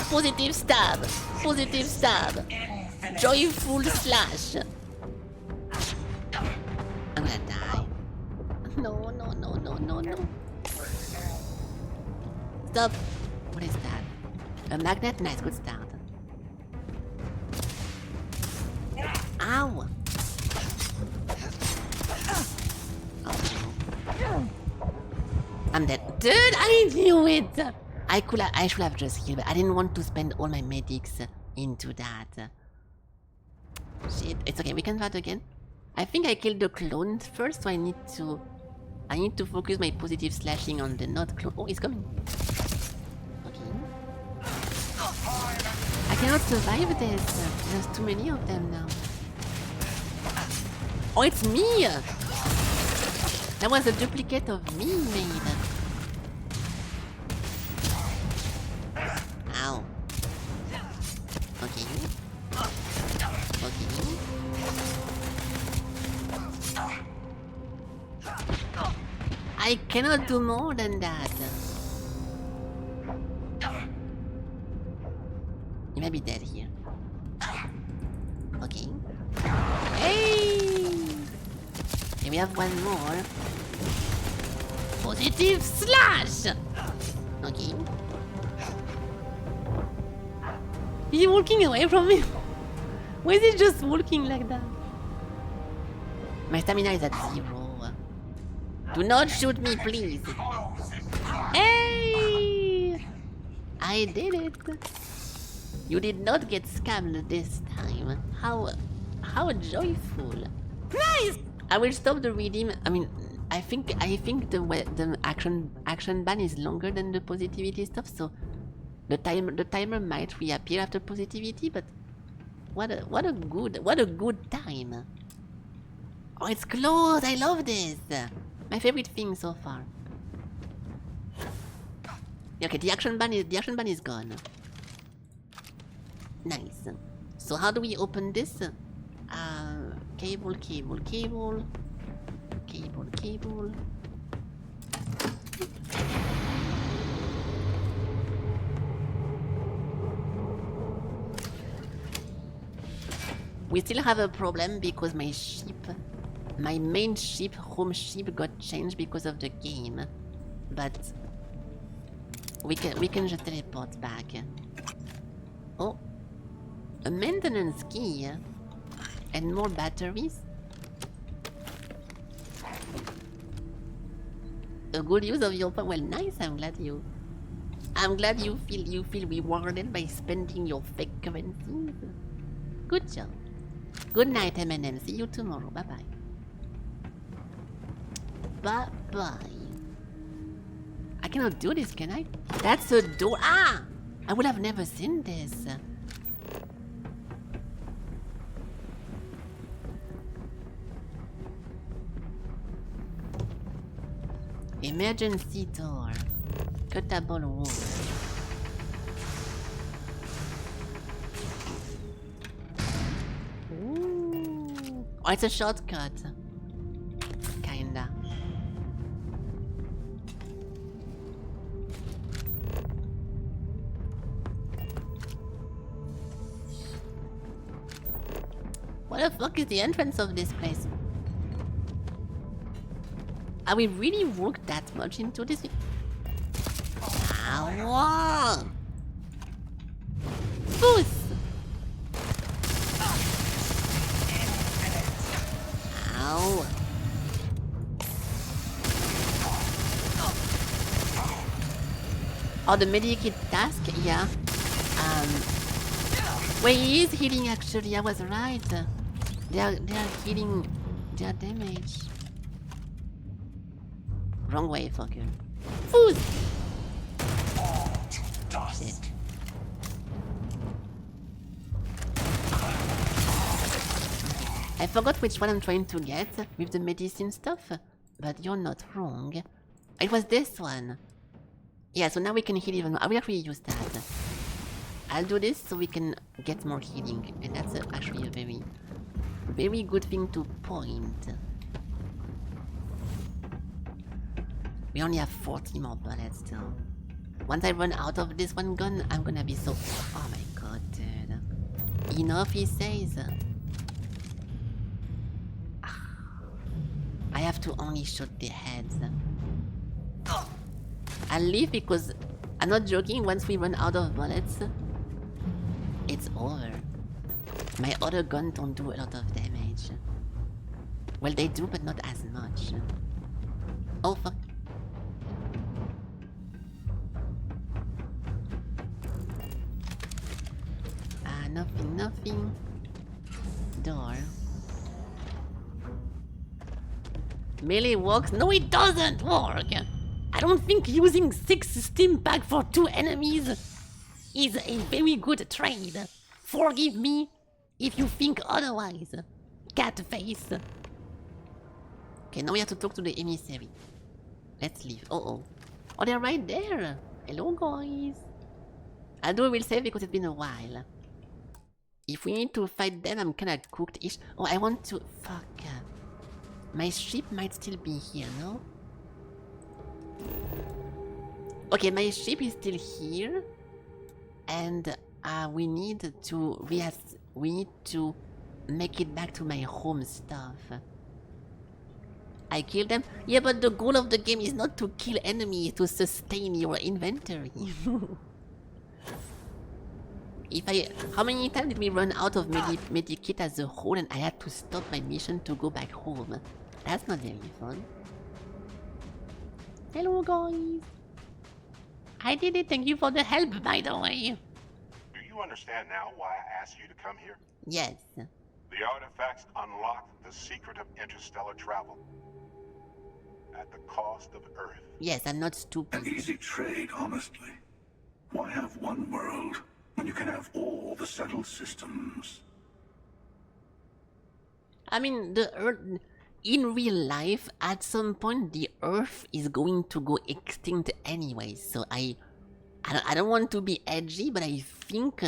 Positive stab! Positive stab! Joyful slash! I'm gonna die. No. stop. What is that? A magnet? Nice, good start. Ow! Oh. I'm dead. Dude, I knew it! I should have just healed, but I didn't want to spend all my medics into that. Shit, it's okay, we can fight again. I think I killed the clone first, so I need to focus my positive slashing on the not clone. Oh, he's coming. Okay. I cannot survive this. There's too many of them now. Oh, it's me! That was a duplicate of me made. Ow. Okay. Okay. I cannot do more than that. He might be dead here. Okay. Hey! And we have one more. Positive slash! Okay. He's walking away from me. Why is he just walking like that? My stamina is at 0. Do not shoot me, please. Hey! I did it. You did not get scammed this time. How joyful. Nice! I will stop the redeem. I mean, I think the action ban is longer than the positivity stuff, so the timer might reappear after positivity, but what a good time. Oh, it's close. I love this. My favorite thing so far. Okay, the action ban is gone. Nice. So how do we open this? Cable. We still have a problem because my main ship, home ship, got changed because of the game. But we can just teleport back. Oh, a maintenance key and more batteries. A good use of your well, nice. I'm glad you feel rewarded by spending your fake currencies. Good job. Good night, M&M. See you tomorrow. Bye bye. Bye bye. I cannot do this, can I? That's a door. Ah! I would have never seen this. Emergency door. Cuttable wall. Ooh. Oh, it's a shortcut. Kinda. What the fuck is the entrance of this place? Are we really worked that much into this? Ow! Boost! Ow! Oh, the medikit task? Yeah. Wait, he is healing actually, I was right. They are healing their damage. Wrong way, fucker. Food! Shit. I forgot which one I'm trying to get with the medicine stuff, but you're not wrong. It was this one. Yeah, so now we can heal even more. I will actually use that. I'll do this so we can get more healing, and that's actually a very, very good thing to point. We only have 40 more bullets still. Once I run out of this one gun, I'm gonna be so... Oh my god, dude. Enough, he says. I have to only shoot the heads. I'll leave because I'm not joking, once we run out of bullets, it's over. My other gun don't do a lot of damage. Well, they do, but not as much. Oh, fuck. Nothing. Door. Melee works? No, it doesn't work! I don't think using 6 stim pack for 2 enemies is a very good trade. Forgive me if you think otherwise. Cat face. Okay, now we have to talk to the emissary. Let's leave. Oh, they're right there. Hello, guys. Although we'll save because it's been a while. If we need to fight them, I'm kinda cooked-ish. Oh, I want to... Fuck. My ship might still be here, no? Okay, my ship is still here. And we need to... We need to make it back to my home stuff. I killed them? Yeah, but the goal of the game is not to kill enemies, to sustain your inventory. How many times did we run out of medikit as a whole and I had to stop my mission to go back home? That's not very fun. Hello, guys. I did it. Thank you for the help, by the way. Do you understand now why I asked you to come here? Yes. The artifacts unlock the secret of interstellar travel. At the cost of Earth. Yes, I'm not stupid. An easy trade, honestly. Why have one world when you can have all the settled systems? I mean, the Earth... In real life, at some point, the Earth is going to go extinct anyway, so I don't want to be edgy, but I think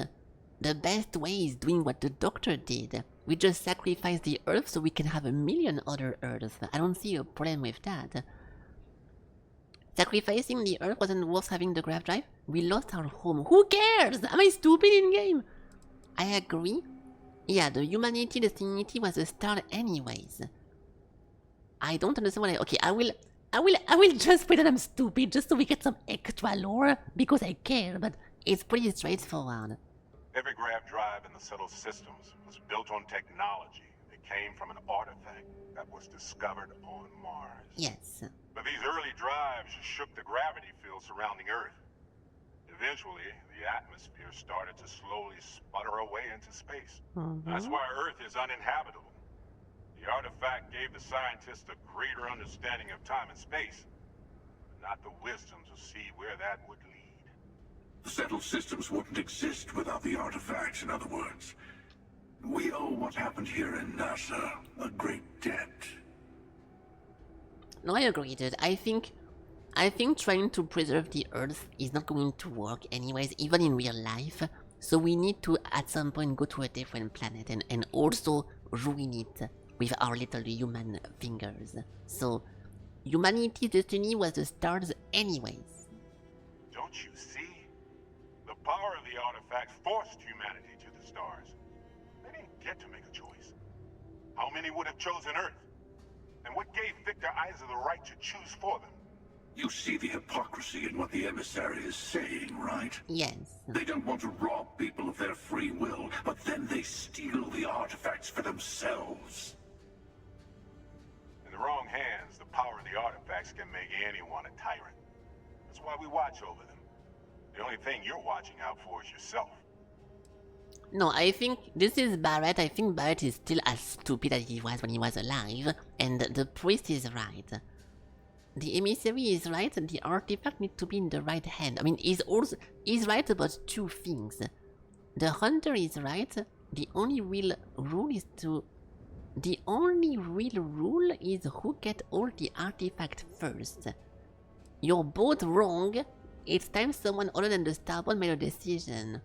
the best way is doing what the Doctor did. We just sacrifice the Earth so we can have a million other Earths. I don't see a problem with that. Sacrificing the Earth wasn't worth having the grav drive? We lost our home. Who cares? Am I stupid in-game? I agree. Yeah, the humanity disunity was a start anyways. I don't understand what okay, I will just pretend I'm stupid just so we get some extra lore because I care, but it's pretty straightforward. Every grav drive in the settled systems was built on technology that came from an artifact that was discovered on Mars. Yes. But these early drives shook the gravity field surrounding Earth. Eventually, the atmosphere started to slowly sputter away into space. That's why Earth is uninhabitable. The artifact gave the scientists a greater understanding of time and space, but not the wisdom to see where that would lead. The settled systems wouldn't exist without the artifacts, in other words. We owe what happened here in NASA a great debt. No, I agree, dude. I think trying to preserve the Earth is not going to work anyways, even in real life. So we need to, at some point, go to a different planet and also ruin it with our little human fingers. So, humanity's destiny was the stars anyways. Don't you see? The power of the artifact forced humanity to the stars. They didn't get to make a choice. How many would have chosen Earth? And what gave Victor Isa the right to choose for them? You see the hypocrisy in what the emissary is saying, right? Yes. They don't want to rob people of their free will, but then they steal the artifacts for themselves. In the wrong hands, the power of the artifacts can make anyone a tyrant. That's why we watch over them. The only thing you're watching out for is yourself. No, I think this is Barrett. I think Barrett is still as stupid as he was when he was alive, and the priest is right. The emissary is right, and the artifact needs to be in the right hand. I mean, he's right about two things. The hunter is right. The only real rule is who get all the artifact first. You're both wrong. It's time someone other than the starboard made a decision.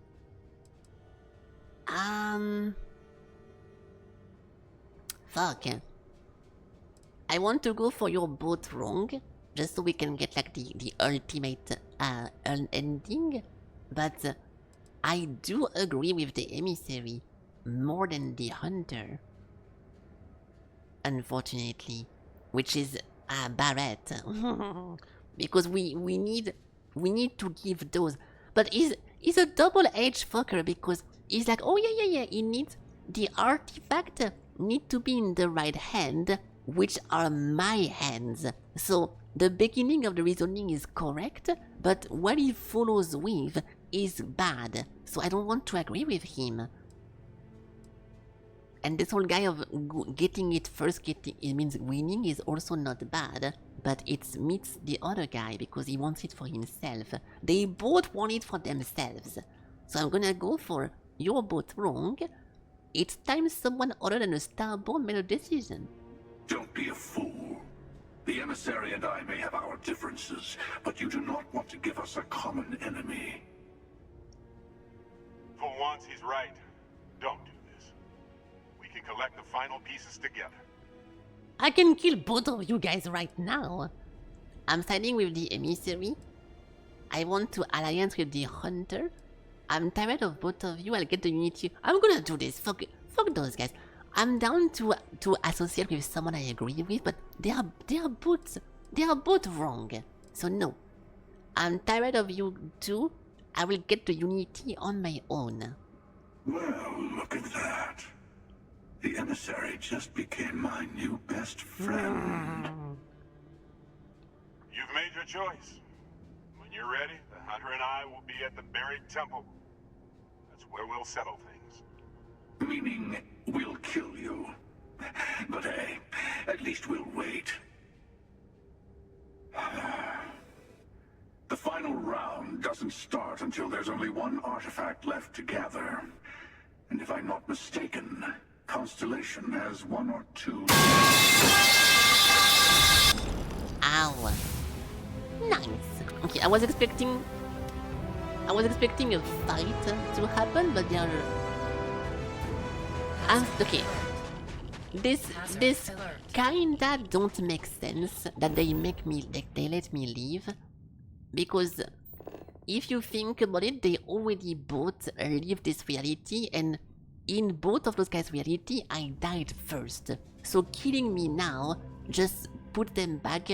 Fuck. I want to go for you're both wrong, just so we can get like the ultimate ending, but I do agree with the emissary more than the hunter, unfortunately, which is Barrett, because we need we need to give those. But he's a double-edged fucker because he's like, oh yeah, he needs the artifact need to be in the right hand, which are my hands. So the beginning of the reasoning is correct, but what he follows with is bad. So I don't want to agree with him. And this whole guy of getting it first, it means winning is also not bad, but it meets the other guy because he wants it for himself. They both want it for themselves. So I'm gonna go for you're both wrong. It's time someone other than a starborn made a decision. Don't be a fool. The emissary and I may have our differences, but you do not want to give us a common enemy. For once, he's right. Don't do this. We can collect the final pieces together. I can kill both of you guys right now. I'm siding with the emissary. I want to alliance with the hunter. I'm tired of both of you. I'll get the unity. I'm gonna do this. Fuck those guys. I'm down to associate with someone I agree with, but they are both wrong. So no. I'm tired of you too. I will get the unity on my own. Well, look at that. The emissary just became my new best friend. You've made your choice. When you're ready, the hunter and I will be at the buried temple. That's where we'll settle things. Meaning, we'll kill you. But hey, at least we'll wait. The final round doesn't start until there's only one artifact left to gather. And if I'm not mistaken, Constellation has one or two. Ow. Nice. Okay, I was expecting a fight to happen, but they are... okay. This kinda don't make sense that they let me leave, because if you think about it, they already both live this reality, and in both of those guys' reality, I died first. So killing me now just put them back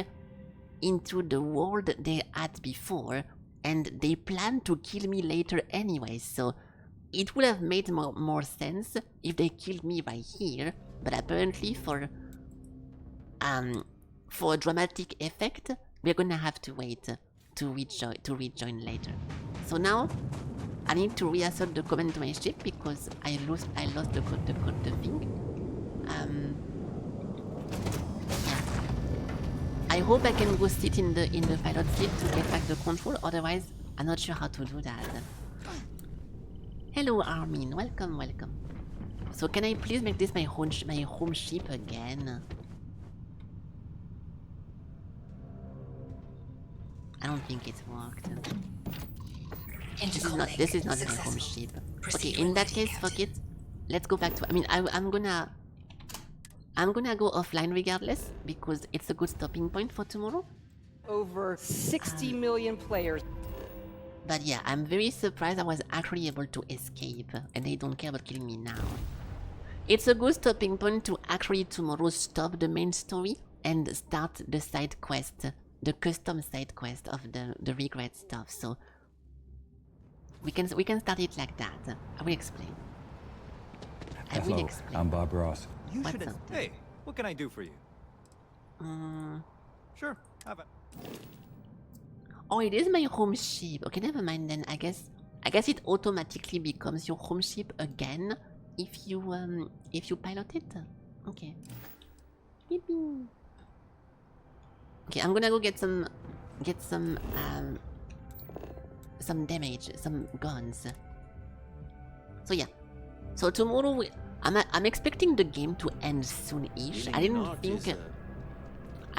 into the world they had before, and they plan to kill me later anyway, so it would have made more sense if they killed me right here, but apparently for a dramatic effect, we're gonna have to wait to rejoin later. So now I need to reassert the command to my ship because I lost the thing. Yeah. I hope I can go sit in the pilot seat to get back the control, otherwise I'm not sure how to do that. Hello Armin, welcome. So can I please make this my home ship again? I don't think it worked. This is not my home ship. Okay, in that case, fuck it. Let's go back to... I mean, I'm gonna go offline regardless, because it's a good stopping point for tomorrow. Over 60 million players. But yeah, I'm very surprised I was actually able to escape, and they don't care about killing me now. It's a good stopping point to actually tomorrow stop the main story and start the side quest, the custom side quest of the regret stuff, so... We can start it like that. I will explain. Hello, I'm Bob Ross. You What's should. up? Hey, what can I do for you? Sure, have it. Oh, it is my home ship. Okay, never mind then. I guess it automatically becomes your home ship again if you pilot it. Okay. Yippee. Okay, I'm gonna go get some damage, some guns. So yeah. So tomorrow I'm expecting the game to end soon-ish. I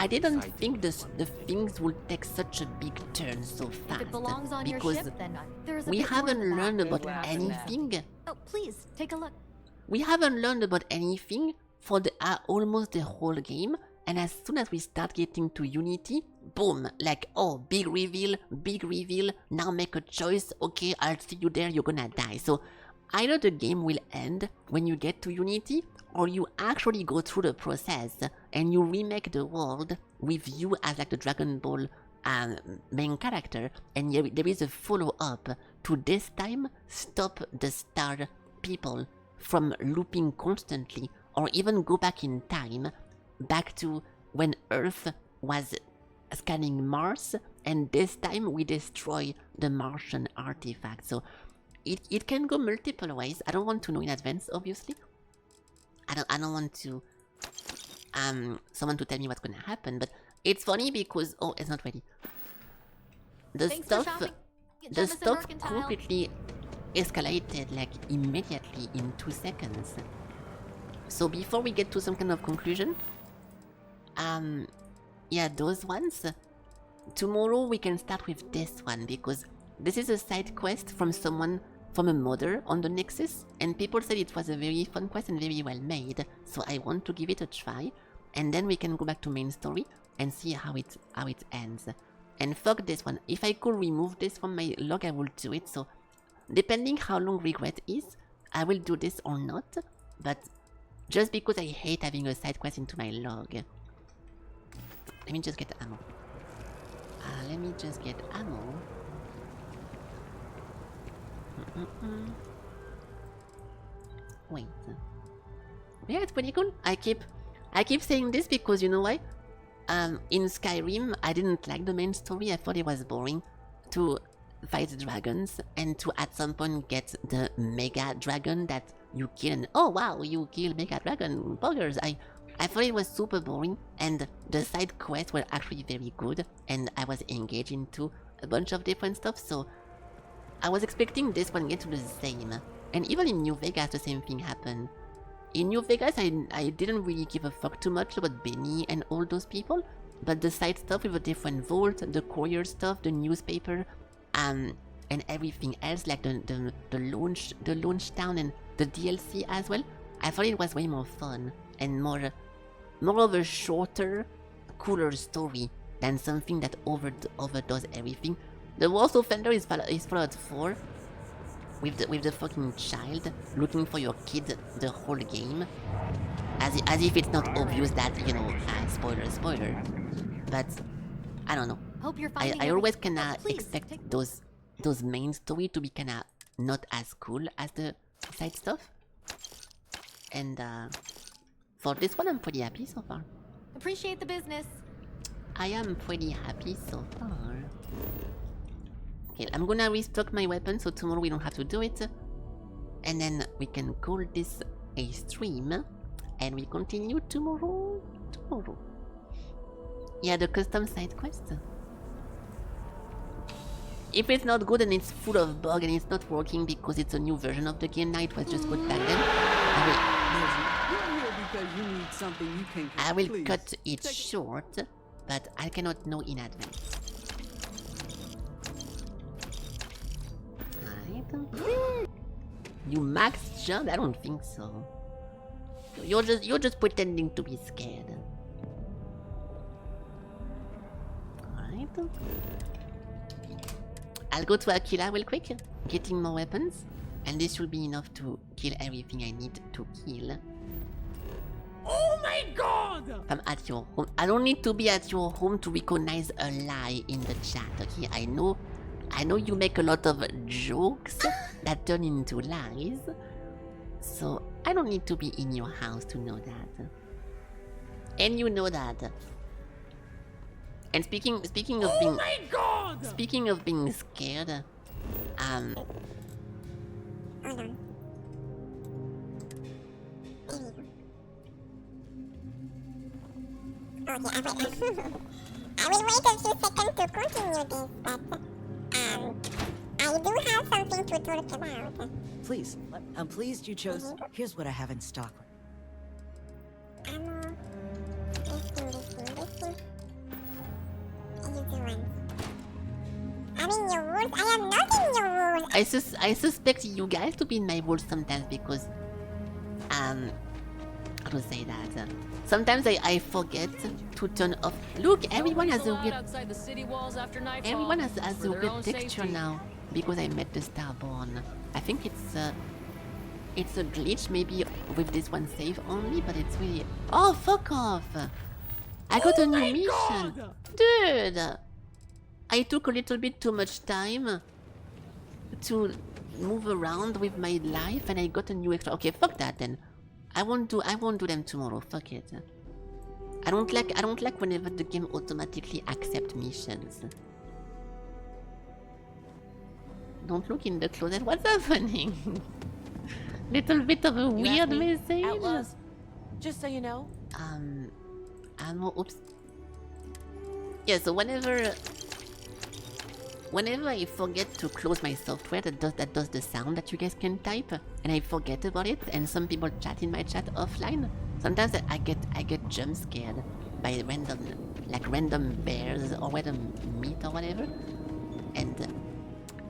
didn't think the things would take such a big turn so fast. If it belongs on your because ship, then there's a we bit more haven't to that. learned about anything. Oh, please take a look. We haven't learned about anything for almost the whole game, and as soon as we start getting to Unity, boom, like, oh, big reveal, now make a choice, okay, I'll see you there, you're gonna die. So either the game will end when you get to Unity, or you actually go through the process and you remake the world with you as like the Dragon Ball main character, and there is a follow-up to this time stop the star people from looping constantly, or even go back in time, back to when Earth was scanning Mars, and this time we destroy the Martian artifact. So it can go multiple ways. I don't want to know in advance, obviously. I don't want to someone to tell me what's gonna happen, but it's funny because it's not ready. The stuff completely escalated like immediately in 2 seconds. So before we get to some kind of conclusion, yeah, those ones. Tomorrow we can start with this one because this is a side quest from a modder on the Nexus, and people said it was a very fun quest and very well made. So I want to give it a try, and then we can go back to main story and see how it ends. And fuck this one. If I could remove this from my log, I will do it. So depending how long regret is, I will do this or not. But just because I hate having a side quest into my log. Let me just get ammo. Wait. Yeah, it's pretty cool. I keep saying this because you know why? In Skyrim, I didn't like the main story. I thought it was boring to fight dragons and to at some point get the mega dragon that you kill and oh wow, you kill mega dragon buggers. I thought it was super boring, and the side quests were actually very good, and I was engaged into a bunch of different stuff, so I was expecting this one get to the same. And even in New Vegas, the same thing happened. In New Vegas, I didn't really give a fuck too much about Benny and all those people, but the side stuff with a different vault, the courier stuff, the newspaper, and everything else, like the launch town and the DLC as well, I thought it was way more fun and more of a shorter, cooler story than something that overdoes everything. The worst offender is Fallout 4, with the fucking child looking for your kid the whole game, as if it's not obvious that, you know, spoiler. But I don't know. I always kinda expect those main story to be kinda not as cool as the side stuff, and for this one I'm pretty happy so far. Appreciate the business. I am pretty happy so far. Okay, I'm gonna restock my weapon so tomorrow we don't have to do it. And then we can call this a stream. And we continue tomorrow. Yeah, the custom side quest. If it's not good and it's full of bugs and it's not working because it's a new version of the game now, it was just good back then, I will cut it short, but I cannot know in advance. You max jump? I don't think so. You're just pretending to be scared. Alright. I'll go to Aquila real quick, getting more weapons, and this will be enough to kill everything I need to kill. Oh my god! I'm at your home. I don't need to be at your home to recognize a lie in the chat, okay? I know you make a lot of jokes that turn into lies, so I don't need to be in your house to know that. And you know that. And speaking of being, oh my god! Speaking of being scared, Hold on. Okay, I will wait a few seconds to continue this, but I do have something to talk about. Please, I'm pleased you chose. Here's what I have in stock. Ammo. This thing. Easy one. I'm in your rules. I am not in your rules. I suspect you guys to be in my rules sometimes because, how to say that? Sometimes I forget to turn off. Look, everyone has a weird. Everyone has a weird texture now because I met the Starborn. I think it's a glitch maybe with this one save only, but it's really. Oh, fuck off! I got a new mission, dude. I took a little bit too much time to move around with my life, and I got a new extra. Okay, fuck that then. I won't do them tomorrow. Fuck it. I don't like whenever the game automatically accepts missions. Don't look in the closet. What's happening? Little bit of a weird message. Outlaws. Just so you know. Oops. Yeah, so whenever I forget to close my software that does the sound that you guys can type, and I forget about it, and some people chat in my chat offline, sometimes I get jump scared by random bears or random meat or whatever, and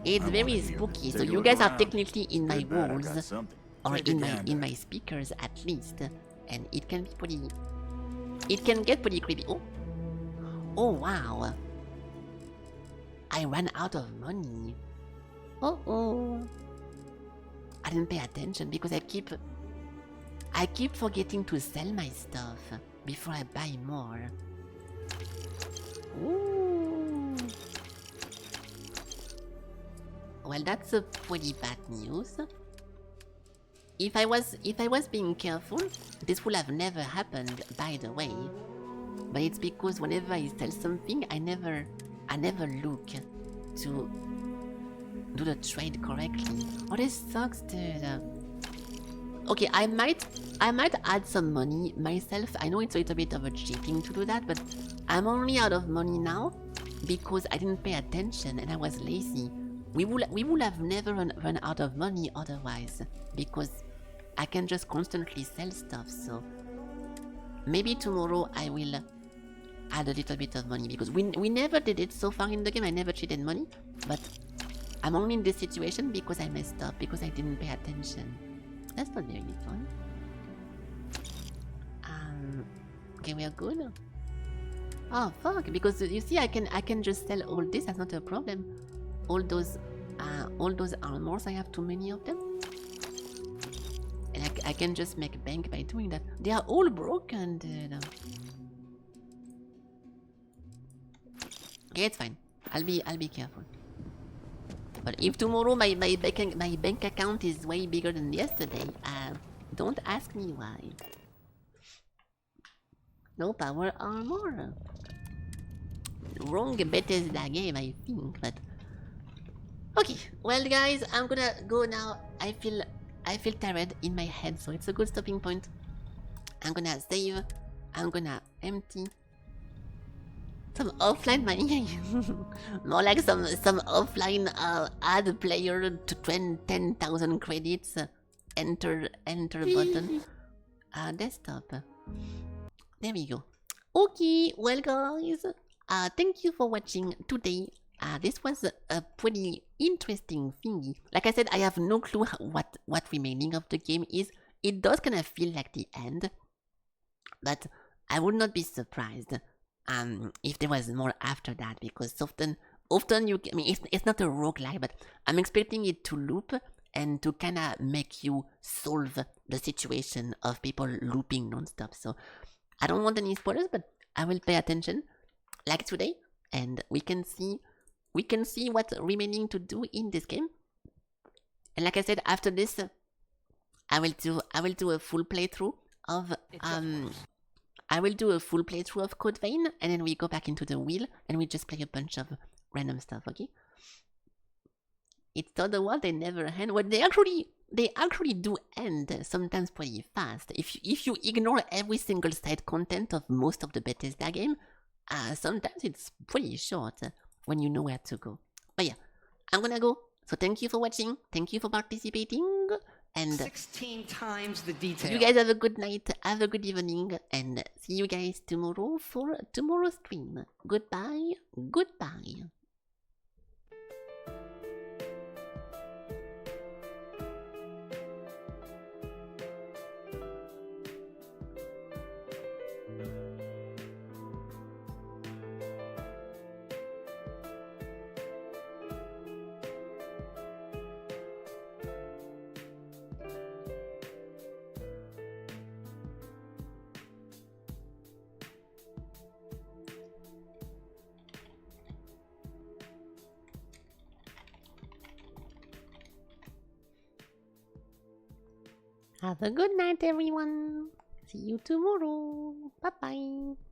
it's very spooky. So you guys are technically in my walls or in my speakers at least, and it can be pretty. It can get pretty creepy. Oh wow. I ran out of money. Oh. I didn't pay attention because I keep forgetting to sell my stuff before I buy more. Ooh. Well, that's a pretty bad news. If I was being careful, this would have never happened, by the way. But it's because whenever I sell something, I never look to do the trade correctly. Oh, this sucks, dude. Okay, I might add some money myself. I know it's a little bit of a cheating to do that, but I'm only out of money now because I didn't pay attention and I was lazy. We would have never run out of money otherwise, because I can just constantly sell stuff. So maybe tomorrow I will add a little bit of money, because we never did it so far in the game. I never cheated money, but I'm only in this situation because I messed up, because I didn't pay attention. That's not very fun. Okay, we are good. Oh fuck! Because you see, I can just sell all this. That's not a problem. All those armors, I have too many of them, and I can just make bank by doing that. They are all broken, dude. Okay, it's fine. I'll be careful. But if tomorrow my bank account is way bigger than yesterday, don't ask me why. No power armor. Wrong Bethesda game, I think. But okay, well guys, I'm gonna go now. I feel tired in my head, so it's a good stopping point. I'm gonna save. I'm gonna empty. Some offline money. More like some offline add player to 10,000 credits. Enter button. Desktop. There we go. Okay, well guys, thank you for watching today. This was a pretty interesting thingy. Like I said, I have no clue what remaining of the game is. It does kind of feel like the end, but I would not be surprised if there was more after that, because often it's not a roguelike, but I'm expecting it to loop and to kind of make you solve the situation of people looping non-stop. So I don't want any spoilers, but I will pay attention like today, and we can see what's remaining to do in this game. And like I said, after this I will do a full playthrough of Code Vein, and then we go back into the wheel and we just play a bunch of random stuff, okay? It's not the one they never end. Well, they actually do end sometimes pretty fast. If you ignore every single side content of most of the Bethesda game, sometimes it's pretty short when you know where to go. But yeah, I'm gonna go. So thank you for watching. Thank you for participating. And 16 times the detail. You guys have a good night, have a good evening, and see you guys tomorrow for tomorrow's stream. Goodbye. Goodbye. Have a good night, everyone. See you tomorrow. Bye bye.